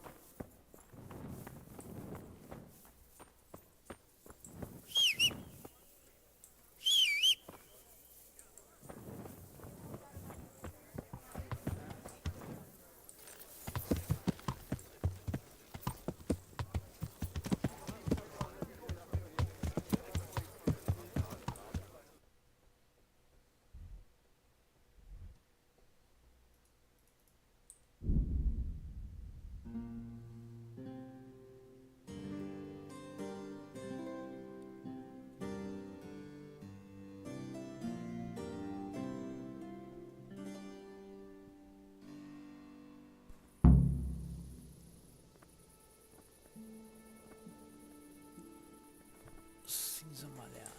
Cinza malhado.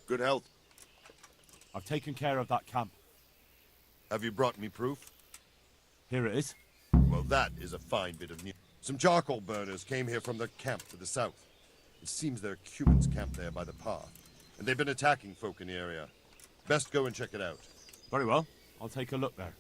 Good health. I've taken care of that camp. Have you brought me proof? Here it is. Well, that is a fine bit of news. Some charcoal burners came here from the camp to the south. It seems there are Cumans camped there by the path, and they've been attacking folk in the area. Best go and check it out. Very well. I'll take a look there.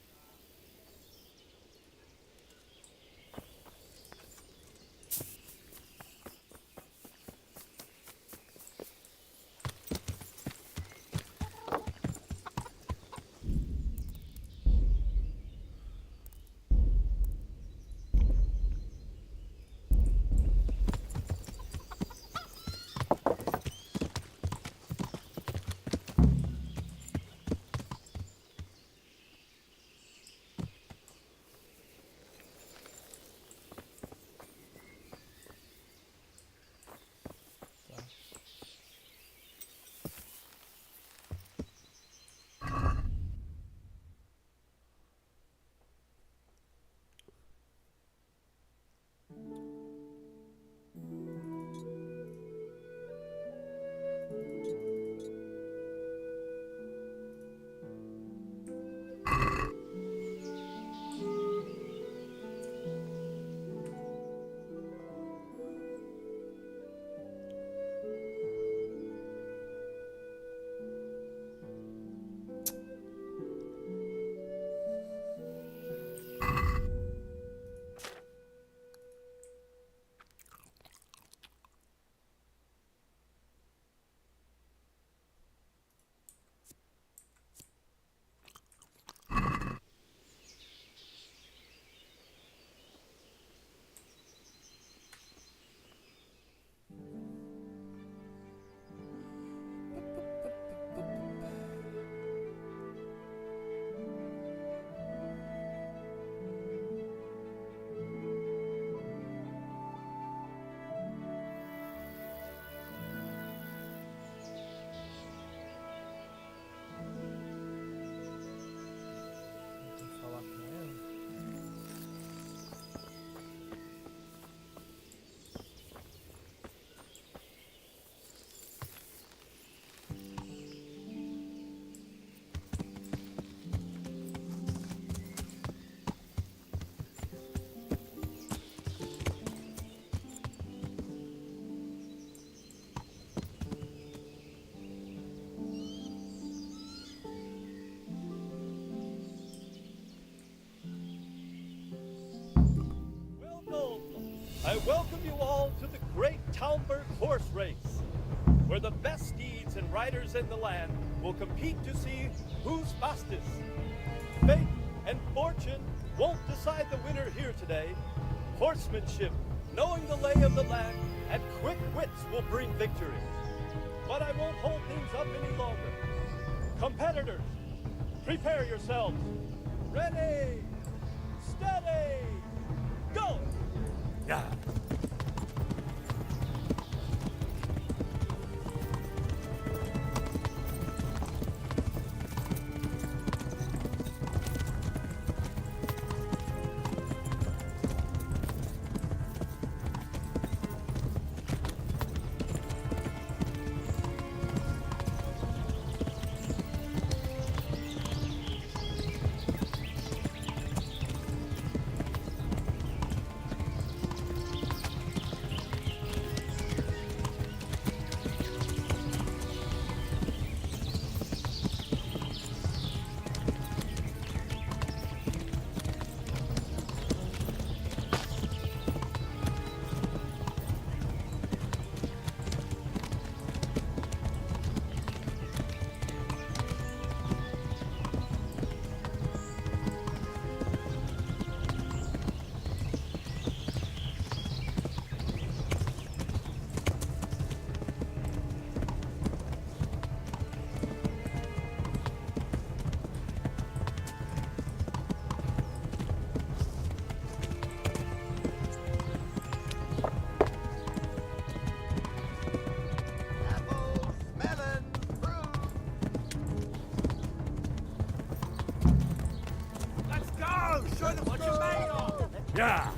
I welcome you all to the Great Talmberg Horse Race, where the best steeds and riders in the land will compete to see who's fastest. Fate and fortune won't decide the winner here today. Horsemanship, knowing the lay of the land, and quick wits will bring victory. But I won't hold things up any longer. Competitors, prepare yourselves. Ready, steady, go! Yeah. Yeah!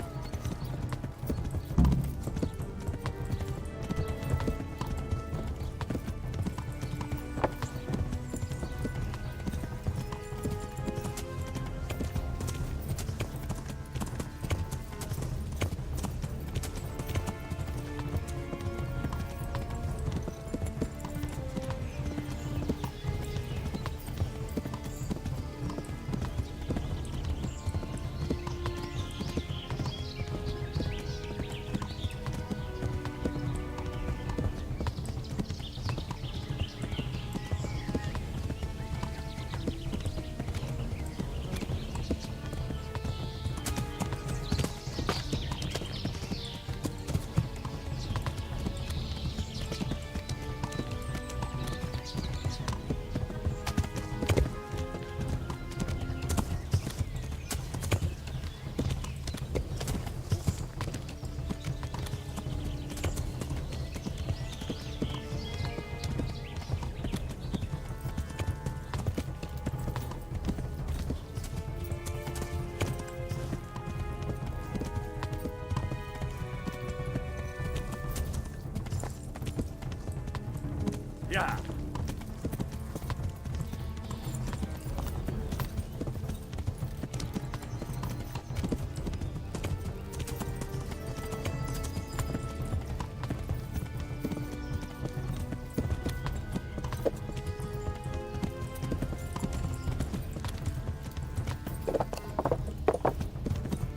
Yeah!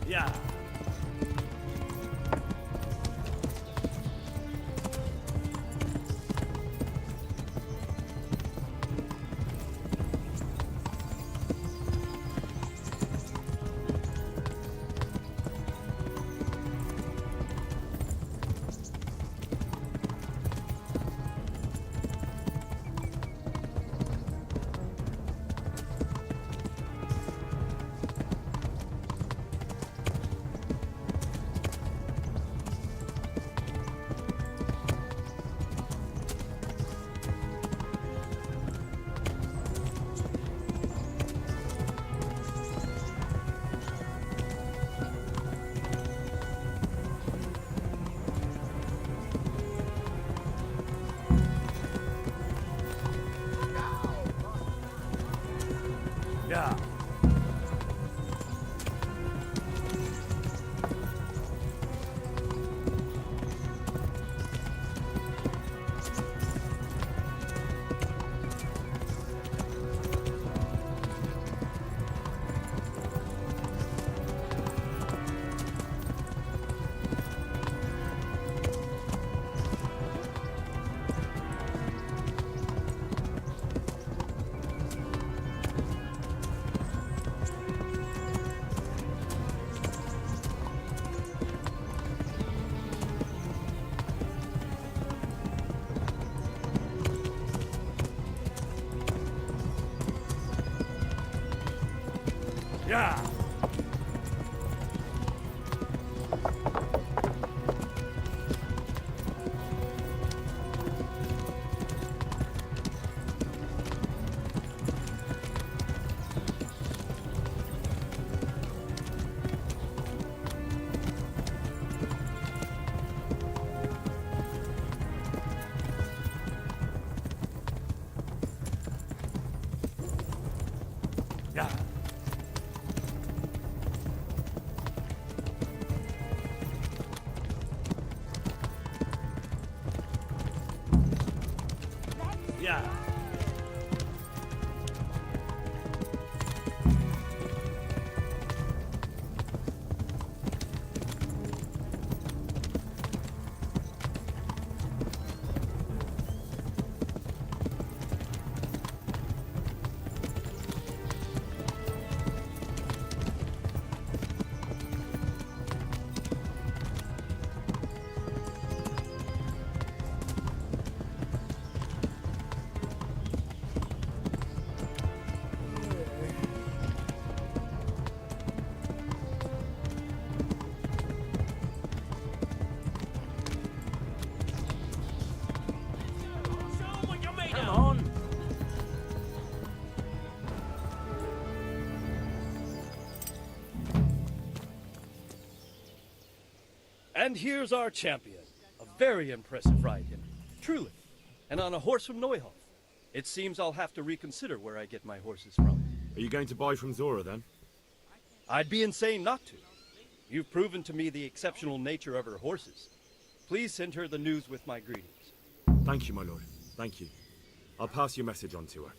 Yeah! Yeah! Yeah! Yeah! Come on! And here's our champion. A very impressive ride, Henry. Truly. And on a horse from Neuhof. It seems I'll have to reconsider where I get my horses from. Are you going to buy from Zora, then? I'd be insane not to. You've proven to me the exceptional nature of her horses. Please send her the news with my greetings. Thank you, my lord. Thank you. I'll pass your message on to her.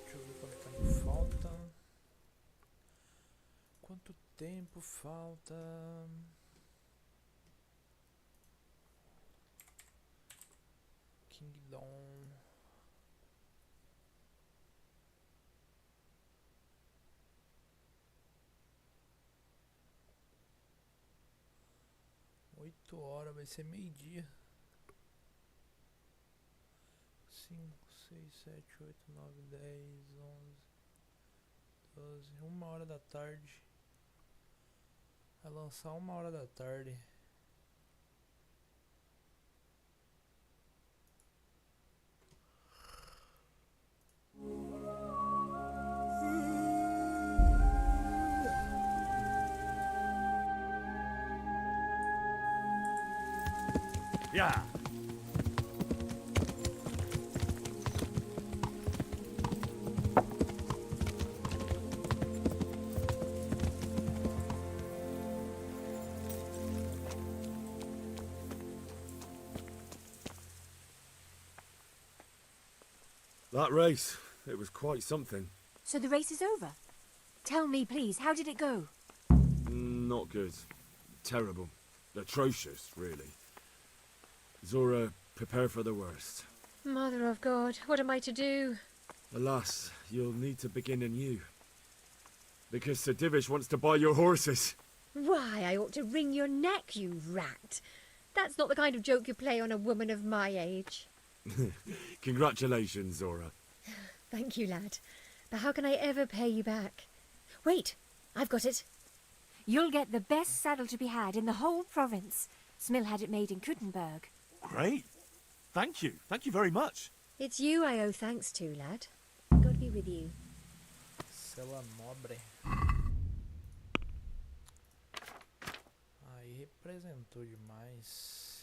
Deixa eu ver quanto tempo falta. Quanto tempo falta? Kingdom. Oito horas, vai ser meio-dia. 5, 6, 7, 8, 9, 10, 11, 12, 1 hora da tarde. Vai lançar 1 hora da tarde. Yeah! That race, it was quite something. So the race is over? Tell me, please, how did it go? Not good. Terrible. Atrocious, really. Zora, prepare for the worst. Mother of God, what am I to do? Alas, you'll need to begin anew. Because Sir Divish wants to buy your horses. Why, I ought to wring your neck, you rat. That's not the kind of joke you play on a woman of my age. Congratulations, Zora. Thank you, lad. But how can I ever pay you back? Wait, I've got it. You'll get the best saddle to be had in the whole province. Smill had it made in Kuttenberg. Great. Thank you. Thank you very much. It's you I owe thanks to, lad. God be with you. Sela nobre. Aí representou demais.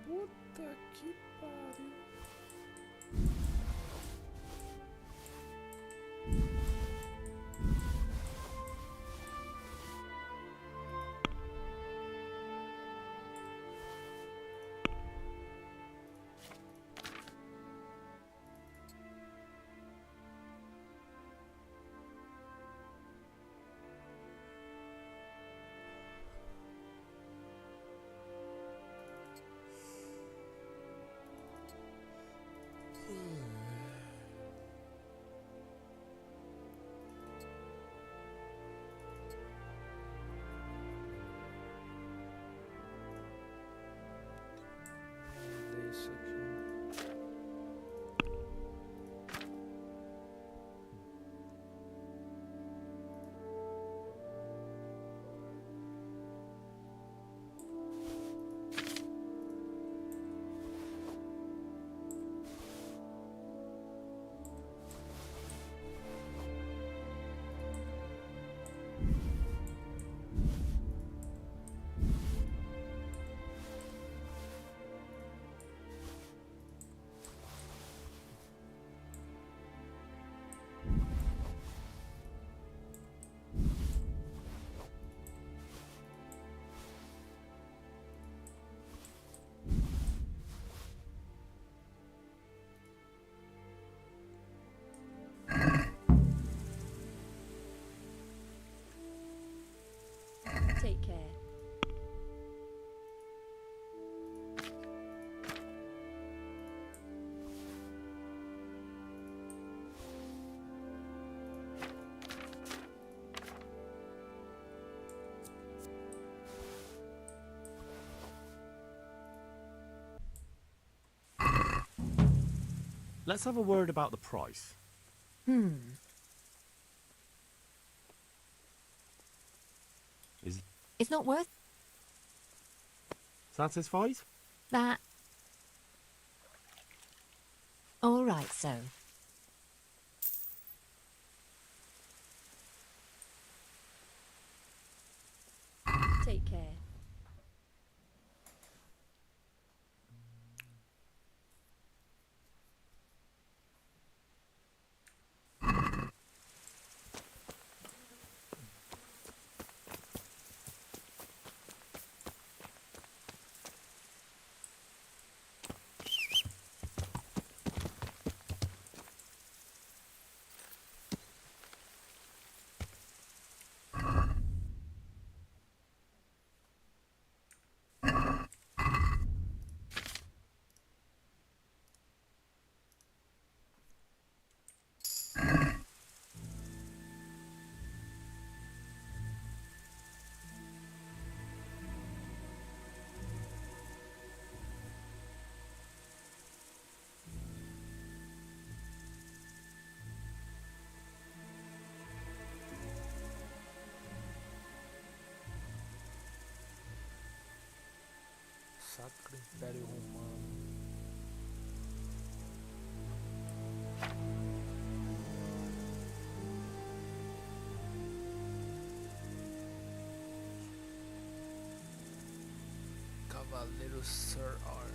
Puta que pariu. Isso aqui. Take care. Let's have a word about the price. It's not worth Satisfied? that. All right, so. Take care. Sacro Império Romano. Cavaleiro Sir Arthur.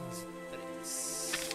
1903.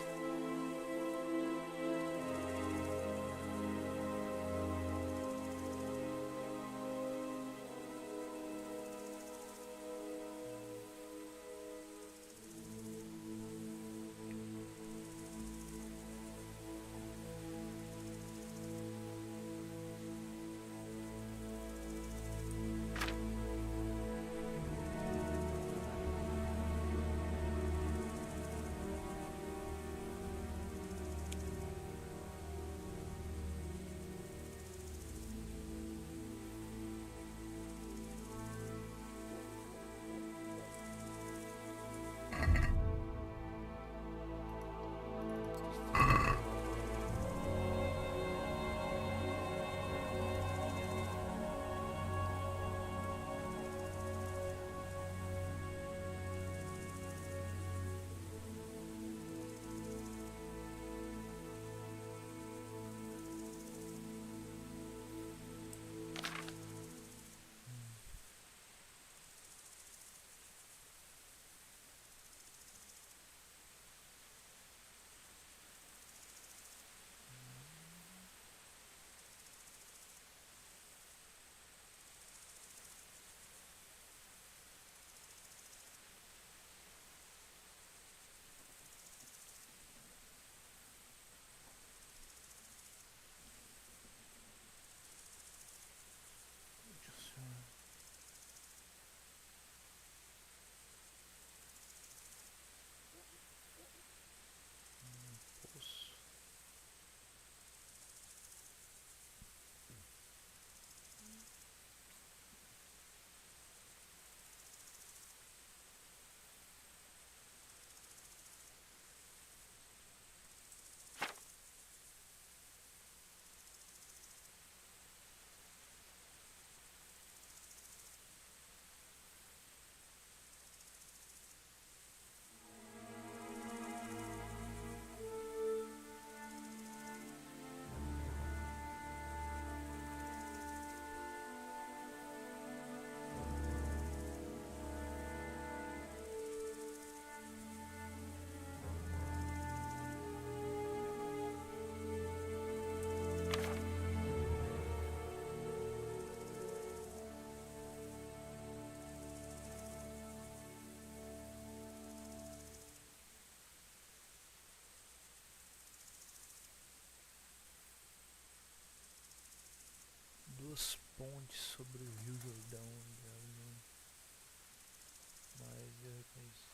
Duas pontes sobre o Rio Jordão, mas eu reconheço.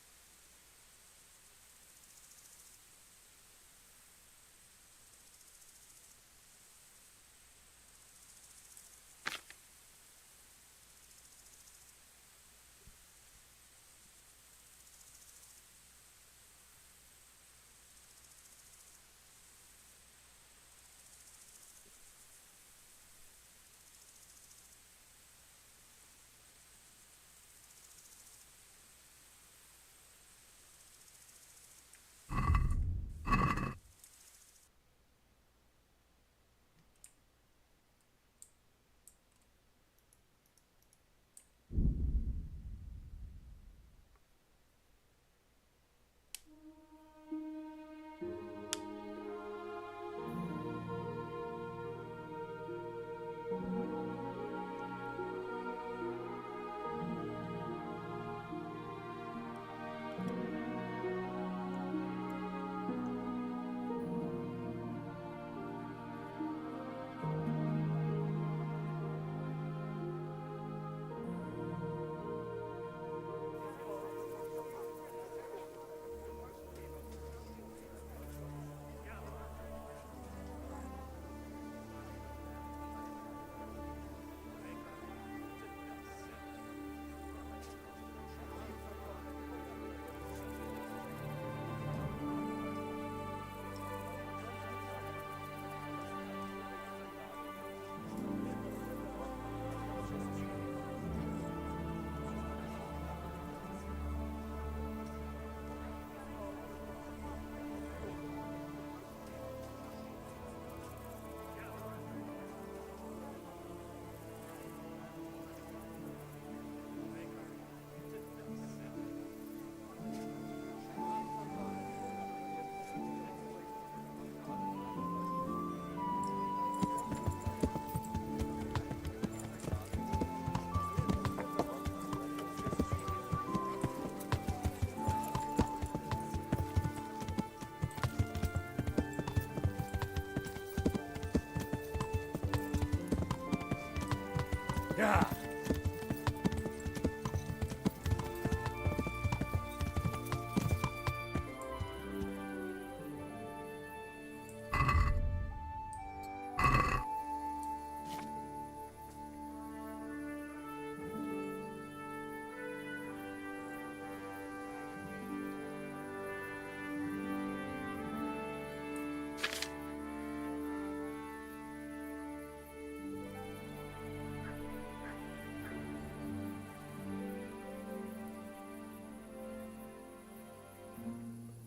Yeah.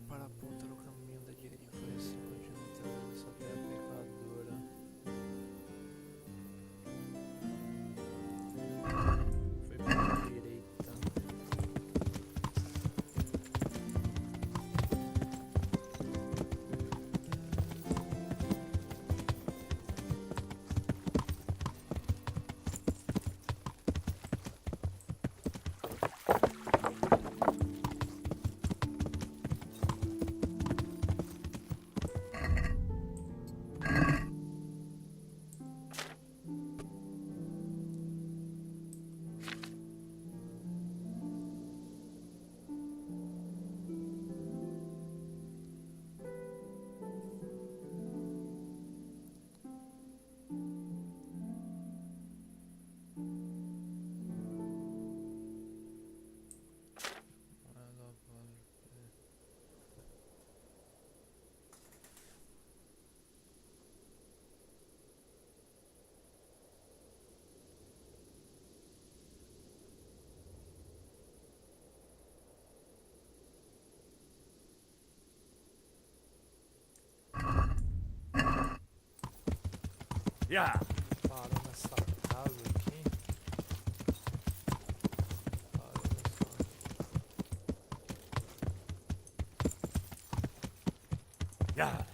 Para apontar o caminho da direita. Foi assim continuamente essa terra pecadora. Foi para a direita. Yeah. Parou nessa casa aqui. Parou nessa. Yeah.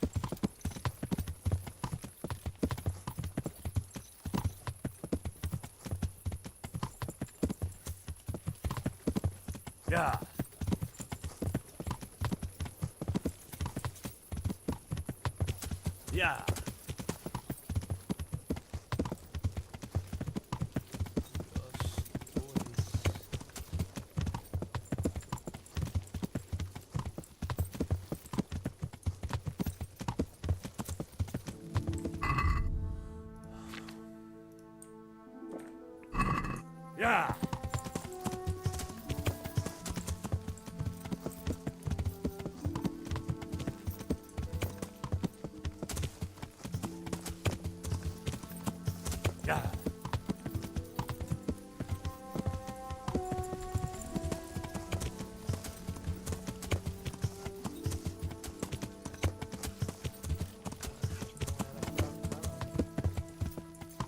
Yeah. Yeah. Yeah. Yeah.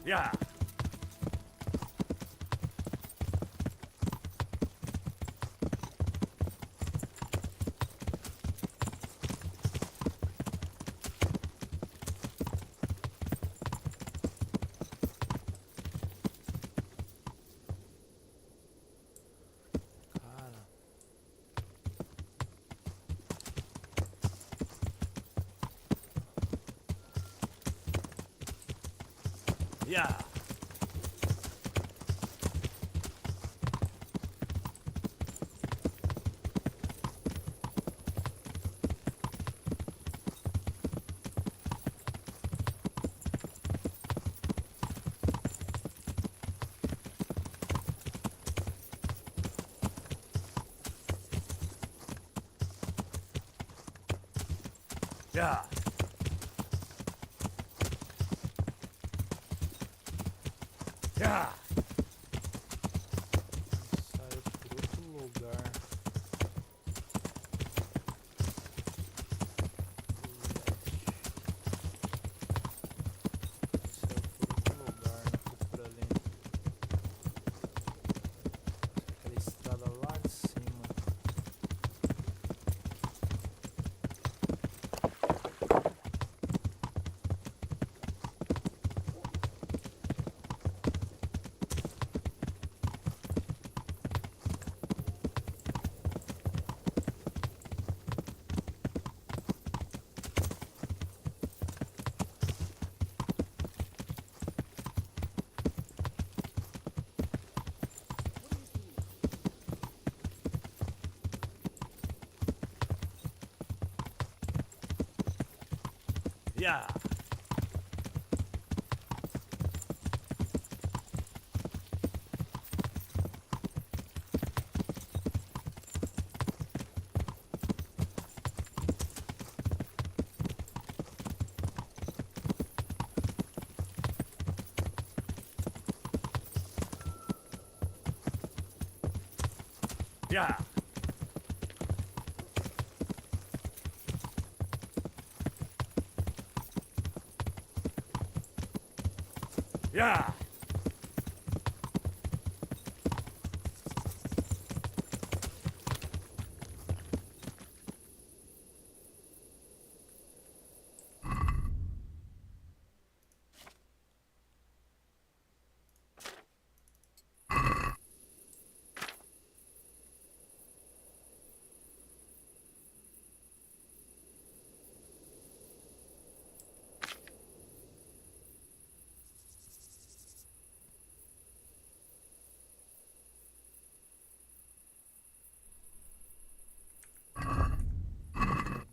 Yeah. Cara. Yeah. Yeah. Yeah. Saiu por outro lugar. Saiu por outro lugar, não foi por ali. Aquela estrada lá de cima. Yeah. Yeah. Yeah.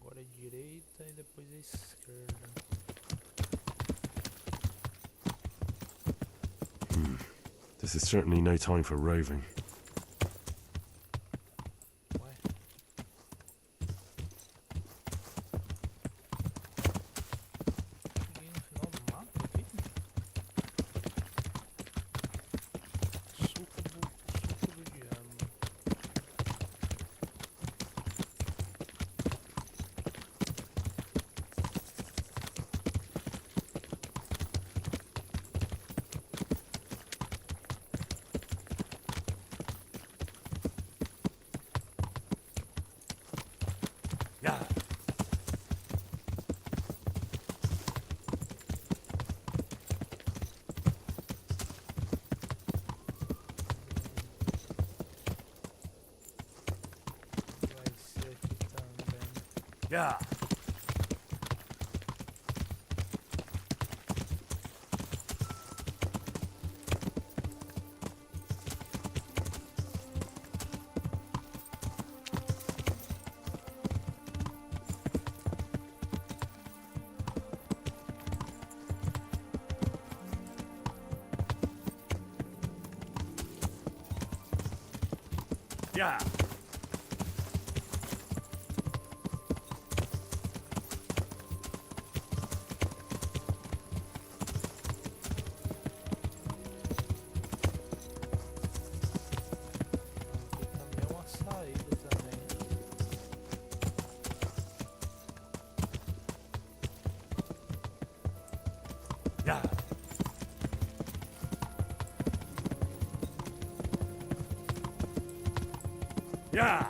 Agora é direita e depois é esquerda. This is certainly no time for roving. Cheguei no final do mapa aqui. Suco do diabo. Yeah. Vai ser aqui também. Yeah. Yeah. Aqui também é uma saída também. Yeah. Yeah.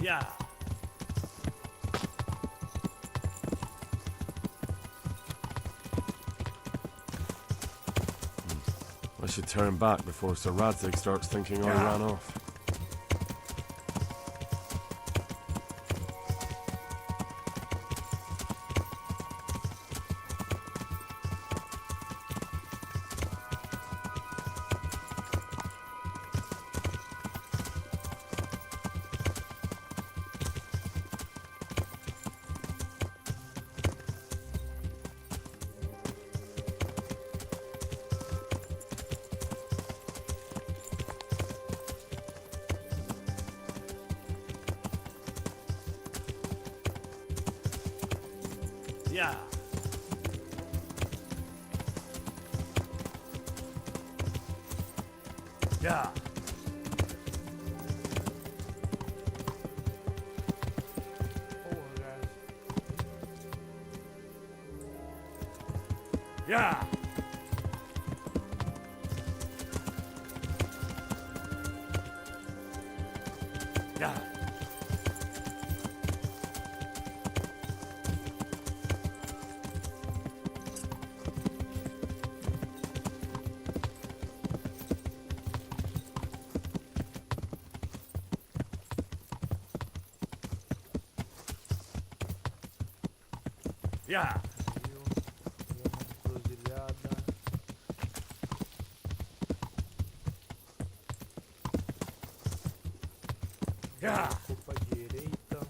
Yeah. I should turn back before Sir Radzig starts thinking I ran off. Yeah. Yeah. Yeah. Yeah. Yeah. Yeah. Pra direita.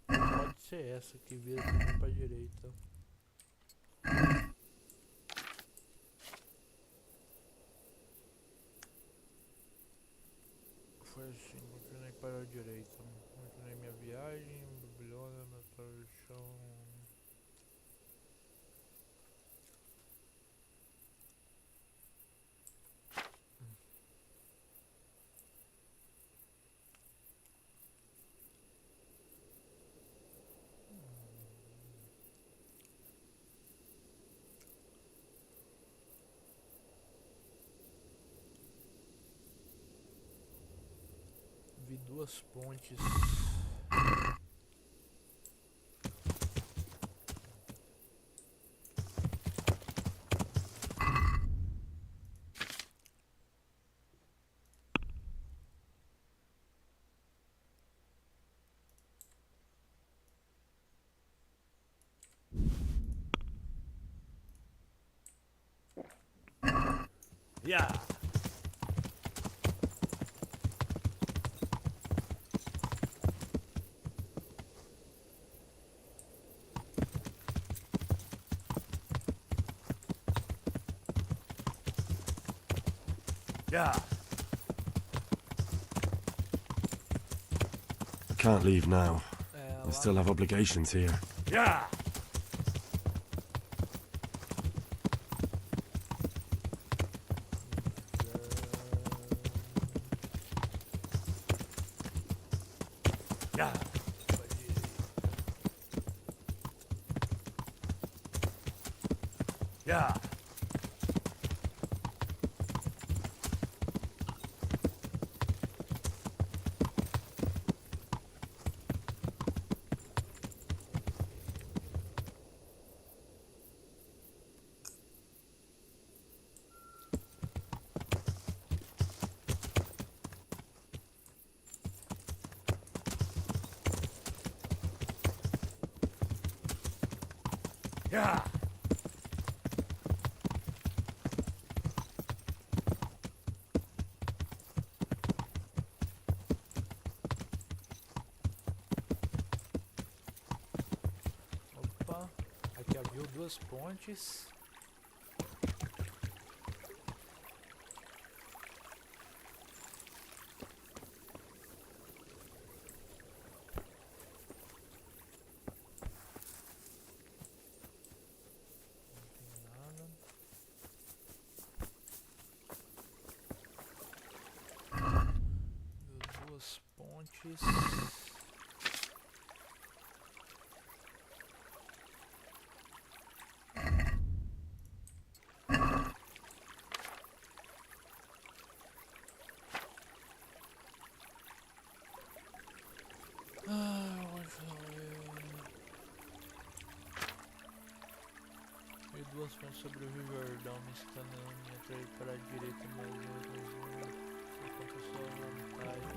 Pode ser essa que vira também pra direita. Foi assim, continuei para a direita. Continuei minha viagem, Babilônia, matar o chão. Vi duas pontes. Yeah. Yeah. I can't leave now. I still have obligations here. Yeah. Yeah. Yeah. Yeah. Opa, aqui abriu duas pontes. fontes. E duas fontes sobre o Rio Jordão me ensinando a trair para a direita, mas eu enquanto a sua vontade.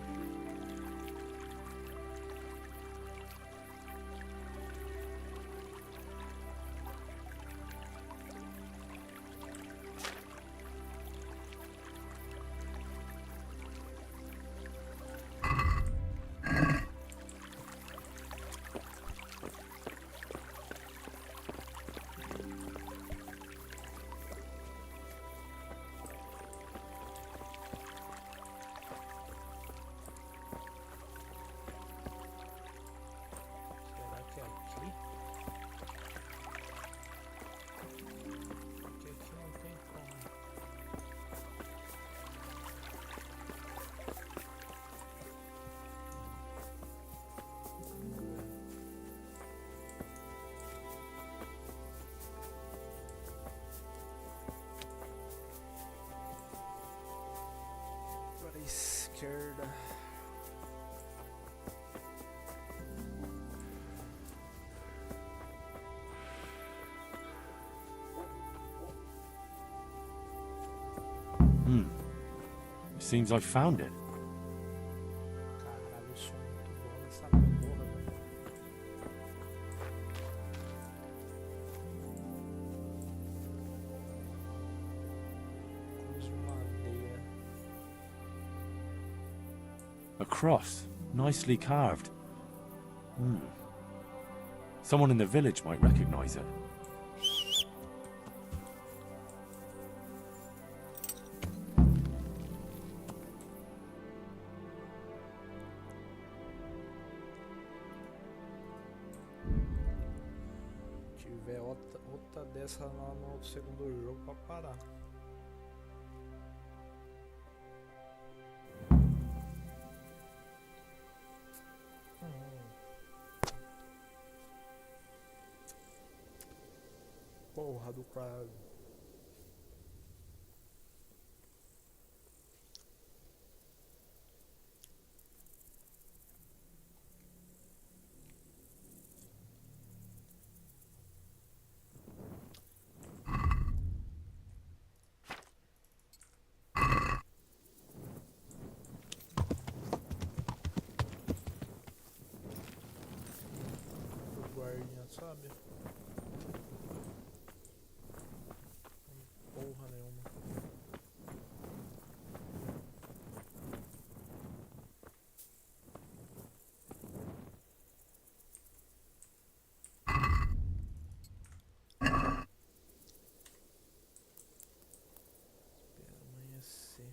Será que é aqui? Porque aqui não tem como. Para a esquerda. It seems I found it. Caralho, eu sou muito bom nessa porra, velho. Cruz de madeira. A cross, nicely carved. Someone in the village might recognize it. Tiver outra dessa lá no segundo jogo pra parar. Porra do cara. O guardinha, sabe? Porra nenhuma. Espera amanhecer.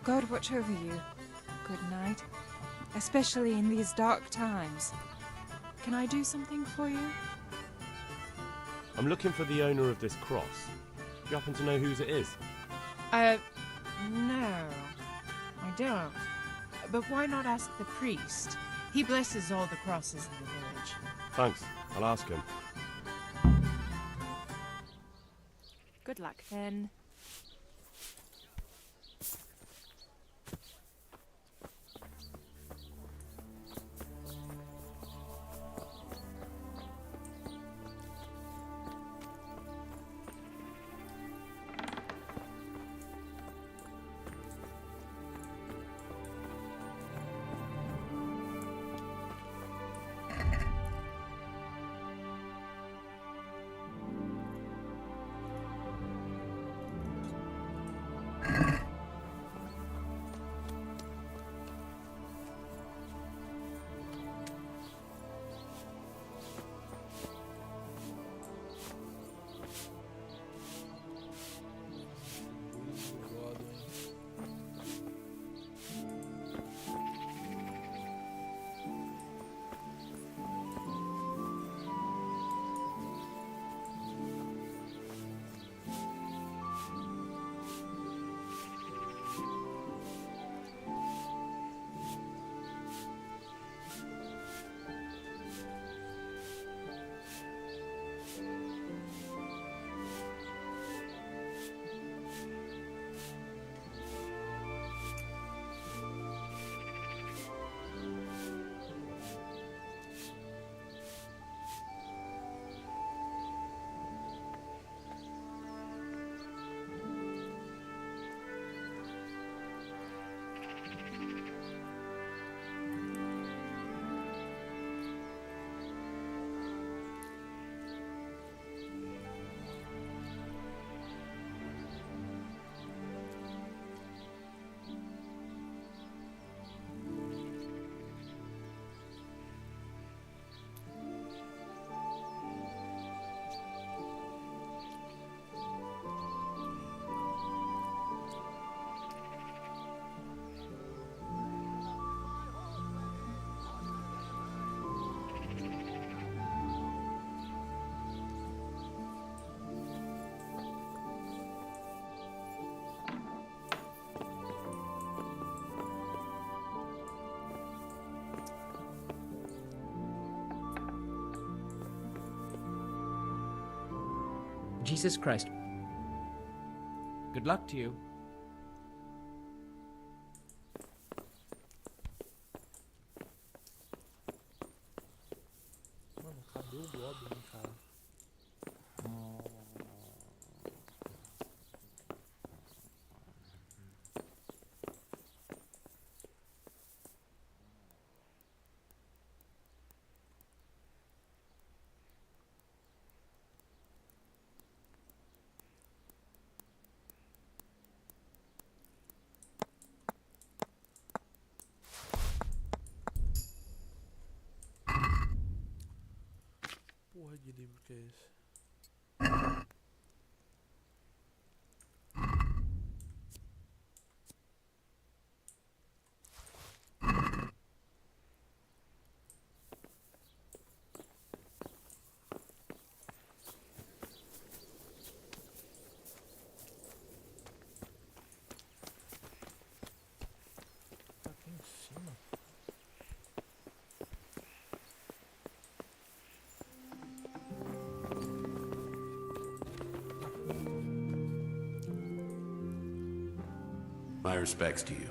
God watch over you. Good night. Especially in these dark times. Can I do something for you? I'm looking for the owner of this cross. Do you happen to know whose it is? No. I don't. But why not ask the priest? He blesses all the crosses in the village. Thanks. I'll ask him. Good luck, then. Jesus Christ. Good luck to you. Mano, cadê o Goblin, cara? Porra de livro que é esse? Tá aqui em cima. My respects to you.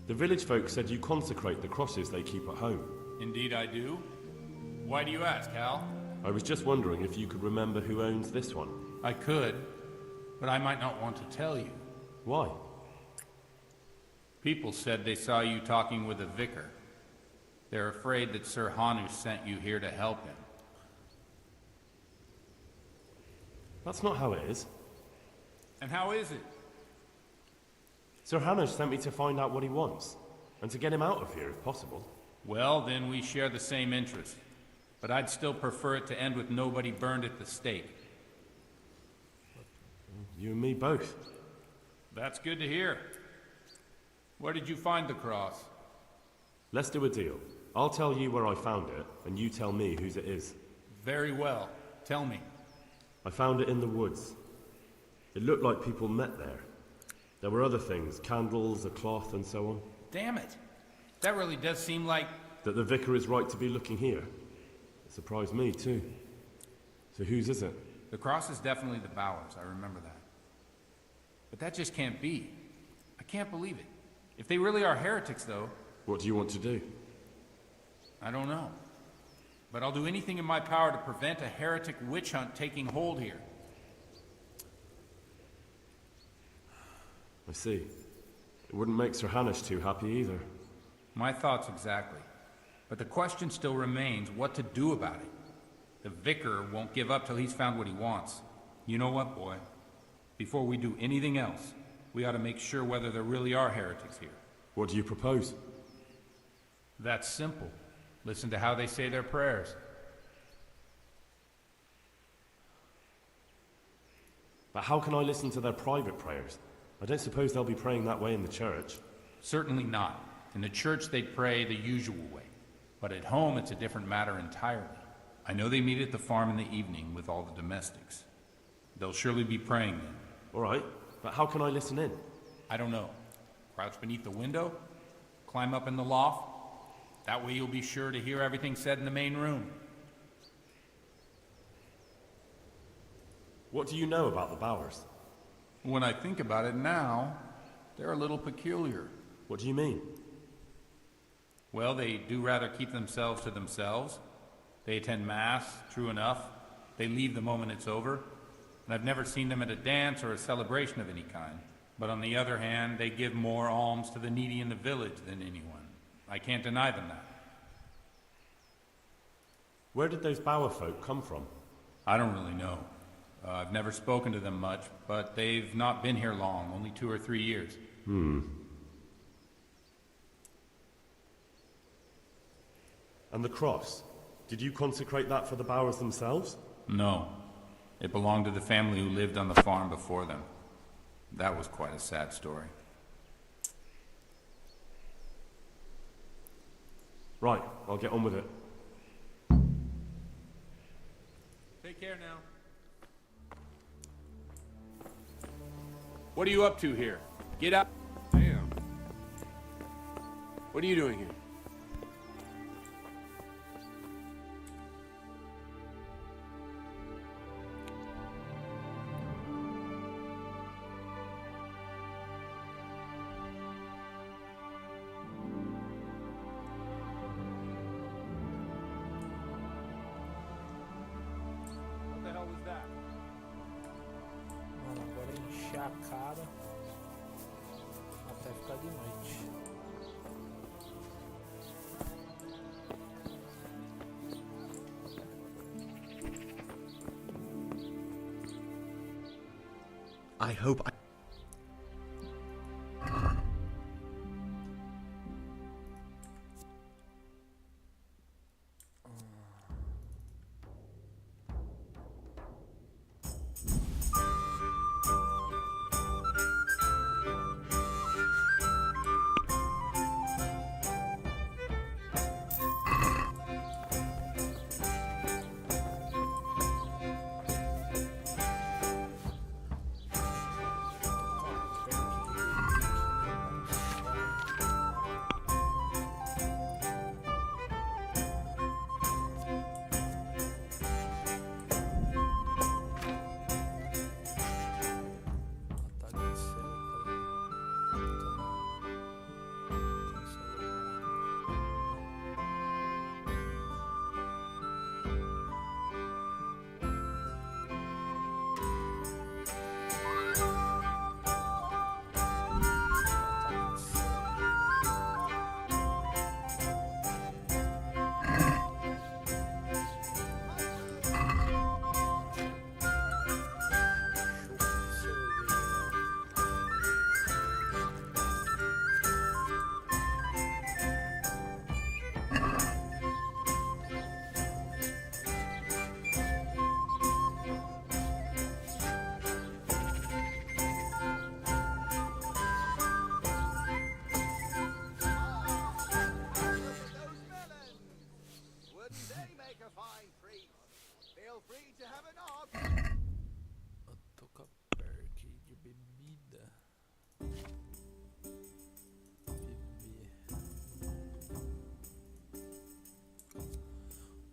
The village folk said you consecrate the crosses they keep at home. Indeed I do. Why do you ask, Hal? I was just wondering if you could remember who owns this one. I could, but I might not want to tell you. Why? People said they saw you talking with a vicar. They're afraid that Sir Hanu sent you here to help him. That's not how it is. And how is it? Sir Hanu sent me to find out what he wants, and to get him out of here if possible. Well, then we share the same interest. But I'd still prefer it to end with nobody burned at the stake. You and me both. That's good to hear. Where did you find the cross? Let's do a deal. I'll tell you where I found it, and you tell me whose it is. Very well. Tell me. I found it in the woods. It looked like people met there. There were other things, candles, a cloth, and so on. Damn it. That really does seem like... That the vicar is right to be looking here. It surprised me, too. So whose is it? The cross is definitely the Bowers, I remember that. But that just can't be. I can't believe it. If they really are heretics, though... What do you want to do? I don't know. But I'll do anything in my power to prevent a heretic witch hunt taking hold here. I see. It wouldn't make Sir Hanush too happy either. My thoughts exactly. But the question still remains what to do about it. The vicar won't give up till he's found what he wants. You know what, boy? Before we do anything else, we ought to make sure whether there really are heretics here. What do you propose? That's simple. Listen to how they say their prayers. But how can I listen to their private prayers? I don't suppose they'll be praying that way in the church. Certainly not. In the church they'd pray the usual way. But at home it's a different matter entirely. I know they meet at the farm in the evening with all the domestics. They'll surely be praying then. All right, but how can I listen in? I don't know. Crouch beneath the window? Climb up in the loft? That way you'll be sure to hear everything said in the main room. What do you know about the Bowers? When I think about it now, they're a little peculiar. What do you mean? Well, they do rather keep themselves to themselves. They attend Mass, true enough. They leave the moment it's over. And I've never seen them at a dance or a celebration of any kind. But on the other hand, they give more alms to the needy in the village than anyone. I can't deny them that. Where did those Bower folk come from? I don't really know. I've never spoken to them much, but they've not been here long, only 2 or 3 years. And the cross? Did you consecrate that for the Bowers themselves? No. It belonged to the family who lived on the farm before them. That was quite a sad story. Right, I'll get on with it. Take care now. What are you up to here? Get up. Damn. What are you doing here? What the hell was that? Mano, agora é encher a cara até ficar de noite. I hope I... Feel free to have a knock. Eu tô com a perk de bebida.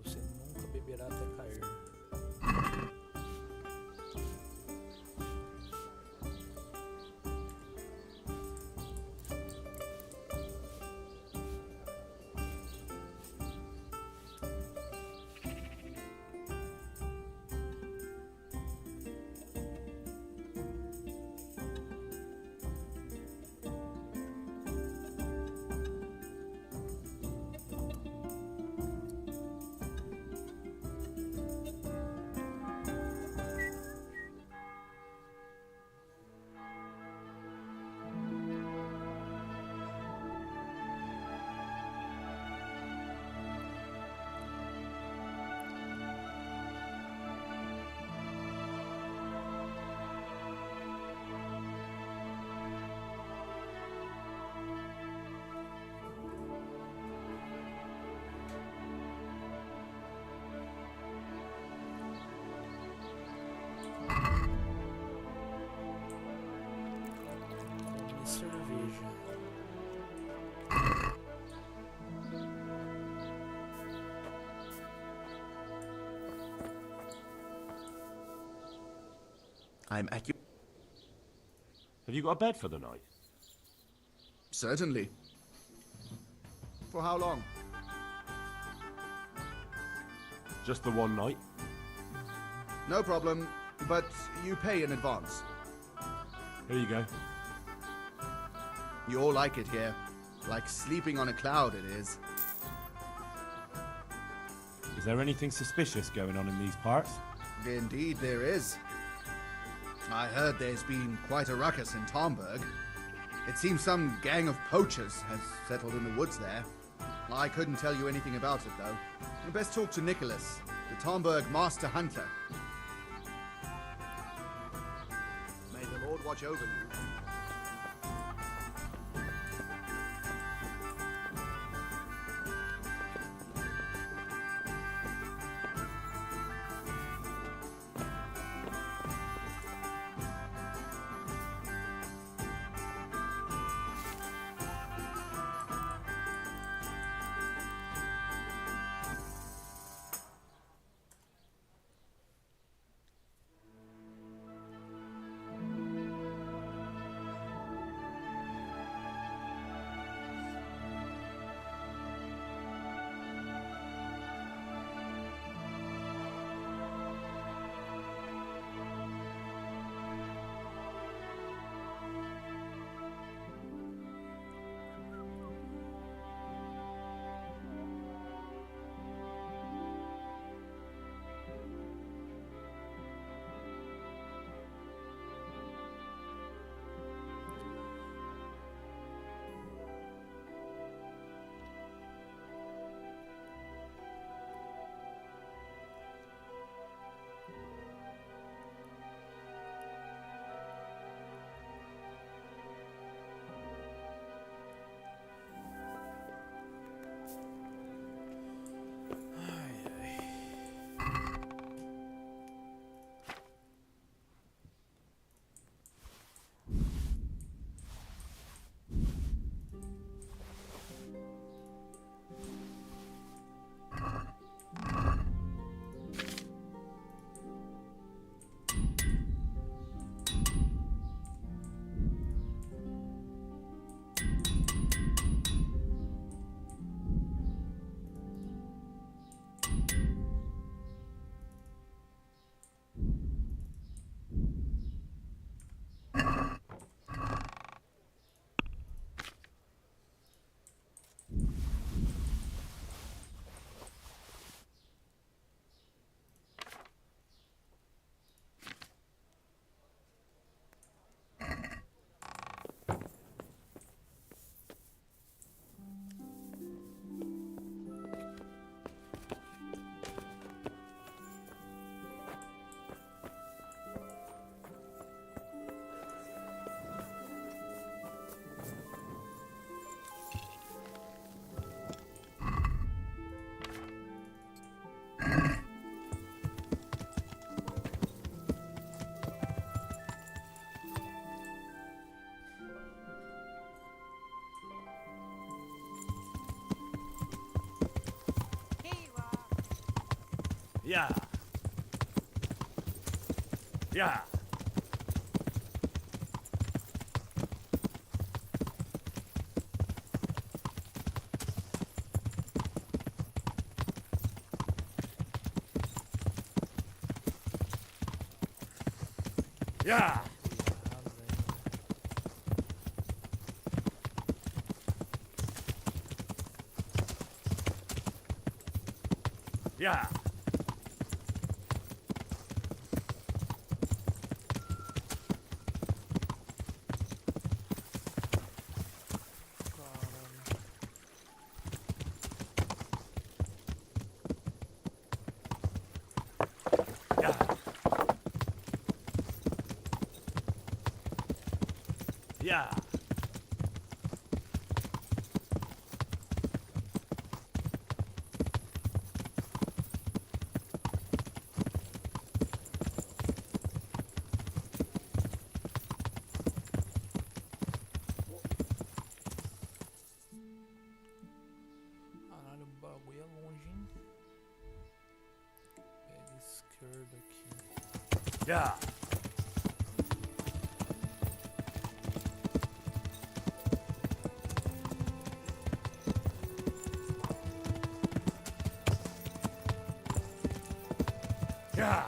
Você nunca beberá até cair. Cerveja. I'm at you. Have you got a bed for the night? Certainly. For how long? Just the one night? No problem, but you pay in advance. Here you go. You all like it here. Like sleeping on a cloud, it is. Is there anything suspicious going on in these parts? Indeed there is. I heard there's been quite a ruckus in Tomberg. It seems some gang of poachers has settled in the woods there. I couldn't tell you anything about it, though. You best talk to Nicholas, the Tomberg Master Hunter. May the Lord watch over you. Yeah. Yeah. Yeah. Yeah. Yeah. Caralho, o bagulho é longe, hein? Pega a esquerda aqui. Yeah. Yeah.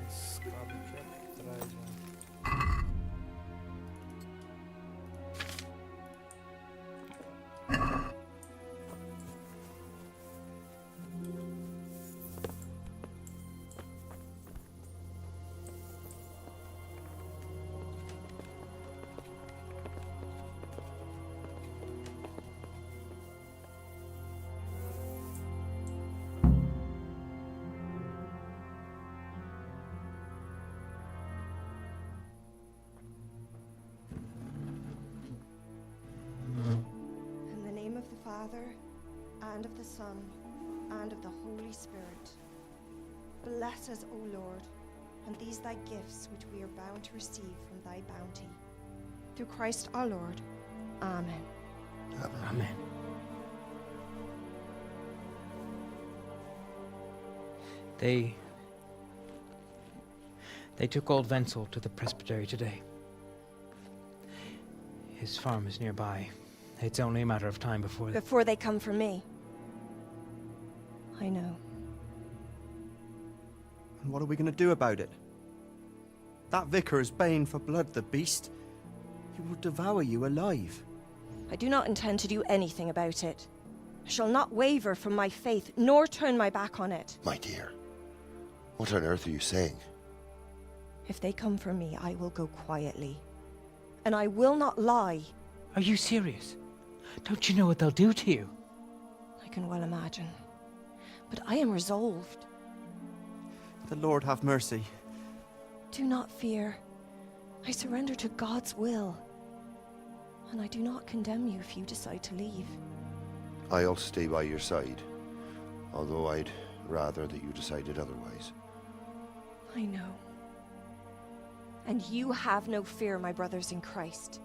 Escada aqui atrás, mano. In the name of the Father, and of the Son, and of the Holy Spirit. Bless us, O Lord, and these thy gifts which we are bound to receive from thy bounty. Through Christ our Lord. Amen. Amen. They took old Wenzel to the presbytery today. His farm is nearby. It's only a matter of time before... Before they come for me. I know. And what are we going to do about it? That vicar is baying for blood, the beast. He will devour you alive. I do not intend to do anything about it. I shall not waver from my faith, nor turn my back on it. My dear, what on earth are you saying? If they come for me, I will go quietly. And I will not lie. Are you serious? Don't you know what they'll do to you? I can well imagine. But I am resolved. The Lord have mercy. Do not fear. I surrender to God's will. And I do not condemn you if you decide to leave. I'll stay by your side, although I'd rather that you decided otherwise. I know. And you have no fear, my brothers in Christ.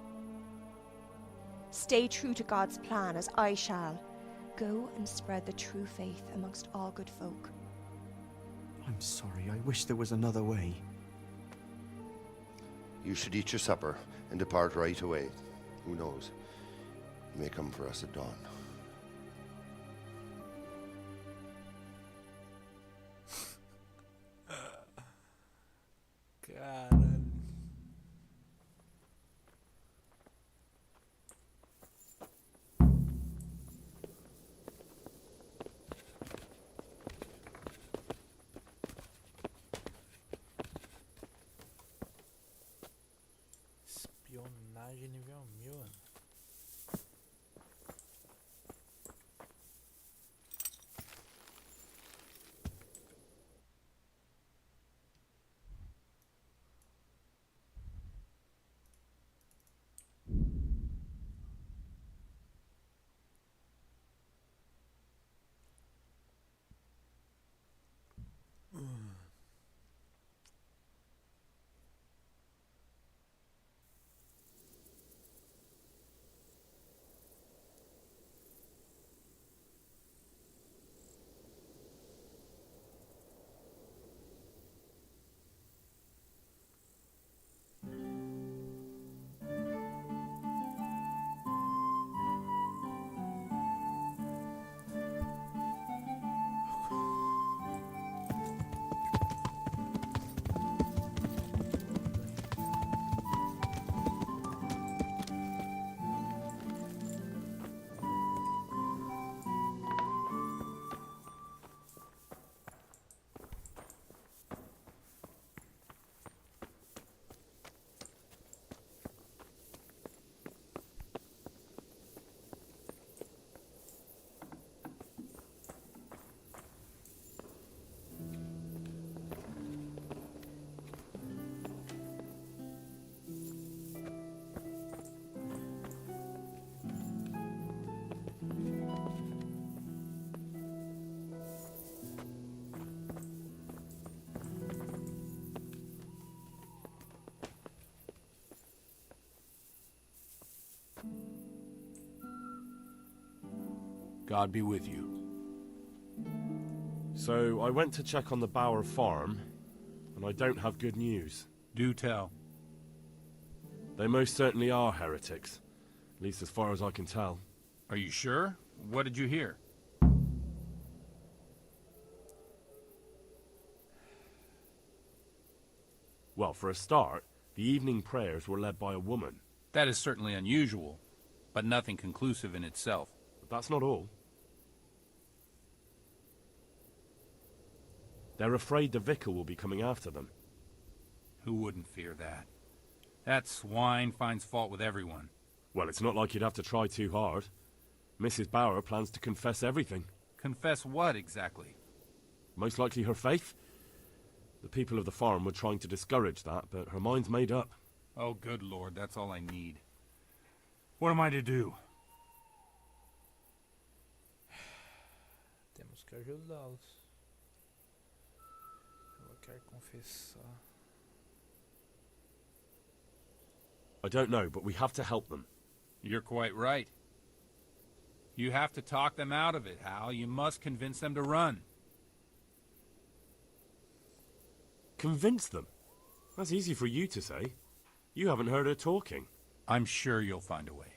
Stay true to God's plan, as I shall. Go and spread the true faith amongst all good folk. I'm sorry, I wish there was another way. You should eat your supper and depart right away. Who knows? You may come for us at dawn. Caralho. God be with you. So, I went to check on the Bower farm, and I don't have good news. Do tell. They most certainly are heretics, at least as far as I can tell. Are you sure? What did you hear? Well, for a start, the evening prayers were led by a woman. That is certainly unusual, but nothing conclusive in itself. But that's not all. They're afraid the vicar will be coming after them. Who wouldn't fear that? That swine finds fault with everyone. Well, it's not like you'd have to try too hard. Mrs. Bower plans to confess everything. Confess what, exactly? Most likely her faith. The people of the farm were trying to discourage that, but her mind's made up. Oh, good Lord, that's all I need. What am I to do? Temos que ajudá-los. Ela quer confessar. I don't know, but we have to help them. You're quite right. You have to talk them out of it, Hal. You must convince them to run. Convince them? That's easy for you to say. You haven't heard her talking. I'm sure you'll find a way.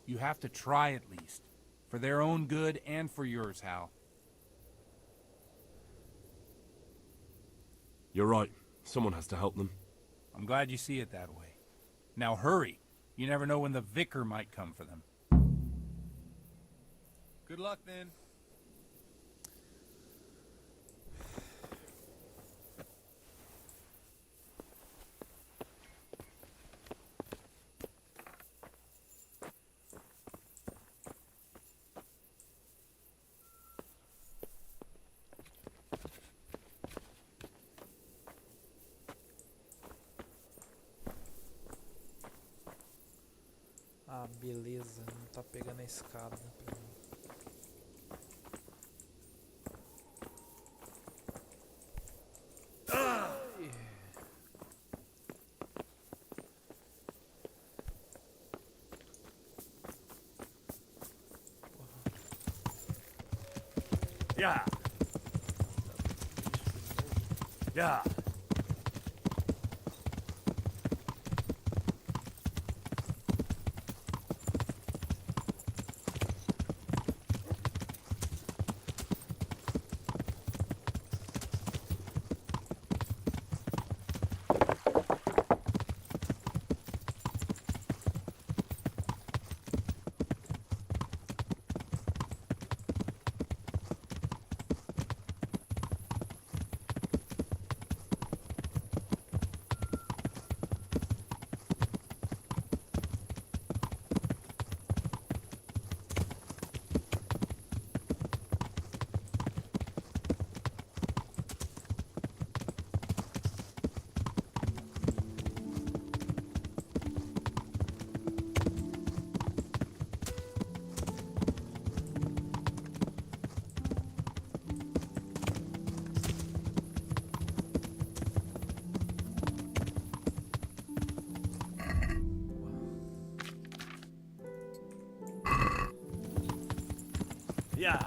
You have to try at least. For their own good and for yours, Hal. You're right. Someone has to help them. I'm glad you see it that way. Now hurry. You never know when the vicar might come for them. Good luck, then. Ah, beleza. Não tá pegando a escada pra mim. Yeah. Yeah. Yeah.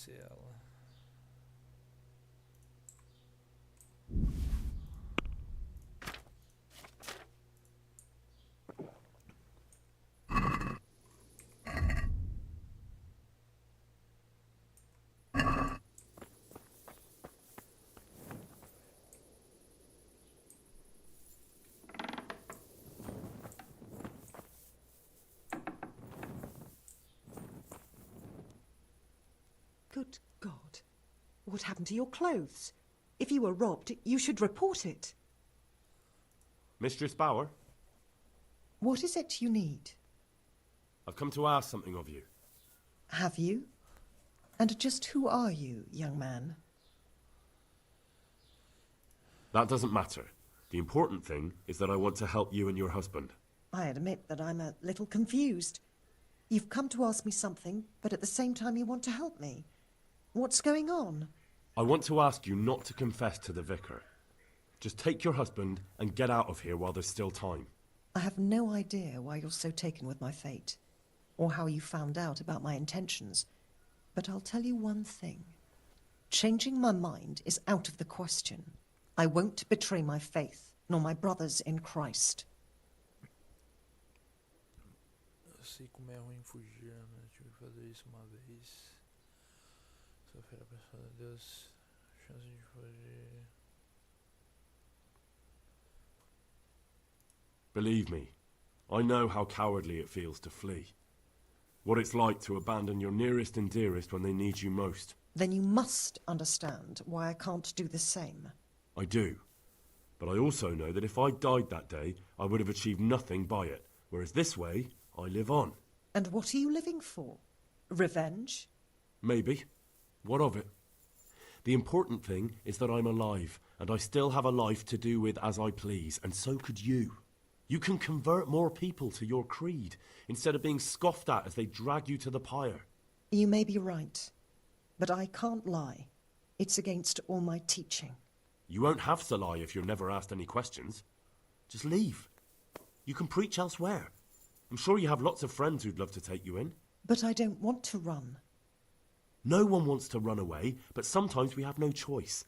Ela. Good God. What happened to your clothes? If you were robbed, you should report it. Mistress Bauer? What is it you need? I've come to ask something of you. Have you? And just who are you, young man? That doesn't matter. The important thing is that I want to help you and your husband. I admit that I'm a little confused. You've come to ask me something, but at the same time you want to help me. What's going on? I want to ask you not to confess to the vicar. Just take your husband and get out of here while there's still time. I have no idea why you're so taken with my fate, or how you found out about my intentions. But I'll tell you one thing. Changing my mind is out of the question. I won't betray my faith, nor my brothers in Christ. Eu sei como é ruim fugir, né? Tive que fazer isso uma vez. Só foi a pessoa de Deus. Chance de fugir. Believe me, I know how cowardly it feels to flee. What it's like to abandon your nearest and dearest when they need you most. Then you must understand why I can't do the same. I do. But I also know that if I died that day, I would have achieved nothing by it. Whereas this way, I live on. And what are you living for? Revenge? Maybe. What of it? The important thing is that I'm alive, and I still have a life to do with as I please, and so could you. You can convert more people to your creed, instead of being scoffed at as they drag you to the pyre. You may be right, but I can't lie. It's against all my teaching. You won't have to lie if you're never asked any questions. Just leave. You can preach elsewhere. I'm sure you have lots of friends who'd love to take you in. But I don't want to run. No one wants to run away, but sometimes we have no choice.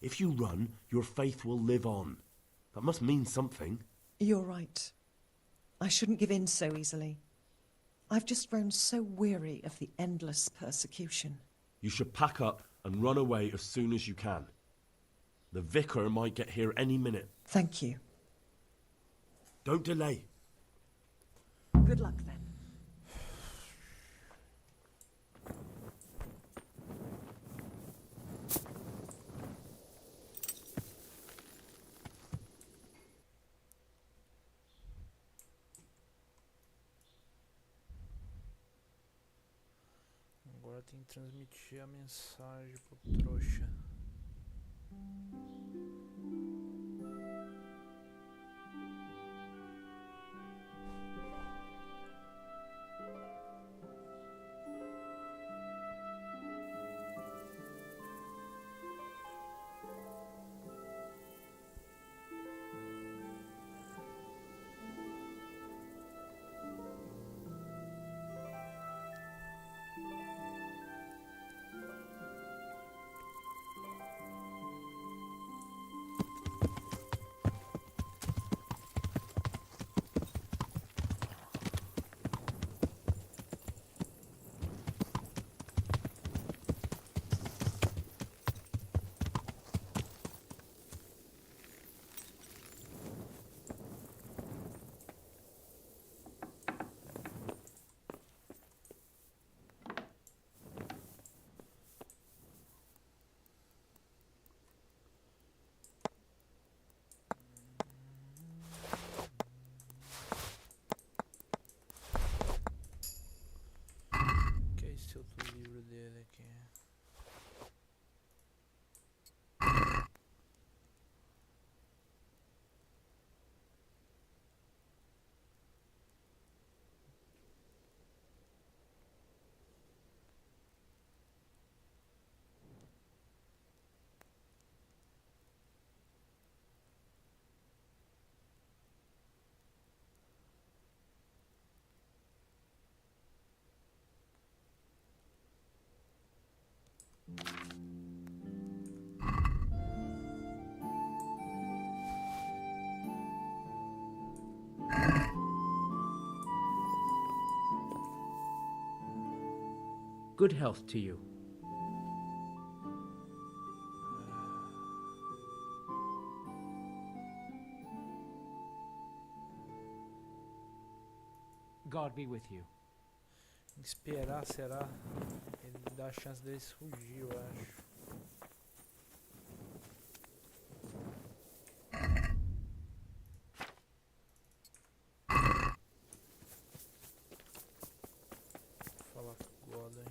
If you run, your faith will live on. That must mean something. You're right. I shouldn't give in so easily. I've just grown so weary of the endless persecution. You should pack up and run away as soon as you can. The vicar might get here any minute. Thank you. Don't delay. Good luck then. Agora tem que transmitir a mensagem pro trouxa. Esse outro livro dele aqui. Good health to you. God be with you. Tem que esperar, será? Ele dá a chance deles fugir, eu acho. golem.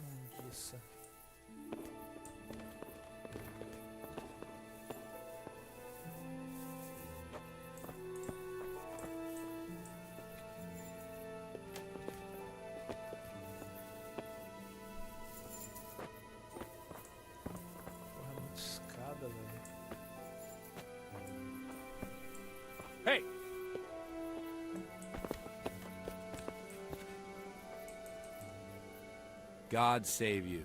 Mundiça. Porra, é muita escada, velho. Hey! God save you.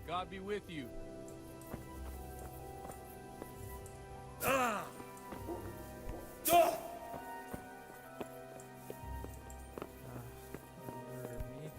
God be with you. Ah! Ah! Dormir.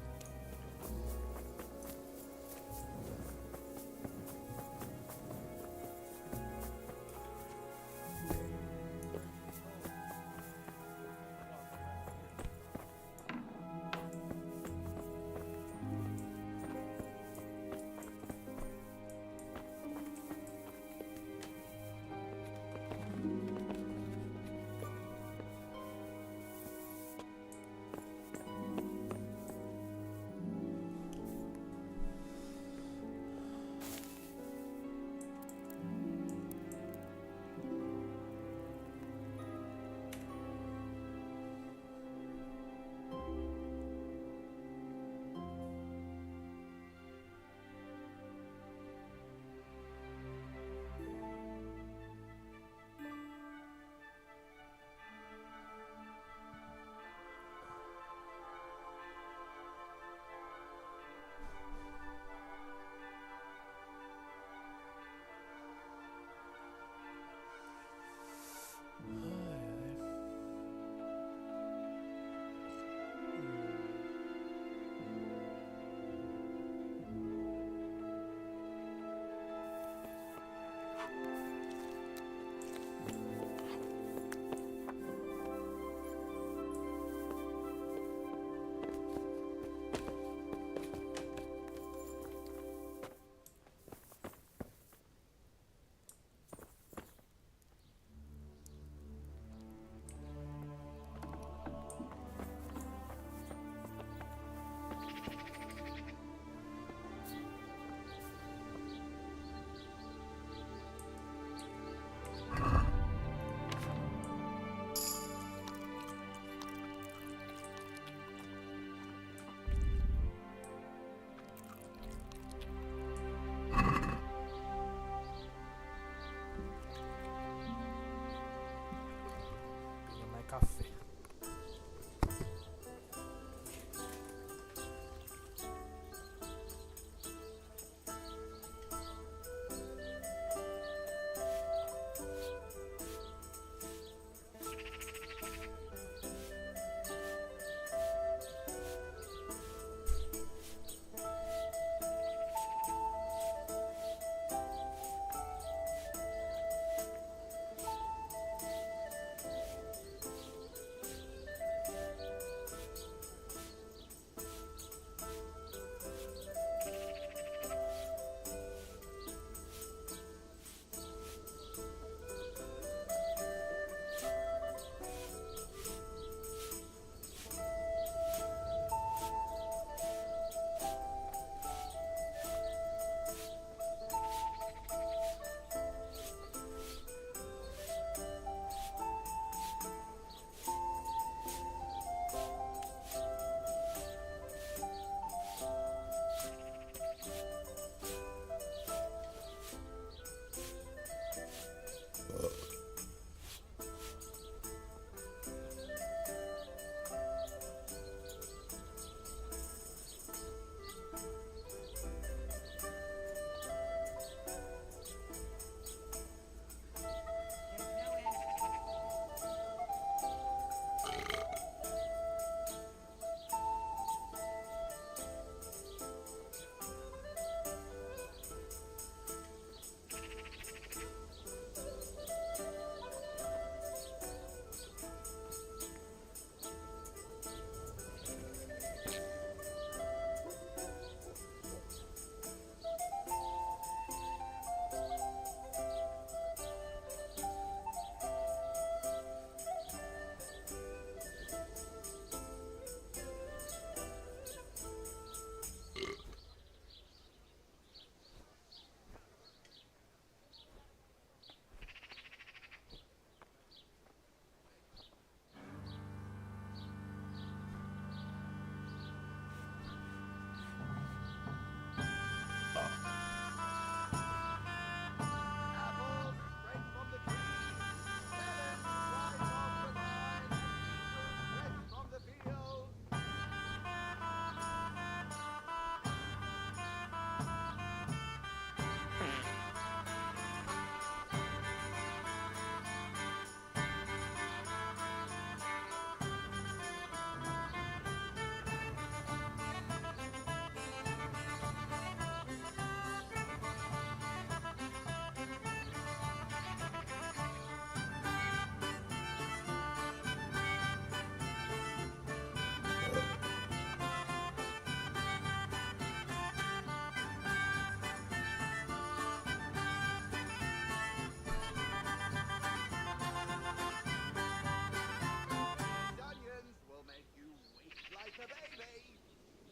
a baby.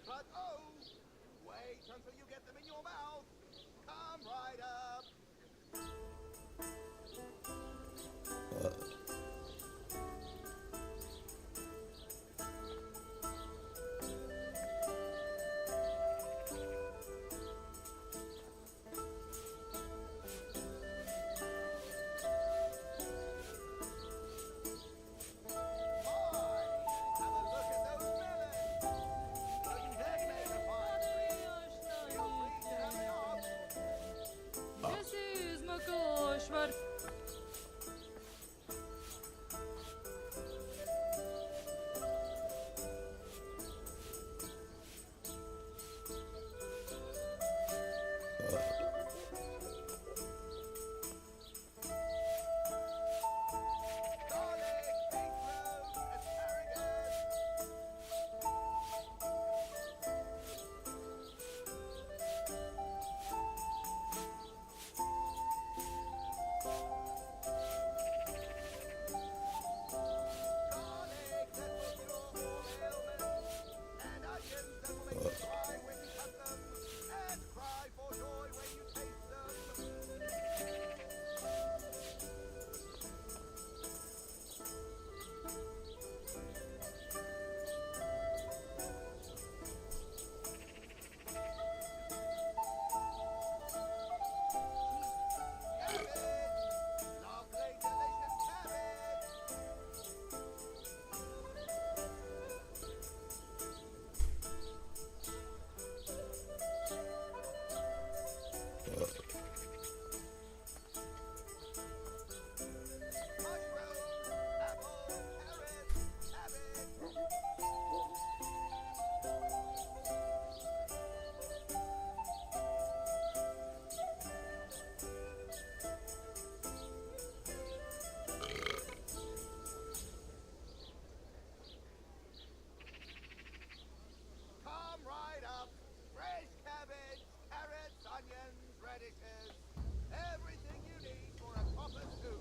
But oh, wait until you get them in your mouth. Come right up. Everything you need for a proper stew.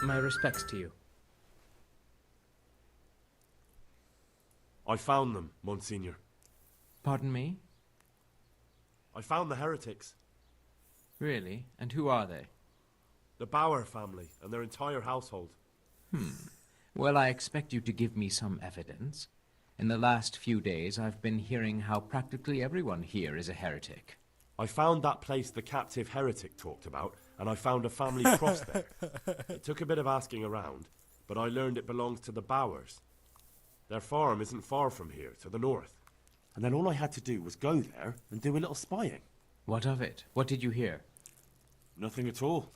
My respects to you. I found them, Monsignor. Pardon me? I found the heretics. Really? And who are they? The Bauer family and their entire household. Well, I expect you to give me some evidence. In the last few days, I've been hearing how practically everyone here is a heretic. I found that place the captive heretic talked about, and I found a family cross there. It took a bit of asking around, but I learned it belongs to the Bauers. Their farm isn't far from here, to the north. And then all I had to do was go there and do a little spying. What of it? What did you hear? Nothing at all.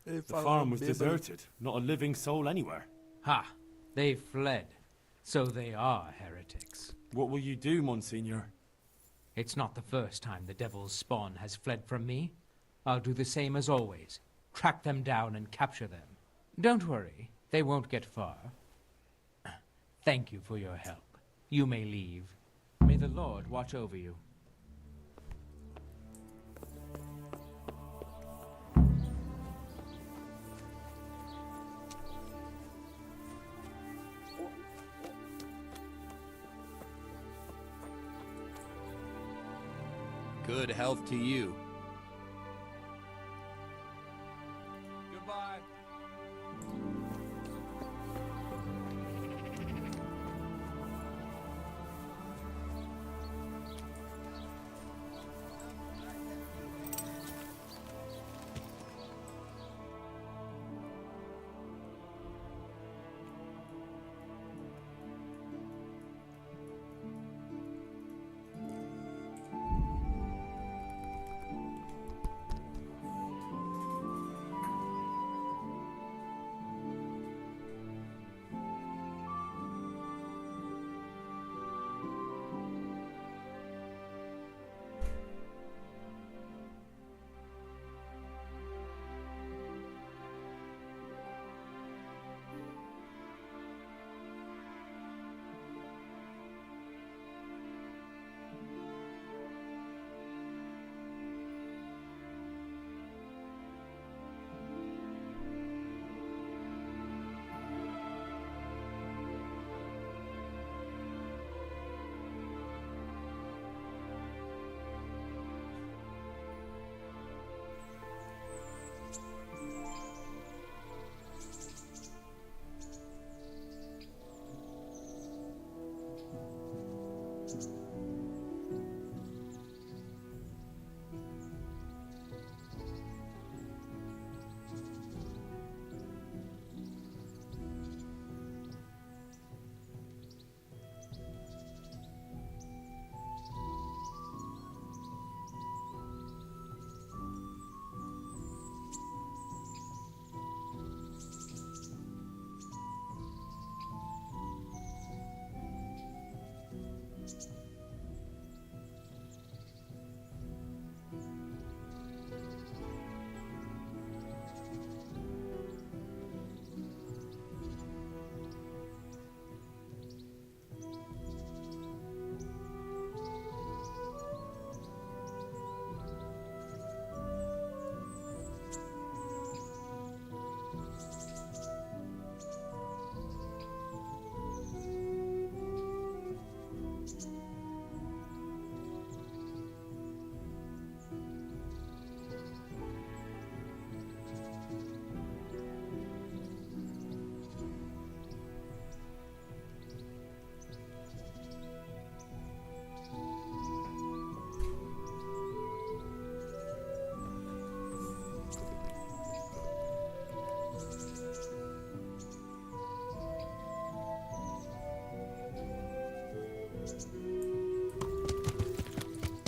The farm was deserted, not a living soul anywhere. Ha! They fled. So they are heretics. What will you do, Monsignor? It's not the first time the devil's spawn has fled from me. I'll do the same as always. Track them down and capture them. Don't worry, they won't get far. Thank you for your help. You may leave. May the Lord watch over you. Good health to you. Goodbye.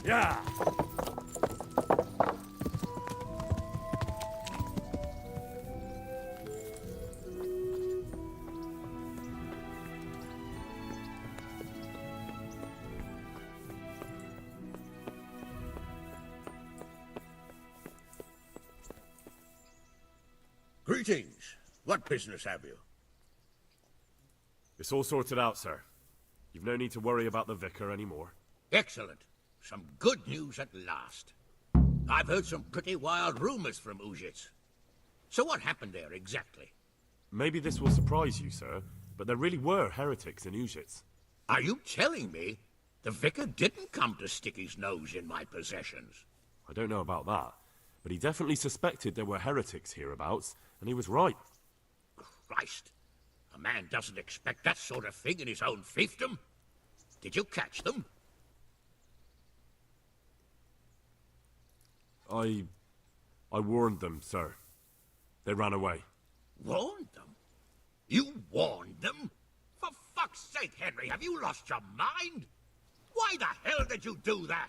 Yeah. Greetings. What business have you? It's all sorted out, sir. You've no need to worry about the vicar anymore. Excellent. Some good news at last. I've heard some pretty wild rumors from Uzhitz. So what happened there exactly? Maybe this will surprise you, sir, but there really were heretics in Uzhitz. Are you telling me the vicar didn't come to stick his nose in my possessions? I don't know about that, but he definitely suspected there were heretics hereabouts, and he was right. Christ. A man doesn't expect that sort of thing in his own fiefdom. Did you catch them? I warned them, sir. They ran away. Warned them? You warned them? For fuck's sake, Henry, have you lost your mind? Why the hell did you do that?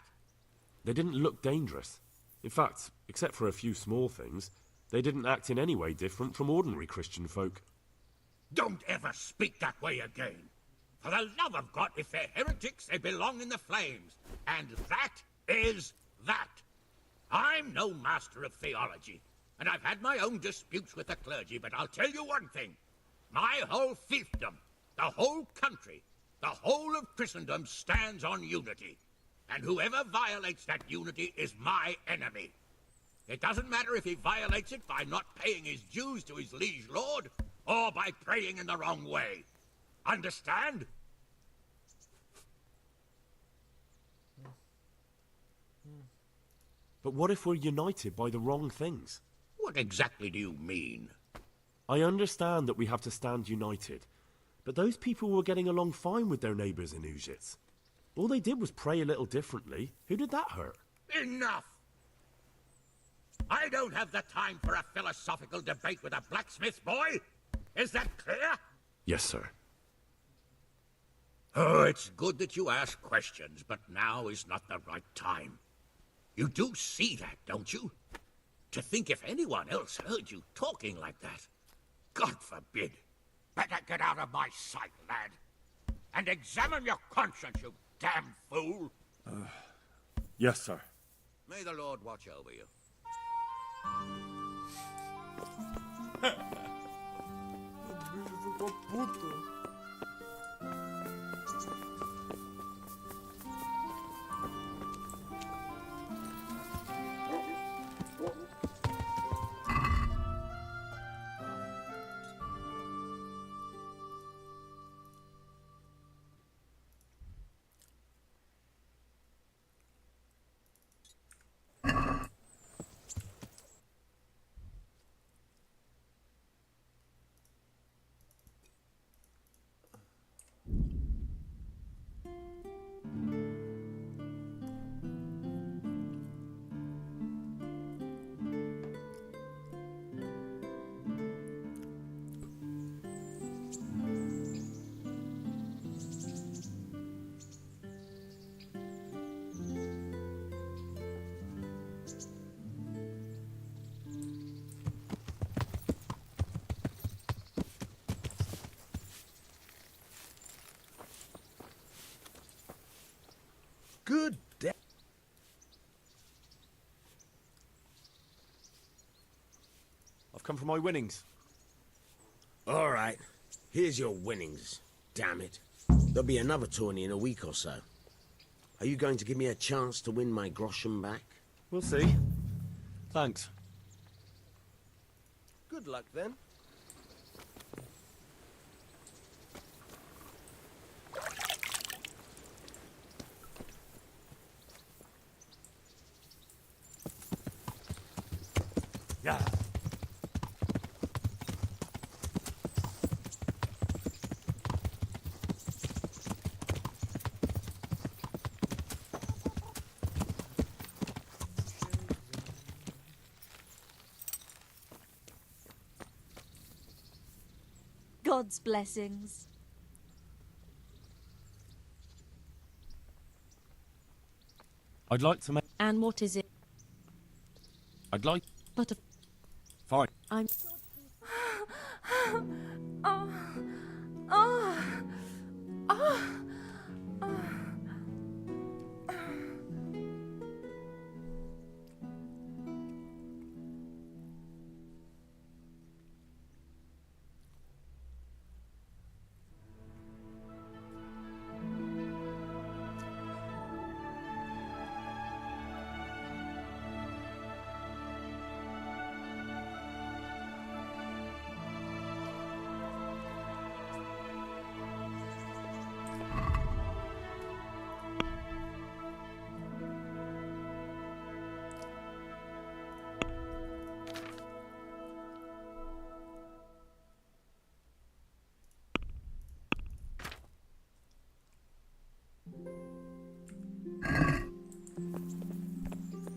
They didn't look dangerous. In fact, except for a few small things, they didn't act in any way different from ordinary Christian folk. Don't ever speak that way again. For the love of God, if they're heretics, they belong in the flames. And that is that. I'm no master of theology, and I've had my own disputes with the clergy, but I'll tell you one thing. My whole fiefdom, the whole country, the whole of Christendom stands on unity. And whoever violates that unity is my enemy. It doesn't matter if he violates it by not paying his dues to his liege lord, or by praying in the wrong way. Understand? But what if we're united by the wrong things? What exactly do you mean? I understand that we have to stand united, but those people were getting along fine with their neighbours in Uzhitz. All they did was pray a little differently. Who did that hurt? Enough! I don't have the time for a philosophical debate with a blacksmith boy. Is that clear? Yes, sir. Oh, it's good that you ask questions, but now is not the right time. You do see that, don't you? To think if anyone else heard you talking like that. God forbid. Better get out of my sight, lad. And examine your conscience, you damn fool. Yes, sir. May the Lord watch over you. Good day. I've come for my winnings. All right. Here's your winnings. Damn it. There'll be another tourney in a week or so. Are you going to give me a chance to win my groschen back? We'll see. Thanks. Good luck, then. Yeah. God's blessings. I'd like to make... And what is it? I'd like... But a... Fine. I'm... Oh. Oh. Oh. Oh.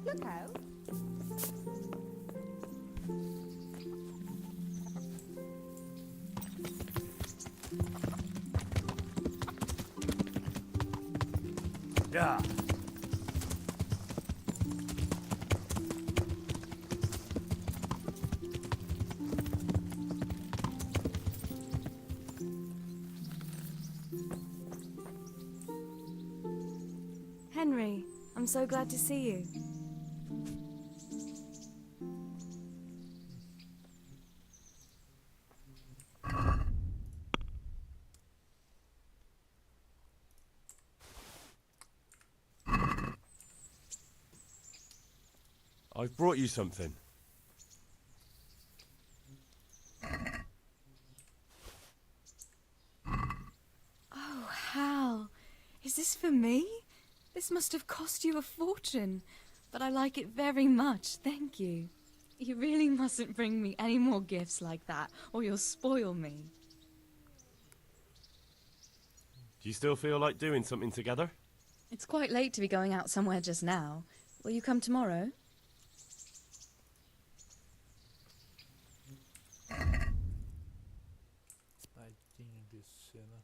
Look out. Yeah. Henry, I'm so glad to see you. I've brought you something. Oh, Hal. Is this for me? This must have cost you a fortune. But I like it very much, thank you. You really mustn't bring me any more gifts like that, or you'll spoil me. Do you still feel like doing something together? It's quite late to be going out somewhere just now. Will you come tomorrow? Tadinho de cena.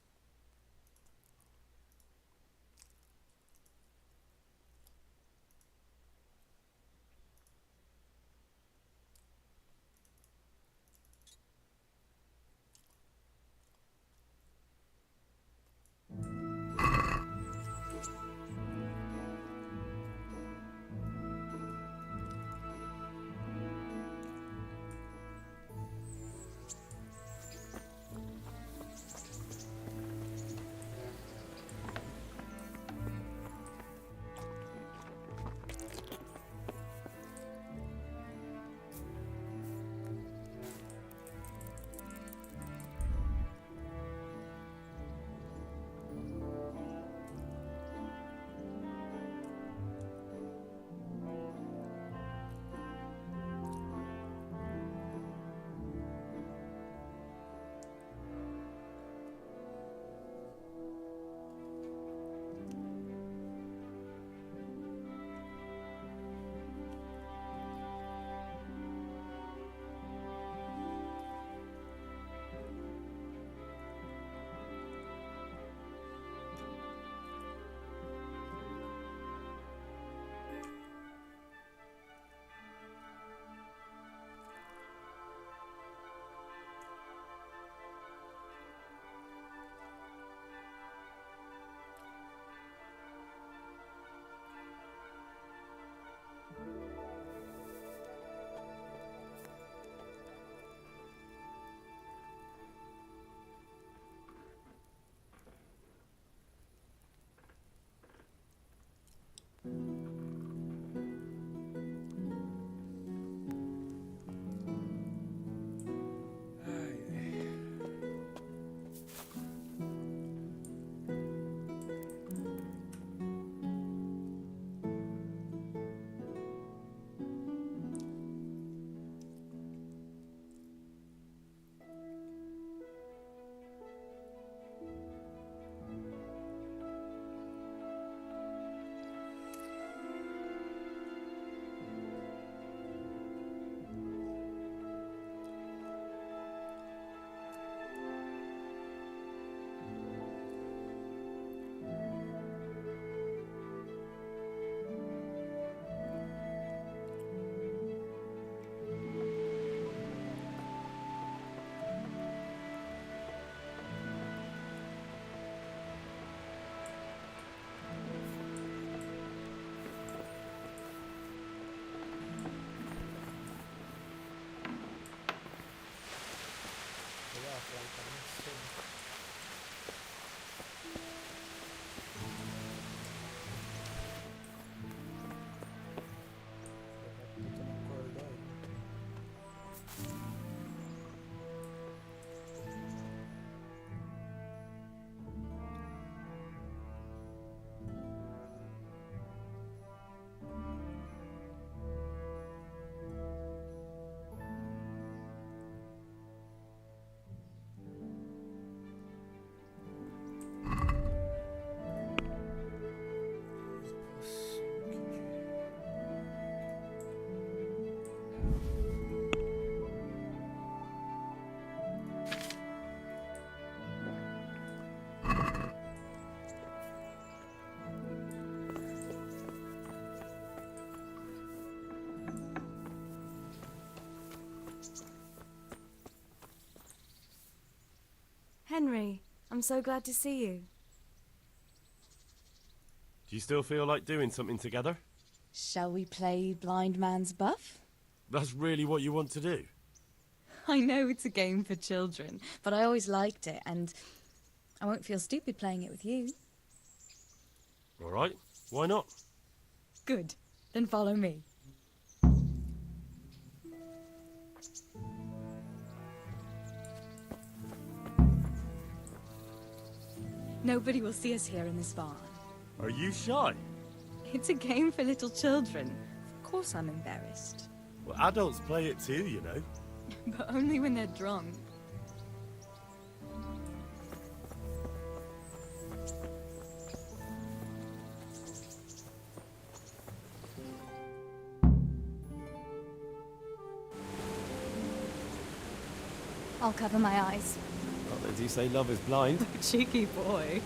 atrás, cara, muito cedo. Tu não acordou ainda. Henry, I'm so glad to see you. Do you still feel like doing something together? Shall we play Blind Man's Buff? That's really what you want to do? I know it's a game for children, but I always liked it, and I won't feel stupid playing it with you. All right, why not? Good. Then follow me. Nobody will see us here in this barn. Are you shy? It's a game for little children. Of course I'm embarrassed. Well, adults play it too, you know. But only when they're drunk. I'll cover my eyes. Well, as you say, love is blind. Cheeky boy.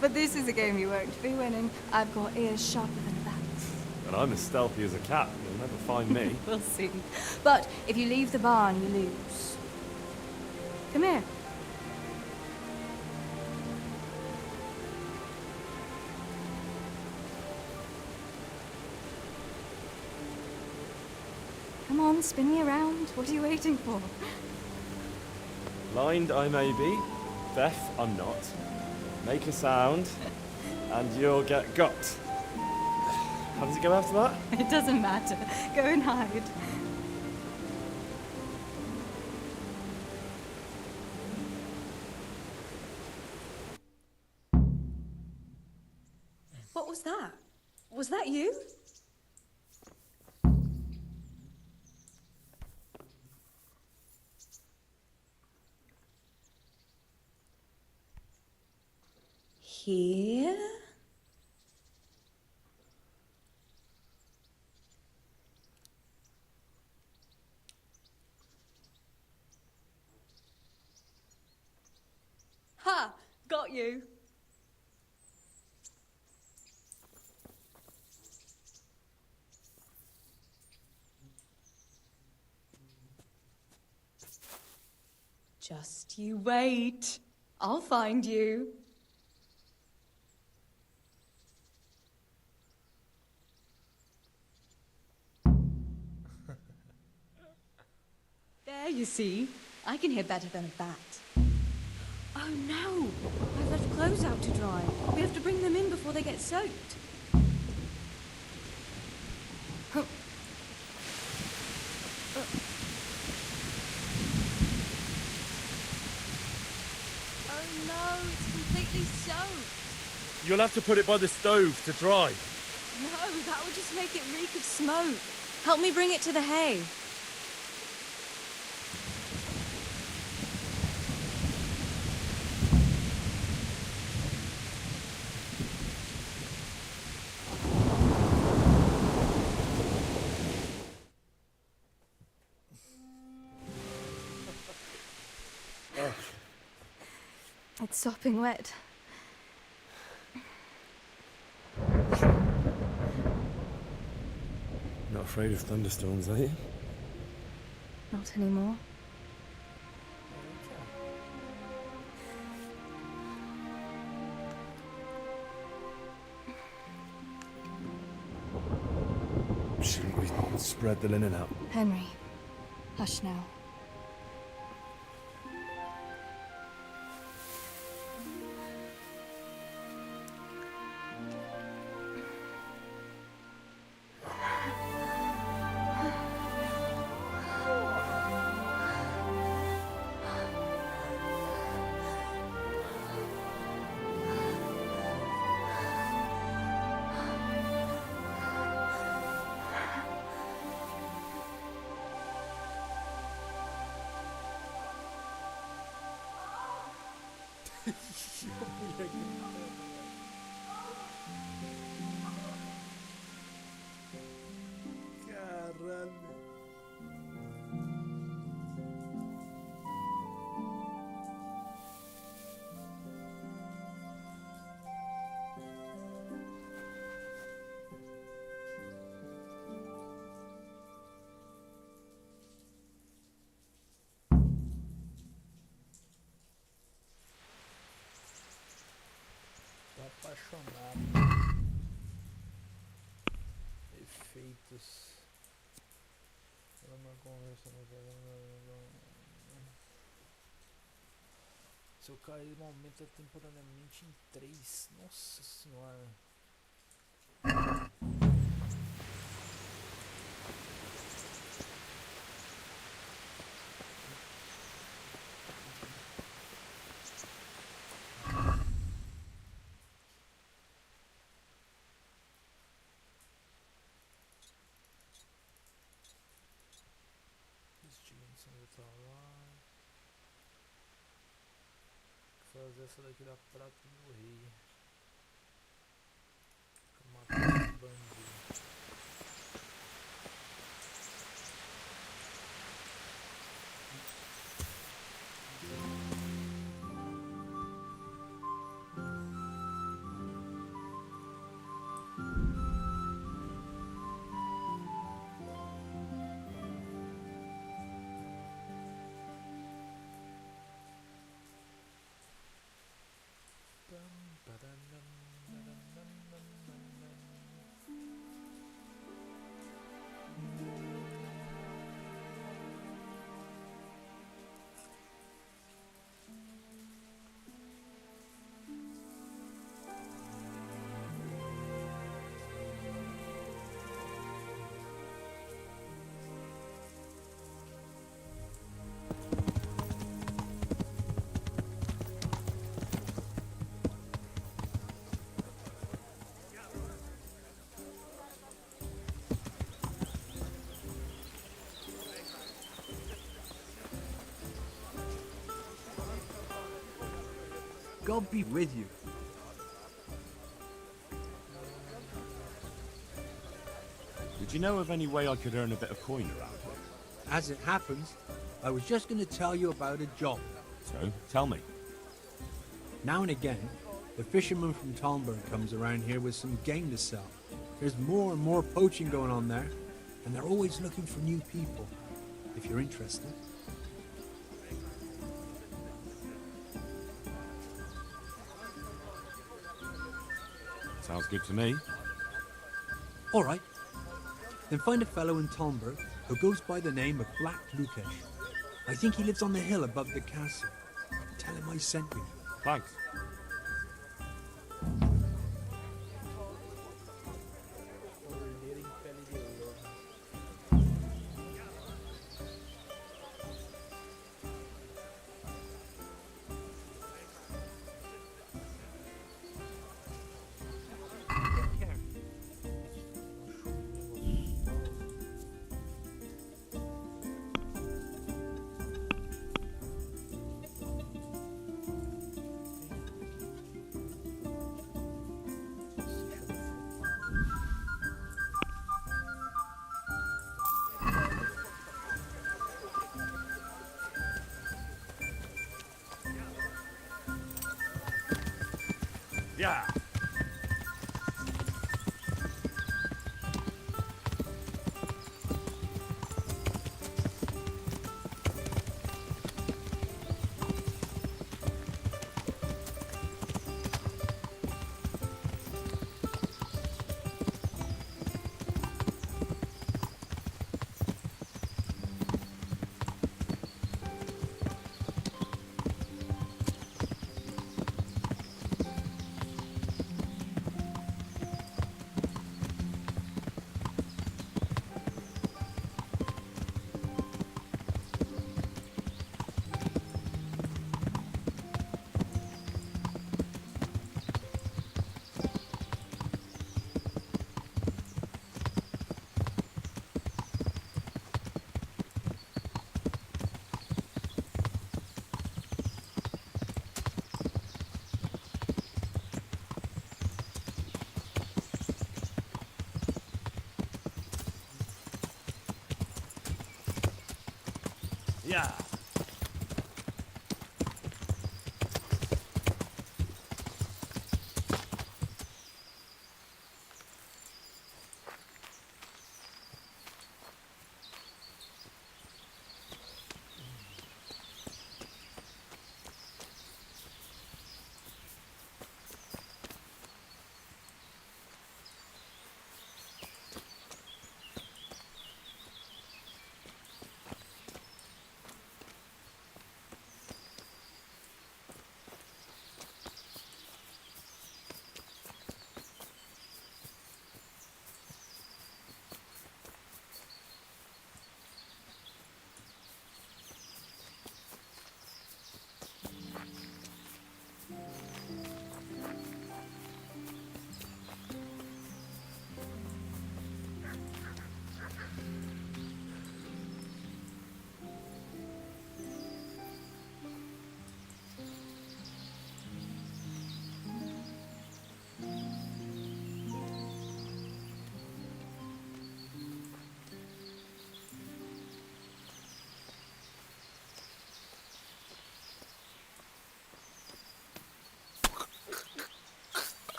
But this is a game you won't be winning. I've got ears sharper than a bat. And I'm as stealthy as a cat. You'll never find me. We'll see. But if you leave the barn, you lose. Come here. Come on, spin me around. What are you waiting for? Blind I may be, deaf I'm not. Make a sound, and you'll get got. How does it go after that? It doesn't matter. Go and hide. What was that? Was that you? Here? Ha! Got you. Just you wait. I'll find you. There, you see. I can hear better than a bat. Oh no! I've left clothes out to dry. We have to bring them in before they get soaked. Huh. Oh no, it's completely soaked. You'll have to put it by the stove to dry. No, that would just make it reek of smoke. Help me bring it to the hay. It's sopping wet. Not afraid of thunderstorms, are you? Not anymore. Shouldn't we spread the linen out? Henry, hush now. Caralho. Tô apaixonado. Efeitos. Ela não conversa no seu carisma aumenta temporariamente em 3. Nossa senhora. Fazer essa daqui da prata do rei. Matar esse bandido. God be with you. Did you know of any way I could earn a bit of coin around here? As it happens, I was just going to tell you about a job. So, tell me. Now and again, the fisherman from Talmberg comes around here with some game to sell. There's more and more poaching going on there, and they're always looking for new people, if you're interested. Sounds good to me. All right. Then find a fellow in Talmberg who goes by the name of Black Lukesh. I think he lives on the hill above the castle. Tell him I sent you. Thanks. Yeah. Yeah.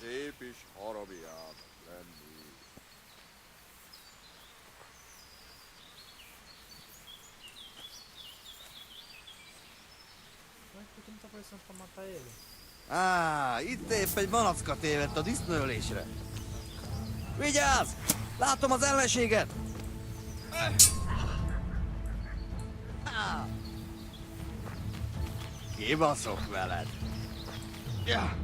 szép is harabjának lenni. Como é que não tá aparecendo pra matar ele? Itt épp egy malacka tévedt a disznőlésre. Vigyázz! Látom az ellenséget! Kibaszok veled! Ja.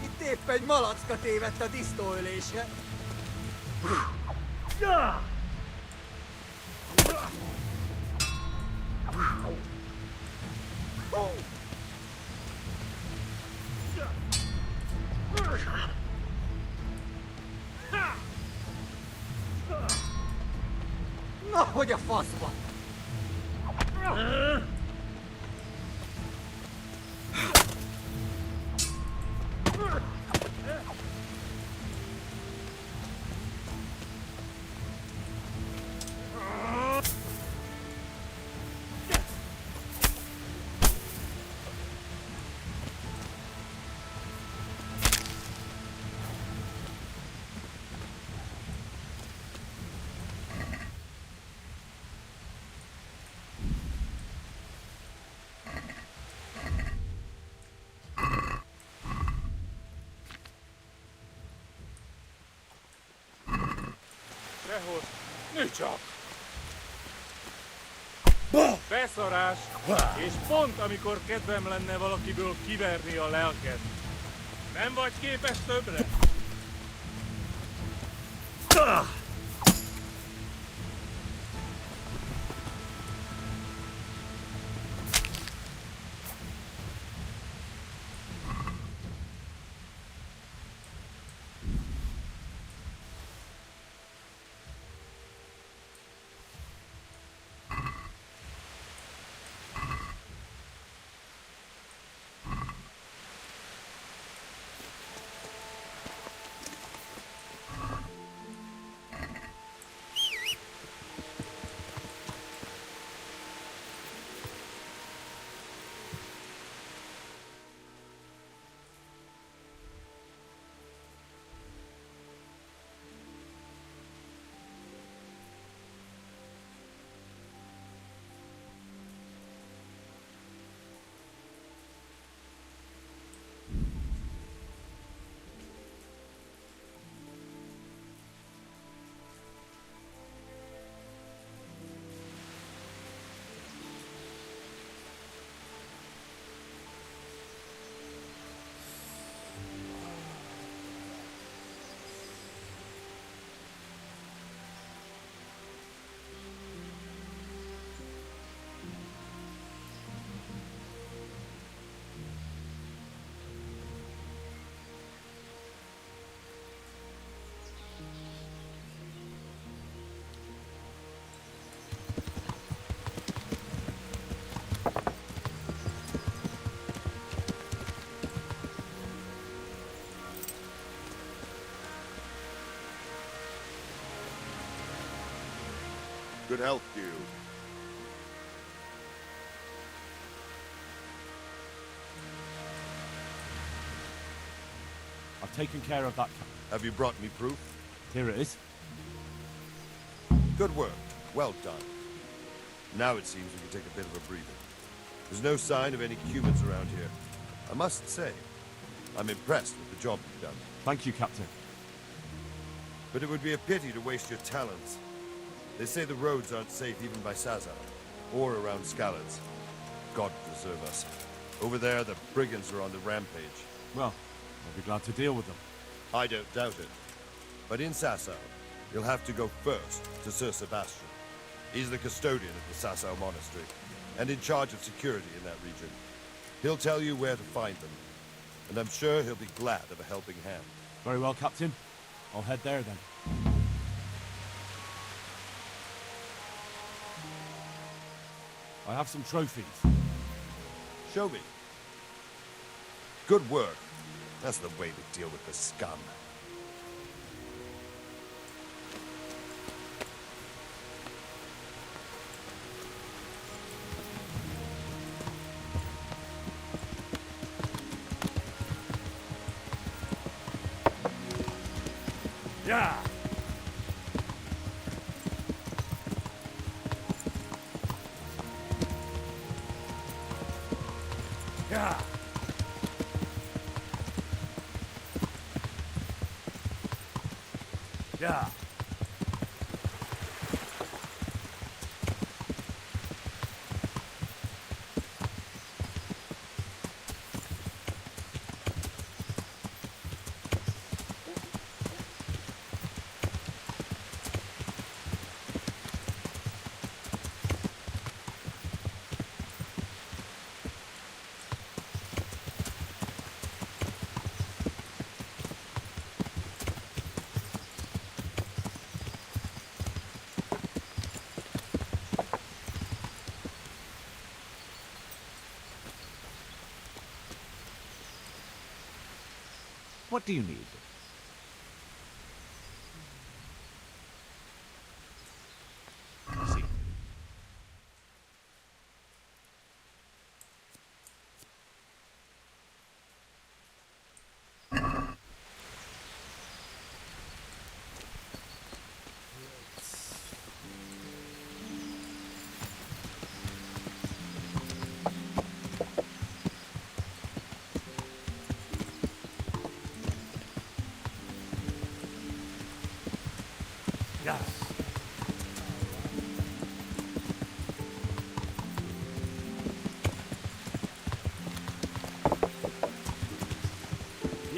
Itt épp egy malacka tévedt a disznóölésre. Na, hogy a faszba! Létrehoz. Műcsak! Beszarás! És pont amikor kedvem lenne valakiből kiverni a lelket. Nem vagy képes többre? Good health to you. I've taken care of that. Have you brought me proof? Here it is. Good work. Well done. Now it seems we can take a bit of a breather. There's no sign of any humans around here. I must say, I'm impressed with the job you've done. Thank you, Captain. But it would be a pity to waste your talents. They say the roads aren't safe even by Sazar, or around Skalids. God preserve us. Over there, the brigands are on the rampage. Well, I'll be glad to deal with them. I don't doubt it. But in Sasau, you'll have to go first to Sir Sebastian. He's the custodian of the Sasau Monastery, and in charge of security in that region. He'll tell you where to find them, and I'm sure he'll be glad of a helping hand. Very well, Captain. I'll head there then. I have some trophies. Show me. Good work. That's the way to deal with the scum. Yeah! Yeah! Yeah! What do you need?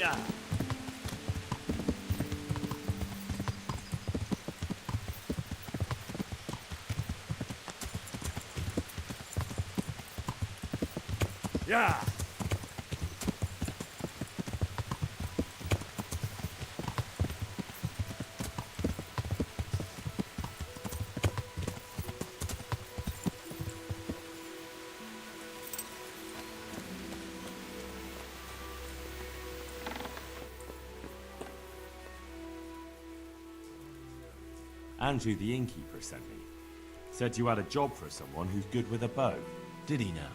Yeah. Yeah. Andrew the innkeeper sent me. Said you had a job for someone who's good with a bow. Did he now?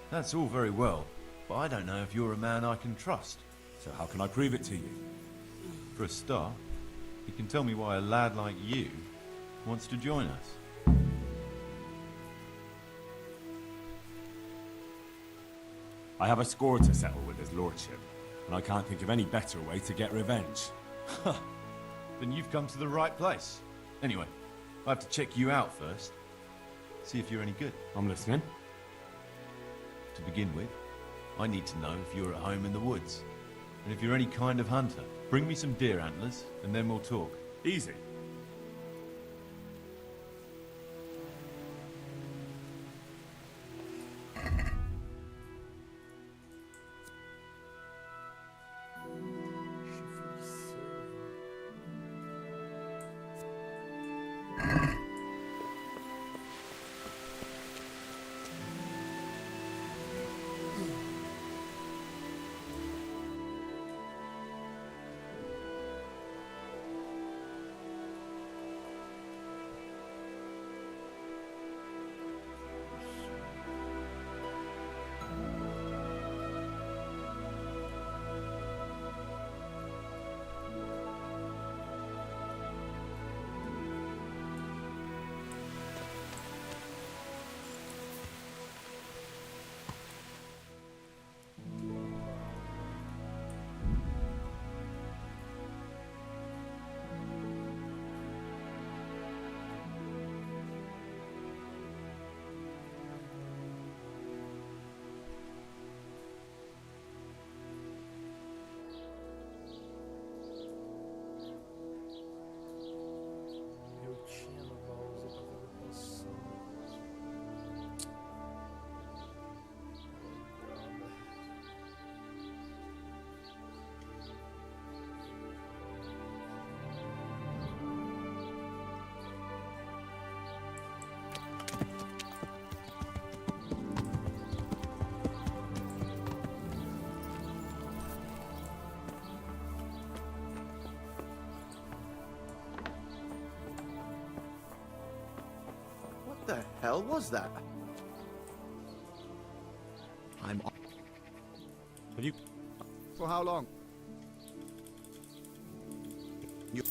That's all very well, but I don't know if you're a man I can trust. So how can I prove it to you? For a start, you can tell me why a lad like you wants to join us. I have a score to settle with his lordship, and I can't think of any better way to get revenge. Then you've come to the right place. Anyway, I have to check you out first. See if you're any good. I'm listening. To begin with, I need to know if you're at home in the woods. And if you're any kind of hunter. Bring me some deer antlers, and then we'll talk. Easy. What the hell was that? I'm... Have you... For how long? You...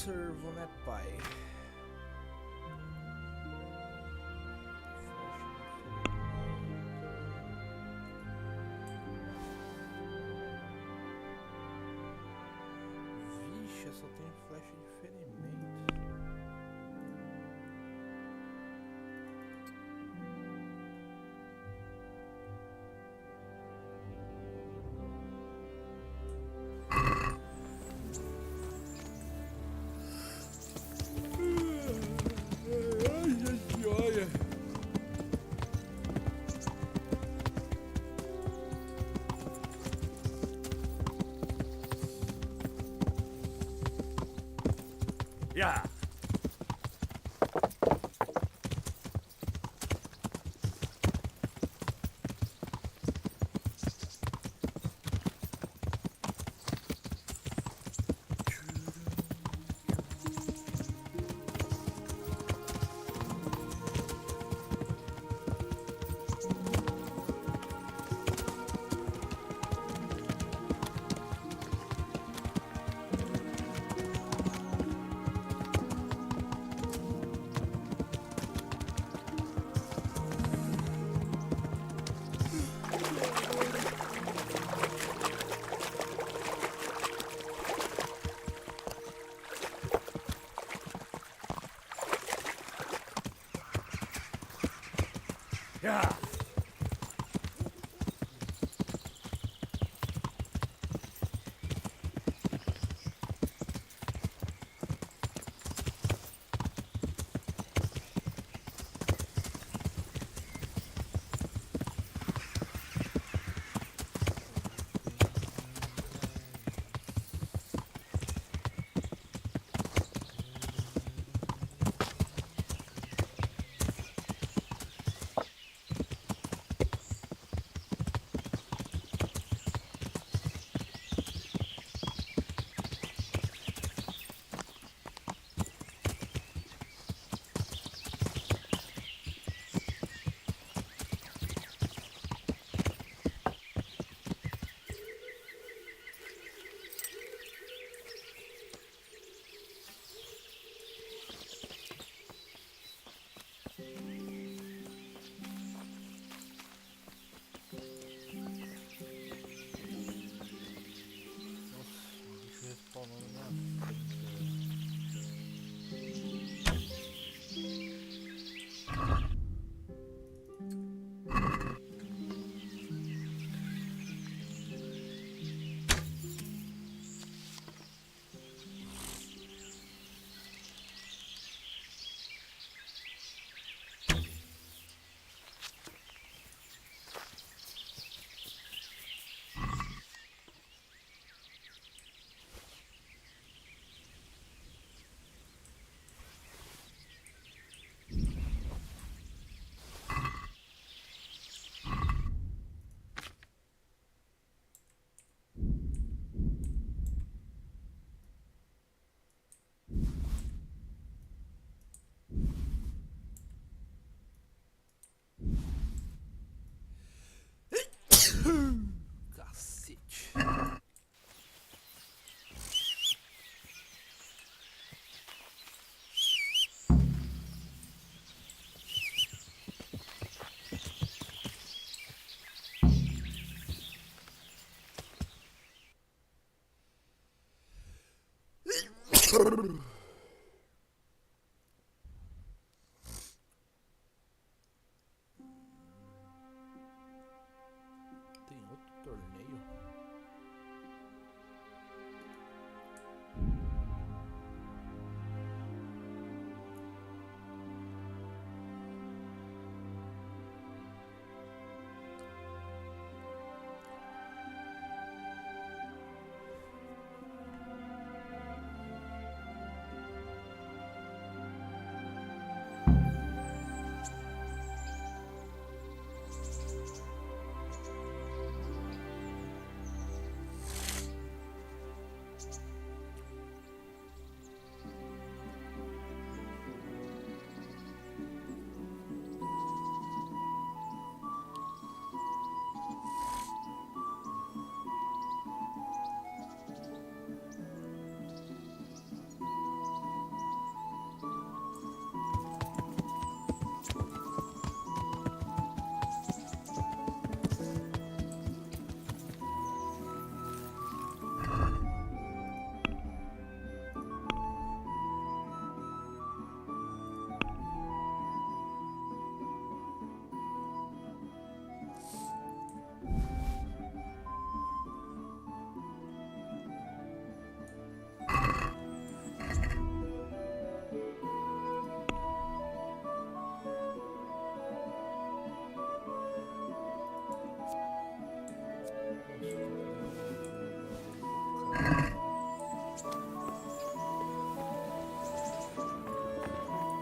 servo, né, pai? Vixe, eu só tenho flecha de ferimento. Olha. Yeah. Yeah. Cacete. Tem outro torneio?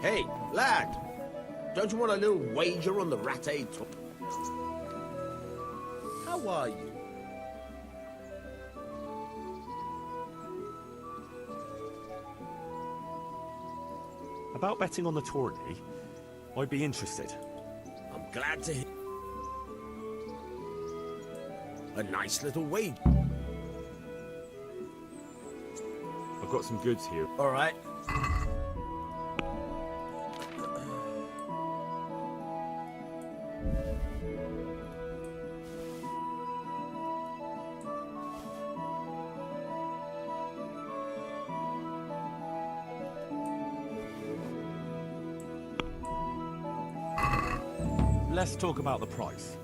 Hey, lad! Don't you want a little wager on the ratte top? How are you? About betting on the tourney, I'd be interested. I'm glad to hear. A nice little wager. I've got some goods here. All right. Let's talk about the price.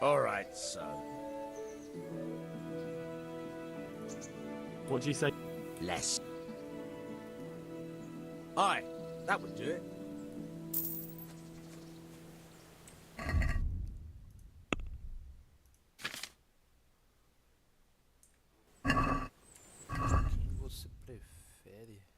All right, so. What do you say? Less. Aye, that would do it. Você prefere?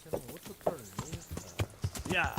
Tinha um outro torneio, cara. Yeah.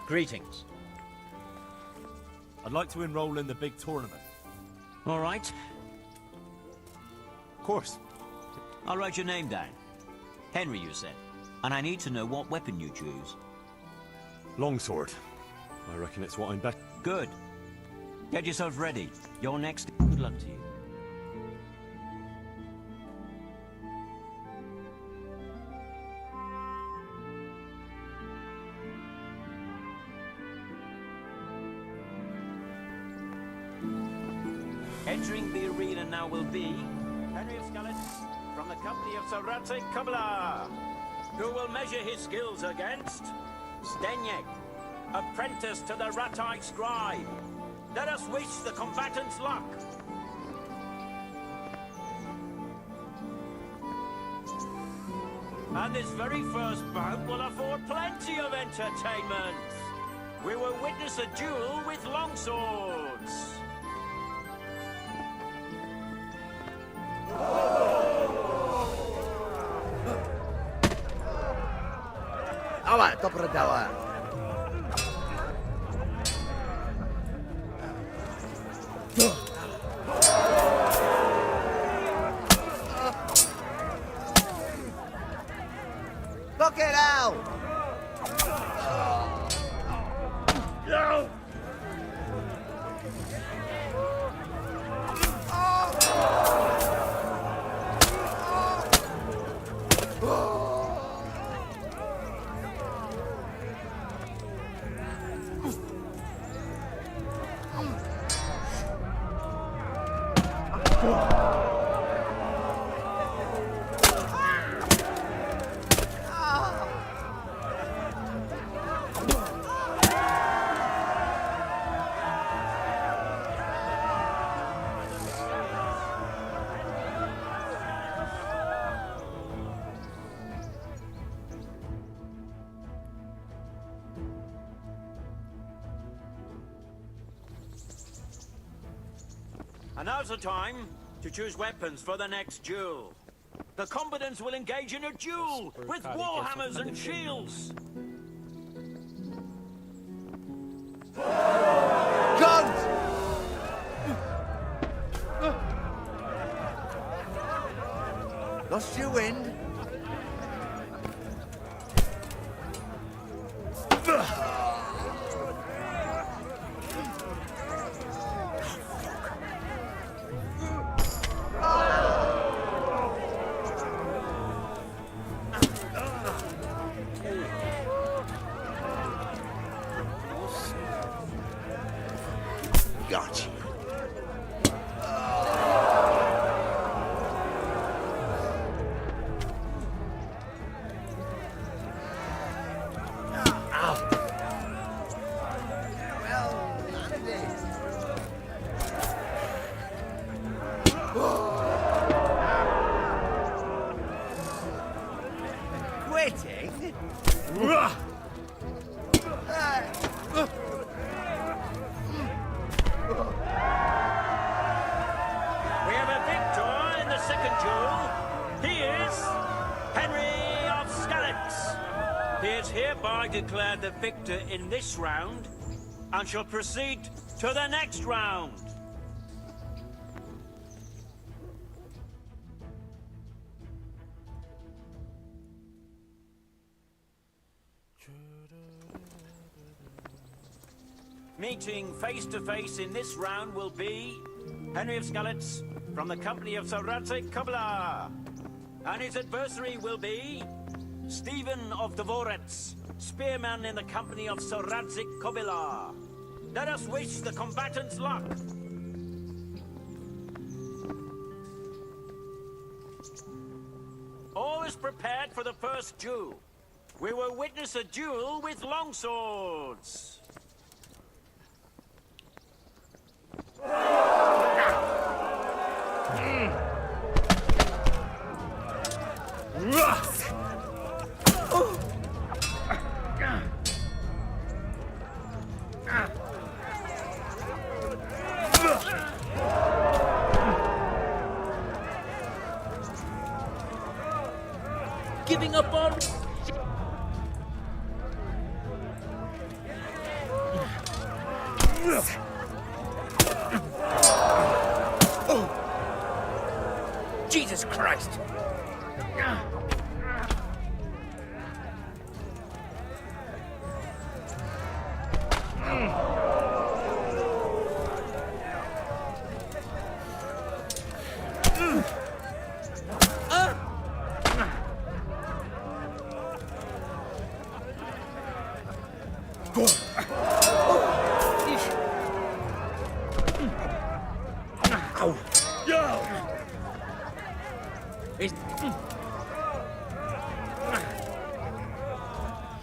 Greetings. I'd like to enroll in the big tournament. All right. Of course. I'll write your name down. Henry, you said. And I need to know what weapon you choose. Longsword. I reckon it's what I'm bet. Good. Get yourself ready. You're next. Good luck to you. Entering the arena now will be Henry of Scarlet from the company of Sarate Kabla, who will measure his skills against Stenyek, apprentice to the Ratai scribe. Let us wish the combatants luck. And this very first bout will afford plenty of entertainment. We will witness a duel with longswords. Давай, добро давай. Look it out! No! And now's the time to choose weapons for the next duel. The combatants will engage in a duel with warhammers and shields. Guns! Lost your wind? Gotcha. Quitting? We have a victor in the second duel. He is Henry of Skalitz. He is hereby declared the victor in this round and shall proceed to the next round. Meeting face to face in this round will be Henry of Skalitz from the company of Kabla. And his adversary will be Stephen of Dvorets, spearman in the company of Kabila. Let us wish the combatants luck. All is prepared for the first duel. We will witness a duel with longswords. Giving up on... Jesus Christ!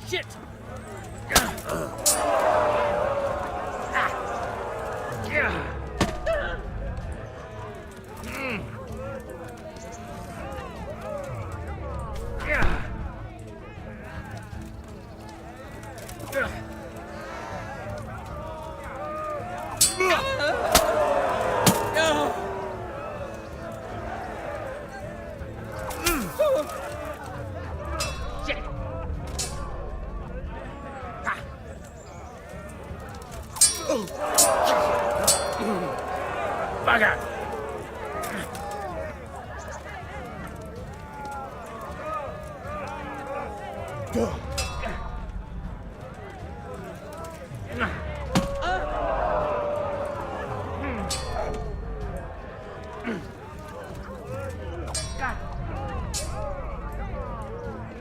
Shit! Bugger!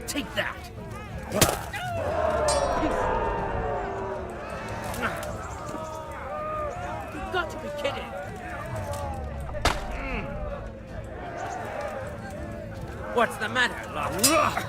Take that! You've got to be kidding! What's the matter, Locke?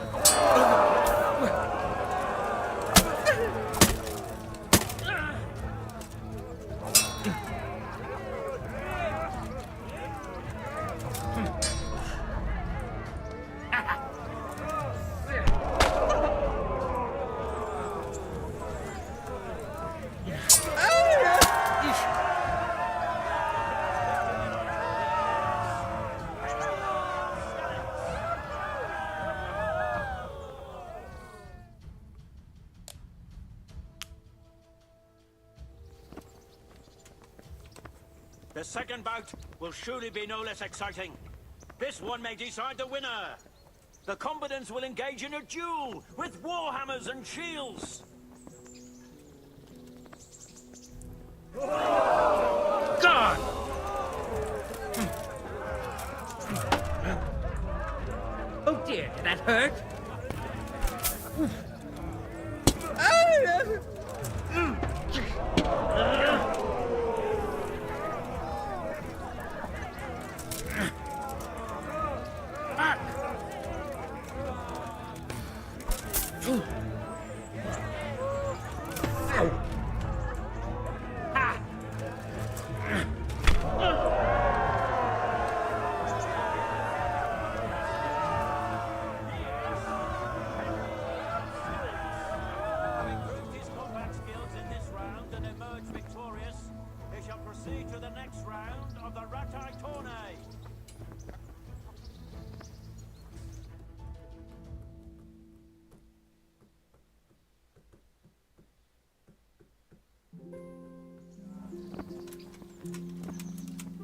The second bout will surely be no less exciting. This one may decide the winner. The combatants will engage in a duel with warhammers and shields. God! Oh dear, did that hurt?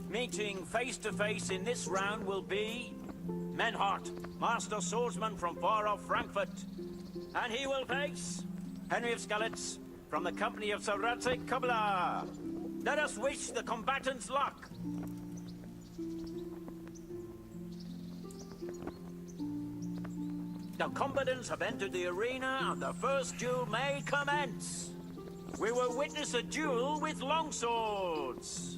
Meeting face to face in this round will be Menhart, master swordsman from far off Frankfurt. And he will face Henry of Skalitz from the company of Kabbalah. Let us wish the combatants luck. The combatants have entered the arena and the first duel may commence. We will witness a duel with longswords.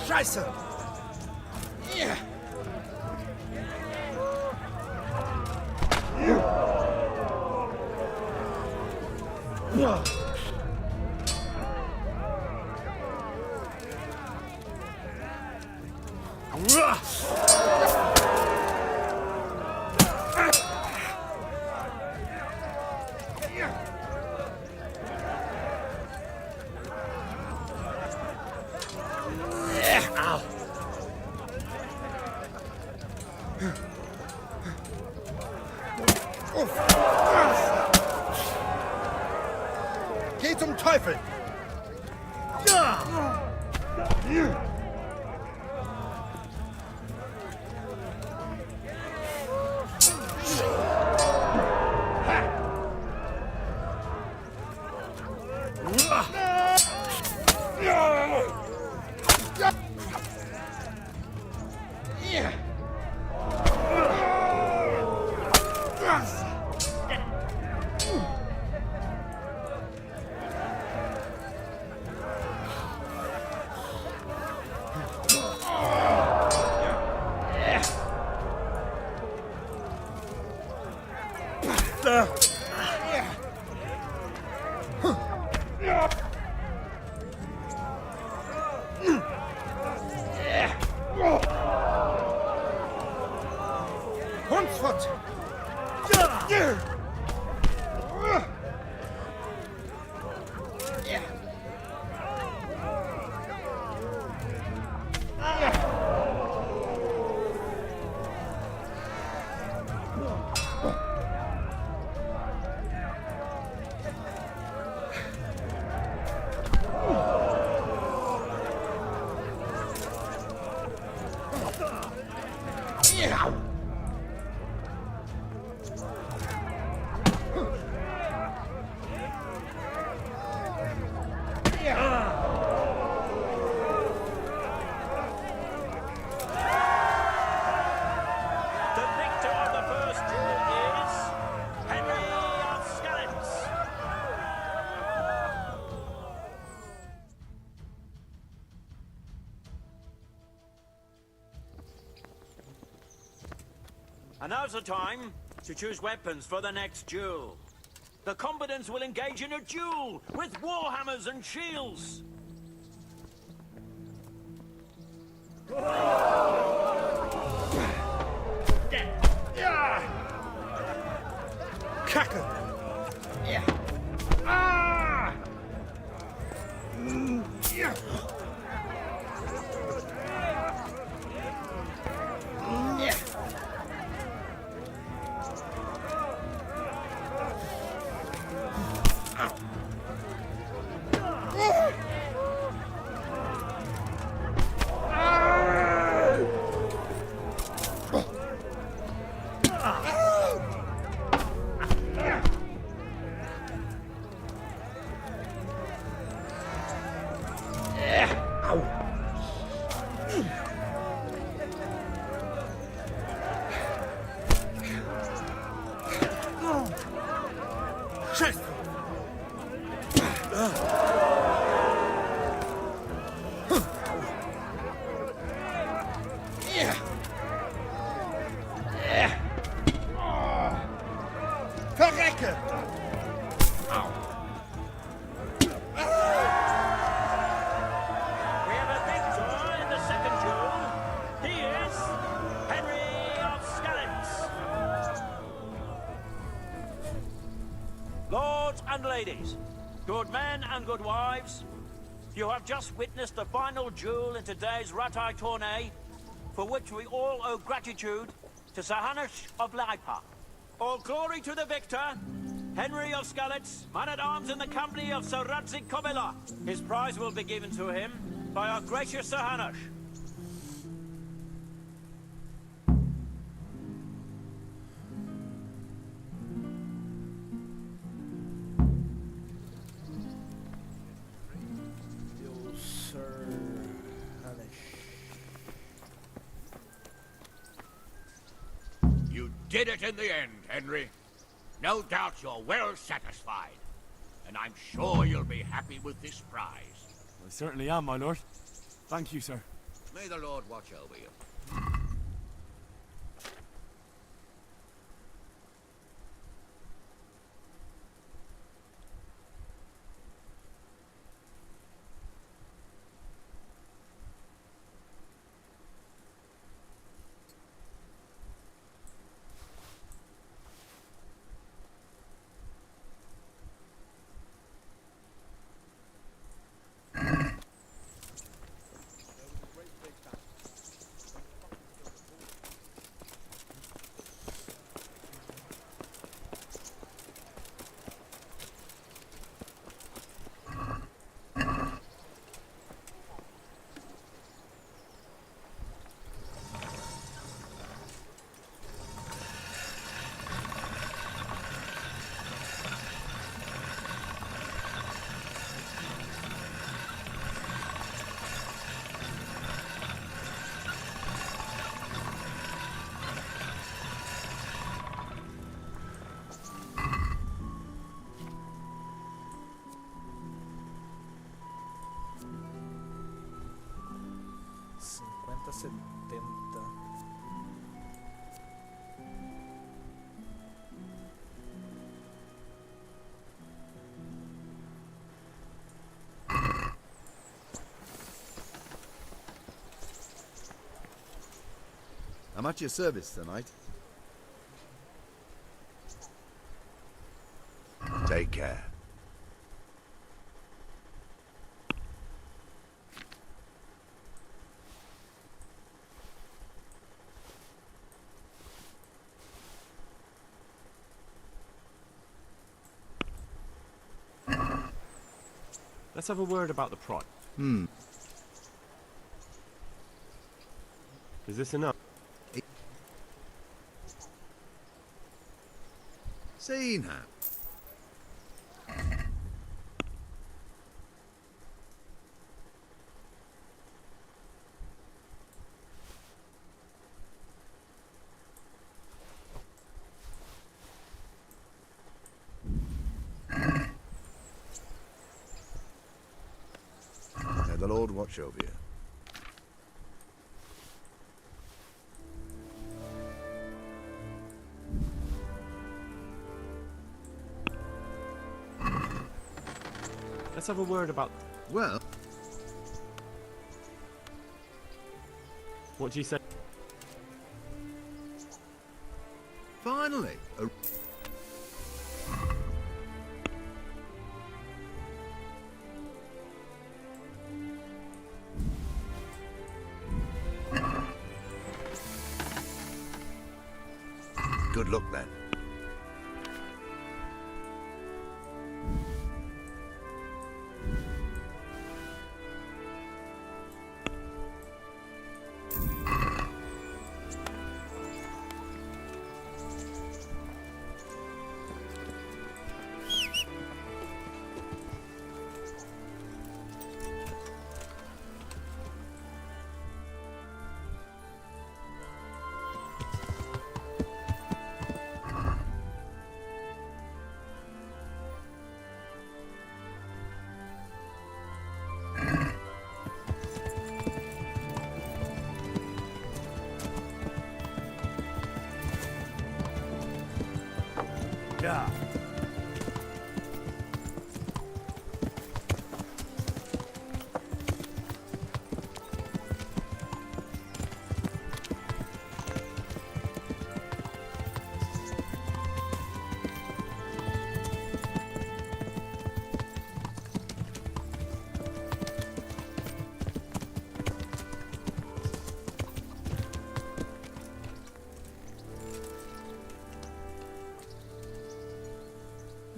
Scheiße! Yeah. Geh zum Teufel! Hundsfort! And now's the time to choose weapons for the next duel. The combatants will engage in a duel with warhammers and shields. Attacker! Yeah. Ah! Yeah. Yeah. Verrecke! We have a victor in the second duel. He is Henry of Skalitz. Lords and ladies, good men and good wives, you have just witnessed the final duel in today's Ratai tourney, for which we all owe gratitude to Sir Hanush of Laipa. All glory to the victor, Henry of Skalitz, man-at-arms in the company of Sir Radzik Kobila. His prize will be given to him by our gracious Sir Hanush. Sir Hanush. You did it in the end, Henry. No doubt you're well satisfied. And I'm sure you'll be happy with this prize. I certainly am, my lord. Thank you, sir. May the Lord watch over you. I'm at your service tonight. Take care. Let's have a word about the price. Is this enough? Seen her. May the Lord watch over you. Let's have a word about... Well... What do you say? Finally! Good luck then. Yeah.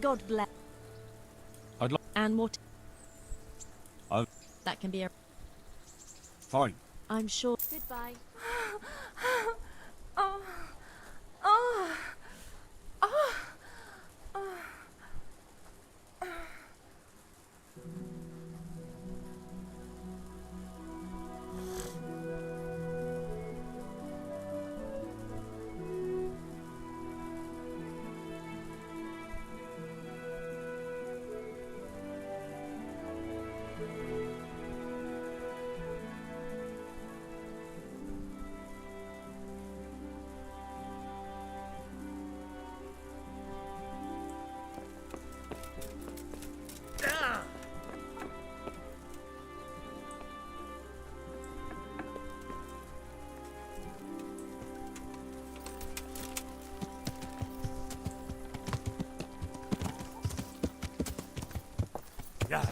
God bless. I'd like. And what? Oh, That can be a. fine. I'm sure. Goodbye. Oh. Oh. Oh. Oh. Yeah.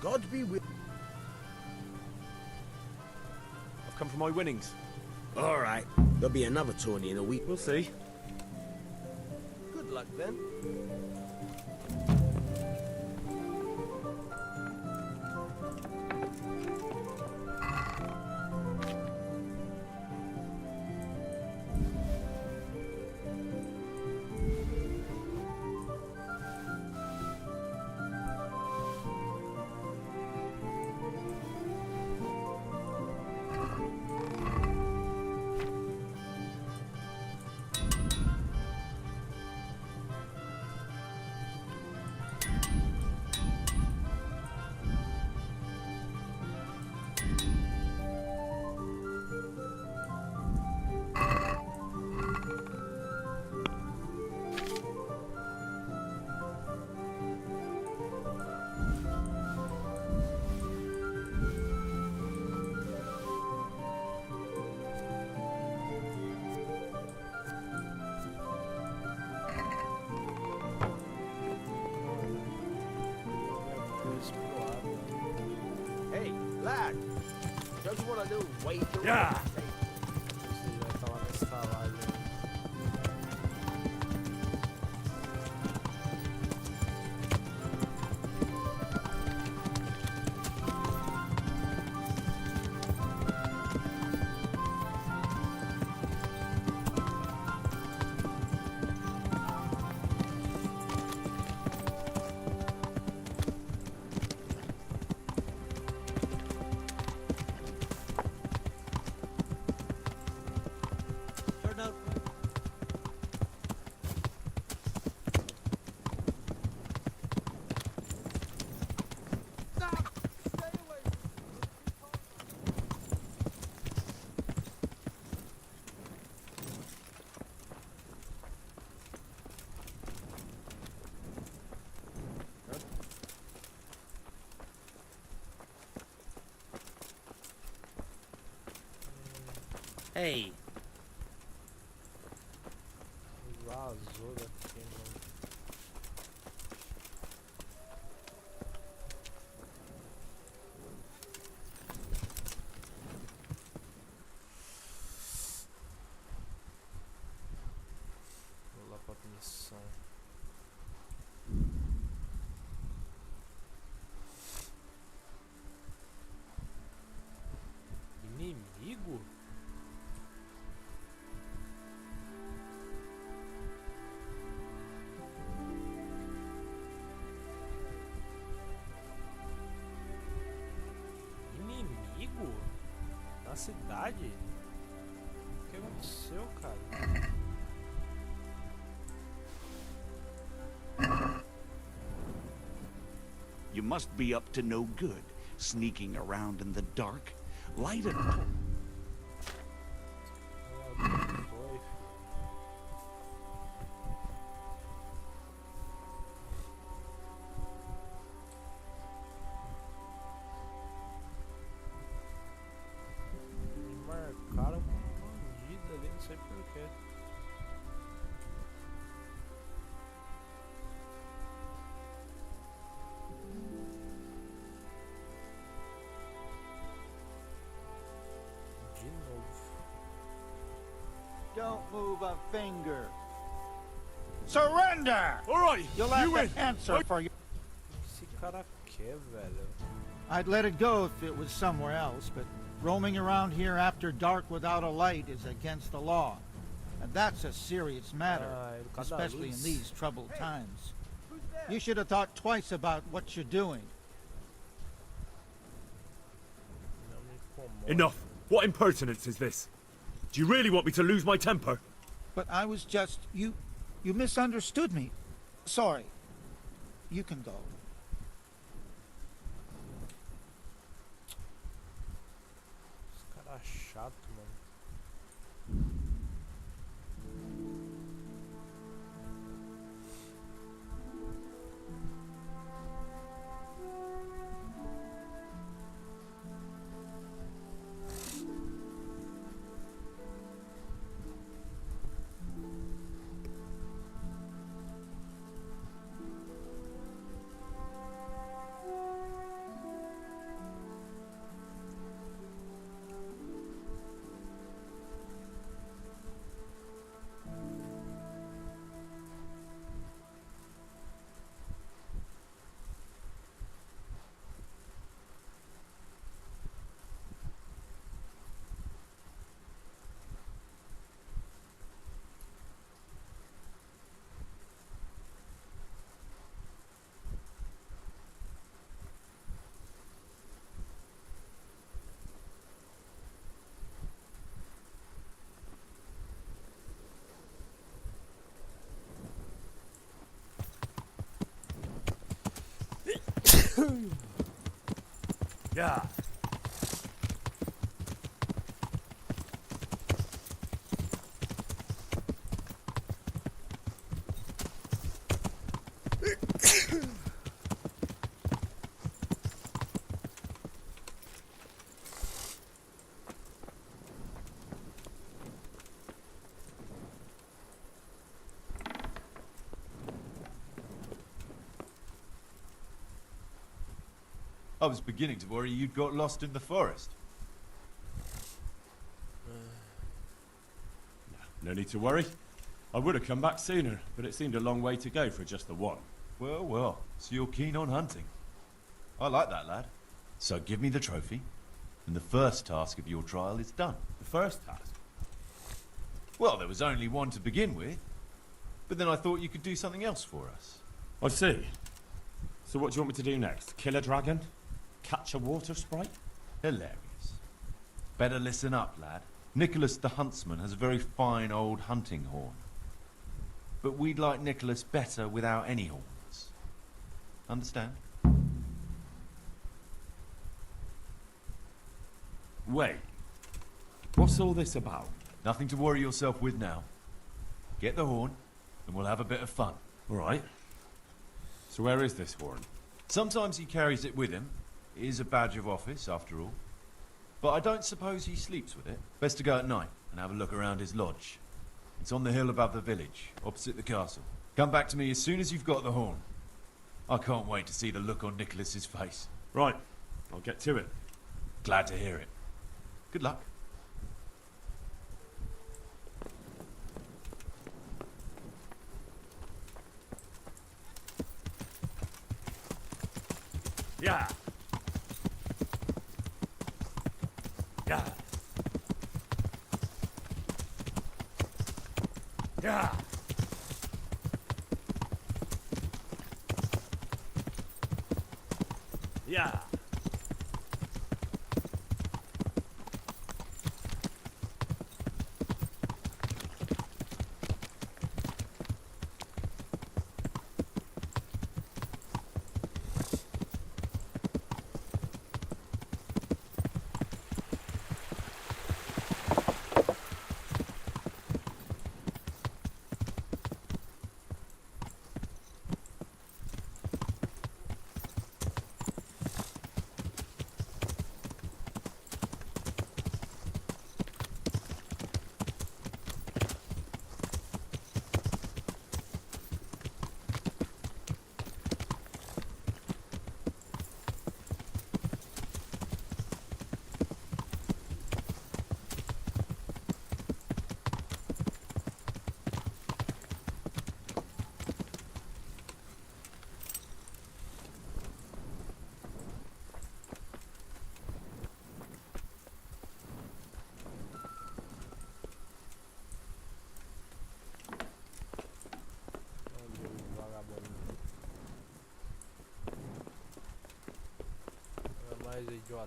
God be with... I've come for my winnings. All right. There'll be another tourney in a week. We'll see. Good luck then. Hey, lad. Don't you want a little wager? Yeah. Hey. Vazou daqui, mano. Vou lá pra missão. Inimigo? Inimigo? Na cidade? O que aconteceu, cara? You must be up to no good, sneaking around in the dark. Light a Me marcaram como bandido ali, não sei porquê. De novo. Don't move a finger. Surrender! All right, You'll have you to win. answer for your... Esse cara quer, velho. I'd let it go if it was somewhere else, but roaming around here after dark without a light is against the law. And that's a serious matter, especially in these troubled times. You should have thought twice about what you're doing. Enough! What impertinence is this? Do you really want me to lose my temper? But I was just... You misunderstood me. Sorry. You can go. Esse cara é chato, mano. Yeah. I was beginning to worry you'd got lost in the forest. No need to worry. I would have come back sooner, but it seemed a long way to go for just the one. Well, well, so you're keen on hunting. I like that, lad. So give me the trophy, and the first task of your trial is done. The first task? Well, there was only one to begin with, but then I thought you could do something else for us. I see. So what do you want me to do next? Kill a dragon? Catch a water sprite? Hilarious. Better listen up, lad. Nicholas the Huntsman has a very fine old hunting horn. But we'd like Nicholas better without any horns. Understand? Wait. What's all this about? Nothing to worry yourself with now. Get the horn, and we'll have a bit of fun. All right. So where is this horn? Sometimes he carries it with him. It is a badge of office, after all. But I don't suppose he sleeps with it. Best to go at night and have a look around his lodge. It's on the hill above the village, opposite the castle. Come back to me as soon as you've got the horn. I can't wait to see the look on Nicholas's face. Right, I'll get to it. Glad to hear it. Good luck. Yeah. Yeah. Yeah. Yeah.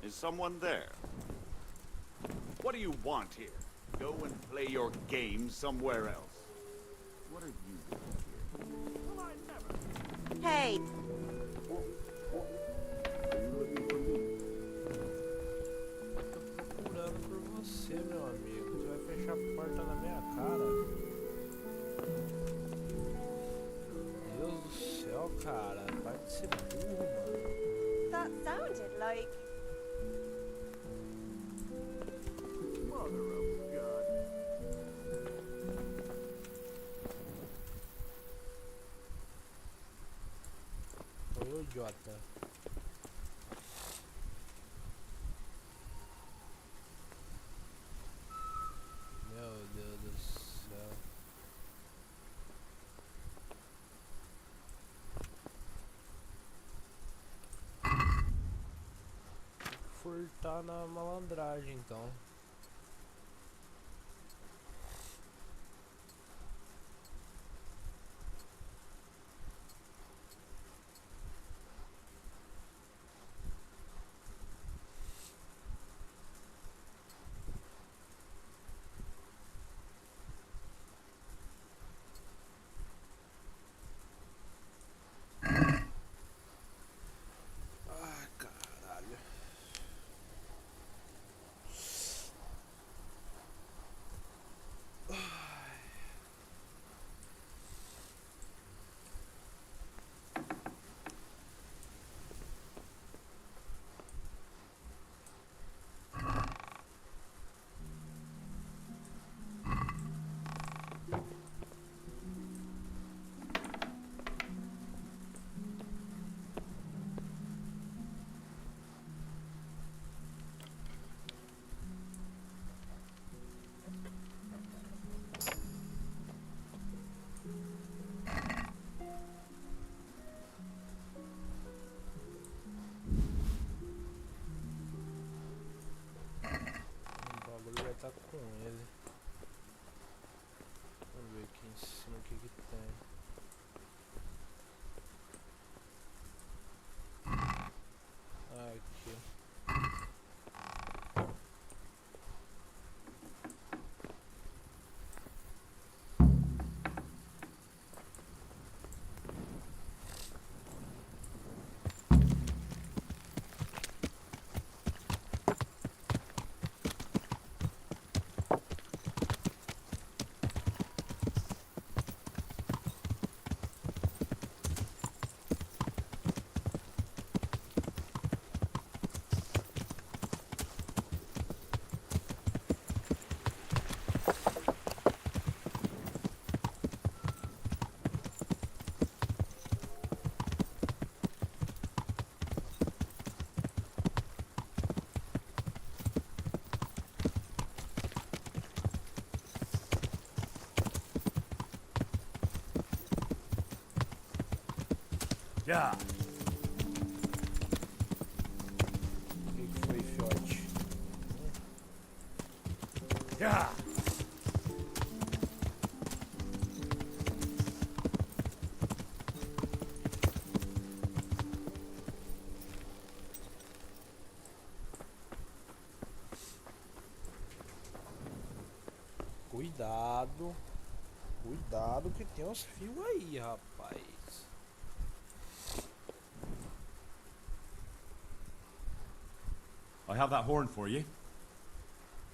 Is someone there? What do you want here? Go and play your game somewhere else. What are you doing here? Hey! Tô procurando por você, meu amigo. Você vai fechar a porta na minha cara? Meu Deus do céu, cara. Para de ser burro, mano. That sounded like... Mother of God. Foi o idiota. Meu Deus do céu. Furtar na malandragem, então. Ah, caralho. Já. O que foi, fiote? Já. Cuidado. Cuidado que tem uns fios aí, rapaz. I have that horn for you.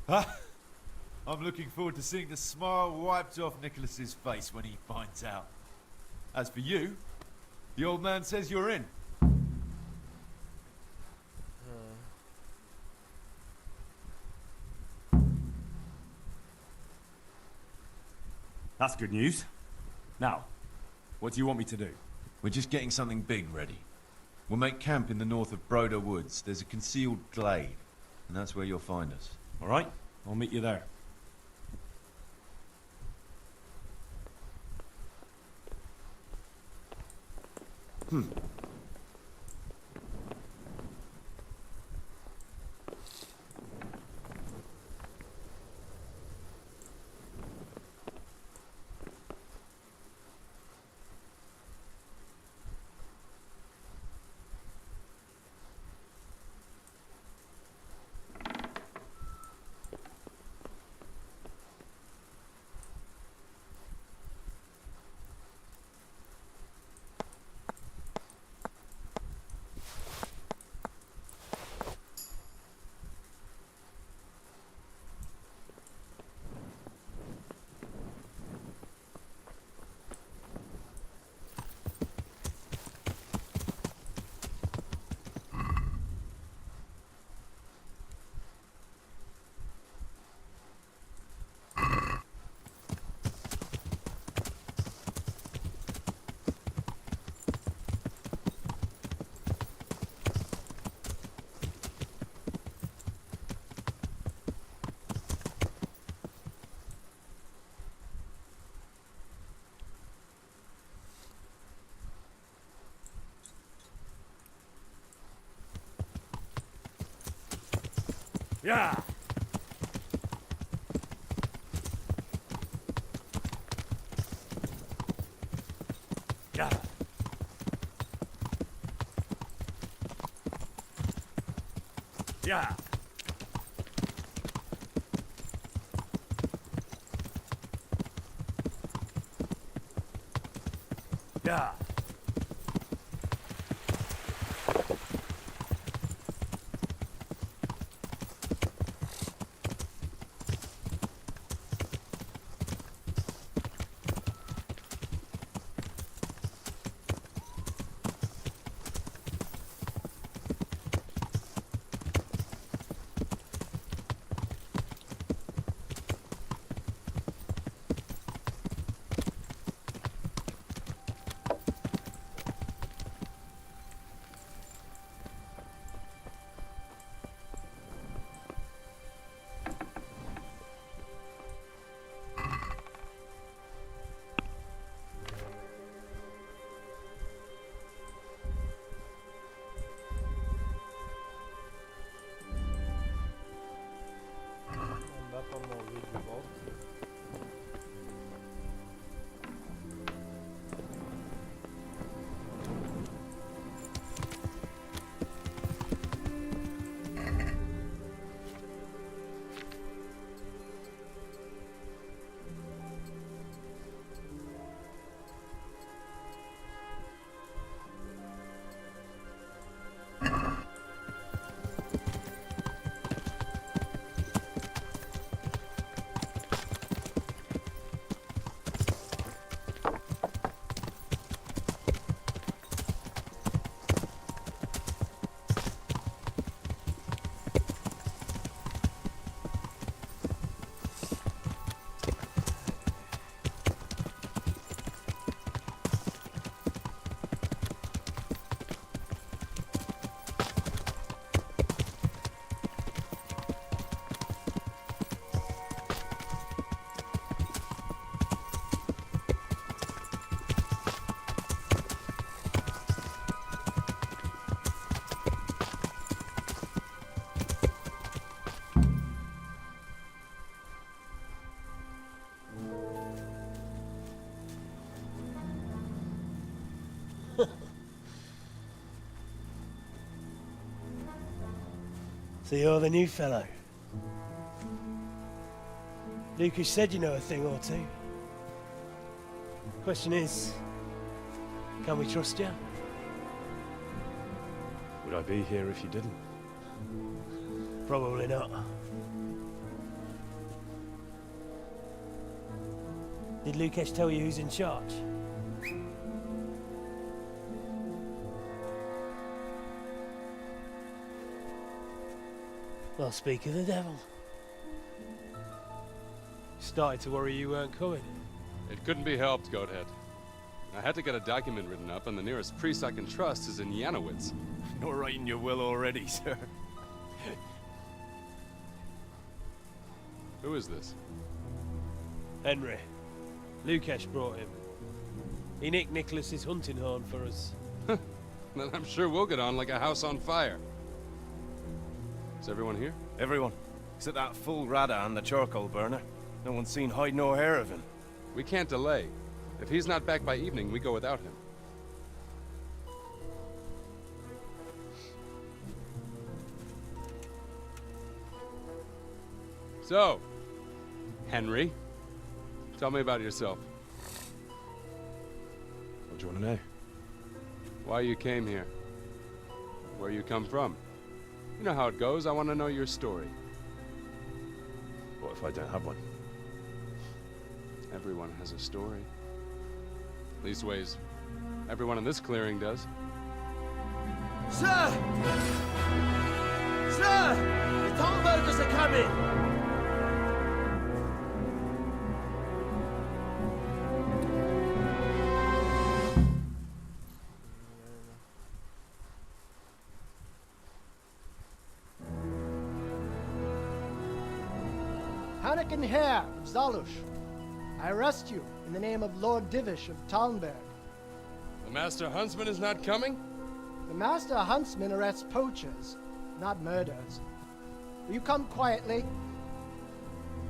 I'm looking forward to seeing the smile wiped off Nicholas's face when he finds out. As for you, the old man says you're in. That's good news. Now, what do you want me to do? We're just getting something big ready. We'll make camp in the north of Broder Woods. There's a concealed glade, and that's where you'll find us. All right, I'll meet you there. Ja. Ja. Ja. Ja. So you're the new fellow. Lucas said you know a thing or two. Question is, can we trust you? Would I be here if you didn't? Probably not. Did Lucas tell you who's in charge? Well, speak of the devil. Started to worry you weren't coming. It couldn't be helped, Goathead. I had to get a document written up, and the nearest priest I can trust is in Janowitz. You're writing your will already, sir. Who is this? Henry. Lucas brought him. He nicked Nicholas's hunting horn for us. Then I'm sure we'll get on like a house on fire. Is everyone here? Everyone. Except that fool Rada and the charcoal burner. No one's seen hide nor hair of him. We can't delay. If he's not back by evening, we go without him. So, Henry, tell me about yourself. What do you want to know? Why you came here. Where you come from. You know how it goes. I want to know your story. What if I don't have one? Everyone has a story. Leastways, everyone in this clearing does. Sir! Sir! The Tolbergers are coming! Hannikin here of Zalush. I arrest you in the name of Lord Divish of Talmberg. The Master Huntsman is not coming? The Master Huntsman arrests poachers, not murderers. Will you come quietly?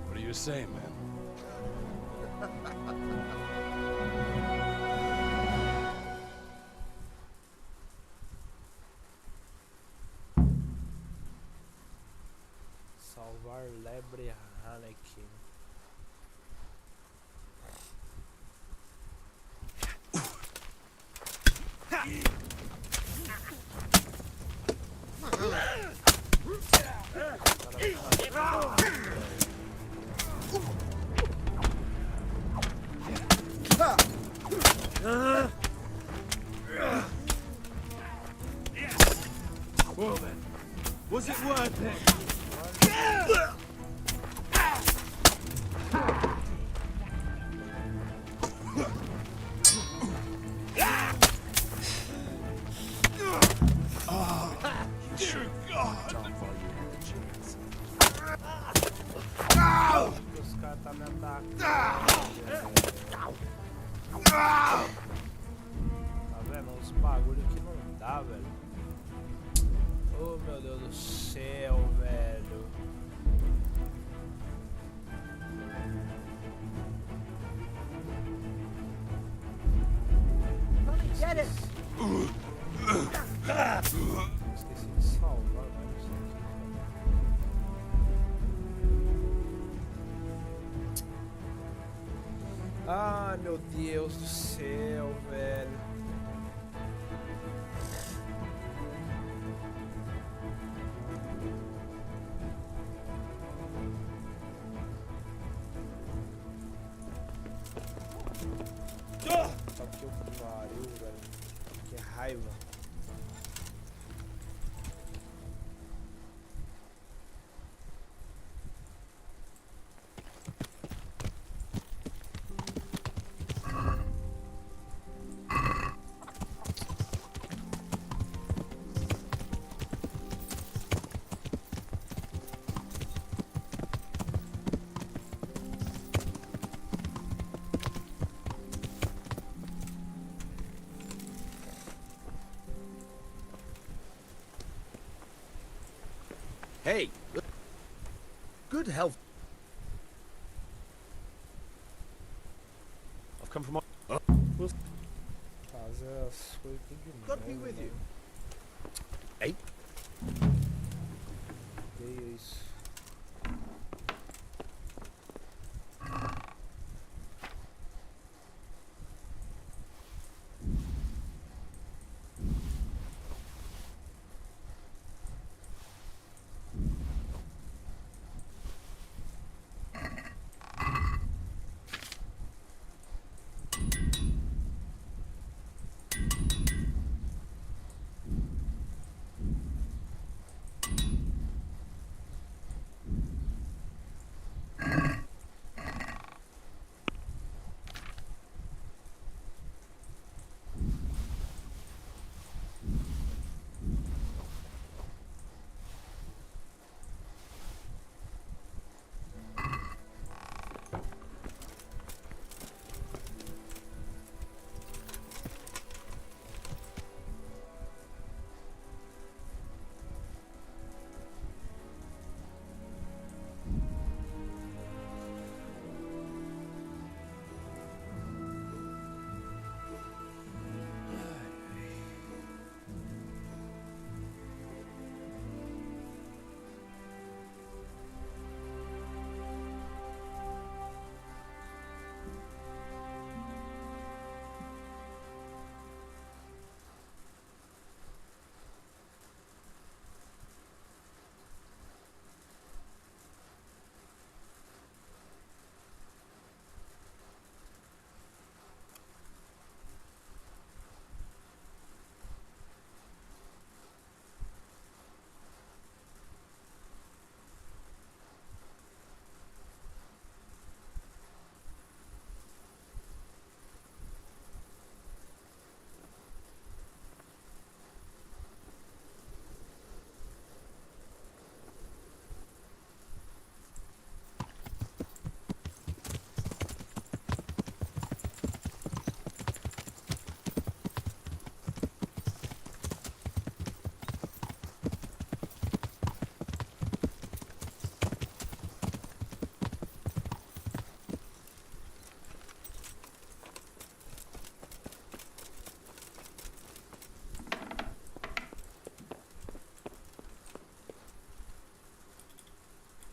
What do you say, man? Salvar lebre Hannikin. Well then, was it worth it? Os caras tá me atacando. Tá vendo? Uns bagulho que não dá, velho. Oh, meu Deus do céu, velho. Get it! Esqueci de salvar, mas não sei o que. Ah, meu Deus do céu, velho. Só que eu pariu, velho. Que raiva. Hey! Good health. I've come from... Fazer as coisas tudo de novo. Got me with you. Hey? feio isso.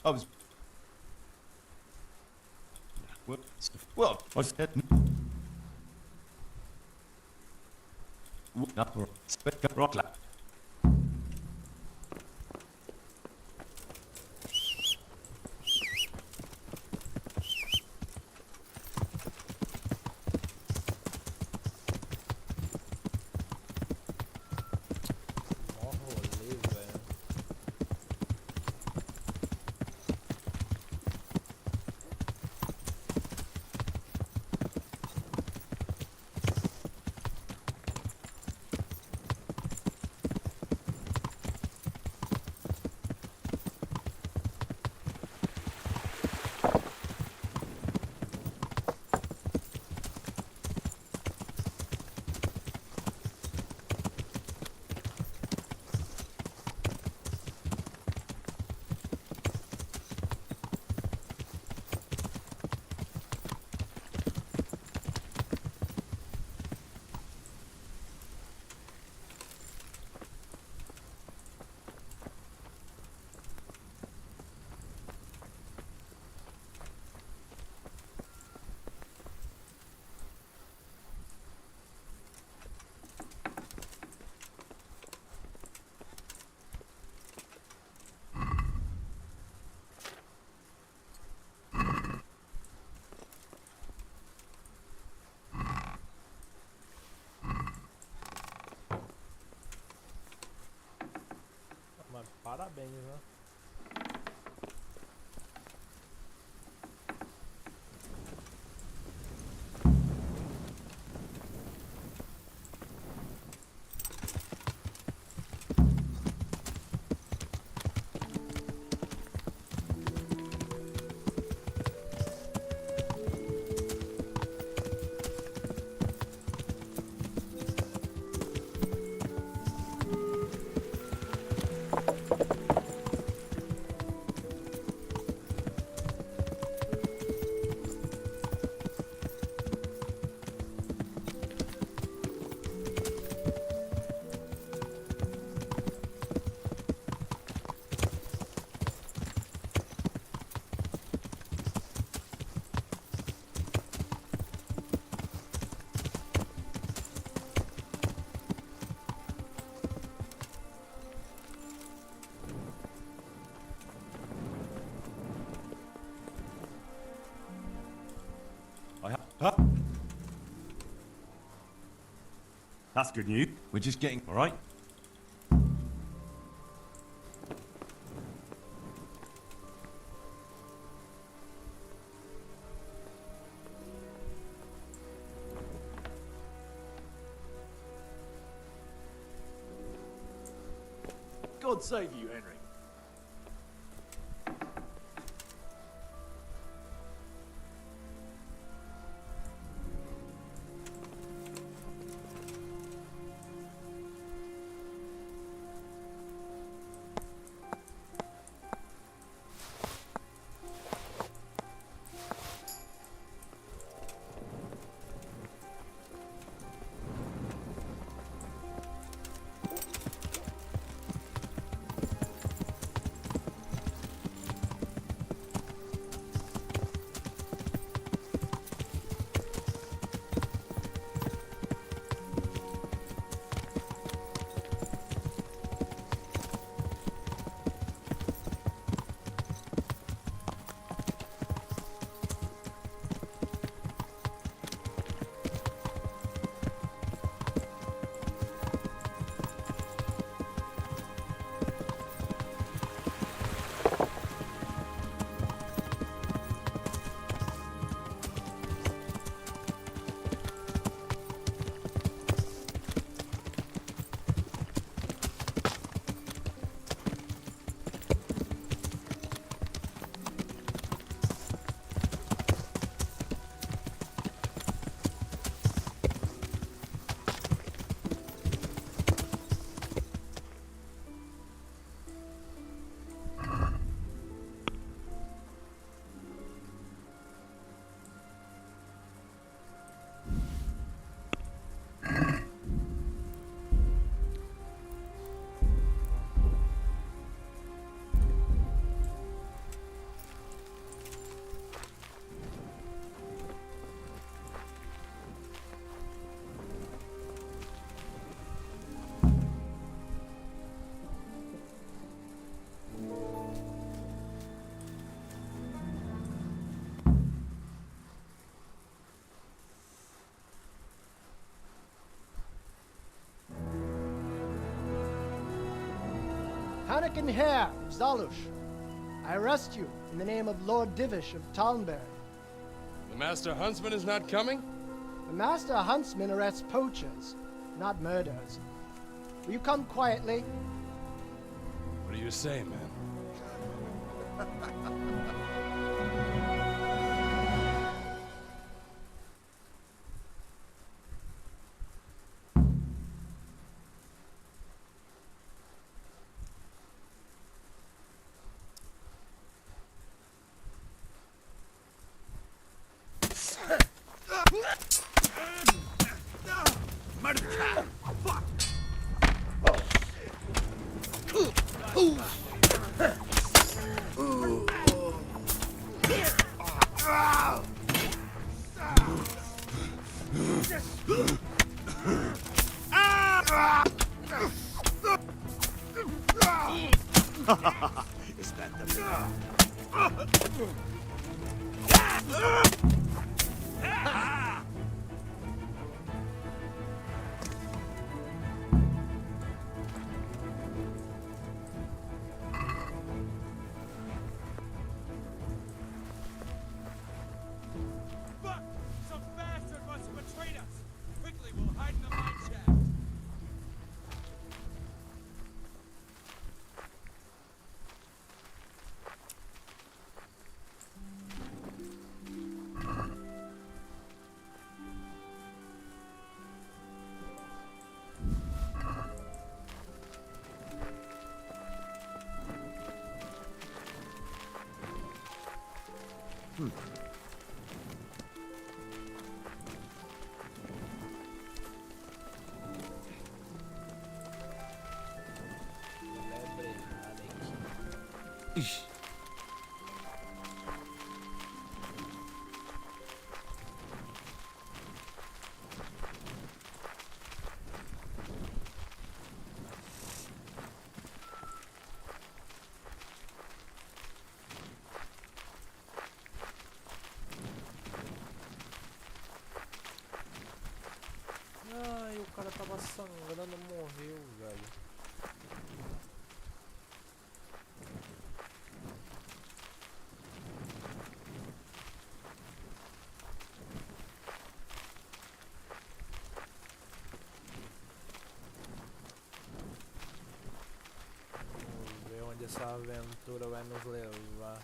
I was... Well, I said... Rock lap. Mano, parabéns, né? That's good news. We're just getting... All right. God save you, Henry. Hannikin Herr of Zalush, I arrest you in the name of Lord Divish of Talnberg. The Master Huntsman is not coming? The Master Huntsman arrests poachers, not murderers. Will you come quietly? What do you say, man? Is that the man? Some bastard must have betrayed us! Quickly, we'll hide in the mine shaft! sangrando morreu, velho. Vamos ver onde essa aventura vai nos levar.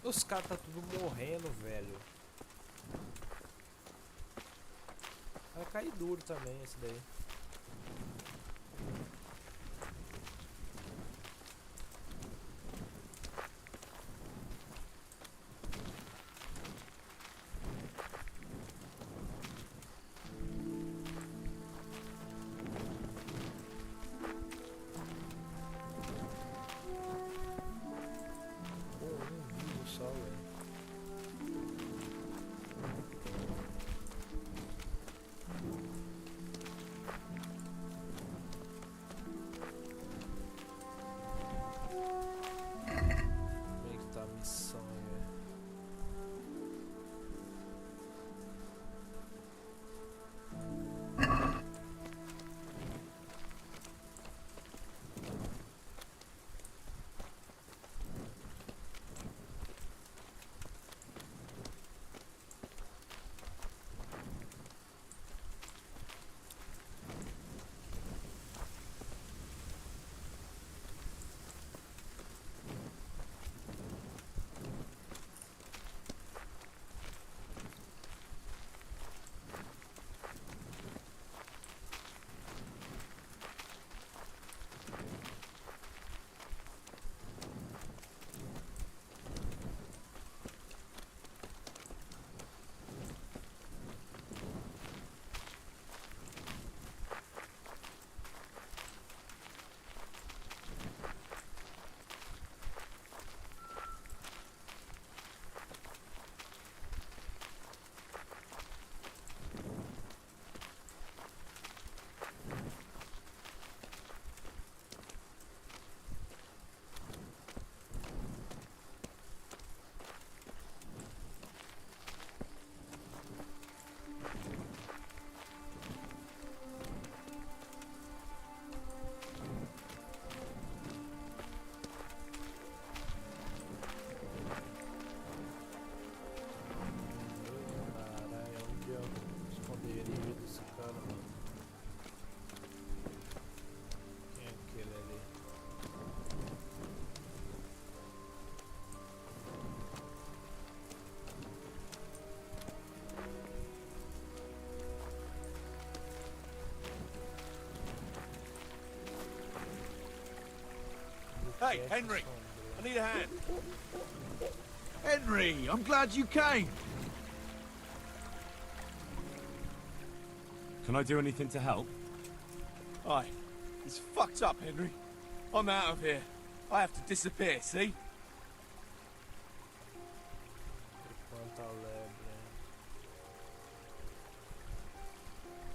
Os caras tá tudo morrendo, velho. Vai cair duro também esse daí. Hey, Henry! I need a hand. Henry, I'm glad you came. Can I do anything to help? Aye. It's fucked up, Henry. I'm out of here. I have to disappear, see?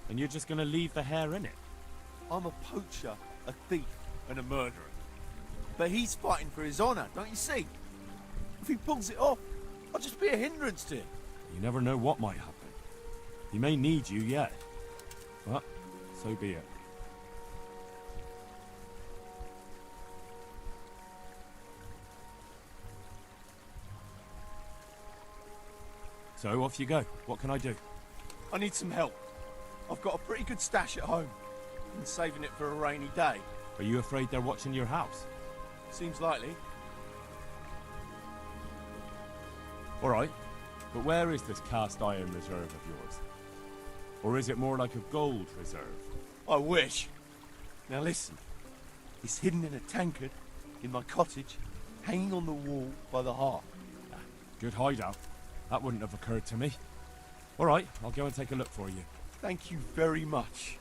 And you're just gonna leave the hare in it? I'm a poacher, a thief, and a murderer. But he's fighting for his honour, don't you see? If he pulls it off, I'll just be a hindrance to him. You never know what might happen. He may need you yet. But so be it. So off you go. What can I do? I need some help. I've got a pretty good stash at home. Been saving it for a rainy day. Are you afraid they're watching your house? Seems likely. All right, but where is this cast iron reserve of yours? Or is it more like a gold reserve? I wish. Now listen. It's hidden in a tankard in my cottage, hanging on the wall by the hearth. Good hideout. That wouldn't have occurred to me. All right, I'll go and take a look for you. Thank you very much.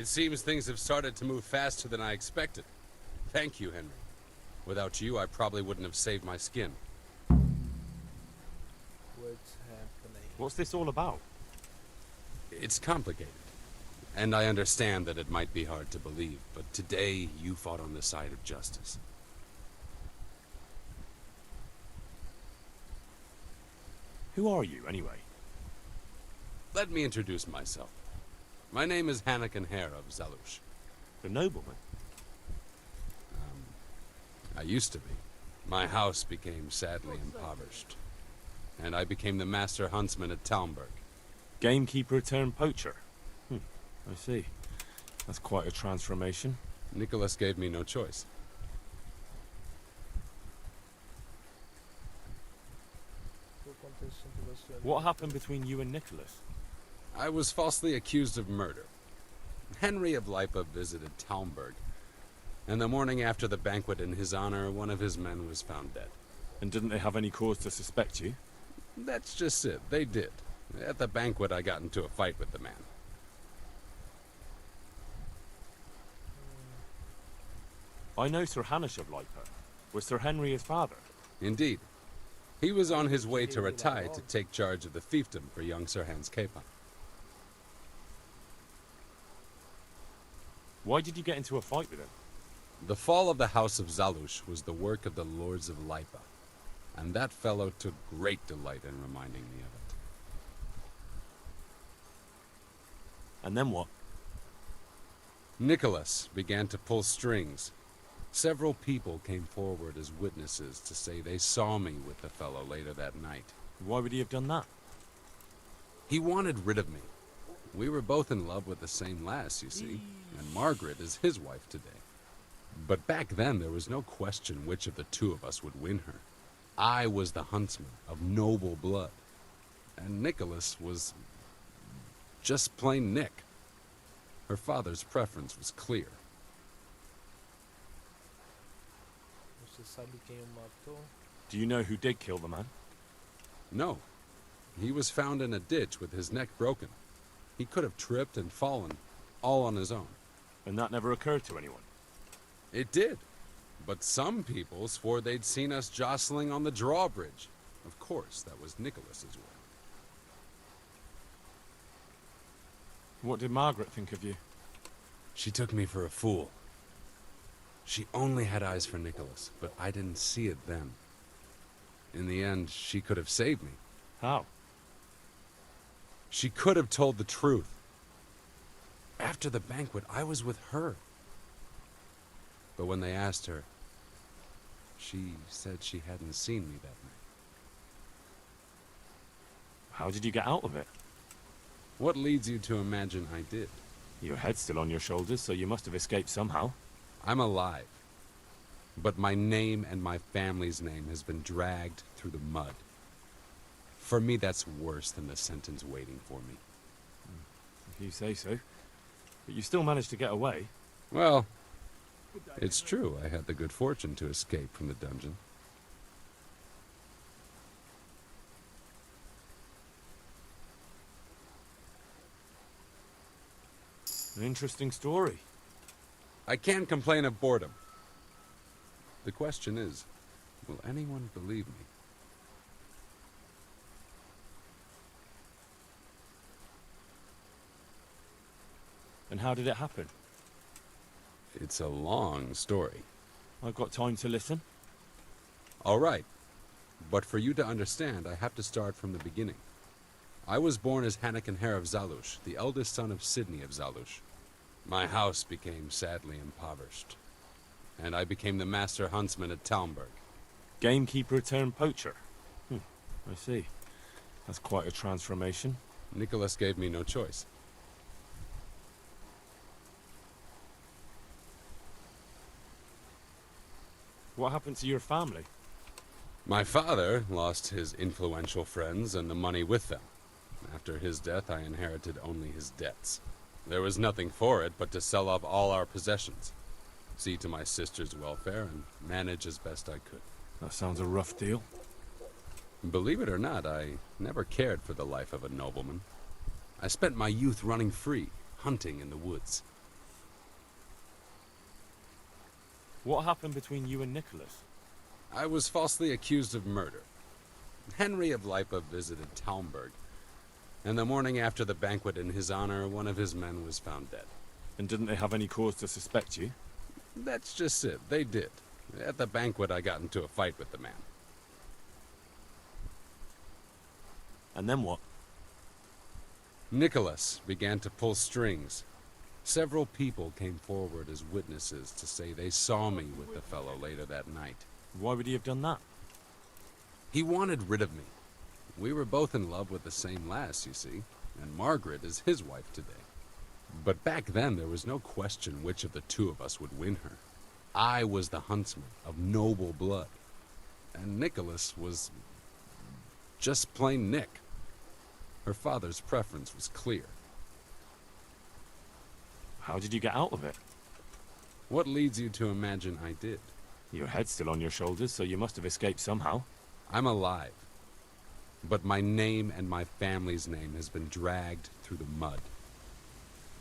It seems things have started to move faster than I expected. Thank you, Henry. Without you, I probably wouldn't have saved my skin. What's happening? What's this all about? It's complicated. And I understand that it might be hard to believe, but today you fought on the side of justice. Who are you, anyway? Let me introduce myself. My name is Hanakin Hare of Zalush. The nobleman? I used to be. My house became sadly impoverished. And I became the master huntsman at Talmberg. Gamekeeper turned poacher? I see. That's quite a transformation. Nicholas gave me no choice. What happened between you and Nicholas? I was falsely accused of murder. Henry of Lipa visited Talmberg, and the morning after the banquet in his honor, one of his men was found dead. And didn't they have any cause to suspect you? That's just it. They did. At the banquet, I got into a fight with the man. I know Sir Hanish of Lipa. Was Sir Henry his father? Indeed. He was on his way to Ratai to take charge of the fiefdom for young Sir Hans Capon. Why did you get into a fight with him? The fall of the House of Zalush was the work of the Lords of Lipa, and that fellow took great delight in reminding me of it. And then what? Nicholas began to pull strings. Several people came forward as witnesses to say they saw me with the fellow later that night. Why would he have done that? He wanted rid of me. We were both in love with the same lass, you see, and Margaret is his wife today. But back then there was no question which of the two of us would win her. I was the huntsman of noble blood, and Nicholas was just plain Nick. Her father's preference was clear. Do you know who did kill the man? No. He was found in a ditch with his neck broken. He could have tripped and fallen, all on his own. And that never occurred to anyone? It did. But some people swore they'd seen us jostling on the drawbridge. Of course, that was Nicholas's way. What did Margaret think of you? She took me for a fool. She only had eyes for Nicholas, but I didn't see it then. In the end, she could have saved me. How? She could have told the truth. After the banquet, I was with her. But when they asked her, she said she hadn't seen me that night. How did you get out of it? What leads you to imagine I did? Your head's still on your shoulders, so you must have escaped somehow. I'm alive. But my name and my family's name has been dragged through the mud. For me, that's worse than the sentence waiting for me. If you say so. But you still managed to get away. Well, it's true. I had the good fortune to escape from the dungeon. An interesting story. I can't complain of boredom. The question is, will anyone believe me? And how did it happen? It's a long story. I've got time to listen. All right. But for you to understand, I have to start from the beginning. I was born as Hanakin Hare of Zalush, the eldest son of Sidney of Zalush. My house became sadly impoverished, and I became the master huntsman at Talmberg. Gamekeeper turned poacher? I see. That's quite a transformation. Nicholas gave me no choice. What happened to your family? My father lost his influential friends and the money with them. After his death, I inherited only his debts. There was nothing for it but to sell off all our possessions, see to my sister's welfare, and manage as best I could. That sounds a rough deal. Believe it or not, I never cared for the life of a nobleman. I spent my youth running free, hunting in the woods. What happened between you and Nicholas? I was falsely accused of murder. Henry of Lipa visited Talmberg, and the morning after the banquet in his honor, one of his men was found dead. And didn't they have any cause to suspect you? That's just it, they did. At the banquet, I got into a fight with the man. And then what? Nicholas began to pull strings. Several people came forward as witnesses to say they saw me with the fellow later that night. Why would he have done that? He wanted rid of me. We were both in love with the same lass, you see, and Margaret is his wife today. But back then, there was no question which of the two of us would win her. I was the huntsman of noble blood, and Nicholas was just plain Nick. Her father's preference was clear. How did you get out of it? What leads you to imagine I did? Your head's still on your shoulders, so you must have escaped somehow. I'm alive. But my name and my family's name has been dragged through the mud.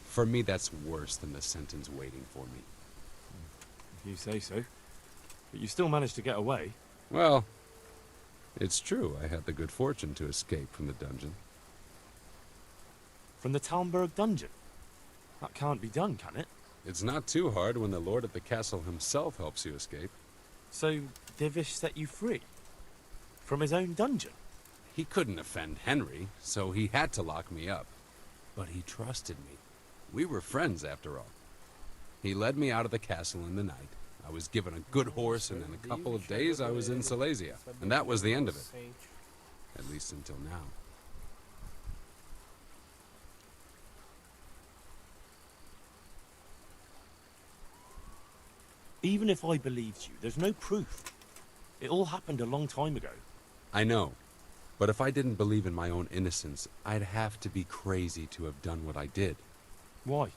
For me, that's worse than the sentence waiting for me. You say so. But you still managed to get away. Well, it's true. I had the good fortune to escape from the dungeon. From the Talmberg dungeon? That can't be done, can it? It's not too hard when the lord of the castle himself helps you escape. So, Divish set you free? From his own dungeon? He couldn't offend Henry, so he had to lock me up. But he trusted me. We were friends, after all. He led me out of the castle in the night. I was given a good horse, and in a couple of days I was in Silesia. And that was the end of it. At least until now. Even if I believed you, there's no proof. It all happened a long time ago. I know. But if I didn't believe in my own innocence, I'd have to be crazy to have done what I did. Why?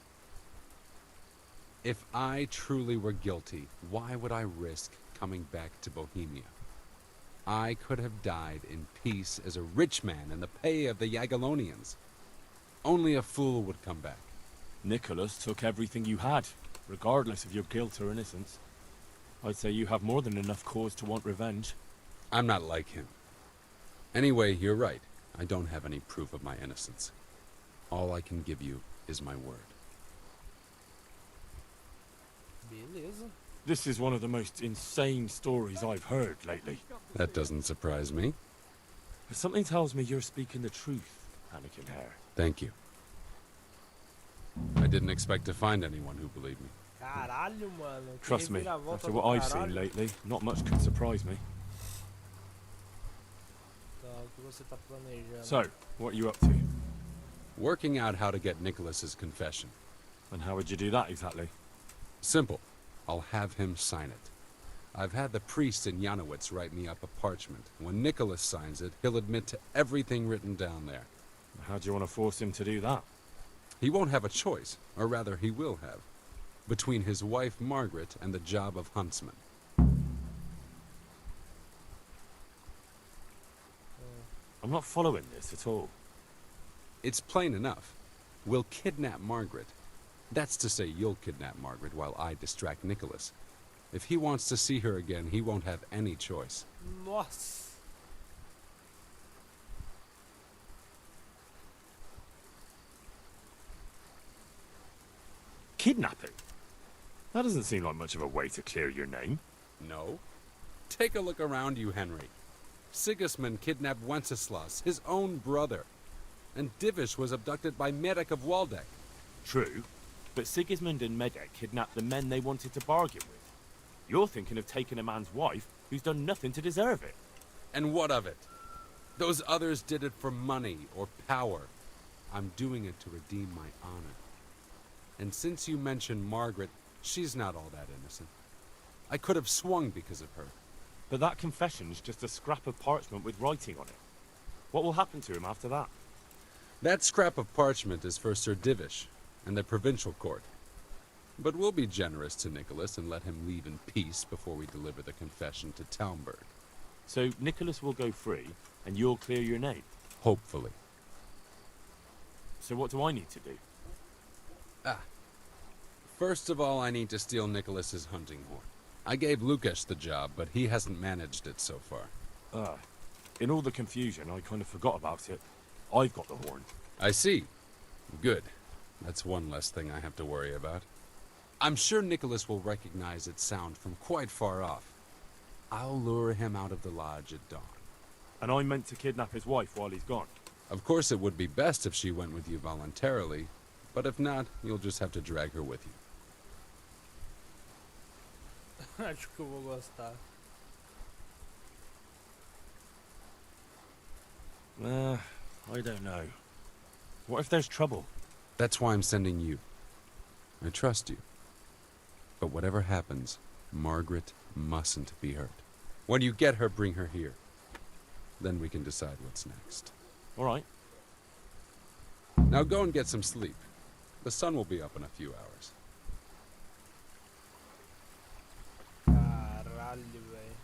If I truly were guilty, why would I risk coming back to Bohemia? I could have died in peace as a rich man in the pay of the Jagiellonians. Only a fool would come back. Nicholas took everything you had, regardless of your guilt or innocence. I'd say you have more than enough cause to want revenge. I'm not like him. Anyway, you're right. I don't have any proof of my innocence. All I can give you is my word. Beleza. This is one of the most insane stories I've heard lately. That doesn't surprise me. But something tells me you're speaking the truth, Anakin Hare. Thank you. I didn't expect to find anyone who believed me. Caralho, mano. Trust me, after what I've seen lately, not much could surprise me. Tá, o que você tá planejando? So, what are you up to? Working out how to get Nicholas's confession. And how would you do that exactly? Simple. I'll have him sign it. I've had the priest in Janowitz write me up a parchment. When Nicholas signs it, he'll admit to everything written down there. How do you want to force him to do that? He won't have a choice, or rather he will have, between his wife Margaret and the job of huntsman. I'm not following this at all. It's plain enough. We'll kidnap Margaret. That's to say, you'll kidnap Margaret while I distract Nicholas. If he wants to see her again, he won't have any choice. Nossa. Kidnapping? That doesn't seem like much of a way to clear your name. No. Take a look around you, Henry. Sigismund kidnapped Wenceslas, his own brother. And Divish was abducted by Medek of Waldeck. True, but Sigismund and Medek kidnapped the men they wanted to bargain with. You're thinking of taking a man's wife who's done nothing to deserve it. And what of it? Those others did it for money or power. I'm doing it to redeem my honor. And since you mentioned Margaret, she's not all that innocent. I could have swung because of her. But that confession's just a scrap of parchment with writing on it. What will happen to him after that? That scrap of parchment is for Sir Divish and the provincial court. But we'll be generous to Nicholas and let him leave in peace before we deliver the confession to Talmberg. So Nicholas will go free, and you'll clear your name? Hopefully. So what do I need to do? First of all, I need to steal Nicholas's hunting horn. I gave Lukasz the job, but he hasn't managed it so far. In all the confusion, I kind of forgot about it. I've got the horn. I see. Good. That's one less thing I have to worry about. I'm sure Nicholas will recognize its sound from quite far off. I'll lure him out of the lodge at dawn. And I'm meant to kidnap his wife while he's gone. Of course it would be best if she went with you voluntarily, but if not, you'll just have to drag her with you. Acho que eu vou gostar. I don't know. What if there's trouble? That's why I'm sending you. I trust you. But whatever happens, Margaret mustn't be hurt. When you get her, bring her here. Then we can decide what's next. All right. Now go and get some sleep. The sun will be up in a few hours. Caralho, velho.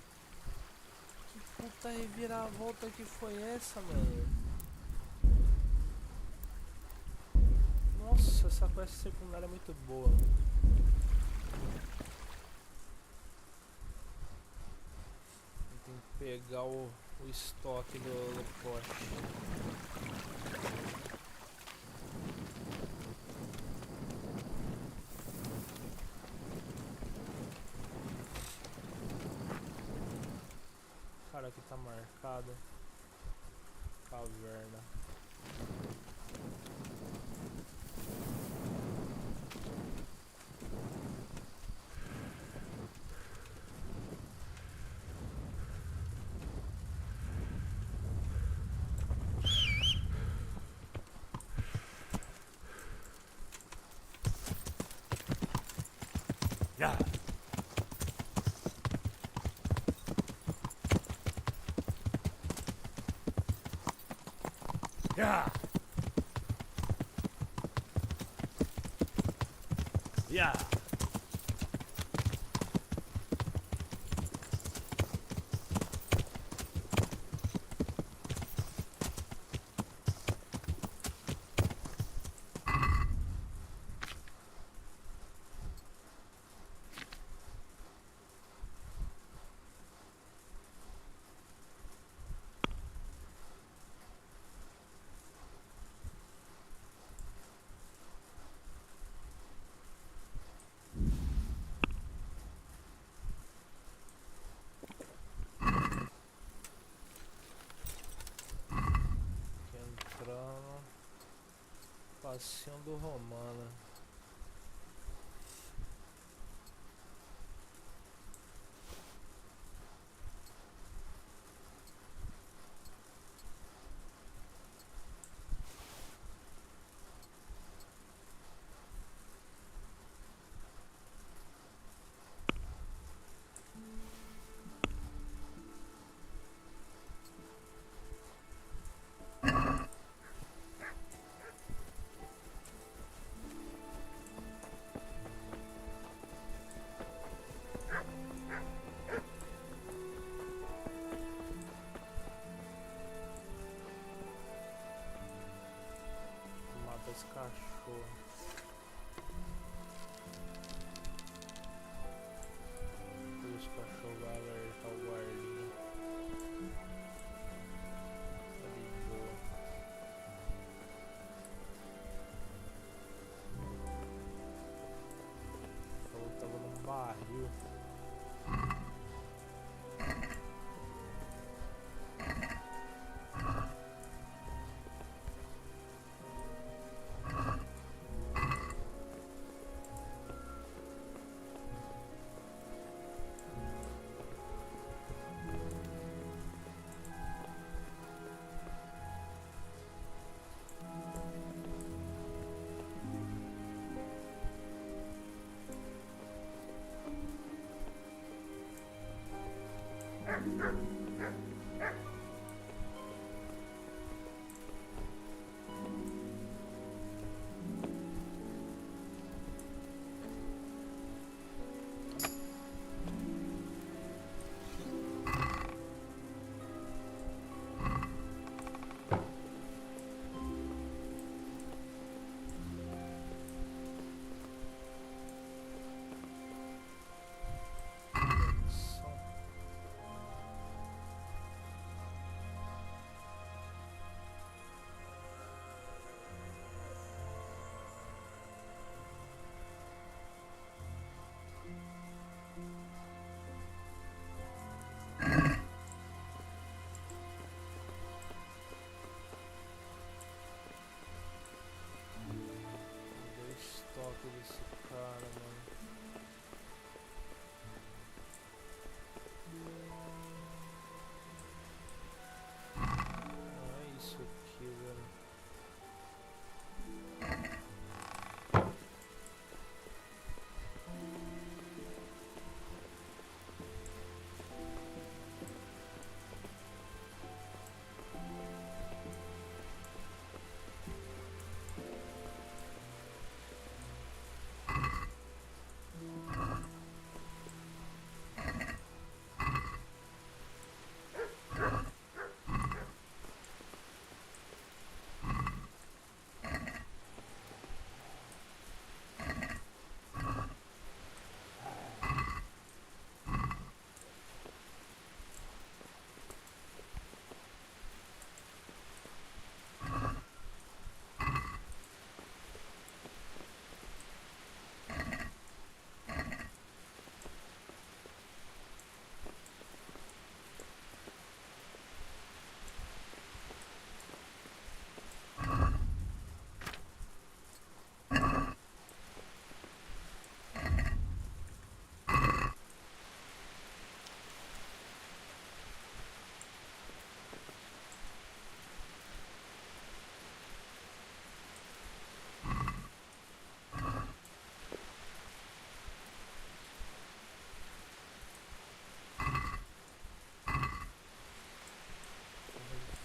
Que puta reviravolta que foi essa, mano? Nossa, essa quest secundária é muito boa. Tem que pegar o estoque do poste. Cara, aqui tá marcado. Caverna. Yeah. Yeah. Yeah. Passeio do Romana. Esse cachorro. Esse cachorro vai alertar o guardinha. Tá de boa. Falou que tava num barril. isso, cara, mano. Não é isso aqui, velho.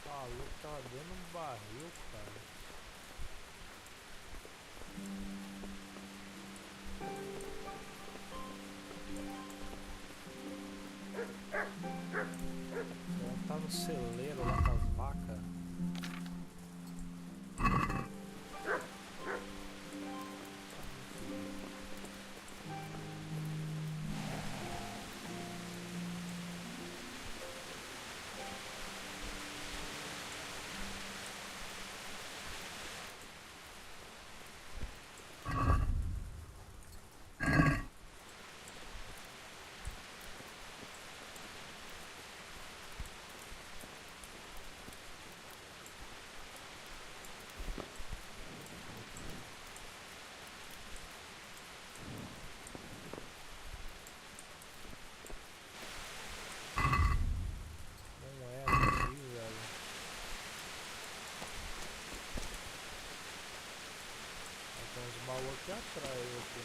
Falou que tava dentro de um barril, cara. Tá no celeiro lá com as vacas. Aqui atrás, aqui.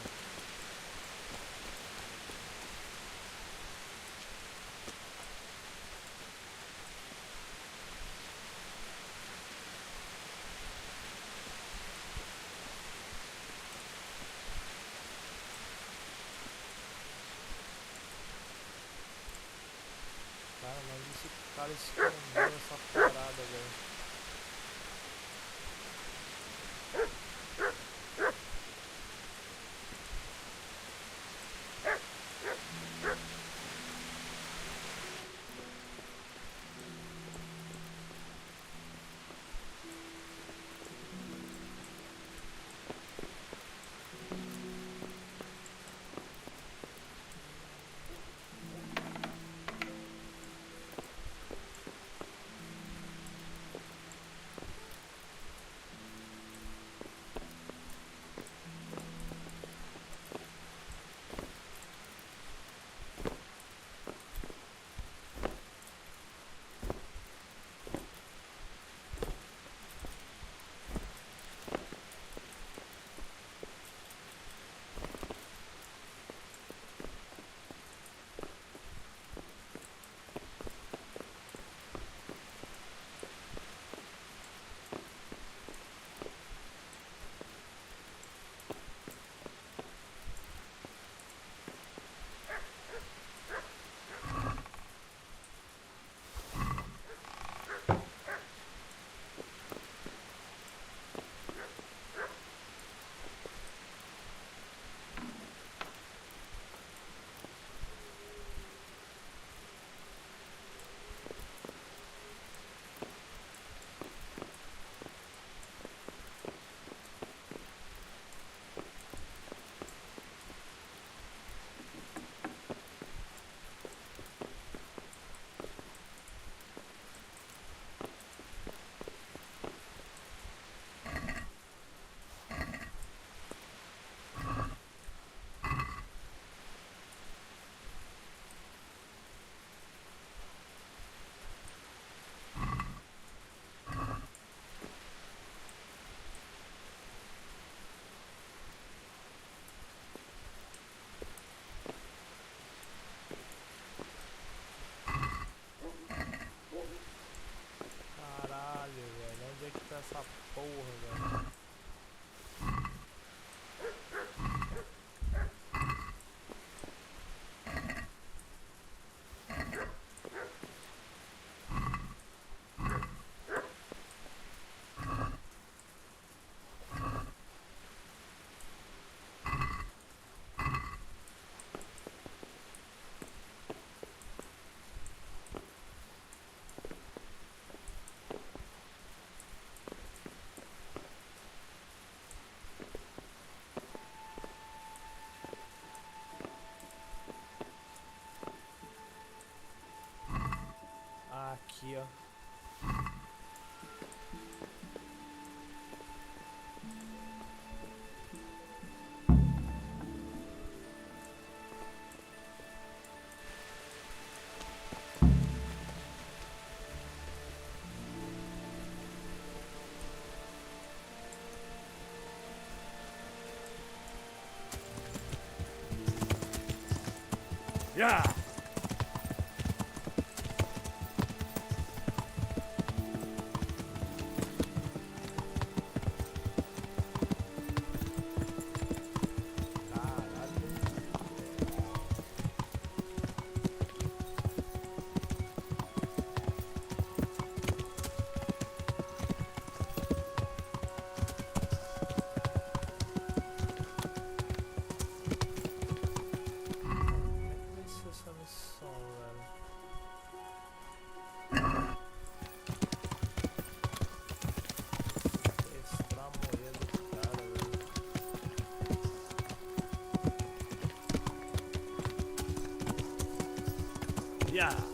Cara, mas esse cara escondeu essa parada, velho. Yeah. Essa missão, velho. Extra moeda do cara, velho. Yeah.